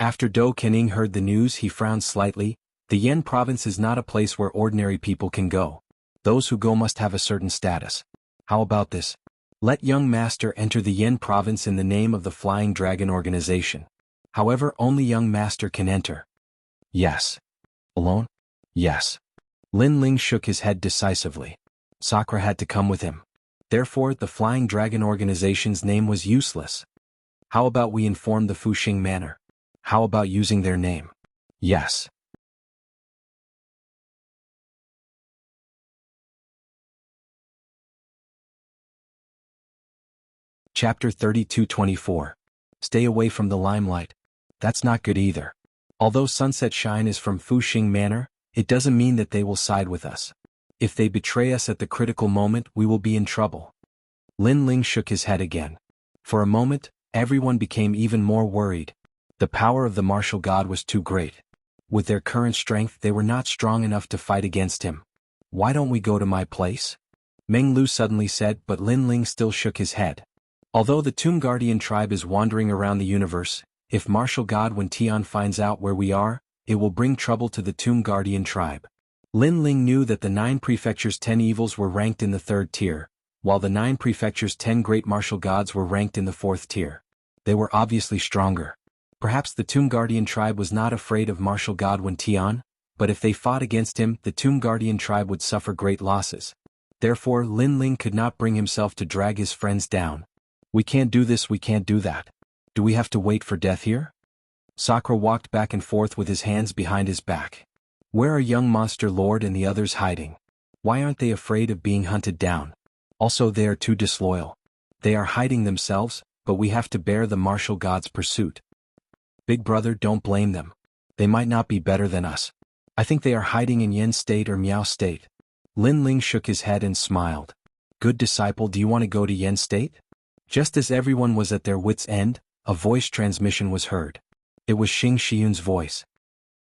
After Dou Kening heard the news, he frowned slightly. The Yan province is not a place where ordinary people can go. Those who go must have a certain status. How about this? Let young master enter the Yan province in the name of the Flying Dragon organization. However, only young master can enter. Yes. Alone? Yes. Lin Ling shook his head decisively. Sakura had to come with him. Therefore, the Flying Dragon organization's name was useless. How about we inform the Fuxing Manor? How about using their name? Yes. Chapter 32-24. Stay away from the limelight. That's not good either. Although Sunset Shine is from Fuxing Manor, it doesn't mean that they will side with us. If they betray us at the critical moment, we will be in trouble. Lin Ling shook his head again. For a moment, everyone became even more worried. The power of the martial god was too great. With their current strength, they were not strong enough to fight against him. Why don't we go to my place? Meng Lu suddenly said, but Lin Ling still shook his head. Although the Tomb Guardian tribe is wandering around the universe, if martial god Wen Tian finds out where we are, it will bring trouble to the Tomb Guardian tribe. Lin Ling knew that the 9 prefectures' 10 evils were ranked in the 3rd tier, while the 9 prefectures' 10 great martial gods were ranked in the 4th tier. They were obviously stronger. Perhaps the Tomb Guardian tribe was not afraid of martial god Wen Tian, but if they fought against him, the Tomb Guardian tribe would suffer great losses. Therefore, Lin Ling could not bring himself to drag his friends down. We can't do this, we can't do that. Do we have to wait for death here? Sakura walked back and forth with his hands behind his back. Where are young Monster Lord and the others hiding? Why aren't they afraid of being hunted down? Also, they are too disloyal. They are hiding themselves, but we have to bear the martial god's pursuit. Big brother, don't blame them. They might not be better than us. I think they are hiding in Yen State or Miao State. Lin Ling shook his head and smiled. Good disciple, do you want to go to Yen State? Just as everyone was at their wits' end, a voice transmission was heard. It was Xing Shiyun's voice.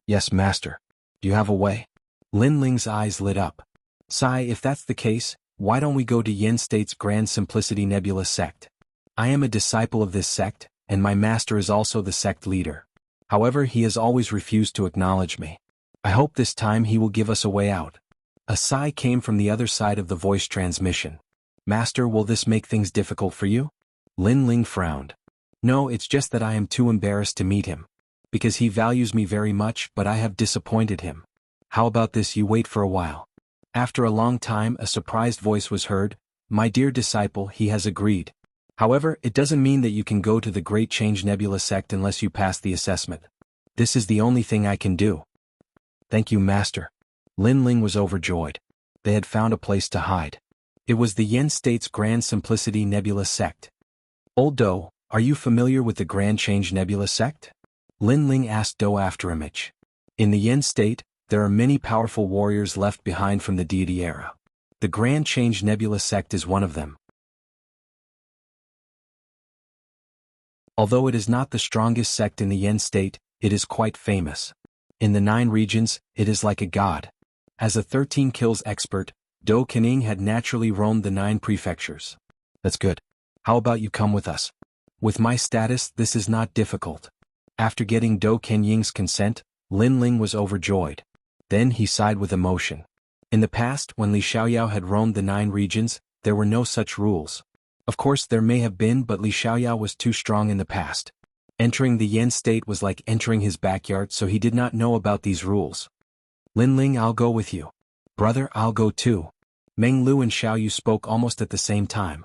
Yes, master. Do you have a way? Lin Ling's eyes lit up. Sai, if that's the case, why don't we go to Yen State's Grand Simplicity Nebula sect? I am a disciple of this sect, and my master is also the sect leader. However, he has always refused to acknowledge me. I hope this time he will give us a way out. A sigh came from the other side of the voice transmission. Master, will this make things difficult for you? Lin Ling frowned. No, it's just that I am too embarrassed to meet him. Because he values me very much, but I have disappointed him. How about this, you wait for a while? After a long time, a surprised voice was heard. My dear disciple, he has agreed. However, it doesn't mean that you can go to the Great Change Nebula sect unless you pass the assessment. This is the only thing I can do. Thank you, master. Lin Ling was overjoyed. They had found a place to hide. It was the Yen State's Grand Simplicity Nebula sect. Old Dou, are you familiar with the Grand Change Nebula sect? Lin Ling asked Dou after image. In the Yen State, there are many powerful warriors left behind from the deity era. The Grand Change Nebula sect is one of them. Although it is not the strongest sect in the Yen State, it is quite famous. In the 9 regions, it is like a god. As a 13 kills expert, Dou Kening had naturally roamed the 9 prefectures. That's good. How about you come with us? With my status, this is not difficult. After getting Dou Kenying's consent, Lin Ling was overjoyed. Then he sighed with emotion. In the past, when Li Xiaoyao had roamed the 9 regions, there were no such rules. Of course there may have been, but Li Xiaoyao was too strong in the past. Entering the Yen state was like entering his backyard, so he did not know about these rules. Lin Ling, I'll go with you. Brother, I'll go too. Meng Lu and Xiao Yu spoke almost at the same time.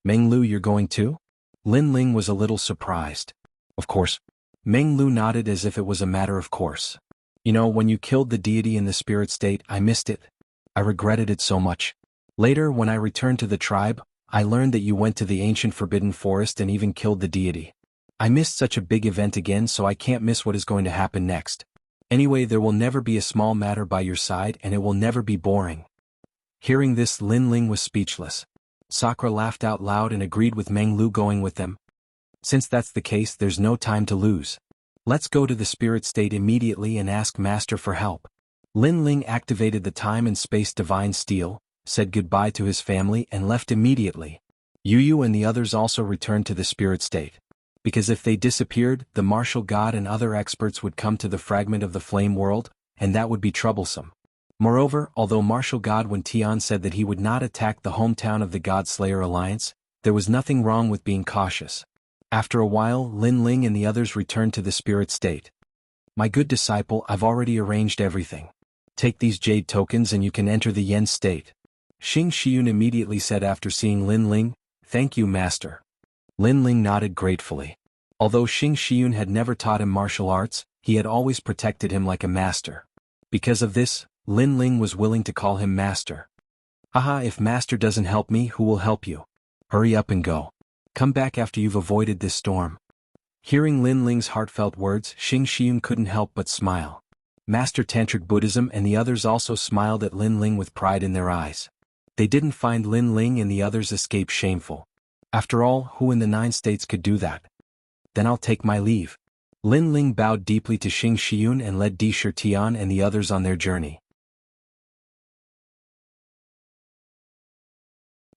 Meng Lu, you're going too? Lin Ling was a little surprised. Of course. Meng Lu nodded as if it was a matter of course. You know, when you killed the deity in the spirit state, I missed it. I regretted it so much. Later, when I returned to the tribe, I learned that you went to the ancient forbidden forest and even killed the deity. I missed such a big event again, so I can't miss what is going to happen next. Anyway, there will never be a small matter by your side and it will never be boring. Hearing this, Lin Ling was speechless. Sakura laughed out loud and agreed with Meng Lu going with them. Since that's the case, there's no time to lose. Let's go to the spirit state immediately and ask Master for help. Lin Ling activated the time and space divine steel, said goodbye to his family and left immediately. Yu Yu and the others also returned to the spirit state. Because if they disappeared, the martial god and other experts would come to the fragment of the flame world, and that would be troublesome. Moreover, although martial god Wen Tian said that he would not attack the hometown of the God Slayer Alliance, there was nothing wrong with being cautious. After a while, Lin Ling and the others returned to the spirit state. My good disciple, I've already arranged everything. Take these jade tokens and you can enter the Yen state. Xing Shiyun immediately said after seeing Lin Ling, Thank you, Master. Lin Ling nodded gratefully. Although Xing Shiyun had never taught him martial arts, he had always protected him like a master. Because of this, Lin Ling was willing to call him Master. Haha, if Master doesn't help me, who will help you? Hurry up and go. Come back after you've avoided this storm. Hearing Lin Ling's heartfelt words, Xing Shiyun couldn't help but smile. Master Tantric Buddhism and the others also smiled at Lin Ling with pride in their eyes. They didn't find Lin Ling and the others' escape shameful. After all, who in the 9 states could do that? Then I'll take my leave. Lin Ling bowed deeply to Xing Shiyun and led Di Shirtian and the others on their journey.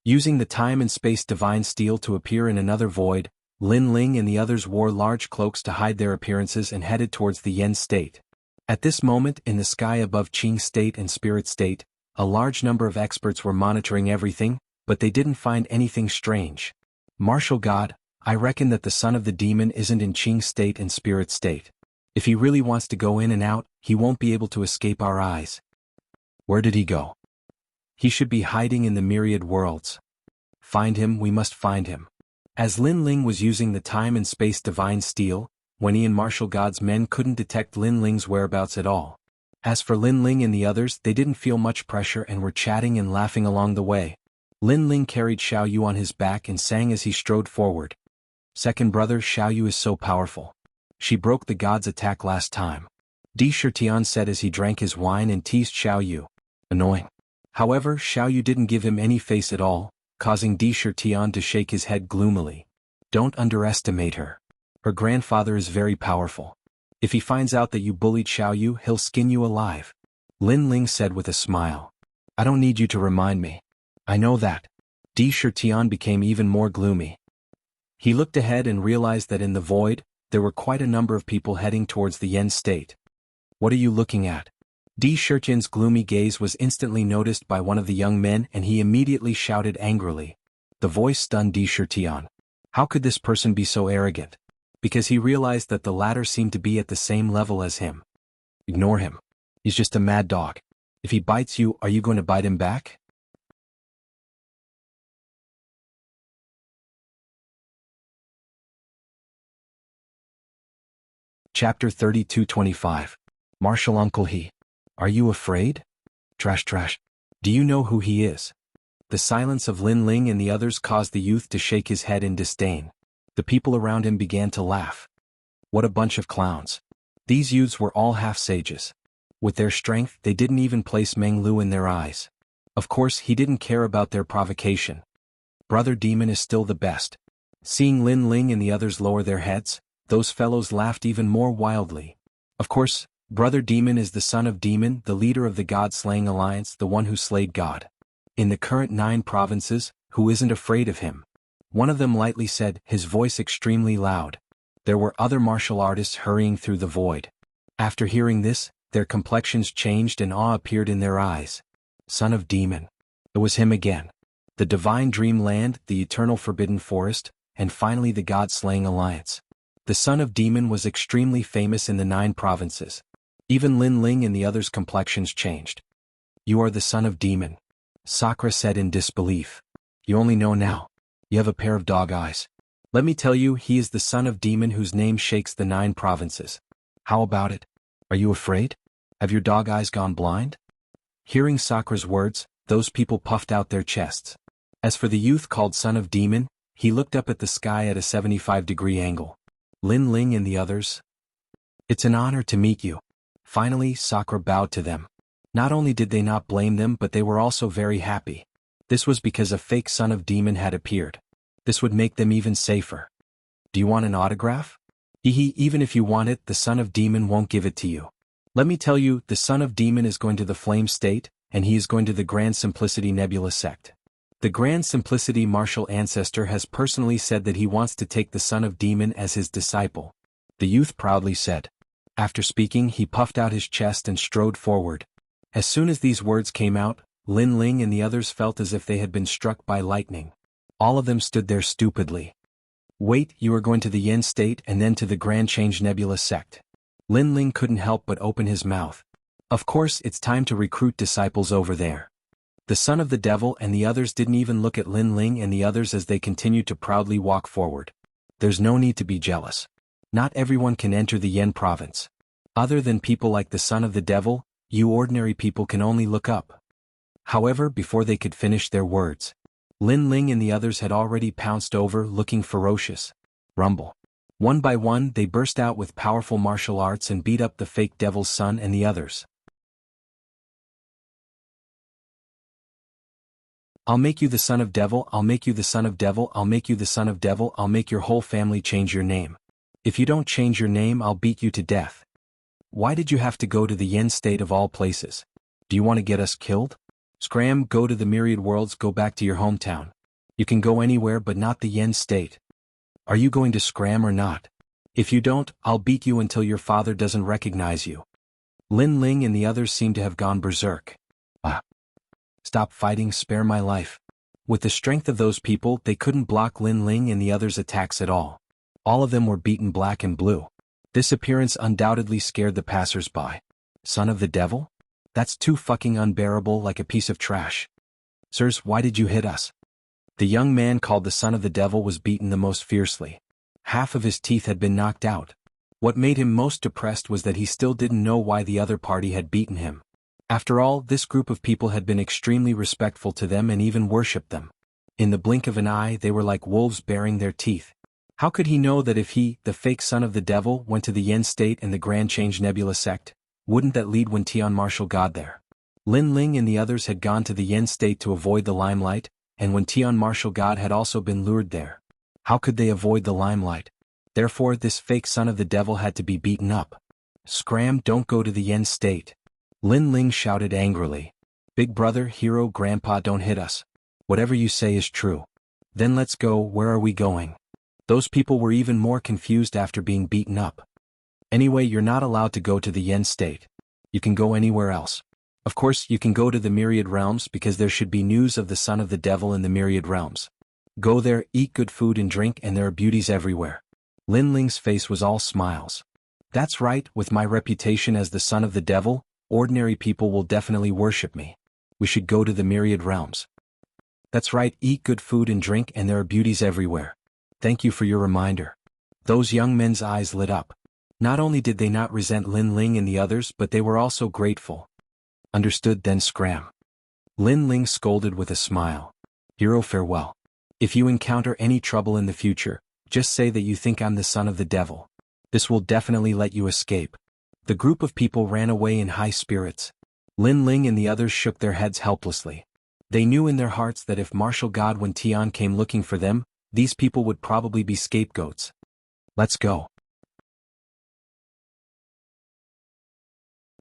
Using the time and space divine steel to appear in another void, Lin Ling and the others wore large cloaks to hide their appearances and headed towards the Yen state. At this moment, in the sky above Qing state and spirit state, a large number of experts were monitoring everything, but they didn't find anything strange. Martial God, I reckon that the son of the demon isn't in Qing state and spirit state. If he really wants to go in and out, he won't be able to escape our eyes. Where did he go? He should be hiding in the myriad worlds. Find him, we must find him. As Lin Ling was using the time and space divine steel, Wen Yi and martial god's men couldn't detect Lin Ling's whereabouts at all. As for Lin Ling and the others, they didn't feel much pressure and were chatting and laughing along the way. Lin Ling carried Xiao Yu on his back and sang as he strode forward. Second brother, Xiao Yu is so powerful. She broke the god's attack last time. Di Shirtian said as he drank his wine and teased Xiao Yu. Annoying. However, Xiao Yu didn't give him any face at all, causing Di Shirtian to shake his head gloomily. Don't underestimate her. Her grandfather is very powerful. If he finds out that you bullied Xiao Yu, he'll skin you alive. Lin Ling said with a smile. I don't need you to remind me. I know that. Di Shirtian became even more gloomy. He looked ahead and realized that in the void, there were quite a number of people heading towards the Yen state. What are you looking at? Di Shirtian's gloomy gaze was instantly noticed by one of the young men and he immediately shouted angrily. The voice stunned Di Shirtian. How could this person be so arrogant? Because he realized that the latter seemed to be at the same level as him. Ignore him. He's just a mad dog. If he bites you, are you going to bite him back? Chapter 32-25. Martial Uncle He. Are you afraid? Trash. Do you know who he is? The silence of Lin Ling and the others caused the youth to shake his head in disdain. The people around him began to laugh. What a bunch of clowns. These youths were all half-sages. With their strength, they didn't even place Meng Lu in their eyes. Of course, he didn't care about their provocation. Brother Demon is still the best. Seeing Lin Ling and the others lower their heads, those fellows laughed even more wildly. Of course, Brother Demon is the son of Demon, the leader of the God-slaying alliance, the one who slayed God. In the current 9 provinces, who isn't afraid of him? One of them lightly said, his voice extremely loud. There were other martial artists hurrying through the void. After hearing this, their complexions changed and awe appeared in their eyes. Son of Demon. It was him again. the Divine Dream Land, the Eternal Forbidden Forest, and finally the God-Slaying Alliance. The son of demon was extremely famous in the 9 provinces. Even Lin Ling and the others' complexions changed. "You are the son of demon," Sakura said in disbelief. "You only know now. You have a pair of dog eyes. Let me tell you, he is the son of demon whose name shakes the 9 provinces. How about it? Are you afraid? Have your dog eyes gone blind?" Hearing Sakura's words, those people puffed out their chests. As for the youth called son of demon, he looked up at the sky at a 75-degree angle. "Lin Ling and the others? It's an honor to meet you." Finally, Sakura bowed to them. Not only did they not blame them, but they were also very happy. This was because a fake son of demon had appeared. This would make them even safer. "Do you want an autograph?" Even if you want it, the son of demon won't give it to you. Let me tell you, the son of demon is going to the Flame State, and he is going to the Grand Simplicity Nebula sect. The Grand Simplicity martial ancestor has personally said that he wants to take the son of demon as his disciple. The youth proudly said. After speaking, he puffed out his chest and strode forward. As soon as these words came out, Lin Ling and the others felt as if they had been struck by lightning. All of them stood there stupidly. "Wait, you are going to the Yen State and then to the Grand Change Nebula sect?" Lin Ling couldn't help but open his mouth. Of course, it's time to recruit disciples over there. The son of the devil and the others didn't even look at Lin Ling and the others as they continued to proudly walk forward. There's no need to be jealous. Not everyone can enter the Yen province. Other than people like the son of the devil, you ordinary people can only look up. However, before they could finish their words, Lin Ling and the others had already pounced over, looking ferocious. Rumble. One by one, they burst out with powerful martial arts and beat up the fake devil's son and the others. "I'll make you the son of devil, I'll make you the son of devil, I'll make you the son of devil, I'll make your whole family change your name. If you don't change your name, I'll beat you to death. Why did you have to go to the Yen State of all places? Do you want to get us killed? Scram, go to the myriad worlds, go back to your hometown. You can go anywhere but not the Yen State. Are you going to scram or not? If you don't, I'll beat you until your father doesn't recognize you." Lin Ling and the others seemed to have gone berserk. Stop fighting, spare my life. With the strength of those people, they couldn't block Lin Ling and the others' attacks at all. All of them were beaten black and blue. This appearance undoubtedly scared the passers-by. Son of the devil? That's too fucking unbearable, like a piece of trash. "Sirs, why did you hit us?" The young man called the son of the devil was beaten the most fiercely. Half of his teeth had been knocked out. What made him most depressed was that he still didn't know why the other party had beaten him. After all, this group of people had been extremely respectful to them and even worshipped them. In the blink of an eye, they were like wolves baring their teeth. How could he know that if he, the fake son of the devil, went to the Yen State and the Grand Change Nebula sect, wouldn't that lead when Tian Martial God there? Lin Ling and the others had gone to the Yen State to avoid the limelight, and when Tian Martial God had also been lured there. How could they avoid the limelight? Therefore, this fake son of the devil had to be beaten up. "Scram, don't go to the Yen State." Lin Ling shouted angrily. "Big brother, hero, grandpa, don't hit us. Whatever you say is true. Then let's go, where are we going?" Those people were even more confused after being beaten up. "Anyway, you're not allowed to go to the Yen State. You can go anywhere else. Of course, you can go to the Myriad Realms because there should be news of the son of the devil in the Myriad Realms. Go there, eat good food and drink, and there are beauties everywhere." Lin Ling's face was all smiles. "That's right, with my reputation as the son of the devil, ordinary people will definitely worship me. We should go to the Myriad Realms." "That's right, eat good food and drink, and there are beauties everywhere. Thank you for your reminder." Those young men's eyes lit up. Not only did they not resent Lin Ling and the others, but they were also grateful. "Understood, then scram." Lin Ling scolded with a smile. "Hero, farewell. If you encounter any trouble in the future, just say that you think I'm the son of the devil. This will definitely let you escape." The group of people ran away in high spirits. Lin Ling and the others shook their heads helplessly. They knew in their hearts that if Martial God Wen Tian came looking for them, these people would probably be scapegoats. "Let's go."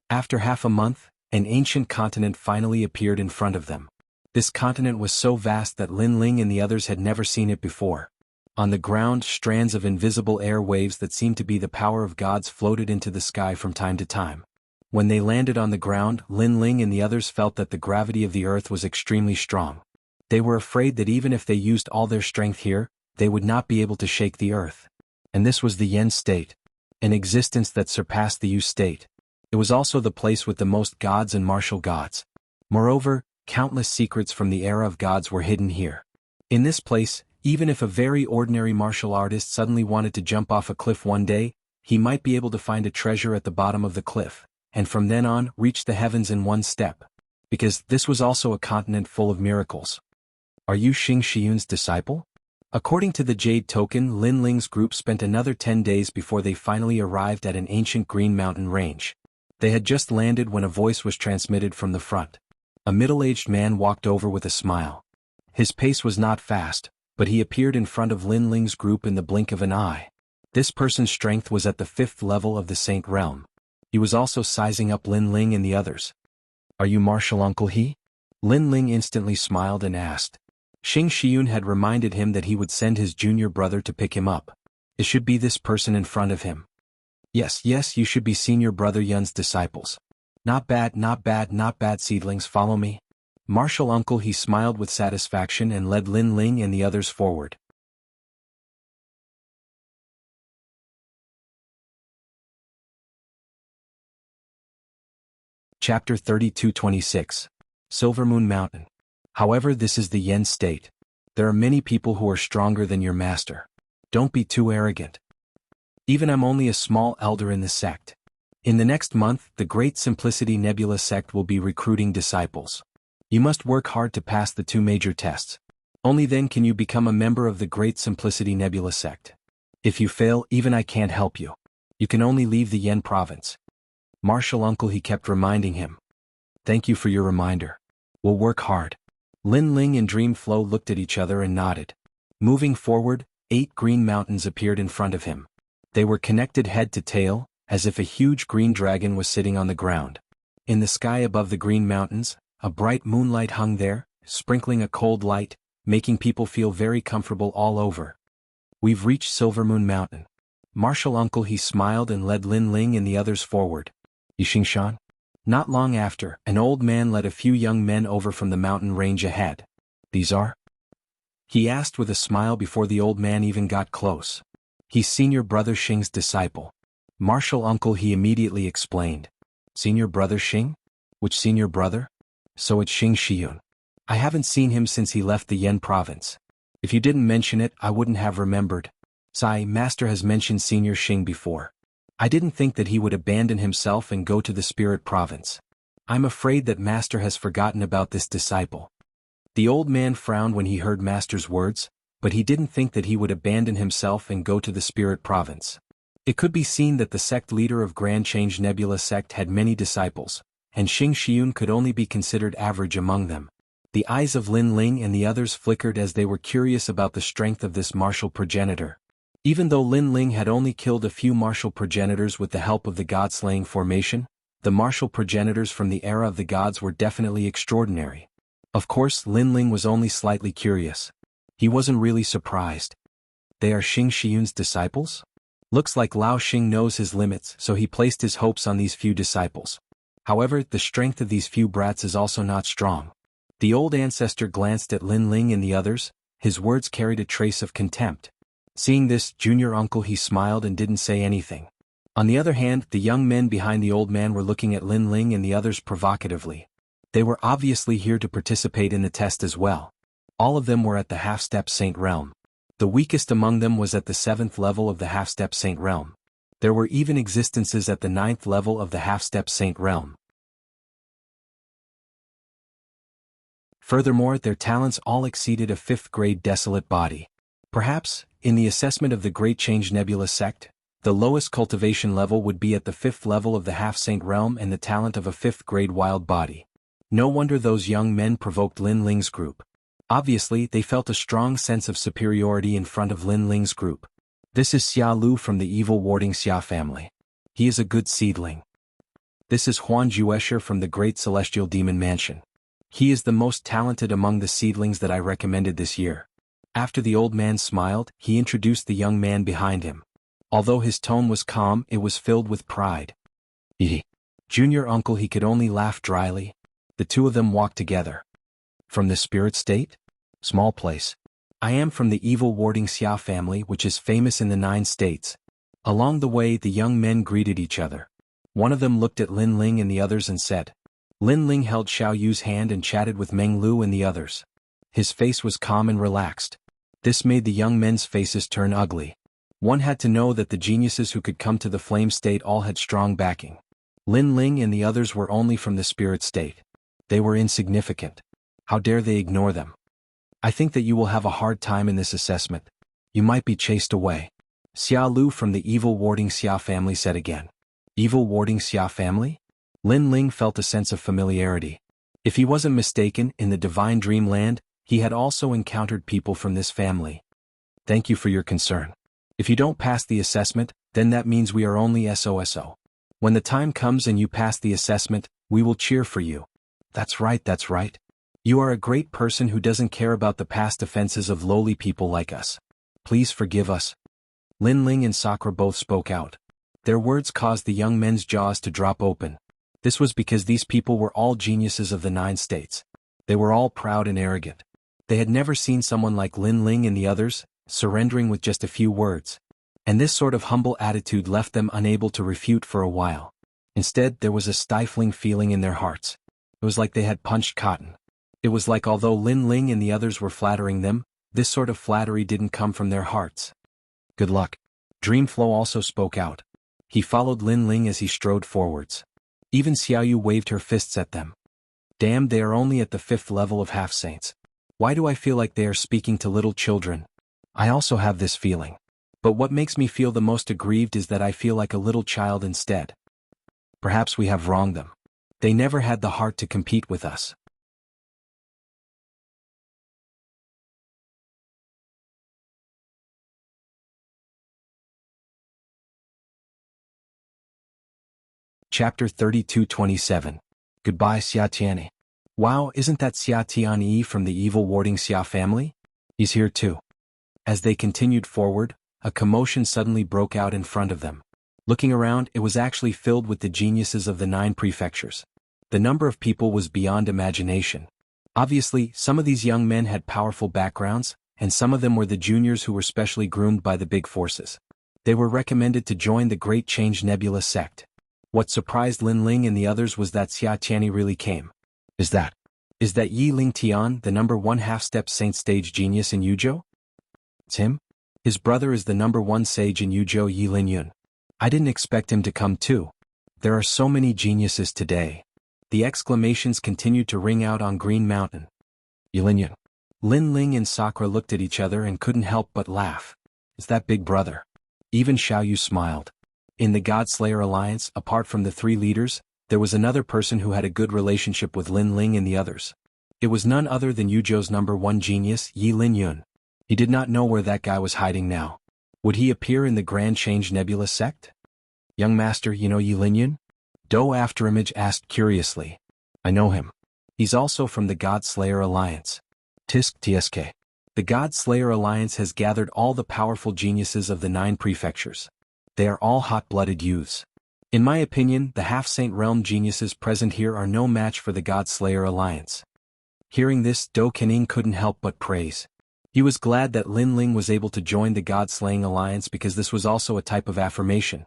After half a month, an ancient continent finally appeared in front of them. This continent was so vast that Lin Ling and the others had never seen it before. On the ground, strands of invisible air waves that seemed to be the power of gods floated into the sky from time to time. When they landed on the ground, Lin Ling and the others felt that the gravity of the earth was extremely strong. They were afraid that even if they used all their strength here, they would not be able to shake the earth. And this was the Yen state, an existence that surpassed the Yu state. It was also the place with the most gods and martial gods. Moreover, countless secrets from the era of gods were hidden here. In this place, even if a very ordinary martial artist suddenly wanted to jump off a cliff one day, he might be able to find a treasure at the bottom of the cliff, and from then on reach the heavens in one step. Because this was also a continent full of miracles. Are you Xing Shiyun's disciple? According to the Jade Token, Lin Ling's group spent another 10 days before they finally arrived at an ancient green mountain range. They had just landed when a voice was transmitted from the front. A middle-aged man walked over with a smile. His pace was not fast, but he appeared in front of Lin Ling's group in the blink of an eye. This person's strength was at the 5th level of the Saint Realm. He was also sizing up Lin Ling and the others. Are you martial uncle he? Lin Ling instantly smiled and asked. Xing Shiyun had reminded him that he would send his junior brother to pick him up. It should be this person in front of him. Yes, you should be senior brother Yun's disciples. Not bad, seedlings, follow me. Martial uncle he smiled with satisfaction and led Lin Ling and the others forward. Chapter 32-26. Silvermoon Mountain. However, this is the Yen state. There are many people who are stronger than your master. Don't be too arrogant. Even I'm only a small elder in the sect. In the next month, the Great Simplicity Nebula sect will be recruiting disciples. You must work hard to pass the 2 major tests. Only then can you become a member of the Great Simplicity Nebula sect. If you fail, even I can't help you. You can only leave the Yen province. Martial uncle he kept reminding him. Thank you for your reminder. We'll work hard. Lin Ling and Dream Flow looked at each other and nodded. Moving forward, 8 green mountains appeared in front of him. They were connected head to tail, as if a huge green dragon was sitting on the ground. In the sky above the green mountains, a bright moonlight hung there, sprinkling a cold light, making people feel very comfortable all over. We've reached Silvermoon Mountain. Martial uncle he smiled and led Lin Ling and the others forward. Yixingshan? Not long after, an old man led a few young men over from the mountain range ahead. These are? He asked with a smile before the old man even got close. He's senior brother Xing's disciple. Martial uncle he immediately explained. Senior brother Xing? Which senior brother? So it's Xing Shiyun. I haven't seen him since he left the Yen province. If you didn't mention it, I wouldn't have remembered. Sai, master has mentioned senior Xing before. I didn't think that he would abandon himself and go to the spirit province. I'm afraid that master has forgotten about this disciple. The old man frowned when he heard master's words, but he didn't think that he would abandon himself and go to the spirit province. It could be seen that the sect leader of Grand Change Nebula sect had many disciples, and Xing Shiyun could only be considered average among them. The eyes of Lin Ling and the others flickered as they were curious about the strength of this martial progenitor. Even though Lin Ling had only killed a few martial progenitors with the help of the god-slaying formation, the martial progenitors from the era of the gods were definitely extraordinary. Of course, Lin Ling was only slightly curious. He wasn't really surprised. They are Xing Shiyun's disciples? Looks like Lao Xing knows his limits, so he placed his hopes on these few disciples. However, the strength of these few brats is also not strong. The old ancestor glanced at Lin Ling and the others. His words carried a trace of contempt. Seeing this, junior uncle he smiled and didn't say anything. On the other hand, the young men behind the old man were looking at Lin Ling and the others provocatively. They were obviously here to participate in the test as well. All of them were at the half-step Saint Realm. The weakest among them was at the 7th level of the half-step Saint Realm. There were even existences at the 9th level of the half-step Saint Realm. Furthermore, their talents all exceeded a 5th-grade desolate body. Perhaps, in the assessment of the Great Change Nebula sect, the lowest cultivation level would be at the 5th level of the half-saint realm and the talent of a 5th-grade wild body. No wonder those young men provoked Lin Ling's group. Obviously, they felt a strong sense of superiority in front of Lin Ling's group. This is Xia Lu from the evil warding Xia family. He is a good seedling. This is Huan Juesher from the Great Celestial Demon Mansion. He is the most talented among the seedlings that I recommended this year. After the old man smiled, he introduced the young man behind him. Although his tone was calm, it was filled with pride. Junior uncle he could only laugh dryly. The two of them walked together. From the spirit state? Small place. I am from the evil warding Xia family, which is famous in the 9 states. Along the way, the young men greeted each other. One of them looked at Lin Ling and the others and said. Lin Ling held Xiao Yu's hand and chatted with Meng Lu and the others. His face was calm and relaxed. This made the young men's faces turn ugly. One had to know that the geniuses who could come to the flame state all had strong backing. Lin Ling and the others were only from the spirit state. They were insignificant. How dare they ignore them? I think that you will have a hard time in this assessment. You might be chased away. Xia Lu from the evil warding Xia family said again. Evil warding Xia family? Lin Ling felt a sense of familiarity. If he wasn't mistaken, in the divine dreamland, he had also encountered people from this family. Thank you for your concern. If you don't pass the assessment, then that means we are only SOSO. When the time comes and you pass the assessment, we will cheer for you. That's right, that's right. You are a great person who doesn't care about the past offenses of lowly people like us. Please forgive us. Lin Ling and Sakura both spoke out. Their words caused the young men's jaws to drop open. This was because these people were all geniuses of the 9 states. They were all proud and arrogant. They had never seen someone like Lin Ling and the others, surrendering with just a few words. And this sort of humble attitude left them unable to refute for a while. Instead, there was a stifling feeling in their hearts. It was like they had punched cotton. It was like although Lin Ling and the others were flattering them, this sort of flattery didn't come from their hearts. Good luck. Dreamflow also spoke out. He followed Lin Ling as he strode forwards. Even Xiaoyu waved her fists at them. Damn, they are only at the 5th level of half-saints. Why do I feel like they are speaking to little children? I also have this feeling. But what makes me feel the most aggrieved is that I feel like a little child instead. Perhaps we have wronged them. They never had the heart to compete with us. Chapter 32-27. Goodbye, Xia Tianyi. Wow, isn't that Xia Tianyi from the evil warding Xia family? He's here too. As they continued forward, a commotion suddenly broke out in front of them. Looking around, it was actually filled with the geniuses of the 9 prefectures. The number of people was beyond imagination. Obviously, some of these young men had powerful backgrounds, and some of them were the juniors who were specially groomed by the big forces. They were recommended to join the Great Change Nebula sect. What surprised Lin Ling and the others was that Xia Tianyi really came. Is that Yi Ling Tian, the number 1 half-step saint stage genius in Yuzhou? It's him? His brother is the number 1 sage in Yuzhou, Yi Lin Yun. I didn't expect him to come too. There are so many geniuses today. The exclamations continued to ring out on Green Mountain. Yi Lin Yun. Lin Ling and Sakura looked at each other and couldn't help but laugh. Is that big brother? Even Xiaoyu smiled. In the Godslayer Alliance, apart from the 3 leaders, there was another person who had a good relationship with Lin Ling and the others. It was none other than Yuzhou's number 1 genius, Yi Lin Yun. He did not know where that guy was hiding now. Would he appear in the Grand Change Nebula sect? Young master, you know Yi Lin Yun? Do Afterimage asked curiously. I know him. He's also from the Godslayer Alliance. Tisk Tsk. The Godslayer Alliance has gathered all the powerful geniuses of the 9 prefectures. They are all hot-blooded youths. In my opinion, the half-saint realm geniuses present here are no match for the Godslayer Alliance. Hearing this, Do Kening couldn't help but praise. He was glad that Lin Ling was able to join the God-slaying alliance because this was also a type of affirmation.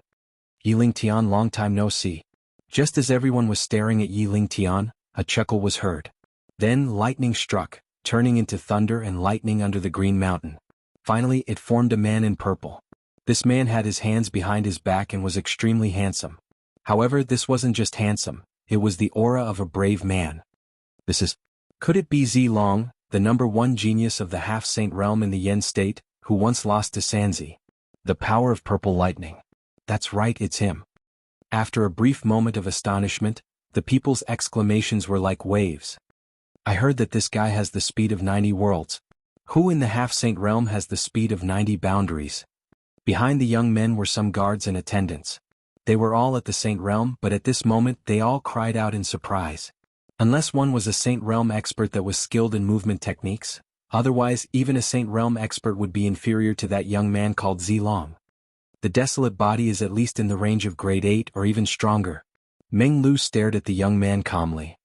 Yi Ling Tian, long time no see. Just as everyone was staring at Yi Ling Tian, a chuckle was heard. Then lightning struck, turning into thunder and lightning under the Green Mountain. Finally, it formed a man in purple. This man had his hands behind his back and was extremely handsome. However, this wasn't just handsome, it was the aura of a brave man. Could it be Zilong, the number 1 genius of the half-saint realm in the Yen state, who once lost to Sanzi? The power of purple lightning. That's right, it's him. After a brief moment of astonishment, the people's exclamations were like waves. I heard that this guy has the speed of 90 worlds. Who in the half-saint realm has the speed of 90 boundaries? Behind the young men were some guards and attendants. They were all at the Saint Realm, but at this moment they all cried out in surprise. Unless one was a Saint Realm expert that was skilled in movement techniques, otherwise even a Saint Realm expert would be inferior to that young man called Zilong. The desolate body is at least in the range of grade 8 or even stronger. Meng Lu stared at the young man calmly.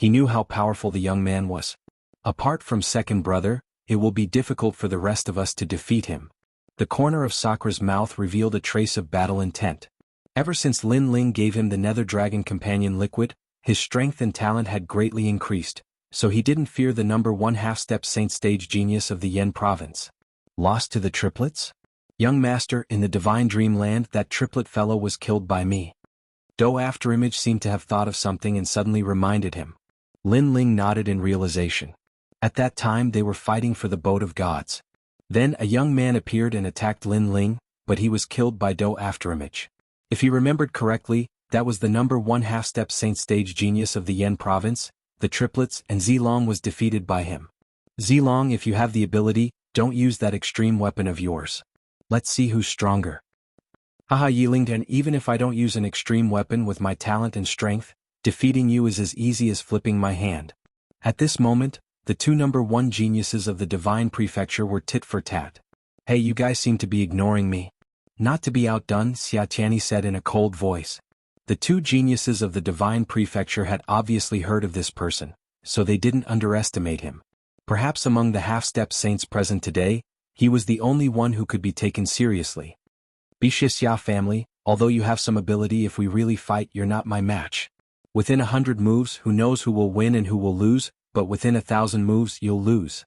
He knew how powerful the young man was. Apart from second brother, it will be difficult for the rest of us to defeat him. The corner of Sakura's mouth revealed a trace of battle intent. Ever since Lin Ling gave him the Nether Dragon Companion liquid, his strength and talent had greatly increased, so he didn't fear the number 1 half-step saint stage genius of the Yen province. Lost to the triplets? Young master, in the divine dreamland that triplet fellow was killed by me. Do Afterimage seemed to have thought of something and suddenly reminded him. Lin Ling nodded in realization. At that time they were fighting for the boat of gods. Then a young man appeared and attacked Lin Ling, but he was killed by Do Afterimage. If he remembered correctly, that was the number 1 half-step saint stage genius of the Yen province, the triplets, and Zilong was defeated by him. Zilong, if you have the ability, don't use that extreme weapon of yours. Let's see who's stronger. Haha Yilingdan, even if I don't use an extreme weapon with my talent and strength, defeating you is as easy as flipping my hand. At this moment, the two number 1 geniuses of the divine prefecture were tit for tat. Hey, you guys seem to be ignoring me. Not to be outdone, Xia Tianyi said in a cold voice. The two geniuses of the divine prefecture had obviously heard of this person, so they didn't underestimate him. Perhaps among the half-step saints present today, he was the only one who could be taken seriously. Bishixia family, although you have some ability, if we really fight, you're not my match. Within 100 moves, who knows who will win and who will lose, but within 1,000 moves, you'll lose.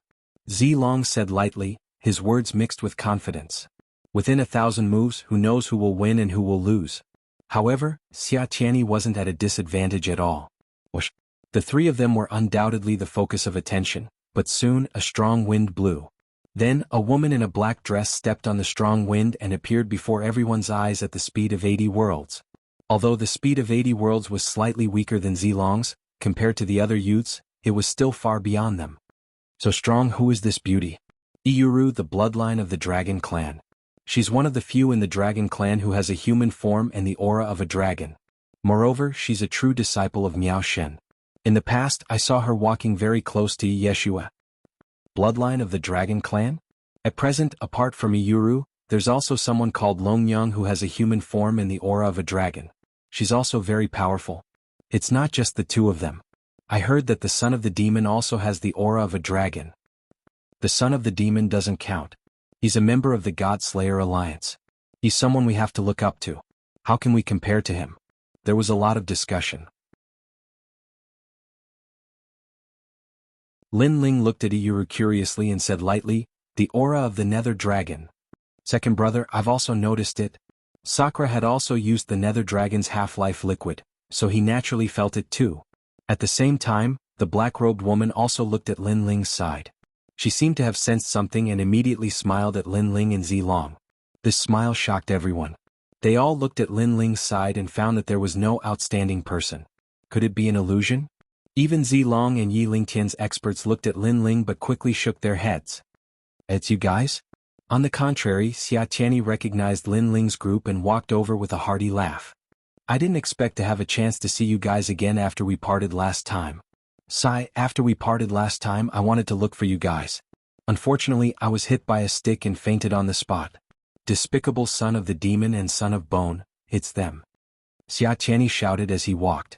Zilong said lightly, his words mixed with confidence. Within 1,000 moves, who knows who will win and who will lose. However, Xia Tianyi wasn't at a disadvantage at all. The three of them were undoubtedly the focus of attention, but soon a strong wind blew. Then, a woman in a black dress stepped on the strong wind and appeared before everyone's eyes at the speed of 80 worlds. Although the speed of 80 worlds was slightly weaker than Zilong's, compared to the other youths, it was still far beyond them. So strong, who is this beauty? Iyuru, the bloodline of the dragon clan. She's one of the few in the dragon clan who has a human form and the aura of a dragon. Moreover, she's a true disciple of Miao Shen. In the past, I saw her walking very close to Yeshua. Bloodline of the dragon clan? At present, apart from Iyuru, there's also someone called Longyang who has a human form and the aura of a dragon. She's also very powerful. It's not just the two of them. I heard that the son of the demon also has the aura of a dragon. The son of the demon doesn't count. He's a member of the God Slayer Alliance. He's someone we have to look up to. How can we compare to him? There was a lot of discussion. Lin Ling looked at Iyuru curiously and said lightly, the aura of the Nether Dragon. Second brother, I've also noticed it. Sakura had also used the Nether Dragon's half-life liquid, so he naturally felt it too. At the same time, the black-robed woman also looked at Lin Ling's side. She seemed to have sensed something and immediately smiled at Lin Ling and Zilong. This smile shocked everyone. They all looked at Lin Ling's side and found that there was no outstanding person. Could it be an illusion? Even Zilong and Yi Lingtian's experts looked at Lin Ling but quickly shook their heads. It's you guys? On the contrary, Xia Tianyi recognized Lin Ling's group and walked over with a hearty laugh. I didn't expect to have a chance to see you guys again after we parted last time. After we parted last time, I wanted to look for you guys. Unfortunately, I was hit by a stick and fainted on the spot. Despicable son of the demon and son of bone, it's them. Xia Tianyi shouted as he walked.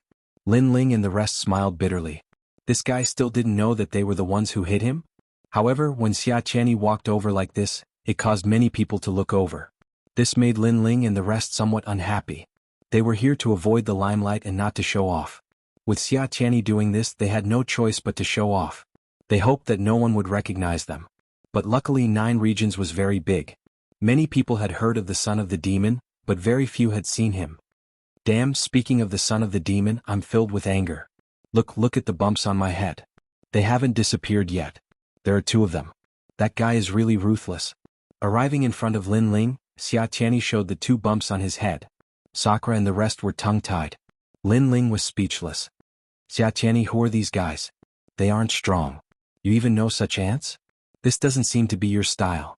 Lin Ling and the rest smiled bitterly. This guy still didn't know that they were the ones who hit him? However, when Xia Tianyi walked over like this, it caused many people to look over. This made Lin Ling and the rest somewhat unhappy. They were here to avoid the limelight and not to show off. With Xia Tianyi doing this, they had no choice but to show off. They hoped that no one would recognize them. But luckily 9 regions was very big. Many people had heard of the son of the demon, but very few had seen him. Damn, speaking of the son of the demon, I'm filled with anger. Look at the bumps on my head. They haven't disappeared yet. There are 2 of them. That guy is really ruthless. Arriving in front of Lin Ling, Xia Tianyi showed the 2 bumps on his head. Sakura and the rest were tongue-tied. Lin Ling was speechless. Xia Tianyi, who are these guys? They aren't strong. You even know such ants? This doesn't seem to be your style.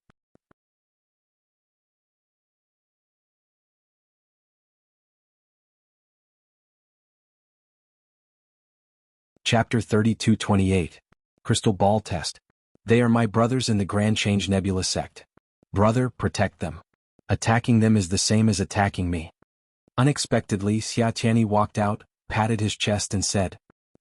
Chapter 32-28. Crystal Ball Test. They are my brothers in the Grand Change Nebula sect. Brother, protect them. Attacking them is the same as attacking me. Unexpectedly, Xia Tianyi walked out, patted his chest and said,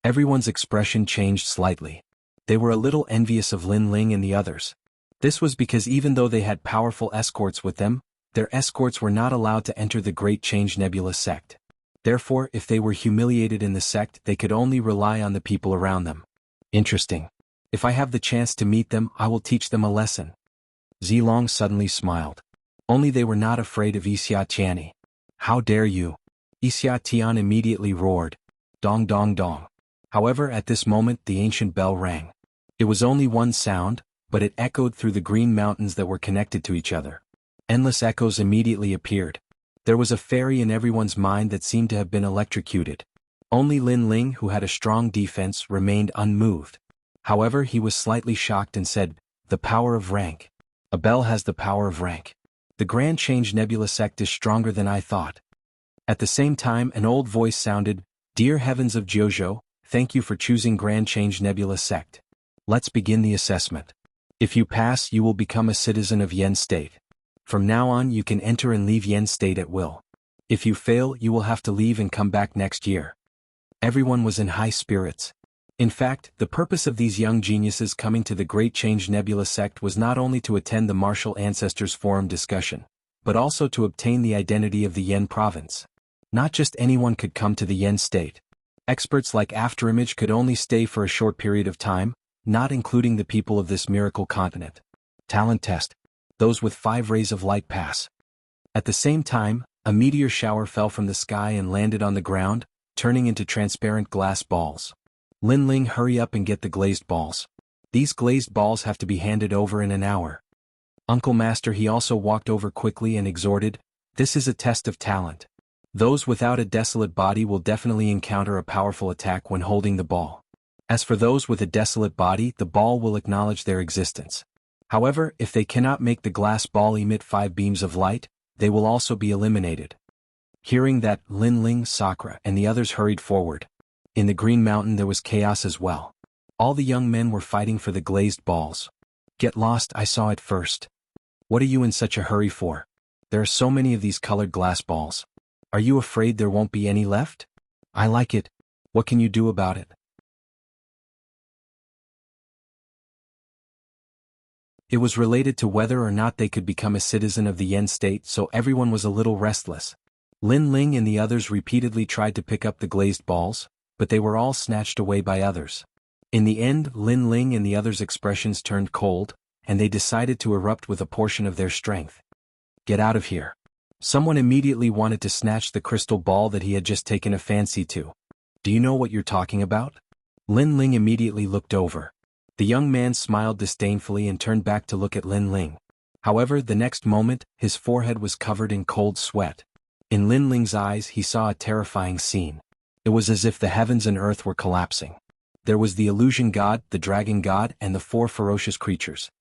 Everyone's expression changed slightly. They were a little envious of Lin Ling and the others. This was because even though they had powerful escorts with them, their escorts were not allowed to enter the Great Change Nebula sect. Therefore, if they were humiliated in the sect, they could only rely on the people around them. Interesting. If I have the chance to meet them, I will teach them a lesson. Zilong suddenly smiled. Only they were not afraid of Xia Tianyi. How dare you? Xia Tian immediately roared. Dong dong dong. However, at this moment the ancient bell rang. It was only one sound, but it echoed through the green mountains that were connected to each other. Endless echoes immediately appeared. There was a fairy in everyone's mind that seemed to have been electrocuted. Only Lin Ling, who had a strong defense, remained unmoved. However, he was slightly shocked and said, "The power of rank. A bell has the power of rank. The Grand Change Nebula sect is stronger than I thought." At the same time, an old voice sounded, "Dear heavens of Jianghu, thank you for choosing Grand Change Nebula sect. Let's begin the assessment. If you pass, you will become a citizen of Yen State. From now on, you can enter and leave Yen State at will. If you fail, you will have to leave and come back next year." Everyone was in high spirits. In fact, the purpose of these young geniuses coming to the Great Change Nebula sect was not only to attend the Martial Ancestors Forum discussion, but also to obtain the identity of the Yen province. Not just anyone could come to the Yen state. Experts like Afterimage could only stay for a short period of time, not including the people of this miracle continent. Talent test. Those with 5 rays of light pass. At the same time, a meteor shower fell from the sky and landed on the ground, turning into transparent glass balls. Lin Ling, hurry up and get the glazed balls. These glazed balls have to be handed over in an hour. Uncle Master, he also walked over quickly and exhorted, "This is a test of talent. Those without a desolate body will definitely encounter a powerful attack when holding the ball. As for those with a desolate body, the ball will acknowledge their existence. However, if they cannot make the glass ball emit 5 beams of light, they will also be eliminated." Hearing that, Lin Ling, Sakura, and the others hurried forward. In the Green Mountain there was chaos as well. All the young men were fighting for the glazed balls. "Get lost, I saw it first. What are you in such a hurry for? There are so many of these colored glass balls. Are you afraid there won't be any left? I like it. What can you do about it?" It was related to whether or not they could become a citizen of the Yen state, so everyone was a little restless. Lin Ling and the others repeatedly tried to pick up the glazed balls, but they were all snatched away by others. In the end, Lin Ling and the others' expressions turned cold, and they decided to erupt with a portion of their strength. "Get out of here." Someone immediately wanted to snatch the crystal ball that he had just taken a fancy to. "Do you know what you're talking about?" Lin Ling immediately looked over. The young man smiled disdainfully and turned back to look at Lin Ling. However, the next moment, his forehead was covered in cold sweat. In Lin Ling's eyes he saw a terrifying scene. It was as if the heavens and earth were collapsing. There was the illusion god, the dragon god, and the 4 ferocious creatures.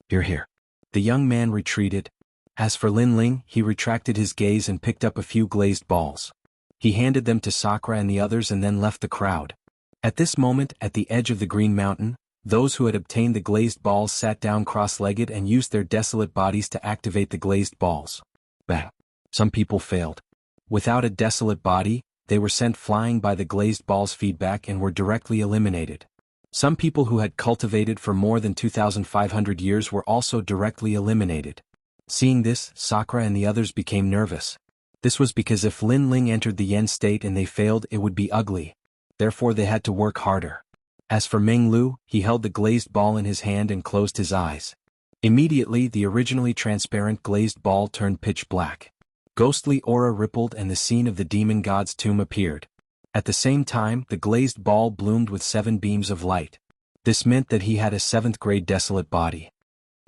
Here. The young man retreated. As for Lin Ling, he retracted his gaze and picked up a few glazed balls. He handed them to Sakura and the others and then left the crowd. At this moment, at the edge of the Green Mountain, those who had obtained the glazed balls sat down cross-legged and used their desolate bodies to activate the glazed balls. Bang! Some people failed. Without a desolate body, they were sent flying by the glazed ball's feedback and were directly eliminated. Some people who had cultivated for more than 2,500 years were also directly eliminated. Seeing this, Sakura and the others became nervous. This was because if Lin Ling entered the Yen state and they failed, it would be ugly. Therefore they had to work harder. As for Meng Lu, he held the glazed ball in his hand and closed his eyes. Immediately, the originally transparent glazed ball turned pitch black. Ghostly aura rippled and the scene of the demon god's tomb appeared. At the same time, the glazed ball bloomed with 7 beams of light. This meant that he had a 7th grade desolate body.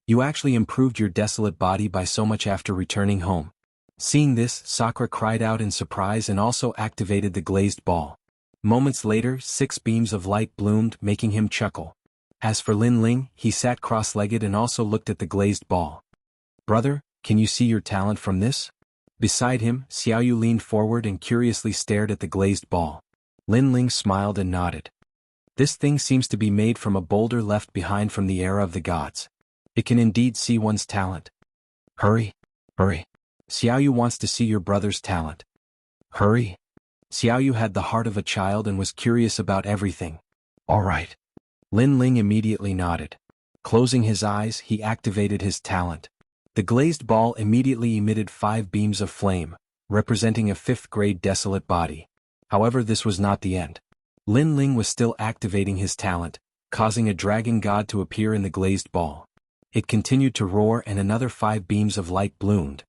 "You actually improved your desolate body by so much after returning home." Seeing this, Sakura cried out in surprise and also activated the glazed ball. Moments later, 6 beams of light bloomed, making him chuckle. As for Lin Ling, he sat cross-legged and also looked at the glazed ball. "Brother, can you see your talent from this?" Beside him, Xiaoyu leaned forward and curiously stared at the glazed ball. Lin Ling smiled and nodded. "This thing seems to be made from a boulder left behind from the era of the gods. It can indeed see one's talent." Hurry. Xiaoyu wants to see your brother's talent." Hurry. Xiaoyu had the heart of a child and was curious about everything. All right. Lin Ling immediately nodded. Closing his eyes, he activated his talent. The glazed ball immediately emitted 5 beams of flame, representing a 5th-grade desolate body. However, this was not the end. Lin Ling was still activating his talent, causing a dragon god to appear in the glazed ball. It continued to roar and another 5 beams of light bloomed.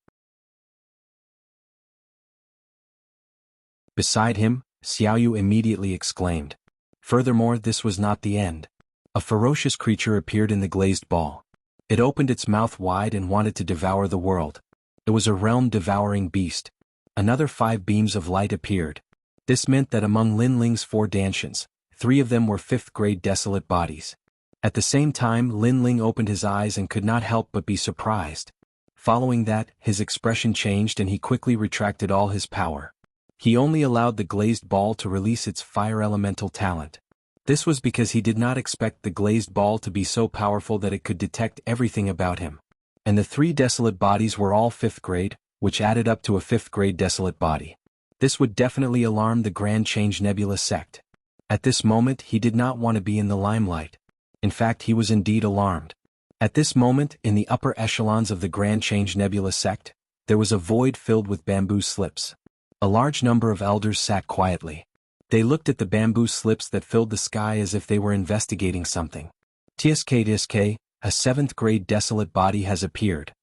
Beside him, Xiaoyu immediately exclaimed. Furthermore, this was not the end. A ferocious creature appeared in the glazed ball. It opened its mouth wide and wanted to devour the world. It was a realm-devouring beast. Another 5 beams of light appeared. This meant that among Lin Ling's 4 Danshians, 3 of them were 5th-grade desolate bodies. At the same time, Lin Ling opened his eyes and could not help but be surprised. Following that, his expression changed and he quickly retracted all his power. He only allowed the glazed ball to release its fire elemental talent. This was because he did not expect the glazed ball to be so powerful that it could detect everything about him. And the 3 desolate bodies were all 5th grade, which added up to a 5th-grade desolate body. This would definitely alarm the Grand Change Nebula sect. At this moment, he did not want to be in the limelight. In fact, he was indeed alarmed. At this moment, in the upper echelons of the Grand Change Nebula sect, there was a void filled with bamboo slips. A large number of elders sat quietly. They looked at the bamboo slips that filled the sky as if they were investigating something. TSK, a 7th-grade desolate body has appeared.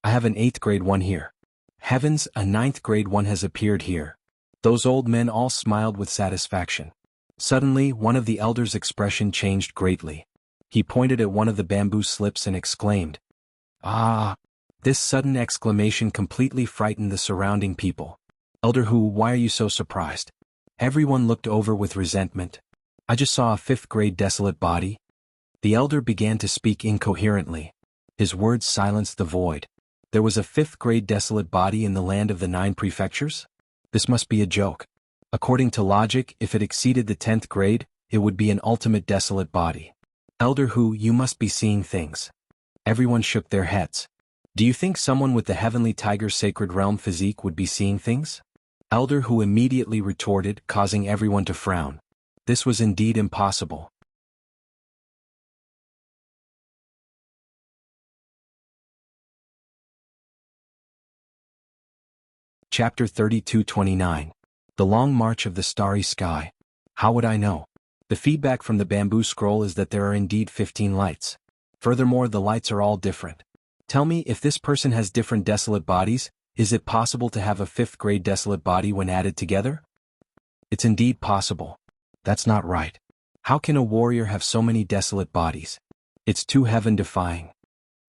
I have an 8th-grade one here. Heavens, a 9th-grade one has appeared here. Those old men all smiled with satisfaction. Suddenly, one of the elders' expression changed greatly. He pointed at one of the bamboo slips and exclaimed, "Ah!" This sudden exclamation completely frightened the surrounding people. "Elder Hu, why are you so surprised?" Everyone looked over with resentment. "I just saw a 5th-grade desolate body." The elder began to speak incoherently. His words silenced the void. There was a 5th-grade desolate body in the land of the 9 prefectures? This must be a joke. According to logic, if it exceeded the 10th grade, it would be an ultimate desolate body. Elder Hu, you must be seeing things. Everyone shook their heads. Do you think someone with the Heavenly Tiger Sacred Realm physique would be seeing things? Elder Hu immediately retorted, causing everyone to frown. This was indeed impossible. Chapter 32-29. The Long March of the Starry Sky. How would I know? The feedback from the bamboo scroll is that there are indeed 15 lights. Furthermore, the lights are all different. Tell me, if this person has different desolate bodies, is it possible to have a 5th-grade desolate body when added together? It's indeed possible. That's not right. How can a warrior have so many desolate bodies? It's too heaven-defying.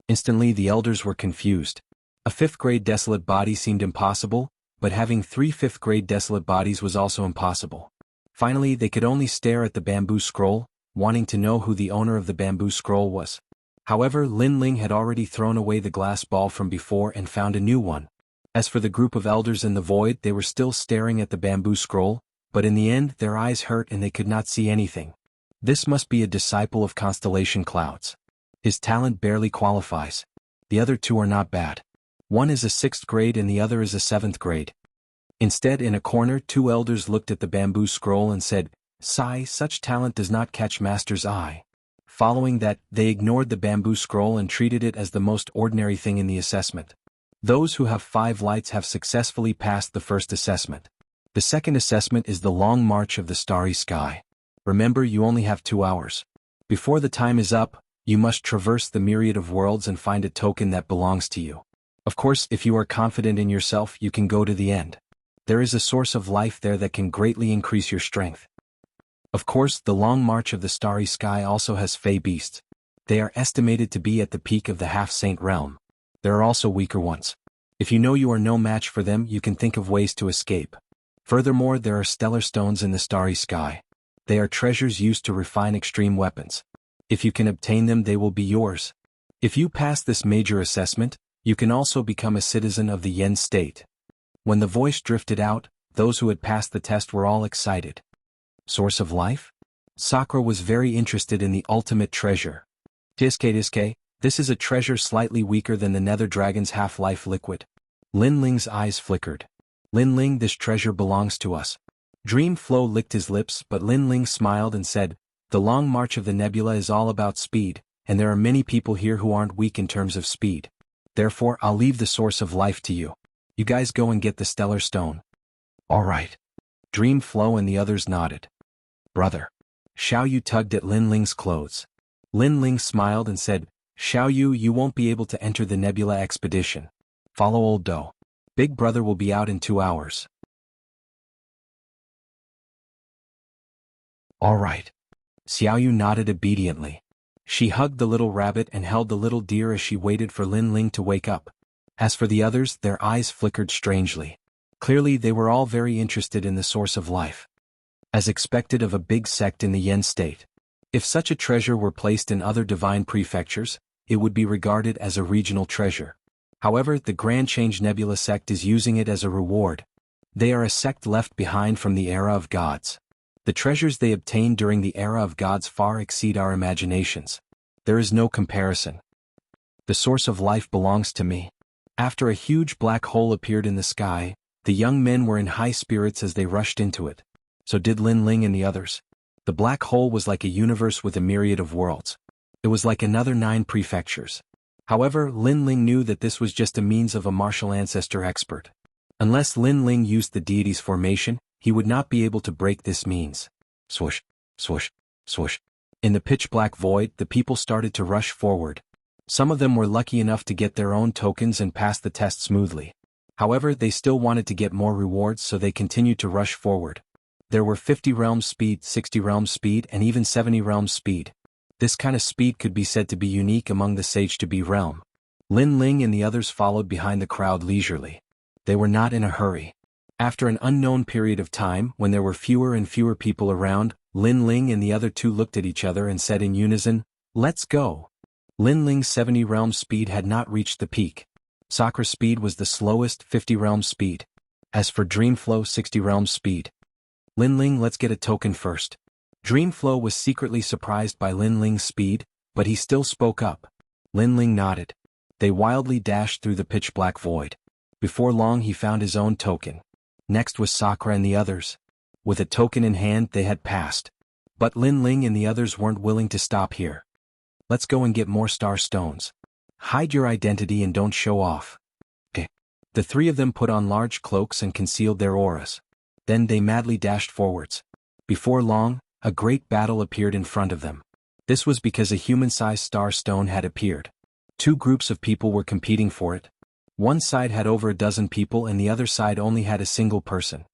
Instantly the elders were confused. A 5th-grade desolate body seemed impossible, but having 3 5th-grade desolate bodies was also impossible. Finally, they could only stare at the bamboo scroll, wanting to know who the owner of the bamboo scroll was. However, Lin Ling had already thrown away the glass ball from before and found a new one. As for the group of elders in the void, they were still staring at the bamboo scroll, but in the end their eyes hurt and they could not see anything. This must be a disciple of Constellation Clouds. His talent barely qualifies. The other 2 are not bad. One is a 6th grade and the other is a 7th grade. Instead, in a corner, 2 elders looked at the bamboo scroll and said, "Sigh, such talent does not catch Master's eye." Following that, they ignored the bamboo scroll and treated it as the most ordinary thing in the assessment. Those who have 5 lights have successfully passed the first assessment. The second assessment is the Long March of the Starry Sky. Remember, you only have 2 hours. Before the time is up, you must traverse the myriad of worlds and find a token that belongs to you. Of course, if you are confident in yourself, you can go to the end. There is a source of life there that can greatly increase your strength. Of course, the Long March of the Starry Sky also has Fey beasts. They are estimated to be at the peak of the half-saint realm. There are also weaker ones. If you know you are no match for them, you can think of ways to escape. Furthermore, there are stellar stones in the starry sky. They are treasures used to refine extreme weapons. If you can obtain them, they will be yours. If you pass this major assessment, you can also become a citizen of the Yen state. When the voice drifted out, those who had passed the test were all excited. Source of life? Sakura was very interested in the ultimate treasure. Tiske, this is a treasure slightly weaker than the Nether Dragon's half-life liquid. Lin Ling's eyes flickered. Lin Ling, this treasure belongs to us. Dream Flow licked his lips, but Lin Ling smiled and said, "The long march of the nebula is all about speed, and there are many people here who aren't weak in terms of speed. Therefore I'll leave the source of life to you. You guys go and get the stellar stone." "All right." Dream Flow and the others nodded. "Brother." Xiao Yu tugged at Lin Ling's clothes. Lin Ling smiled and said, "Xiao Yu, you won't be able to enter the nebula expedition. Follow old Do. Big brother will be out in 2 hours." "All right." Xiao Yu nodded obediently. She hugged the little rabbit and held the little deer as she waited for Lin Ling to wake up. As for the others, their eyes flickered strangely. Clearly they were all very interested in the source of life. As expected of a big sect in the Yen state. If such a treasure were placed in other divine prefectures, it would be regarded as a regional treasure. However, the Grand Change Nebula sect is using it as a reward. They are a sect left behind from the era of gods. The treasures they obtained during the era of gods far exceed our imaginations. There is no comparison. The source of life belongs to me. After a huge black hole appeared in the sky, the young men were in high spirits as they rushed into it. So did Lin Ling and the others. The black hole was like a universe with a myriad of worlds. It was like another 9 prefectures. However, Lin Ling knew that this was just a means of a martial ancestor expert. Unless Lin Ling used the deity's formation, he would not be able to break this means. Swoosh, swoosh, swoosh. In the pitch-black void, the people started to rush forward. Some of them were lucky enough to get their own tokens and pass the test smoothly. However, they still wanted to get more rewards, so they continued to rush forward. There were 50 realms speed, 60 realms speed, and even 70 realms speed. This kind of speed could be said to be unique among the Sage-to-be realm. Lin Ling and the others followed behind the crowd leisurely. They were not in a hurry. After an unknown period of time, when there were fewer and fewer people around, Lin Ling and the other 2 looked at each other and said in unison, "Let's go." Lin Ling's 70 realm speed had not reached the peak. Sakra's speed was the slowest, 50 realm speed. As for Dreamflow, 60 realm speed. "Lin Ling, let's get a token first." Dreamflow was secretly surprised by Lin Ling's speed, but he still spoke up. Lin Ling nodded. They wildly dashed through the pitch-black void. Before long he found his own token. Next was Sakura and the others. With a token in hand they had passed. But Lin Ling and the others weren't willing to stop here. "Let's go and get more star stones. Hide your identity and don't show off." Okay. The 3 of them put on large cloaks and concealed their auras. Then they madly dashed forwards. Before long, a great battle appeared in front of them. This was because a human-sized star stone had appeared. 2 groups of people were competing for it. One side had over a dozen people and the other side only had a single person.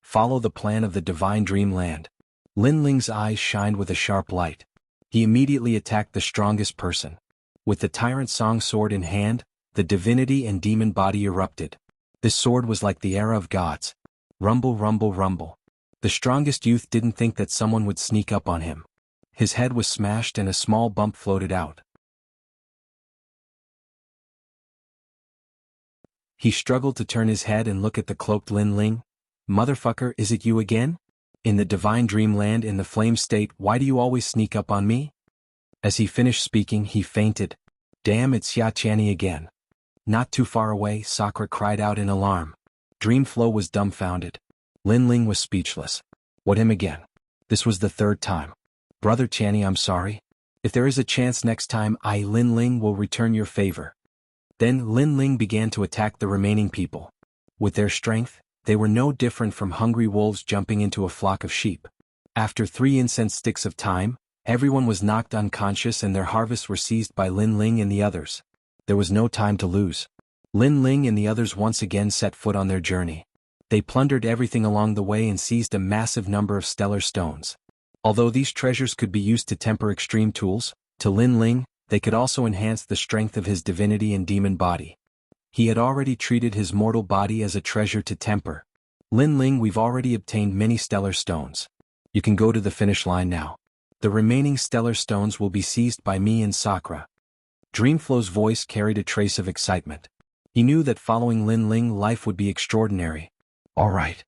Follow the plan of the divine dreamland. Lin Ling's eyes shined with a sharp light. He immediately attacked the strongest person. With the tyrant song sword in hand, the divinity and demon body erupted. This sword was like the era of gods. Rumble, rumble, rumble. The strongest youth didn't think that someone would sneak up on him. His head was smashed and a small bump floated out. He struggled to turn his head and look at the cloaked Lin Ling. "Motherfucker, is it you again? In the divine dreamland in the flame state, why do you always sneak up on me?" As he finished speaking, he fainted. "Damn, it's Xia Qianni again." Not too far away, Sakura cried out in alarm. Dreamflow was dumbfounded. Lin Ling was speechless. What, him again? This was the 3rd time. "Brother Qianni, I'm sorry. If there is a chance next time, I, Lin Ling, will return your favor." Then Lin Ling began to attack the remaining people. With their strength, they were no different from hungry wolves jumping into a flock of sheep. After 3 incense sticks of time, everyone was knocked unconscious and their harvests were seized by Lin Ling and the others. There was no time to lose. Lin Ling and the others once again set foot on their journey. They plundered everything along the way and seized a massive number of stellar stones. Although these treasures could be used to temper extreme tools, to Lin Ling, they could also enhance the strength of his divinity and demon body. He had already treated his mortal body as a treasure to temper. "Lin Ling, we've already obtained many stellar stones. You can go to the finish line now. The remaining stellar stones will be seized by me and Sakura." Dreamflow's voice carried a trace of excitement. He knew that following Lin Ling, life would be extraordinary. "All right."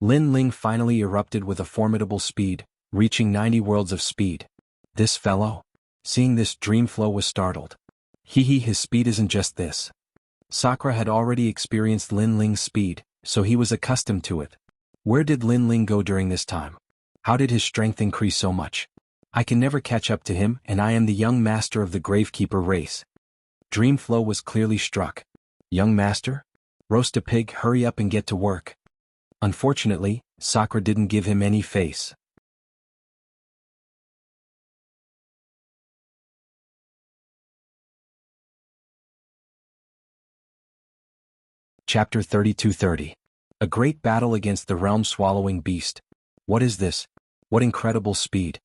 Lin Ling finally erupted with a formidable speed, reaching 90 worlds of speed. "This fellow?" Seeing this, Dreamflow was startled. His speed isn't just this. Sakura had already experienced Lin Ling's speed, so he was accustomed to it. Where did Lin Ling go during this time? How did his strength increase so much? I can never catch up to him, and I am the young master of the Gravekeeper race. Dreamflow was clearly struck. Young master? Roast a pig, hurry up and get to work. Unfortunately, Sakura didn't give him any face. Chapter 32:30. A great battle against the realm-swallowing beast. What is this? What incredible speed.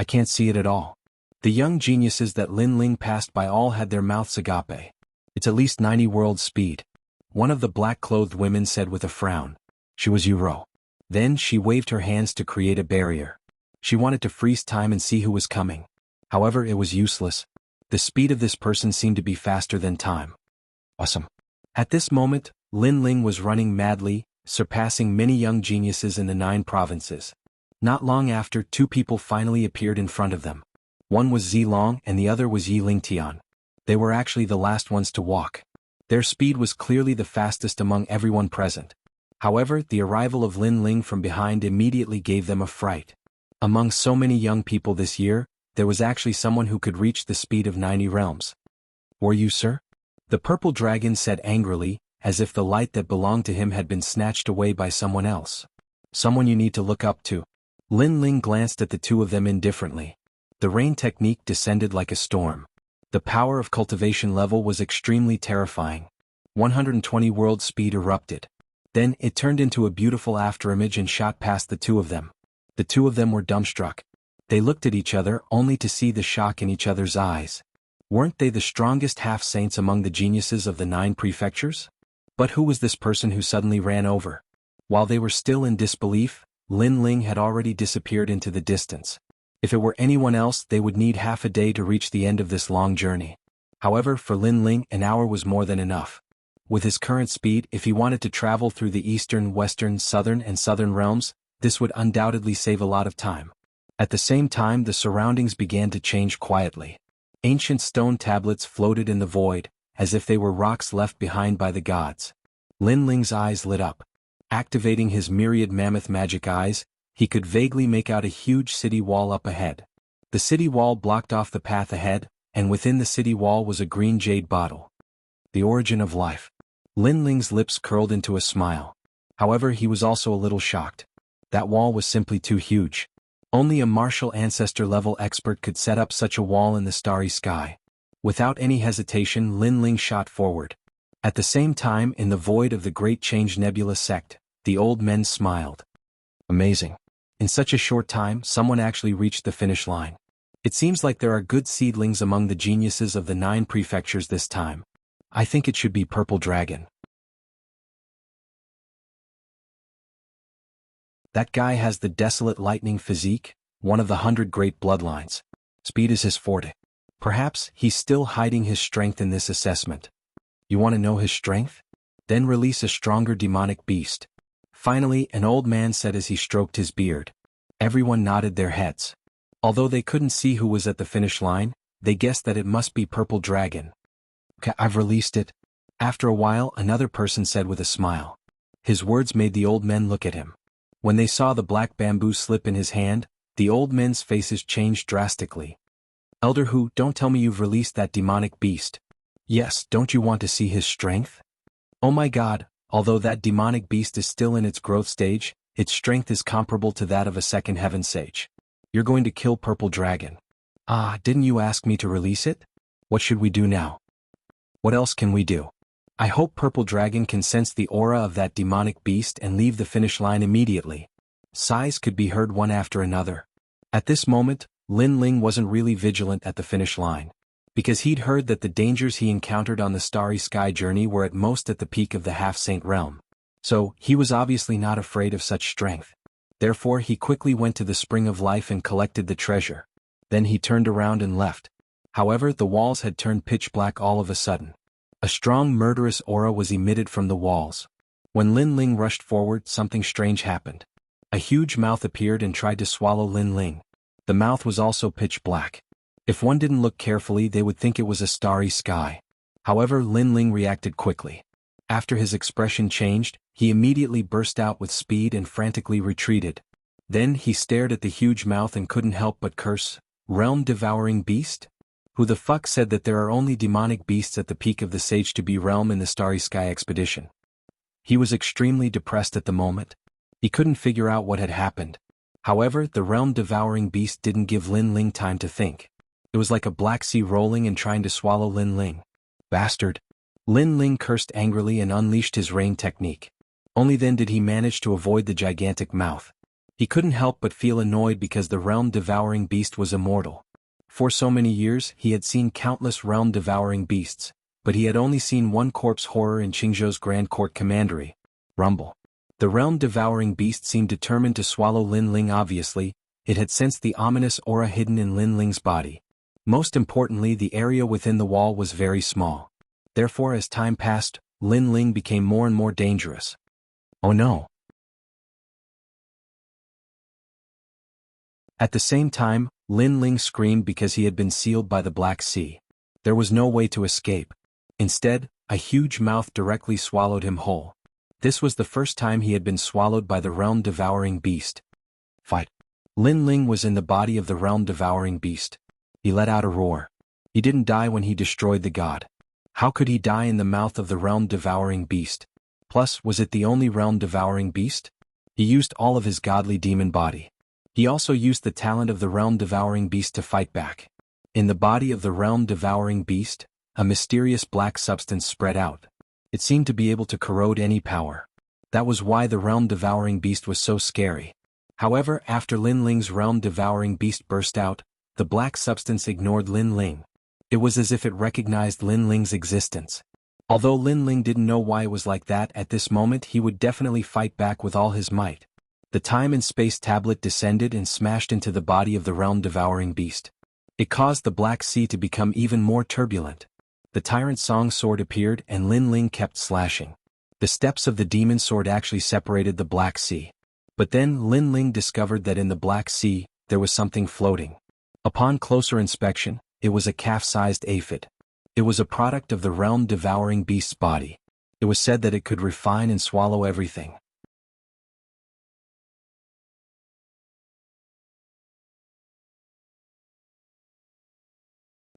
I can't see it at all. The young geniuses that Lin Ling passed by all had their mouths agape. It's at least 90 world speed. One of the black-clothed women said with a frown. She was Yuro. Then she waved her hands to create a barrier. She wanted to freeze time and see who was coming. However, it was useless. The speed of this person seemed to be faster than time. Awesome. At this moment, Lin Ling was running madly, surpassing many young geniuses in the 9 provinces. Not long after, 2 people finally appeared in front of them. One was Zilong and the other was Yi Lingtian. They were actually the last ones to walk. Their speed was clearly the fastest among everyone present. However, the arrival of Lin Ling from behind immediately gave them a fright. Among so many young people this year, there was actually someone who could reach the speed of 90 realms. Were you, sir? The purple dragon said angrily, as if the light that belonged to him had been snatched away by someone else. Someone you need to look up to. Lin Ling glanced at the 2 of them indifferently. The rain technique descended like a storm. The power of cultivation level was extremely terrifying. 120 world speed erupted. Then it turned into a beautiful afterimage and shot past the 2 of them. The 2 of them were dumbstruck. They looked at each other only to see the shock in each other's eyes. Weren't they the strongest half-saints among the geniuses of the 9 prefectures? But who was this person who suddenly ran over? While they were still in disbelief, Lin Ling had already disappeared into the distance. If it were anyone else, they would need half a day to reach the end of this long journey. However, for Lin Ling, an hour was more than enough. With his current speed, if he wanted to travel through the eastern, western, southern and southern realms, this would undoubtedly save a lot of time. At the same time, the surroundings began to change quietly. Ancient stone tablets floated in the void, as if they were rocks left behind by the gods. Lin Ling's eyes lit up. Activating his myriad mammoth magic eyes, he could vaguely make out a huge city wall up ahead. The city wall blocked off the path ahead, and within the city wall was a green jade bottle. The origin of life. Lin Ling's lips curled into a smile. However, he was also a little shocked. That wall was simply too huge. Only a martial ancestor-level expert could set up such a wall in the starry sky. Without any hesitation, Lin Ling shot forward. At the same time, in the void of the Great Change Nebula sect, the old men smiled. Amazing. In such a short time, someone actually reached the finish line. It seems like there are good seedlings among the geniuses of the 9 prefectures this time. I think it should be Purple Dragon. That guy has the desolate lightning physique, one of the 100 great bloodlines. Speed is his forte. Perhaps he's still hiding his strength in this assessment. You want to know his strength? Then release a stronger demonic beast. Finally, an old man said as he stroked his beard. Everyone nodded their heads. Although they couldn't see who was at the finish line, they guessed that it must be Purple Dragon. Okay, I've released it. After a while, another person said with a smile. His words made the old men look at him. When they saw the black bamboo slip in his hand, the old men's faces changed drastically. Elder Hu, don't tell me you've released that demonic beast. Yes, don't you want to see his strength? Oh my god, although that demonic beast is still in its growth stage, its strength is comparable to that of a second heaven sage. You're going to kill Purple Dragon. Ah, didn't you ask me to release it? What should we do now? What else can we do? I hope Purple Dragon can sense the aura of that demonic beast and leave the finish line immediately. Sighs could be heard one after another. At this moment, Lin Ling wasn't really vigilant at the finish line. Because he'd heard that the dangers he encountered on the Starry Sky journey were at most at the peak of the Half-Saint realm. So, he was obviously not afraid of such strength. Therefore he quickly went to the Spring of Life and collected the treasure. Then he turned around and left. However, the walls had turned pitch black all of a sudden. A strong murderous aura was emitted from the walls. When Lin Ling rushed forward, something strange happened. A huge mouth appeared and tried to swallow Lin Ling. The mouth was also pitch black. If one didn't look carefully, they would think it was a starry sky. However, Lin Ling reacted quickly. After his expression changed, he immediately burst out with speed and frantically retreated. Then he stared at the huge mouth and couldn't help but curse, "Realm-devouring beast? Who the fuck said that there are only demonic beasts at the peak of the Sage to be realm in the Starry Sky expedition?" He was extremely depressed at the moment. He couldn't figure out what had happened. However, the realm-devouring beast didn't give Lin Ling time to think. It was like a black sea rolling and trying to swallow Lin Ling. Bastard. Lin Ling cursed angrily and unleashed his rain technique. Only then did he manage to avoid the gigantic mouth. He couldn't help but feel annoyed because the realm-devouring beast was immortal. For so many years, he had seen countless realm-devouring beasts, but he had only seen one corpse horror in Qingzhou's Grand Court Commandery. Rumble. The realm-devouring beast seemed determined to swallow Lin Ling. Obviously, it had sensed the ominous aura hidden in Lin Ling's body. Most importantly, the area within the wall was very small. Therefore, as time passed, Lin Ling became more and more dangerous. Oh no. At the same time, Lin Ling screamed because he had been sealed by the Black Sea. There was no way to escape. Instead, a huge mouth directly swallowed him whole. This was the first time he had been swallowed by the realm-devouring beast. Fight. Lin Ling was in the body of the realm-devouring beast. He let out a roar. He didn't die when he destroyed the god. How could he die in the mouth of the realm-devouring beast? Plus, was it the only realm-devouring beast? He used all of his godly demon body. He also used the talent of the realm-devouring beast to fight back. In the body of the realm-devouring beast, a mysterious black substance spread out. It seemed to be able to corrode any power. That was why the realm-devouring beast was so scary. However, after Lin Ling's realm-devouring beast burst out, the black substance ignored Lin Ling. It was as if it recognized Lin Ling's existence. Although Lin Ling didn't know why it was like that at this moment, he would definitely fight back with all his might. The time and space tablet descended and smashed into the body of the realm-devouring beast. It caused the Black Sea to become even more turbulent. The Tyrant Song sword appeared and Lin Ling kept slashing. The steps of the demon sword actually separated the Black Sea. But then Lin Ling discovered that in the Black Sea, there was something floating. Upon closer inspection, it was a calf-sized aphid. It was a product of the realm-devouring beast's body. It was said that it could refine and swallow everything.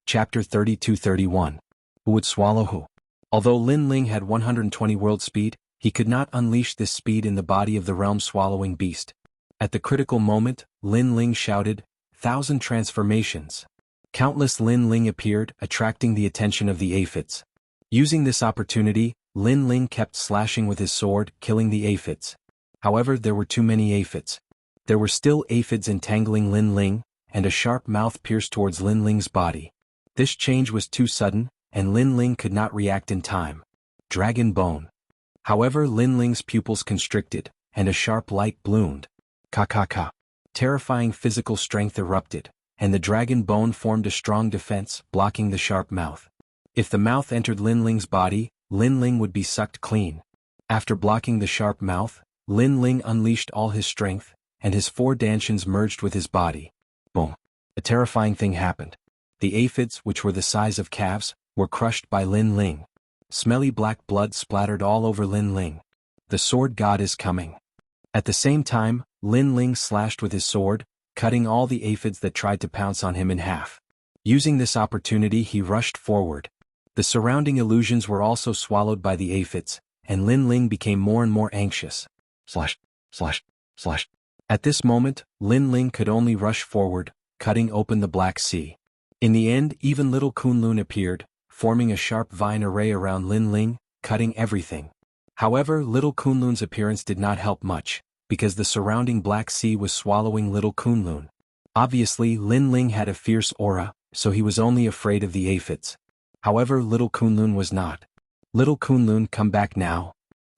Chapter 32-31. Who would swallow who? Although Lin Ling had 120 world speed, he could not unleash this speed in the body of the realm-swallowing beast. At the critical moment, Lin Ling shouted, "1,000 transformations." Countless Lin Ling appeared, attracting the attention of the aphids. Using this opportunity, Lin Ling kept slashing with his sword, killing the aphids. However, there were too many aphids. There were still aphids entangling Lin Ling, and a sharp mouth pierced towards Lin Ling's body. This change was too sudden, and Lin Ling could not react in time. Dragon Bone. However, Lin Ling's pupils constricted, and a sharp light bloomed. Ka. Terrifying physical strength erupted, and the dragon bone formed a strong defense, blocking the sharp mouth. If the mouth entered Lin Ling's body, Lin Ling would be sucked clean. After blocking the sharp mouth, Lin Ling unleashed all his strength, and his 4 dantians merged with his body. Boom. A terrifying thing happened. The aphids, which were the size of calves, were crushed by Lin Ling. Smelly black blood splattered all over Lin Ling. The sword god is coming. At the same time, Lin Ling slashed with his sword, cutting all the aphids that tried to pounce on him in half. Using this opportunity, he rushed forward. The surrounding illusions were also swallowed by the aphids, and Lin Ling became more and more anxious. Slash. At this moment, Lin Ling could only rush forward, cutting open the Black Sea. In the end, even little Kunlun appeared, forming a sharp vine array around Lin Ling, cutting everything. However, little Kunlun's appearance did not help much, because the surrounding Black Sea was swallowing little Kunlun. Obviously, Lin Ling had a fierce aura, so he was only afraid of the aphids. However, little Kunlun was not. Little Kunlun, come back now.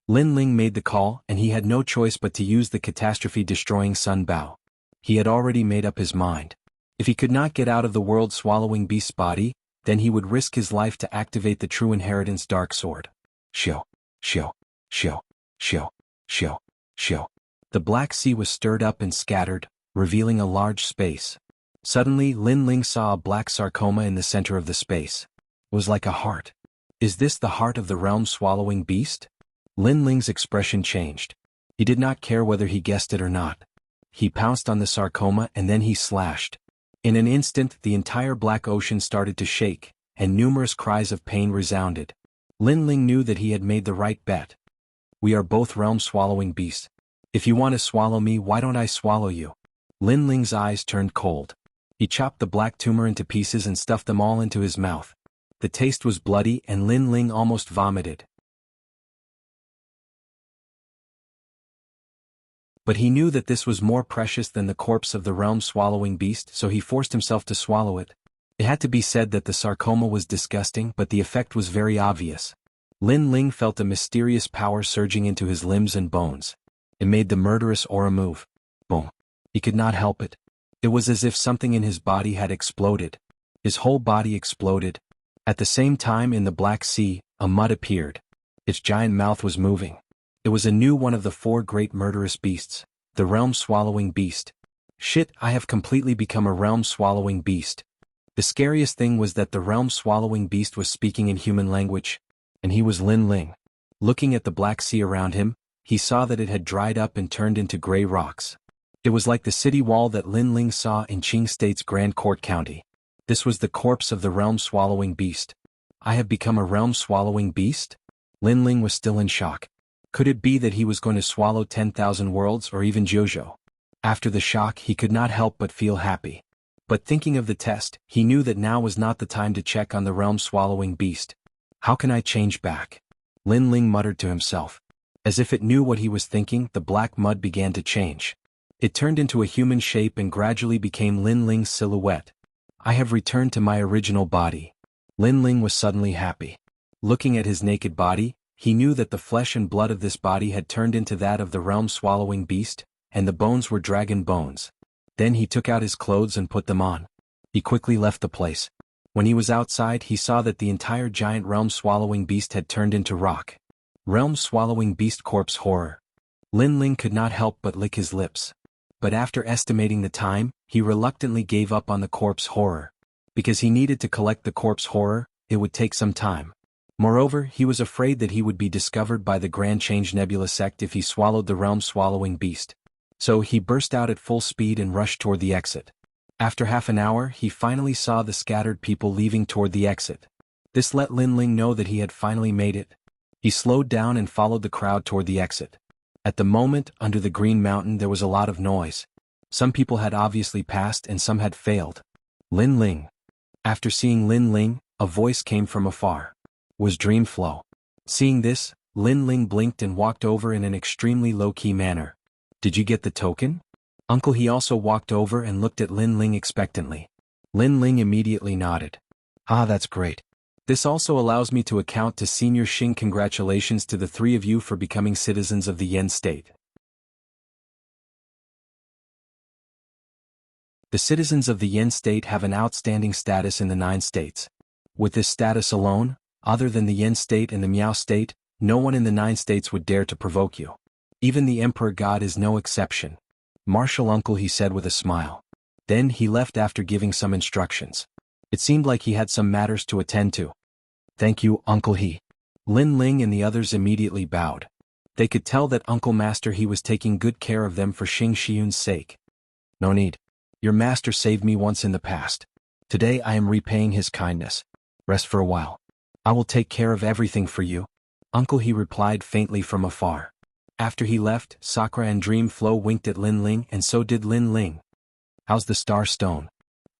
Lin Ling made the call, and he had no choice but to use the catastrophe-destroying Sun Bao. He had already made up his mind. If he could not get out of the world-swallowing beast's body, then he would risk his life to activate the True Inheritance Dark Sword. Shio. The Black Sea was stirred up and scattered, revealing a large space. Suddenly, Lin Ling saw a black sarcoma in the center of the space. It was like a heart. Is this the heart of the realm-swallowing beast? Lin Ling's expression changed. He did not care whether he guessed it or not. He pounced on the sarcoma and then he slashed. In an instant the entire black ocean started to shake, and numerous cries of pain resounded. Lin Ling knew that he had made the right bet. We are both realm-swallowing beasts. If you want to swallow me, why don't I swallow you? Lin Ling's eyes turned cold. He chopped the black tumor into pieces and stuffed them all into his mouth. The taste was bloody and Lin Ling almost vomited. But he knew that this was more precious than the corpse of the realm-swallowing beast, so he forced himself to swallow it. It had to be said that the sarcoma was disgusting, but the effect was very obvious. Lin Ling felt a mysterious power surging into his limbs and bones. It made the murderous aura move. Boom. He could not help it. It was as if something in his body had exploded. His whole body exploded. At the same time in the Black Sea, a mud appeared. Its giant mouth was moving. It was a new one of the 4 great murderous beasts, the realm-swallowing beast. Shit, I have completely become a realm-swallowing beast. The scariest thing was that the realm-swallowing beast was speaking in human language, and he was Lin Ling. Looking at the Black Sea around him, he saw that it had dried up and turned into gray rocks. It was like the city wall that Lin Ling saw in Qing State's Grand Court County. This was the corpse of the realm-swallowing beast. I have become a realm-swallowing beast? Lin Ling was still in shock. Could it be that he was going to swallow 10,000 worlds or even Jojo? After the shock he could not help but feel happy. But thinking of the test, he knew that now was not the time to check on the realm-swallowing beast. How can I change back? Lin Ling muttered to himself. As if it knew what he was thinking, the black mud began to change. It turned into a human shape and gradually became Lin Ling's silhouette. I have returned to my original body. Lin Ling was suddenly happy. Looking at his naked body, he knew that the flesh and blood of this body had turned into that of the realm-swallowing beast, and the bones were dragon bones. Then he took out his clothes and put them on. He quickly left the place. When he was outside he saw that the entire giant realm-swallowing beast had turned into rock. Realm-swallowing beast corpse horror. Lin Ling could not help but lick his lips. But after estimating the time, he reluctantly gave up on the corpse horror. Because he needed to collect the corpse horror, it would take some time. Moreover, he was afraid that he would be discovered by the Grand Change Nebula sect if he swallowed the realm-swallowing beast. So he burst out at full speed and rushed toward the exit. After half an hour, he finally saw the scattered people leaving toward the exit. This let Lin Ling know that he had finally made it. He slowed down and followed the crowd toward the exit. At the moment, under the Green Mountain there was a lot of noise. Some people had obviously passed and some had failed. Lin Ling. After seeing Lin Ling, a voice came from afar. Was Dreamflow. Seeing this, Lin Ling blinked and walked over in an extremely low-key manner. Did you get the token? Uncle He also walked over and looked at Lin Ling expectantly. Lin Ling immediately nodded. Ah, that's great. This also allows me to account to Senior Xing. Congratulations to the 3 of you for becoming citizens of the Yen State. The citizens of the Yen State have an outstanding status in the 9 states. With this status alone, other than the Yen State and the Miao State, no one in the 9 states would dare to provoke you. Even the Emperor God is no exception. Martial Uncle He said with a smile. Then he left after giving some instructions. It seemed like he had some matters to attend to. Thank you, Uncle He. Lin Ling and the others immediately bowed. They could tell that Uncle Master He was taking good care of them for Xing Xiun's sake. No need. Your master saved me once in the past. Today I am repaying his kindness. Rest for a while. I will take care of everything for you. Uncle He replied faintly from afar. After he left, Sakura and Dreamflow winked at Lin Ling and so did Lin Ling. How's the Star Stone?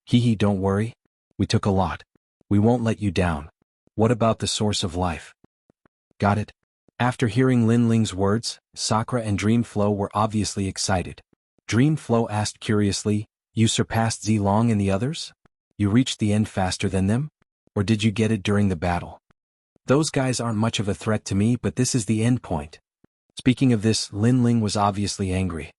Hee, don't worry. We took a lot. We won't let you down. What about the Source of Life? Got it? After hearing Lin Ling's words, Sakura and Dreamflow were obviously excited. Dreamflow asked curiously, you surpassed Zilong and the others? You reached the end faster than them? Or did you get it during the battle? Those guys aren't much of a threat to me, but this is the end point. Speaking of this, Lin Ling was obviously angry.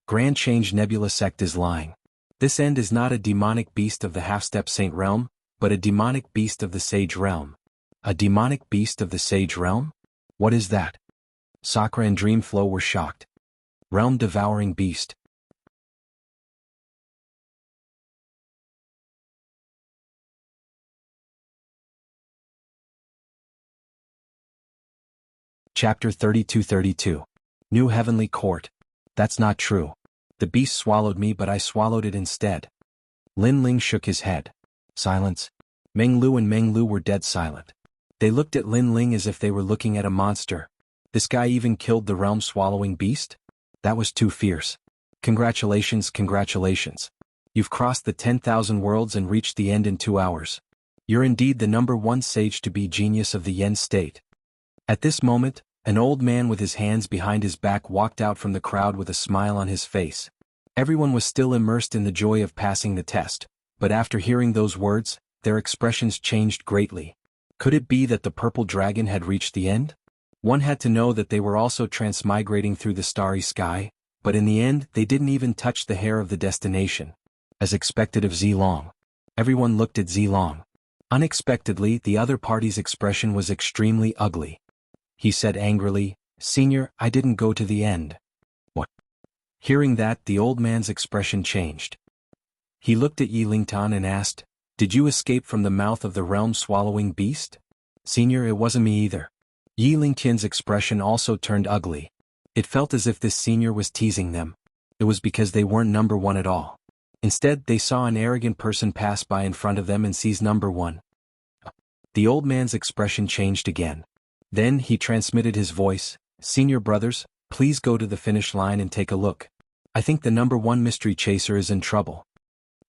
Grand Change Nebula sect is lying. This end is not a demonic beast of the half-step saint realm, but a demonic beast of the sage realm. A demonic beast of the sage realm? What is that? Sakura and Dreamflow were shocked. Realm-devouring beast. Chapter 32-32. New Heavenly Court. That's not true. The beast swallowed me, but I swallowed it instead. Lin Ling shook his head. Silence. Meng Lu and Meng Lu were dead silent. They looked at Lin Ling as if they were looking at a monster. This guy even killed the realm-swallowing beast? That was too fierce. Congratulations, congratulations. You've crossed the 10,000 worlds and reached the end in 2 hours. You're indeed the #1 sage to be genius of the Yen state. At this moment, an old man with his hands behind his back walked out from the crowd with a smile on his face. Everyone was still immersed in the joy of passing the test, but after hearing those words, their expressions changed greatly. Could it be that the purple dragon had reached the end? One had to know that they were also transmigrating through the starry sky, but in the end they didn't even touch the hair of the destination. As expected of Zilong. Everyone looked at Zilong. Unexpectedly, the other party's expression was extremely ugly. He said angrily, "Senior, I didn't go to the end." What? Hearing that, the old man's expression changed. He looked at Yi Lingtan and asked, "Did you escape from the mouth of the realm-swallowing beast?" "Senior, it wasn't me either." Yi Lingtian's expression also turned ugly. It felt as if this senior was teasing them. It was because they weren't #1 at all. Instead, they saw an arrogant person pass by in front of them and seize #1. The old man's expression changed again. Then he transmitted his voice, "Senior brothers, please go to the finish line and take a look. I think the #1 mystery chaser is in trouble."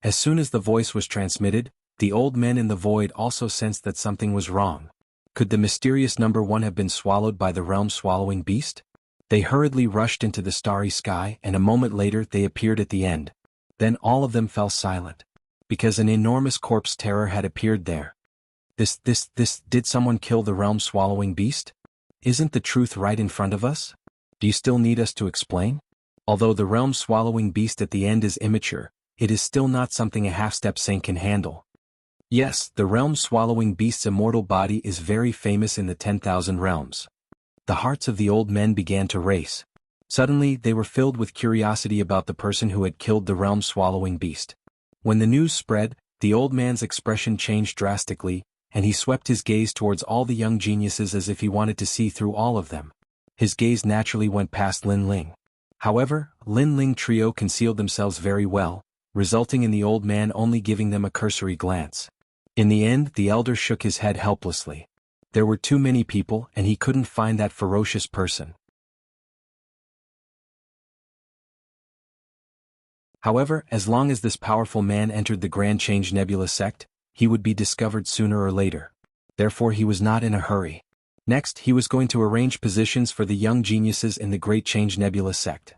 As soon as the voice was transmitted, the old men in the void also sensed that something was wrong. Could the mysterious #1 have been swallowed by the realm-swallowing beast? They hurriedly rushed into the starry sky, and a moment later they appeared at the end. Then all of them fell silent. Because an enormous corpse terror had appeared there. Did someone kill the realm-swallowing beast? Isn't the truth right in front of us? Do you still need us to explain? Although the realm-swallowing beast at the end is immature, it is still not something a half-step saint can handle. Yes, the realm-swallowing beast's immortal body is very famous in the 10,000 realms. The hearts of the old men began to race. Suddenly, they were filled with curiosity about the person who had killed the realm-swallowing beast. When the news spread, the old man's expression changed drastically, and he swept his gaze towards all the young geniuses as if he wanted to see through all of them. His gaze naturally went past Lin Ling. However, Lin Ling trio concealed themselves very well, resulting in the old man only giving them a cursory glance. In the end, the elder shook his head helplessly. There were too many people and he couldn't find that ferocious person. However, as long as this powerful man entered the Grand Change Nebula sect, he would be discovered sooner or later. Therefore he was not in a hurry. Next, he was going to arrange positions for the young geniuses in the Great Change Nebula sect.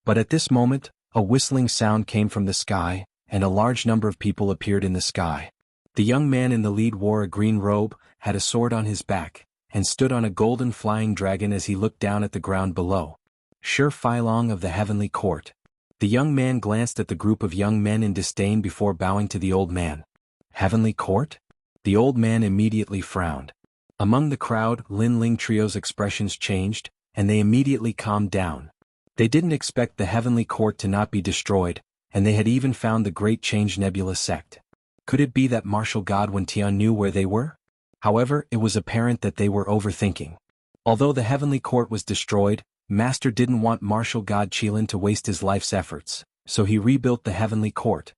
But at this moment, a whistling sound came from the sky, and a large number of people appeared in the sky. The young man in the lead wore a green robe, had a sword on his back, and stood on a golden flying dragon as he looked down at the ground below. Shi Filong of the Heavenly Court. The young man glanced at the group of young men in disdain before bowing to the old man. Heavenly Court? The old man immediately frowned. Among the crowd, Lin Ling Trio's expressions changed, and they immediately calmed down. They didn't expect the Heavenly Court to not be destroyed, and they had even found the Great Change Nebula sect. Could it be that martial god Wen Tian knew where they were? However, it was apparent that they were overthinking. Although the Heavenly Court was destroyed, Master didn't want martial god Qilin to waste his life's efforts, so he rebuilt the Heavenly Court.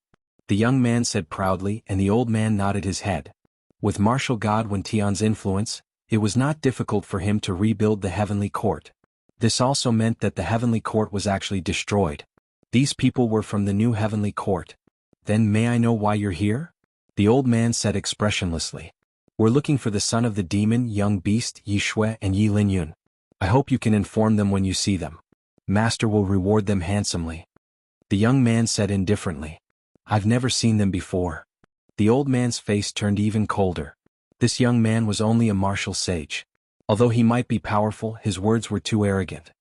The young man said proudly, and the old man nodded his head. With martial god Wen Tian's influence, it was not difficult for him to rebuild the Heavenly Court. This also meant that the Heavenly Court was actually destroyed. These people were from the new Heavenly Court. Then may I know why you're here? The old man said expressionlessly. We're looking for the son of the demon, young beast, Yi Shui and Yi Linyun. I hope you can inform them when you see them. Master will reward them handsomely. The young man said indifferently. I've never seen them before. The old man's face turned even colder. This young man was only a martial sage. Although he might be powerful, his words were too arrogant.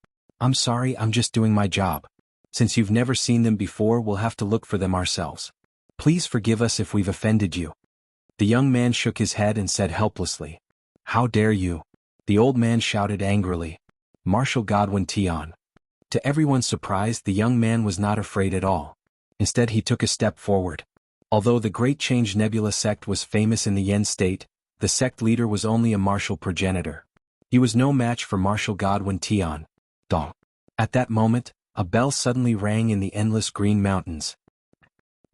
I'm sorry, I'm just doing my job. Since you've never seen them before, we'll have to look for them ourselves. Please forgive us if we've offended you. The young man shook his head and said helplessly. How dare you? The old man shouted angrily. Martial god Wen Tian. To everyone's surprise, the young man was not afraid at all. Instead, he took a step forward. Although the Great Change Nebula sect was famous in the Yen state, the sect leader was only a martial progenitor. He was no match for martial god Wen Tian. Dong. At that moment, a bell suddenly rang in the endless green mountains.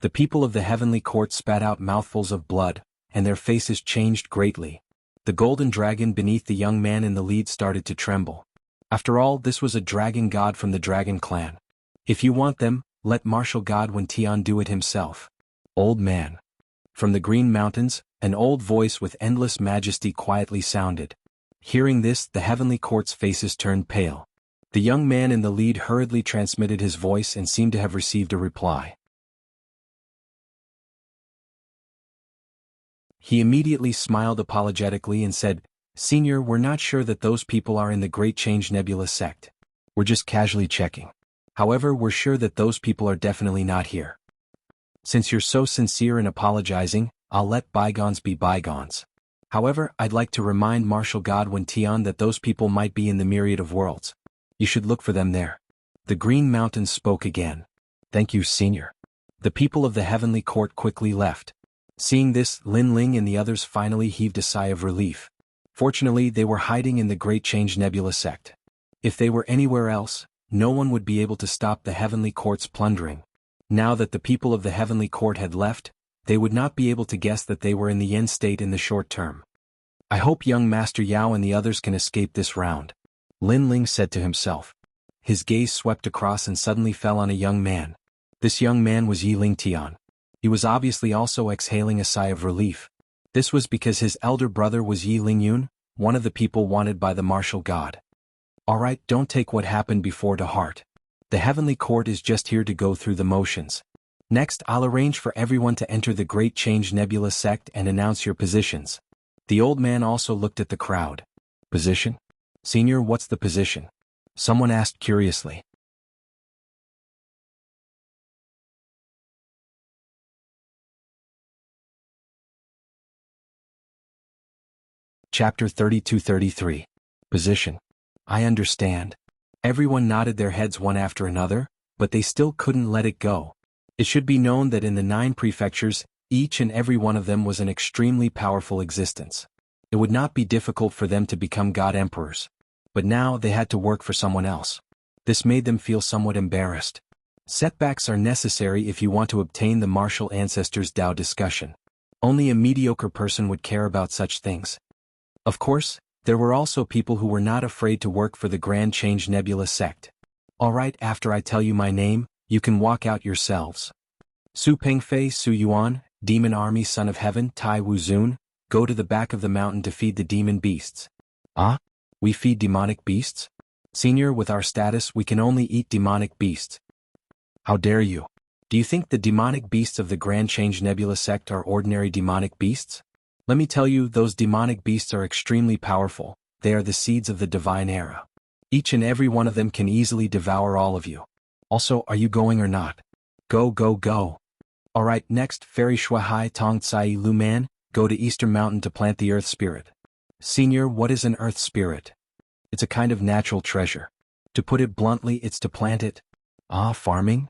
The people of the heavenly court spat out mouthfuls of blood, and their faces changed greatly. The golden dragon beneath the young man in the lead started to tremble. After all, this was a dragon god from the dragon clan. If you want them, let martial god Wen Tian do it himself. Old man. From the green mountains, an old voice with endless majesty quietly sounded. Hearing this, the heavenly court's faces turned pale. The young man in the lead hurriedly transmitted his voice and seemed to have received a reply. He immediately smiled apologetically and said, "Senior, we're not sure that those people are in the Great Change Nebula sect. We're just casually checking. However, we're sure that those people are definitely not here. Since you're so sincere in apologizing, I'll let bygones be bygones. However, I'd like to remind martial god Wen Tian that those people might be in the myriad of worlds. You should look for them there." The Green Mountains spoke again. "Thank you, Senior." The people of the heavenly court quickly left. Seeing this, Lin Ling and the others finally heaved a sigh of relief. Fortunately, they were hiding in the Great Change Nebula sect. If they were anywhere else, no one would be able to stop the heavenly court's plundering. Now that the people of the heavenly court had left, they would not be able to guess that they were in the Yen state in the short term. "I hope young Master Yao and the others can escape this round," Lin Ling said to himself. His gaze swept across and suddenly fell on a young man. This young man was Yi Lingtian. He was obviously also exhaling a sigh of relief. This was because his elder brother was Yi Lingyun, one of the people wanted by the martial god. "Alright, don't take what happened before to heart. The heavenly court is just here to go through the motions. Next, I'll arrange for everyone to enter the Great Change Nebula sect and announce your positions." The old man also looked at the crowd. "Position? Senior, what's the position?" Someone asked curiously. Chapter 32-33. Position. I understand. Everyone nodded their heads one after another, but they still couldn't let it go. It should be known that in the 9 prefectures, each and every one of them was an extremely powerful existence. It would not be difficult for them to become god emperors. But now they had to work for someone else. This made them feel somewhat embarrassed. Setbacks are necessary if you want to obtain the martial ancestors' Tao discussion. Only a mediocre person would care about such things. Of course, there were also people who were not afraid to work for the Grand Change Nebula sect. "Alright, after I tell you my name, you can walk out yourselves. Su Pengfei Su Yuan, Demon Army Son of Heaven Tai Wu Zun, go to the back of the mountain to feed the demon beasts." "Ah? We feed demonic beasts? Senior, with our status we can only eat demonic beasts." "How dare you? Do you think the demonic beasts of the Grand Change Nebula sect are ordinary demonic beasts? Let me tell you, those demonic beasts are extremely powerful. They are the seeds of the divine era. Each and every one of them can easily devour all of you. Also, are you going or not? Go, go, go." "Alright, next, Fairy Shuai Tong Tsai Lu Man, go to Eastern Mountain to plant the Earth Spirit." "Senior, what is an Earth Spirit?" "It's a kind of natural treasure. To put it bluntly, it's to plant it." "Ah, farming?"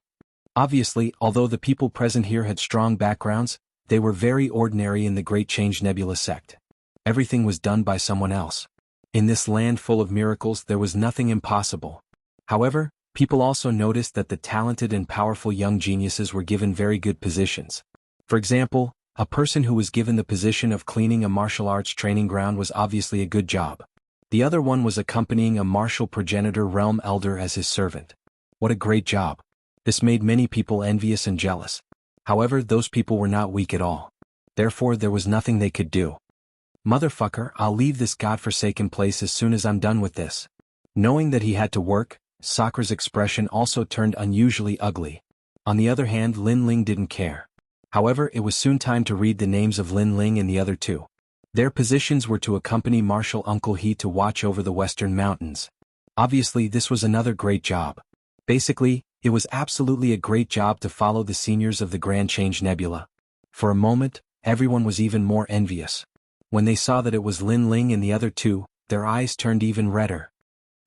Obviously, although the people present here had strong backgrounds, they were very ordinary in the Great Change Nebula sect. Everything was done by someone else. In this land full of miracles there was nothing impossible. However, people also noticed that the talented and powerful young geniuses were given very good positions. For example, a person who was given the position of cleaning a martial arts training ground was obviously a good job. The other one was accompanying a martial progenitor realm elder as his servant. What a great job. This made many people envious and jealous. However, those people were not weak at all. Therefore, there was nothing they could do. "Motherfucker, I'll leave this godforsaken place as soon as I'm done with this." Knowing that he had to work, Sakura's expression also turned unusually ugly. On the other hand, Lin Ling didn't care. However, it was soon time to read the names of Lin Ling and the other 2. Their positions were to accompany Martial Uncle He to watch over the Western Mountains. Obviously, this was another great job. Basically, it was absolutely a great job to follow the seniors of the Grand Change Nebula. For a moment, everyone was even more envious. When they saw that it was Lin Ling and the other 2, their eyes turned even redder.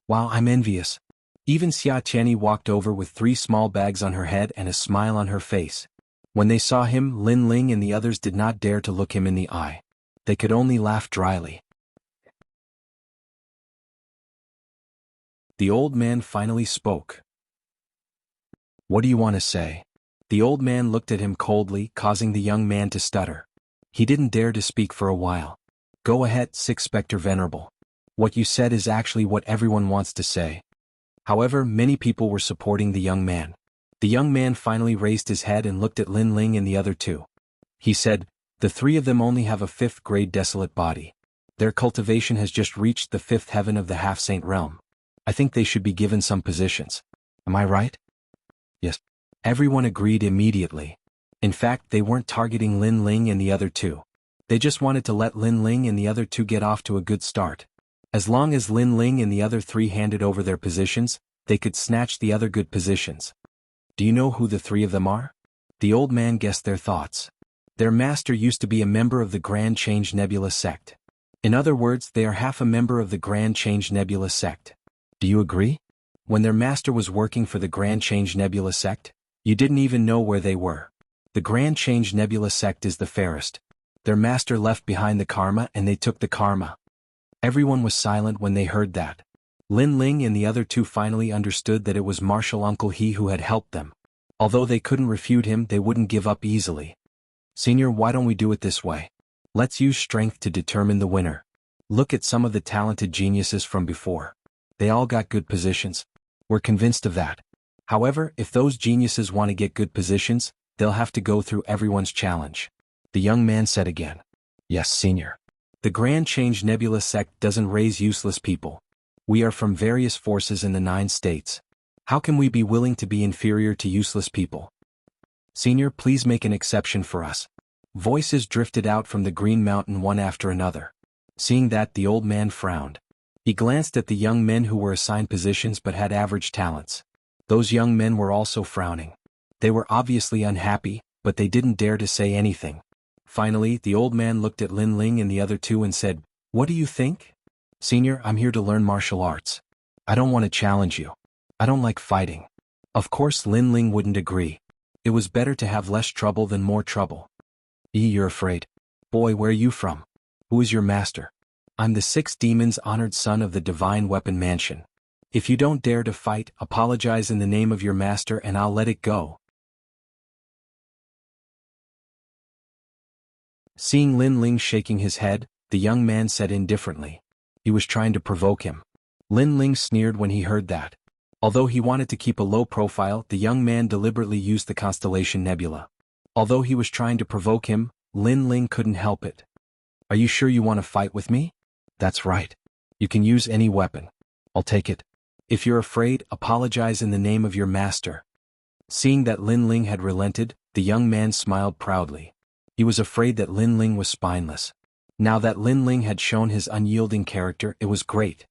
"Wow, I'm envious." Even Xia Tianyi walked over with 3 small bags on her head and a smile on her face. When they saw him, Lin Ling and the others did not dare to look him in the eye. They could only laugh dryly. The old man finally spoke. What do you want to say? The old man looked at him coldly, causing the young man to stutter. He didn't dare to speak for a while. Go ahead, Sixth Spectre Venerable. What you said is actually what everyone wants to say. However, many people were supporting the young man. The young man finally raised his head and looked at Lin Ling and the other two. He said, the three of them only have a 5th grade desolate body. Their cultivation has just reached the 5th heaven of the half-saint realm. I think they should be given some positions. Am I right? Yes. Everyone agreed immediately. In fact, they weren't targeting Lin Ling and the other two. They just wanted to let Lin Ling and the other two get off to a good start. As long as Lin Ling and the other three handed over their positions, they could snatch the other good positions. Do you know who the three of them are? The old man guessed their thoughts. Their master used to be a member of the Grand Change Nebula sect. In other words, they are half a member of the Grand Change Nebula sect. Do you agree? When their master was working for the Grand Change Nebula sect, you didn't even know where they were. The Grand Change Nebula sect is the fairest. Their master left behind the karma and they took the karma. Everyone was silent when they heard that. Lin Ling and the other two finally understood that it was Martial Uncle He who had helped them. Although they couldn't refute him, they wouldn't give up easily. Senior, why don't we do it this way? Let's use strength to determine the winner. Look at some of the talented geniuses from before. They all got good positions. We're convinced of that. However, if those geniuses want to get good positions, they'll have to go through everyone's challenge. The young man said again. Yes, Senior. The Grand Change Nebula sect doesn't raise useless people. We are from various forces in the 9 states. How can we be willing to be inferior to useless people? Senior, please make an exception for us. Voices drifted out from the Green Mountain one after another. Seeing that, the old man frowned. He glanced at the young men who were assigned positions but had average talents. Those young men were also frowning. They were obviously unhappy, but they didn't dare to say anything. Finally, the old man looked at Lin Ling and the other two and said, What do you think? Senior, I'm here to learn martial arts. I don't want to challenge you. I don't like fighting. Of course, Lin Ling wouldn't agree. It was better to have less trouble than more trouble. You're afraid. Boy, where are you from? Who is your master? I'm the 6 demons' honored son of the Divine Weapon Mansion. If you don't dare to fight, apologize in the name of your master and I'll let it go. Seeing Lin Ling shaking his head, the young man said indifferently. He was trying to provoke him. Lin Ling sneered when he heard that. Although he wanted to keep a low profile, the young man deliberately used the Constellation Nebula. Although he was trying to provoke him, Lin Ling couldn't help it. Are you sure you want to fight with me? That's right. You can use any weapon. I'll take it. If you're afraid, apologize in the name of your master. Seeing that Lin Ling had relented, the young man smiled proudly. He was afraid that Lin Ling was spineless. Now that Lin Ling had shown his unyielding character, it was great.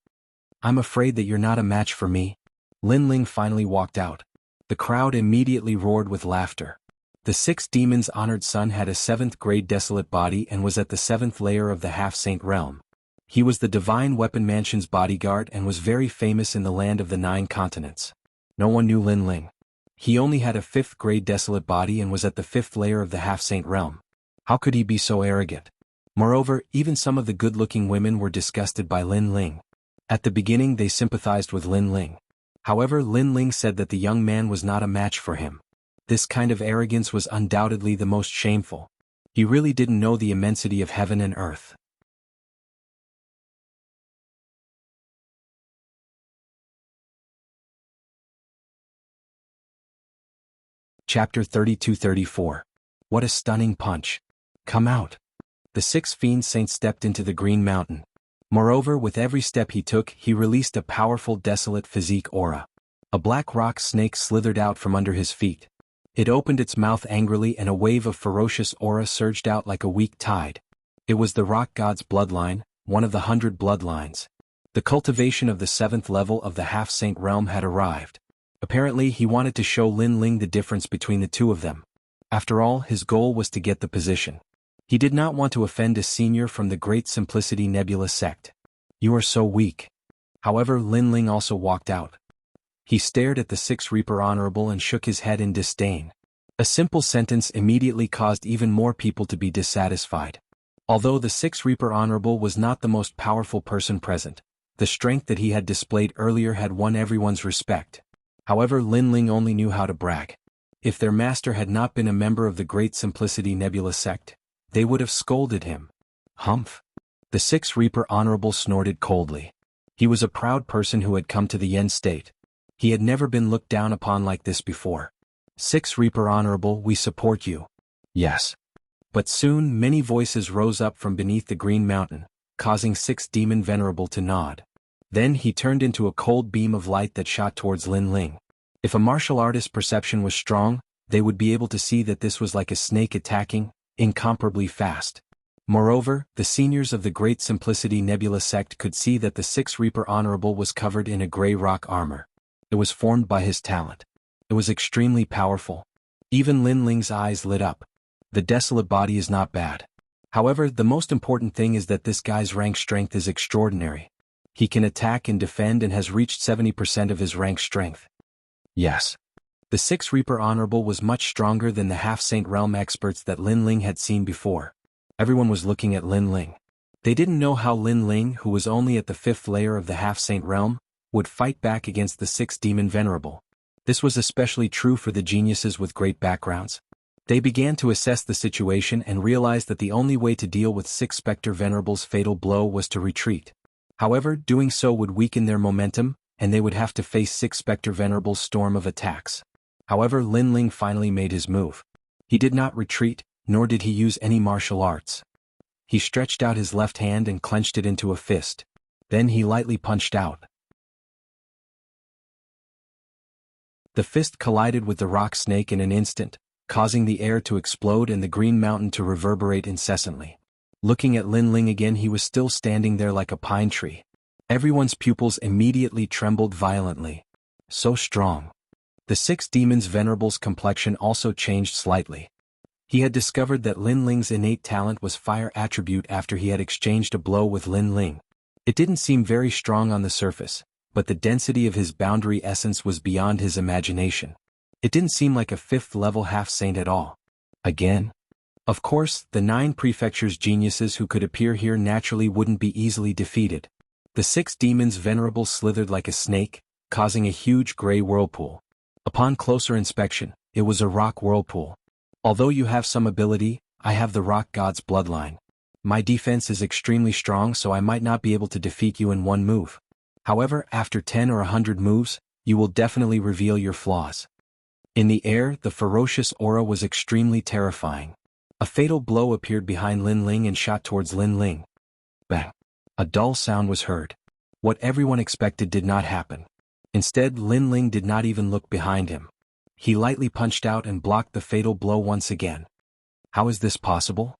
I'm afraid that you're not a match for me. Lin Ling finally walked out. The crowd immediately roared with laughter. The 6 demons' honored son had a 7th grade desolate body and was at the 7th layer of the half-saint realm. He was the Divine Weapon Mansion's bodyguard and was very famous in the land of the 9 continents. No one knew Lin Ling. He only had a 5th grade desolate body and was at the 5th layer of the half-saint realm. How could he be so arrogant? Moreover, even some of the good-looking women were disgusted by Lin Ling. At the beginning they sympathized with Lin Ling. However, Lin Ling said that the young man was not a match for him. This kind of arrogance was undoubtedly the most shameful. He really didn't know the immensity of heaven and earth. Chapter 32-34. What a stunning punch. Come out. The 6 fiend saints stepped into the Green Mountain. Moreover, with every step he took, he released a powerful desolate physique aura. A black rock snake slithered out from under his feet. It opened its mouth angrily and a wave of ferocious aura surged out like a weak tide. It was the rock god's bloodline, one of the 100 bloodlines. The cultivation of the 7th level of the half-saint realm had arrived. Apparently, he wanted to show Lin Ling the difference between the two of them. After all, his goal was to get the position. He did not want to offend a senior from the Great Simplicity Nebula sect. You are so weak. However, Lin Ling also walked out. He stared at the 6 Reaper Honorable and shook his head in disdain. A simple sentence immediately caused even more people to be dissatisfied. Although the 6 Reaper Honorable was not the most powerful person present, The strength that he had displayed earlier had won everyone's respect. However, Lin Ling only knew how to brag. If their master had not been a member of the Great Simplicity Nebula sect, they would have scolded him. Humph. The Sixth Reaper Honorable snorted coldly. He was a proud person who had come to the Yen state. He had never been looked down upon like this before. Sixth Reaper Honorable, we support you. Yes. But soon many voices rose up from beneath the Green Mountain, causing Sixth Demon Venerable to nod. Then he turned into a cold beam of light that shot towards Lin Ling. If a martial artist's perception was strong, they would be able to see that this was like a snake attacking, incomparably fast. Moreover, the seniors of the Great Simplicity Nebula sect could see that the Sixth Reaper Honorable was covered in a gray rock armor. It was formed by his talent. It was extremely powerful. Even Lin Ling's eyes lit up. The desolate body is not bad. However, the most important thing is that this guy's rank strength is extraordinary. He can attack and defend and has reached 70% of his rank strength. Yes. The Sixth Reaper Honorable was much stronger than the Half-Saint Realm experts that Lin Ling had seen before. Everyone was looking at Lin Ling. They didn't know how Lin Ling, who was only at the 5th layer of the Half-Saint Realm, would fight back against the Sixth Demon Venerable. This was especially true for the geniuses with great backgrounds. They began to assess the situation and realized that the only way to deal with Sixth Spectre Venerable's fatal blow was to retreat. However, doing so would weaken their momentum, and they would have to face Sixth Spectre Venerable's storm of attacks. However, Lin Ling finally made his move. He did not retreat, nor did he use any martial arts. He stretched out his left hand and clenched it into a fist. Then he lightly punched out. The fist collided with the rock snake in an instant, causing the air to explode and the Green Mountain to reverberate incessantly. Looking at Lin Ling again, he was still standing there like a pine tree. Everyone's pupils immediately trembled violently. So strong. The Sixth Demon's Venerable's complexion also changed slightly. He had discovered that Lin Ling's innate talent was fire attribute after he had exchanged a blow with Lin Ling. It didn't seem very strong on the surface, but the density of his boundary essence was beyond his imagination. It didn't seem like a 5th level half-saint at all. Again? Of course, the 9 prefectures' geniuses who could appear here naturally wouldn't be easily defeated. The Sixth Demon's Venerable slithered like a snake, causing a huge gray whirlpool. Upon closer inspection, it was a rock whirlpool. Although you have some ability, I have the rock god's bloodline. My defense is extremely strong, so I might not be able to defeat you in one move. However, after 10 or 100 moves, you will definitely reveal your flaws. In the air, the ferocious aura was extremely terrifying. A fatal blow appeared behind Lin Ling and shot towards Lin Ling. Bang! A dull sound was heard. What everyone expected did not happen. Instead, Lin Ling did not even look behind him. He lightly punched out and blocked the fatal blow once again. How is this possible?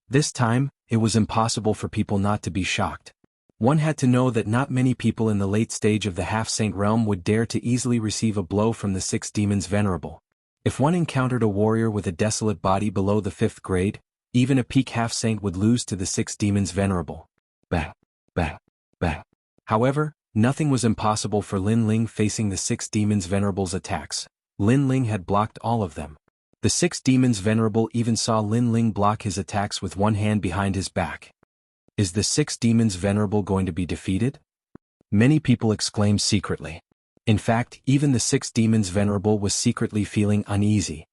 This time, it was impossible for people not to be shocked. One had to know that not many people in the late stage of the Half-Saint Realm would dare to easily receive a blow from the Sixth Demon's Venerable. If one encountered a warrior with a desolate body below the 5th grade, even a peak half-saint would lose to the Sixth Demon's Venerable. Bang! Bang! Bang! However, nothing was impossible for Lin Ling facing the Sixth Demon's Venerable's attacks. Lin Ling had blocked all of them. The Sixth Demon's Venerable even saw Lin Ling block his attacks with one hand behind his back. Is the Sixth Demon's Venerable going to be defeated? Many people exclaimed secretly. In fact, even the Sixth Demon's Venerable was secretly feeling uneasy.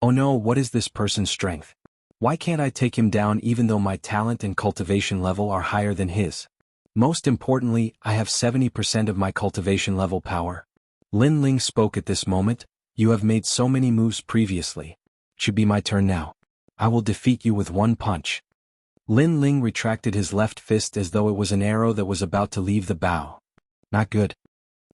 Oh no, what is this person's strength? Why can't I take him down even though my talent and cultivation level are higher than his? Most importantly, I have 70% of my cultivation level power. Lin Ling spoke at this moment. You have made so many moves previously. Should be my turn now. I will defeat you with one punch. Lin Ling retracted his left fist as though it was an arrow that was about to leave the bow. Not good.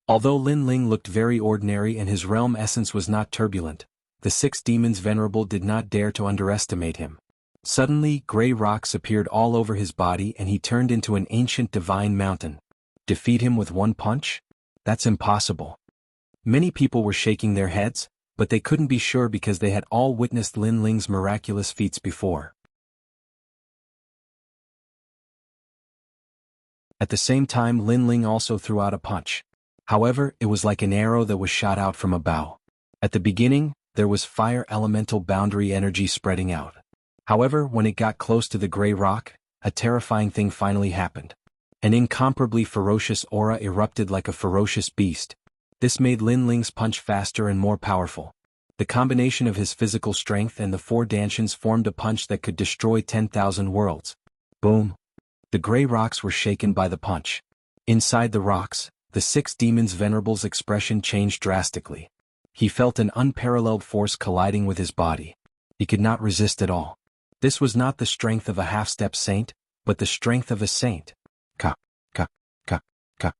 Although Lin Ling looked very ordinary and his realm essence was not turbulent, the Sixth Demon's Venerable did not dare to underestimate him. Suddenly, gray rocks appeared all over his body and he turned into an ancient divine mountain. Defeat him with one punch? That's impossible. Many people were shaking their heads, but they couldn't be sure because they had all witnessed Lin Ling's miraculous feats before. At the same time, Lin Ling also threw out a punch. However, it was like an arrow that was shot out from a bow. At the beginning, there was fire elemental boundary energy spreading out. However, when it got close to the gray rock, a terrifying thing finally happened. An incomparably ferocious aura erupted like a ferocious beast. This made Lin Ling's punch faster and more powerful. The combination of his physical strength and the four dantians formed a punch that could destroy 10,000 worlds. Boom! The gray rocks were shaken by the punch. Inside the rocks, the six demons' venerable's expression changed drastically. He felt an unparalleled force colliding with his body. He could not resist at all. This was not the strength of a half-step saint, but the strength of a saint. Ka, ka, ka, ka.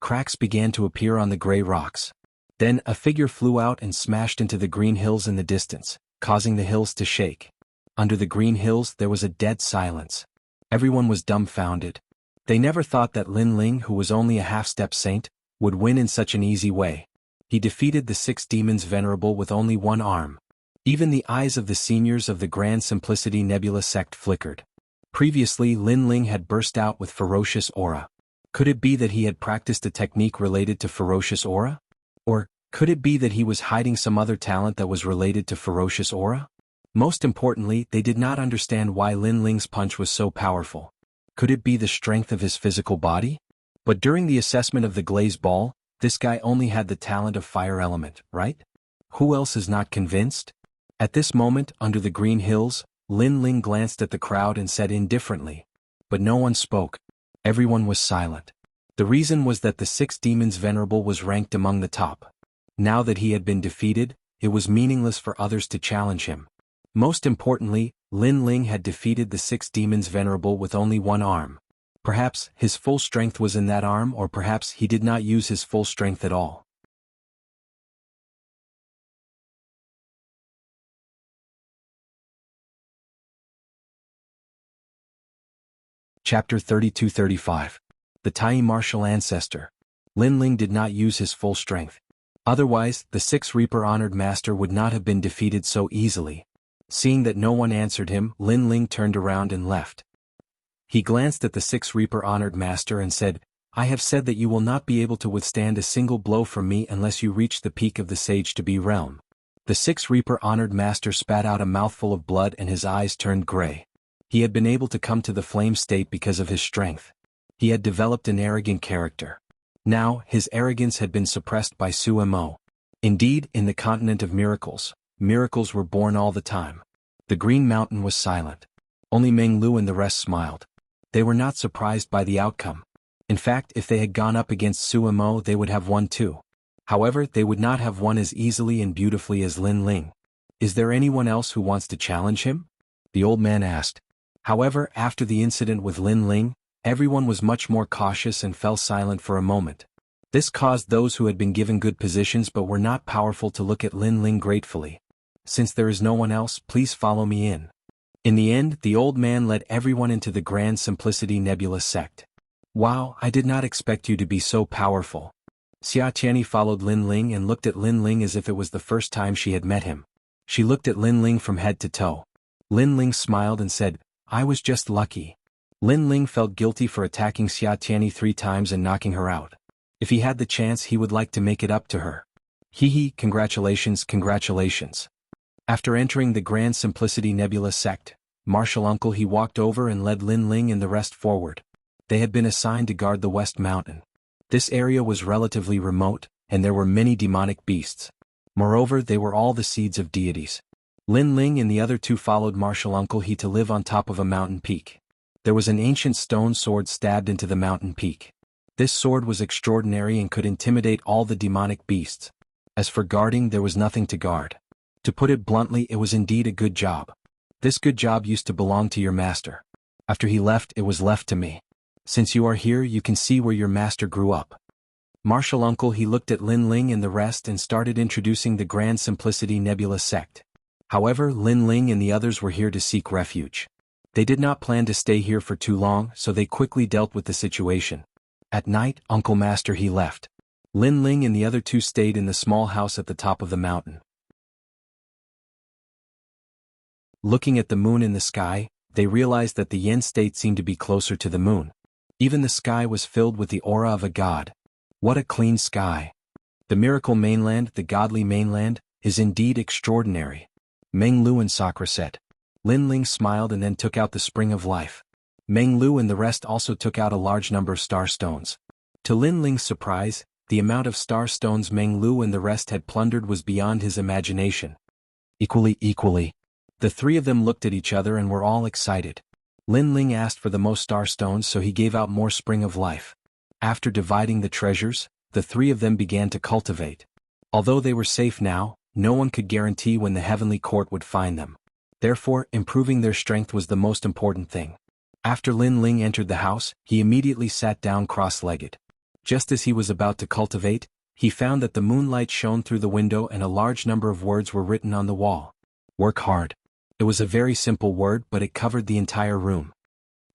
Cracks began to appear on the gray rocks. Then a figure flew out and smashed into the green hills in the distance, causing the hills to shake. Under the green hills there was a dead silence. Everyone was dumbfounded. They never thought that Lin Ling, who was only a half-step saint, would win in such an easy way. He defeated the six demons venerable with only one arm. Even the eyes of the seniors of the Grand Simplicity Nebula sect flickered. Previously Lin Ling had burst out with ferocious aura. Could it be that he had practiced a technique related to ferocious aura? Or, could it be that he was hiding some other talent that was related to ferocious aura? Most importantly, they did not understand why Lin Ling's punch was so powerful. Could it be the strength of his physical body? But during the assessment of the glaze ball, this guy only had the talent of fire element, right? Who else is not convinced? At this moment, under the green hills, Lin Ling glanced at the crowd and said indifferently. But no one spoke. Everyone was silent. The reason was that the six demons venerable was ranked among the top. Now that he had been defeated, it was meaningless for others to challenge him. Most importantly, Lin Ling had defeated the six demons venerable with only one arm. Perhaps his full strength was in that arm, or perhaps he did not use his full strength at all. Chapter 32-35. The Tai martial ancestor. Lin Ling did not use his full strength. Otherwise, the Six Reaper honored master would not have been defeated so easily. Seeing that no one answered him, Lin Ling turned around and left. He glanced at the Six Reaper honored master and said, "I have said that you will not be able to withstand a single blow from me unless you reach the peak of the Sage-to-Be realm." The Six Reaper honored master spat out a mouthful of blood and his eyes turned gray. He had been able to come to the flame state because of his strength. He had developed an arrogant character. Now, his arrogance had been suppressed by Sumo. Indeed, in the continent of miracles, miracles were born all the time. The Green Mountain was silent. Only Meng Lu and the rest smiled. They were not surprised by the outcome. In fact, if they had gone up against Sumo, they would have won too. However, they would not have won as easily and beautifully as Lin Ling. "Is there anyone else who wants to challenge him?" the old man asked. However, after the incident with Lin Ling, everyone was much more cautious and fell silent for a moment. This caused those who had been given good positions but were not powerful to look at Lin Ling gratefully. "Since there is no one else, please follow me in." In the end, the old man led everyone into the Grand Simplicity Nebula sect. "Wow, I did not expect you to be so powerful." Xia Tianyi followed Lin Ling and looked at Lin Ling as if it was the first time she had met him. She looked at Lin Ling from head to toe. Lin Ling smiled and said, "I was just lucky." Lin Ling felt guilty for attacking Xia Tianyi 3 times and knocking her out. If he had the chance, he would like to make it up to her. Hee, congratulations, congratulations. After entering the Grand Simplicity Nebula sect, Martial Uncle he walked over and led Lin Ling and the rest forward. They had been assigned to guard the West Mountain. This area was relatively remote, and there were many demonic beasts. Moreover, they were all the seeds of deities. Lin Ling and the other 2 followed Martial Uncle he to live on top of a mountain peak. There was an ancient stone sword stabbed into the mountain peak. This sword was extraordinary and could intimidate all the demonic beasts. As for guarding, there was nothing to guard. To put it bluntly, it was indeed a good job. This good job used to belong to your master. After he left, it was left to me. Since you are here, you can see where your master grew up. Martial Uncle he looked at Lin Ling and the rest and started introducing the Grand Simplicity Nebula sect. However, Lin Ling and the others were here to seek refuge. They did not plan to stay here for too long, so they quickly dealt with the situation. At night, Uncle Master he left. Lin Ling and the other 2 stayed in the small house at the top of the mountain. Looking at the moon in the sky, they realized that the Yen state seemed to be closer to the moon. Even the sky was filled with the aura of a god. What a clean sky! The miracle mainland, the godly mainland, is indeed extraordinary. Meng Lu and Sakura said. Lin Ling smiled and then took out the spring of life. Meng Lu and the rest also took out a large number of star stones. To Lin Ling's surprise, the amount of star stones Meng Lu and the rest had plundered was beyond his imagination. Equally. The three of them looked at each other and were all excited. Lin Ling asked for the most star stones, so he gave out more Spring of Life. After dividing the treasures, the three of them began to cultivate. Although they were safe now, no one could guarantee when the heavenly court would find them. Therefore, improving their strength was the most important thing. After Lin Ling entered the house, he immediately sat down cross-legged. Just as he was about to cultivate, he found that the moonlight shone through the window and a large number of words were written on the wall. Work hard. It was a very simple word, but it covered the entire room.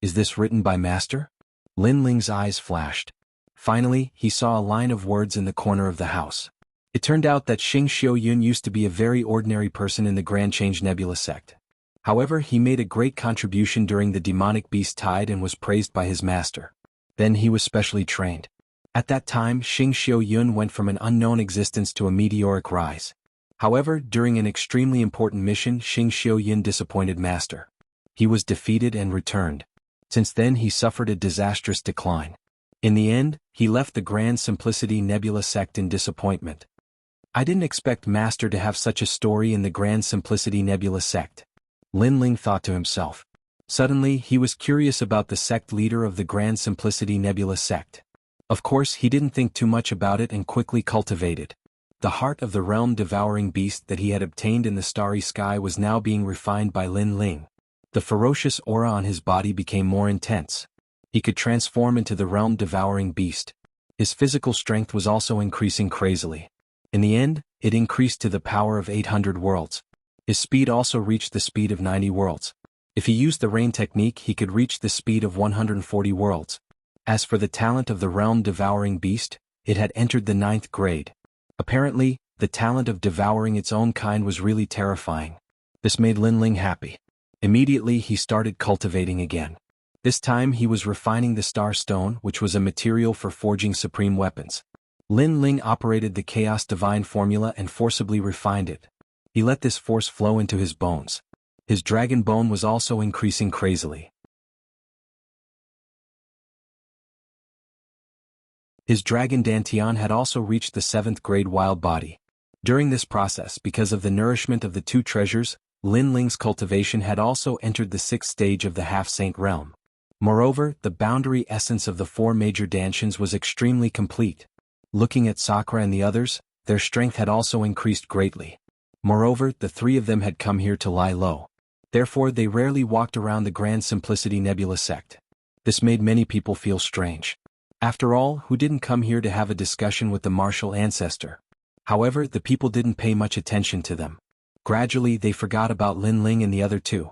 Is this written by Master? Lin Ling's eyes flashed. Finally, he saw a line of words in the corner of the house. It turned out that Xing Xiaoyun used to be a very ordinary person in the Grand Change Nebula sect. However, he made a great contribution during the demonic beast tide and was praised by his master. Then he was specially trained. At that time, Xing Xiaoyun went from an unknown existence to a meteoric rise. However, during an extremely important mission, Xing Xiaoyun disappointed Master. He was defeated and returned. Since then he suffered a disastrous decline. In the end, he left the Grand Simplicity Nebula sect in disappointment. I didn't expect Master to have such a story in the Grand Simplicity Nebula sect. Lin Ling thought to himself. Suddenly, he was curious about the sect leader of the Grand Simplicity Nebula sect. Of course, he didn't think too much about it and quickly cultivated. The heart of the realm-devouring beast that he had obtained in the starry sky was now being refined by Lin Ling. The ferocious aura on his body became more intense. He could transform into the realm-devouring beast. His physical strength was also increasing crazily. In the end, it increased to the power of 800 worlds. His speed also reached the speed of 90 worlds. If he used the rain technique, he could reach the speed of 140 worlds. As for the talent of the realm-devouring beast, it had entered the 9th grade. Apparently, the talent of devouring its own kind was really terrifying. This made Lin Ling happy. Immediately he started cultivating again. This time he was refining the star stone, which was a material for forging supreme weapons. Lin Ling operated the Chaos Divine formula and forcibly refined it. He let this force flow into his bones. His dragon bone was also increasing crazily. His dragon Dantian had also reached the 7th grade wild body. During this process, because of the nourishment of the two treasures, Lin Ling's cultivation had also entered the 6th stage of the half-saint realm. Moreover, the boundary essence of the 4 major Dantians was extremely complete. Looking at Sakura and the others, their strength had also increased greatly. Moreover, the 3 of them had come here to lie low. Therefore, they rarely walked around the Grand Simplicity Nebula sect. This made many people feel strange. After all, who didn't come here to have a discussion with the martial ancestor? However, the people didn't pay much attention to them. Gradually, they forgot about Lin Ling and the other 2.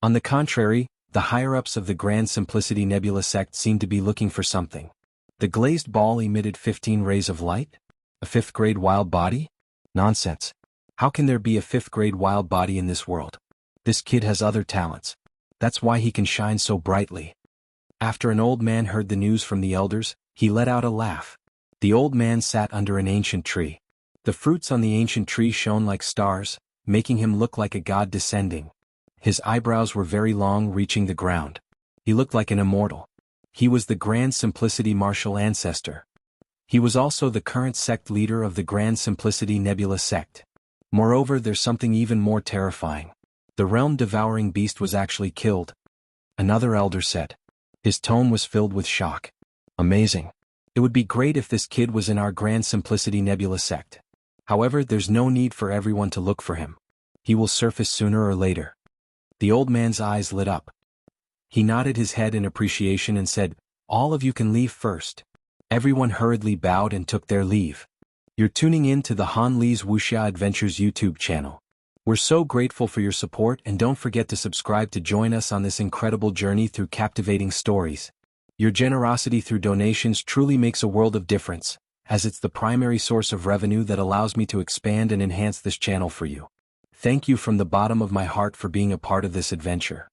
On the contrary, the higher-ups of the Grand Simplicity Nebula sect seemed to be looking for something. The glazed ball emitted 15 rays of light? A 5th grade wild body? Nonsense. How can there be a 5th grade wild body in this world? This kid has other talents. That's why he can shine so brightly. After an old man heard the news from the elders, he let out a laugh. The old man sat under an ancient tree. The fruits on the ancient tree shone like stars, making him look like a god descending. His eyebrows were very long, reaching the ground. He looked like an immortal. He was the Grand Simplicity martial ancestor. He was also the current sect leader of the Grand Simplicity Nebula sect. Moreover, there's something even more terrifying. The realm-devouring beast was actually killed. Another elder said. His tone was filled with shock. Amazing. It would be great if this kid was in our Grand Simplicity Nebula sect. However, there's no need for everyone to look for him. He will surface sooner or later. The old man's eyes lit up. He nodded his head in appreciation and said, "All of you can leave first." Everyone hurriedly bowed and took their leave. You're tuning in to the Han Li's Wuxia Adventures YouTube channel. We're so grateful for your support, and don't forget to subscribe to join us on this incredible journey through captivating stories. Your generosity through donations truly makes a world of difference, as it's the primary source of revenue that allows me to expand and enhance this channel for you. Thank you from the bottom of my heart for being a part of this adventure.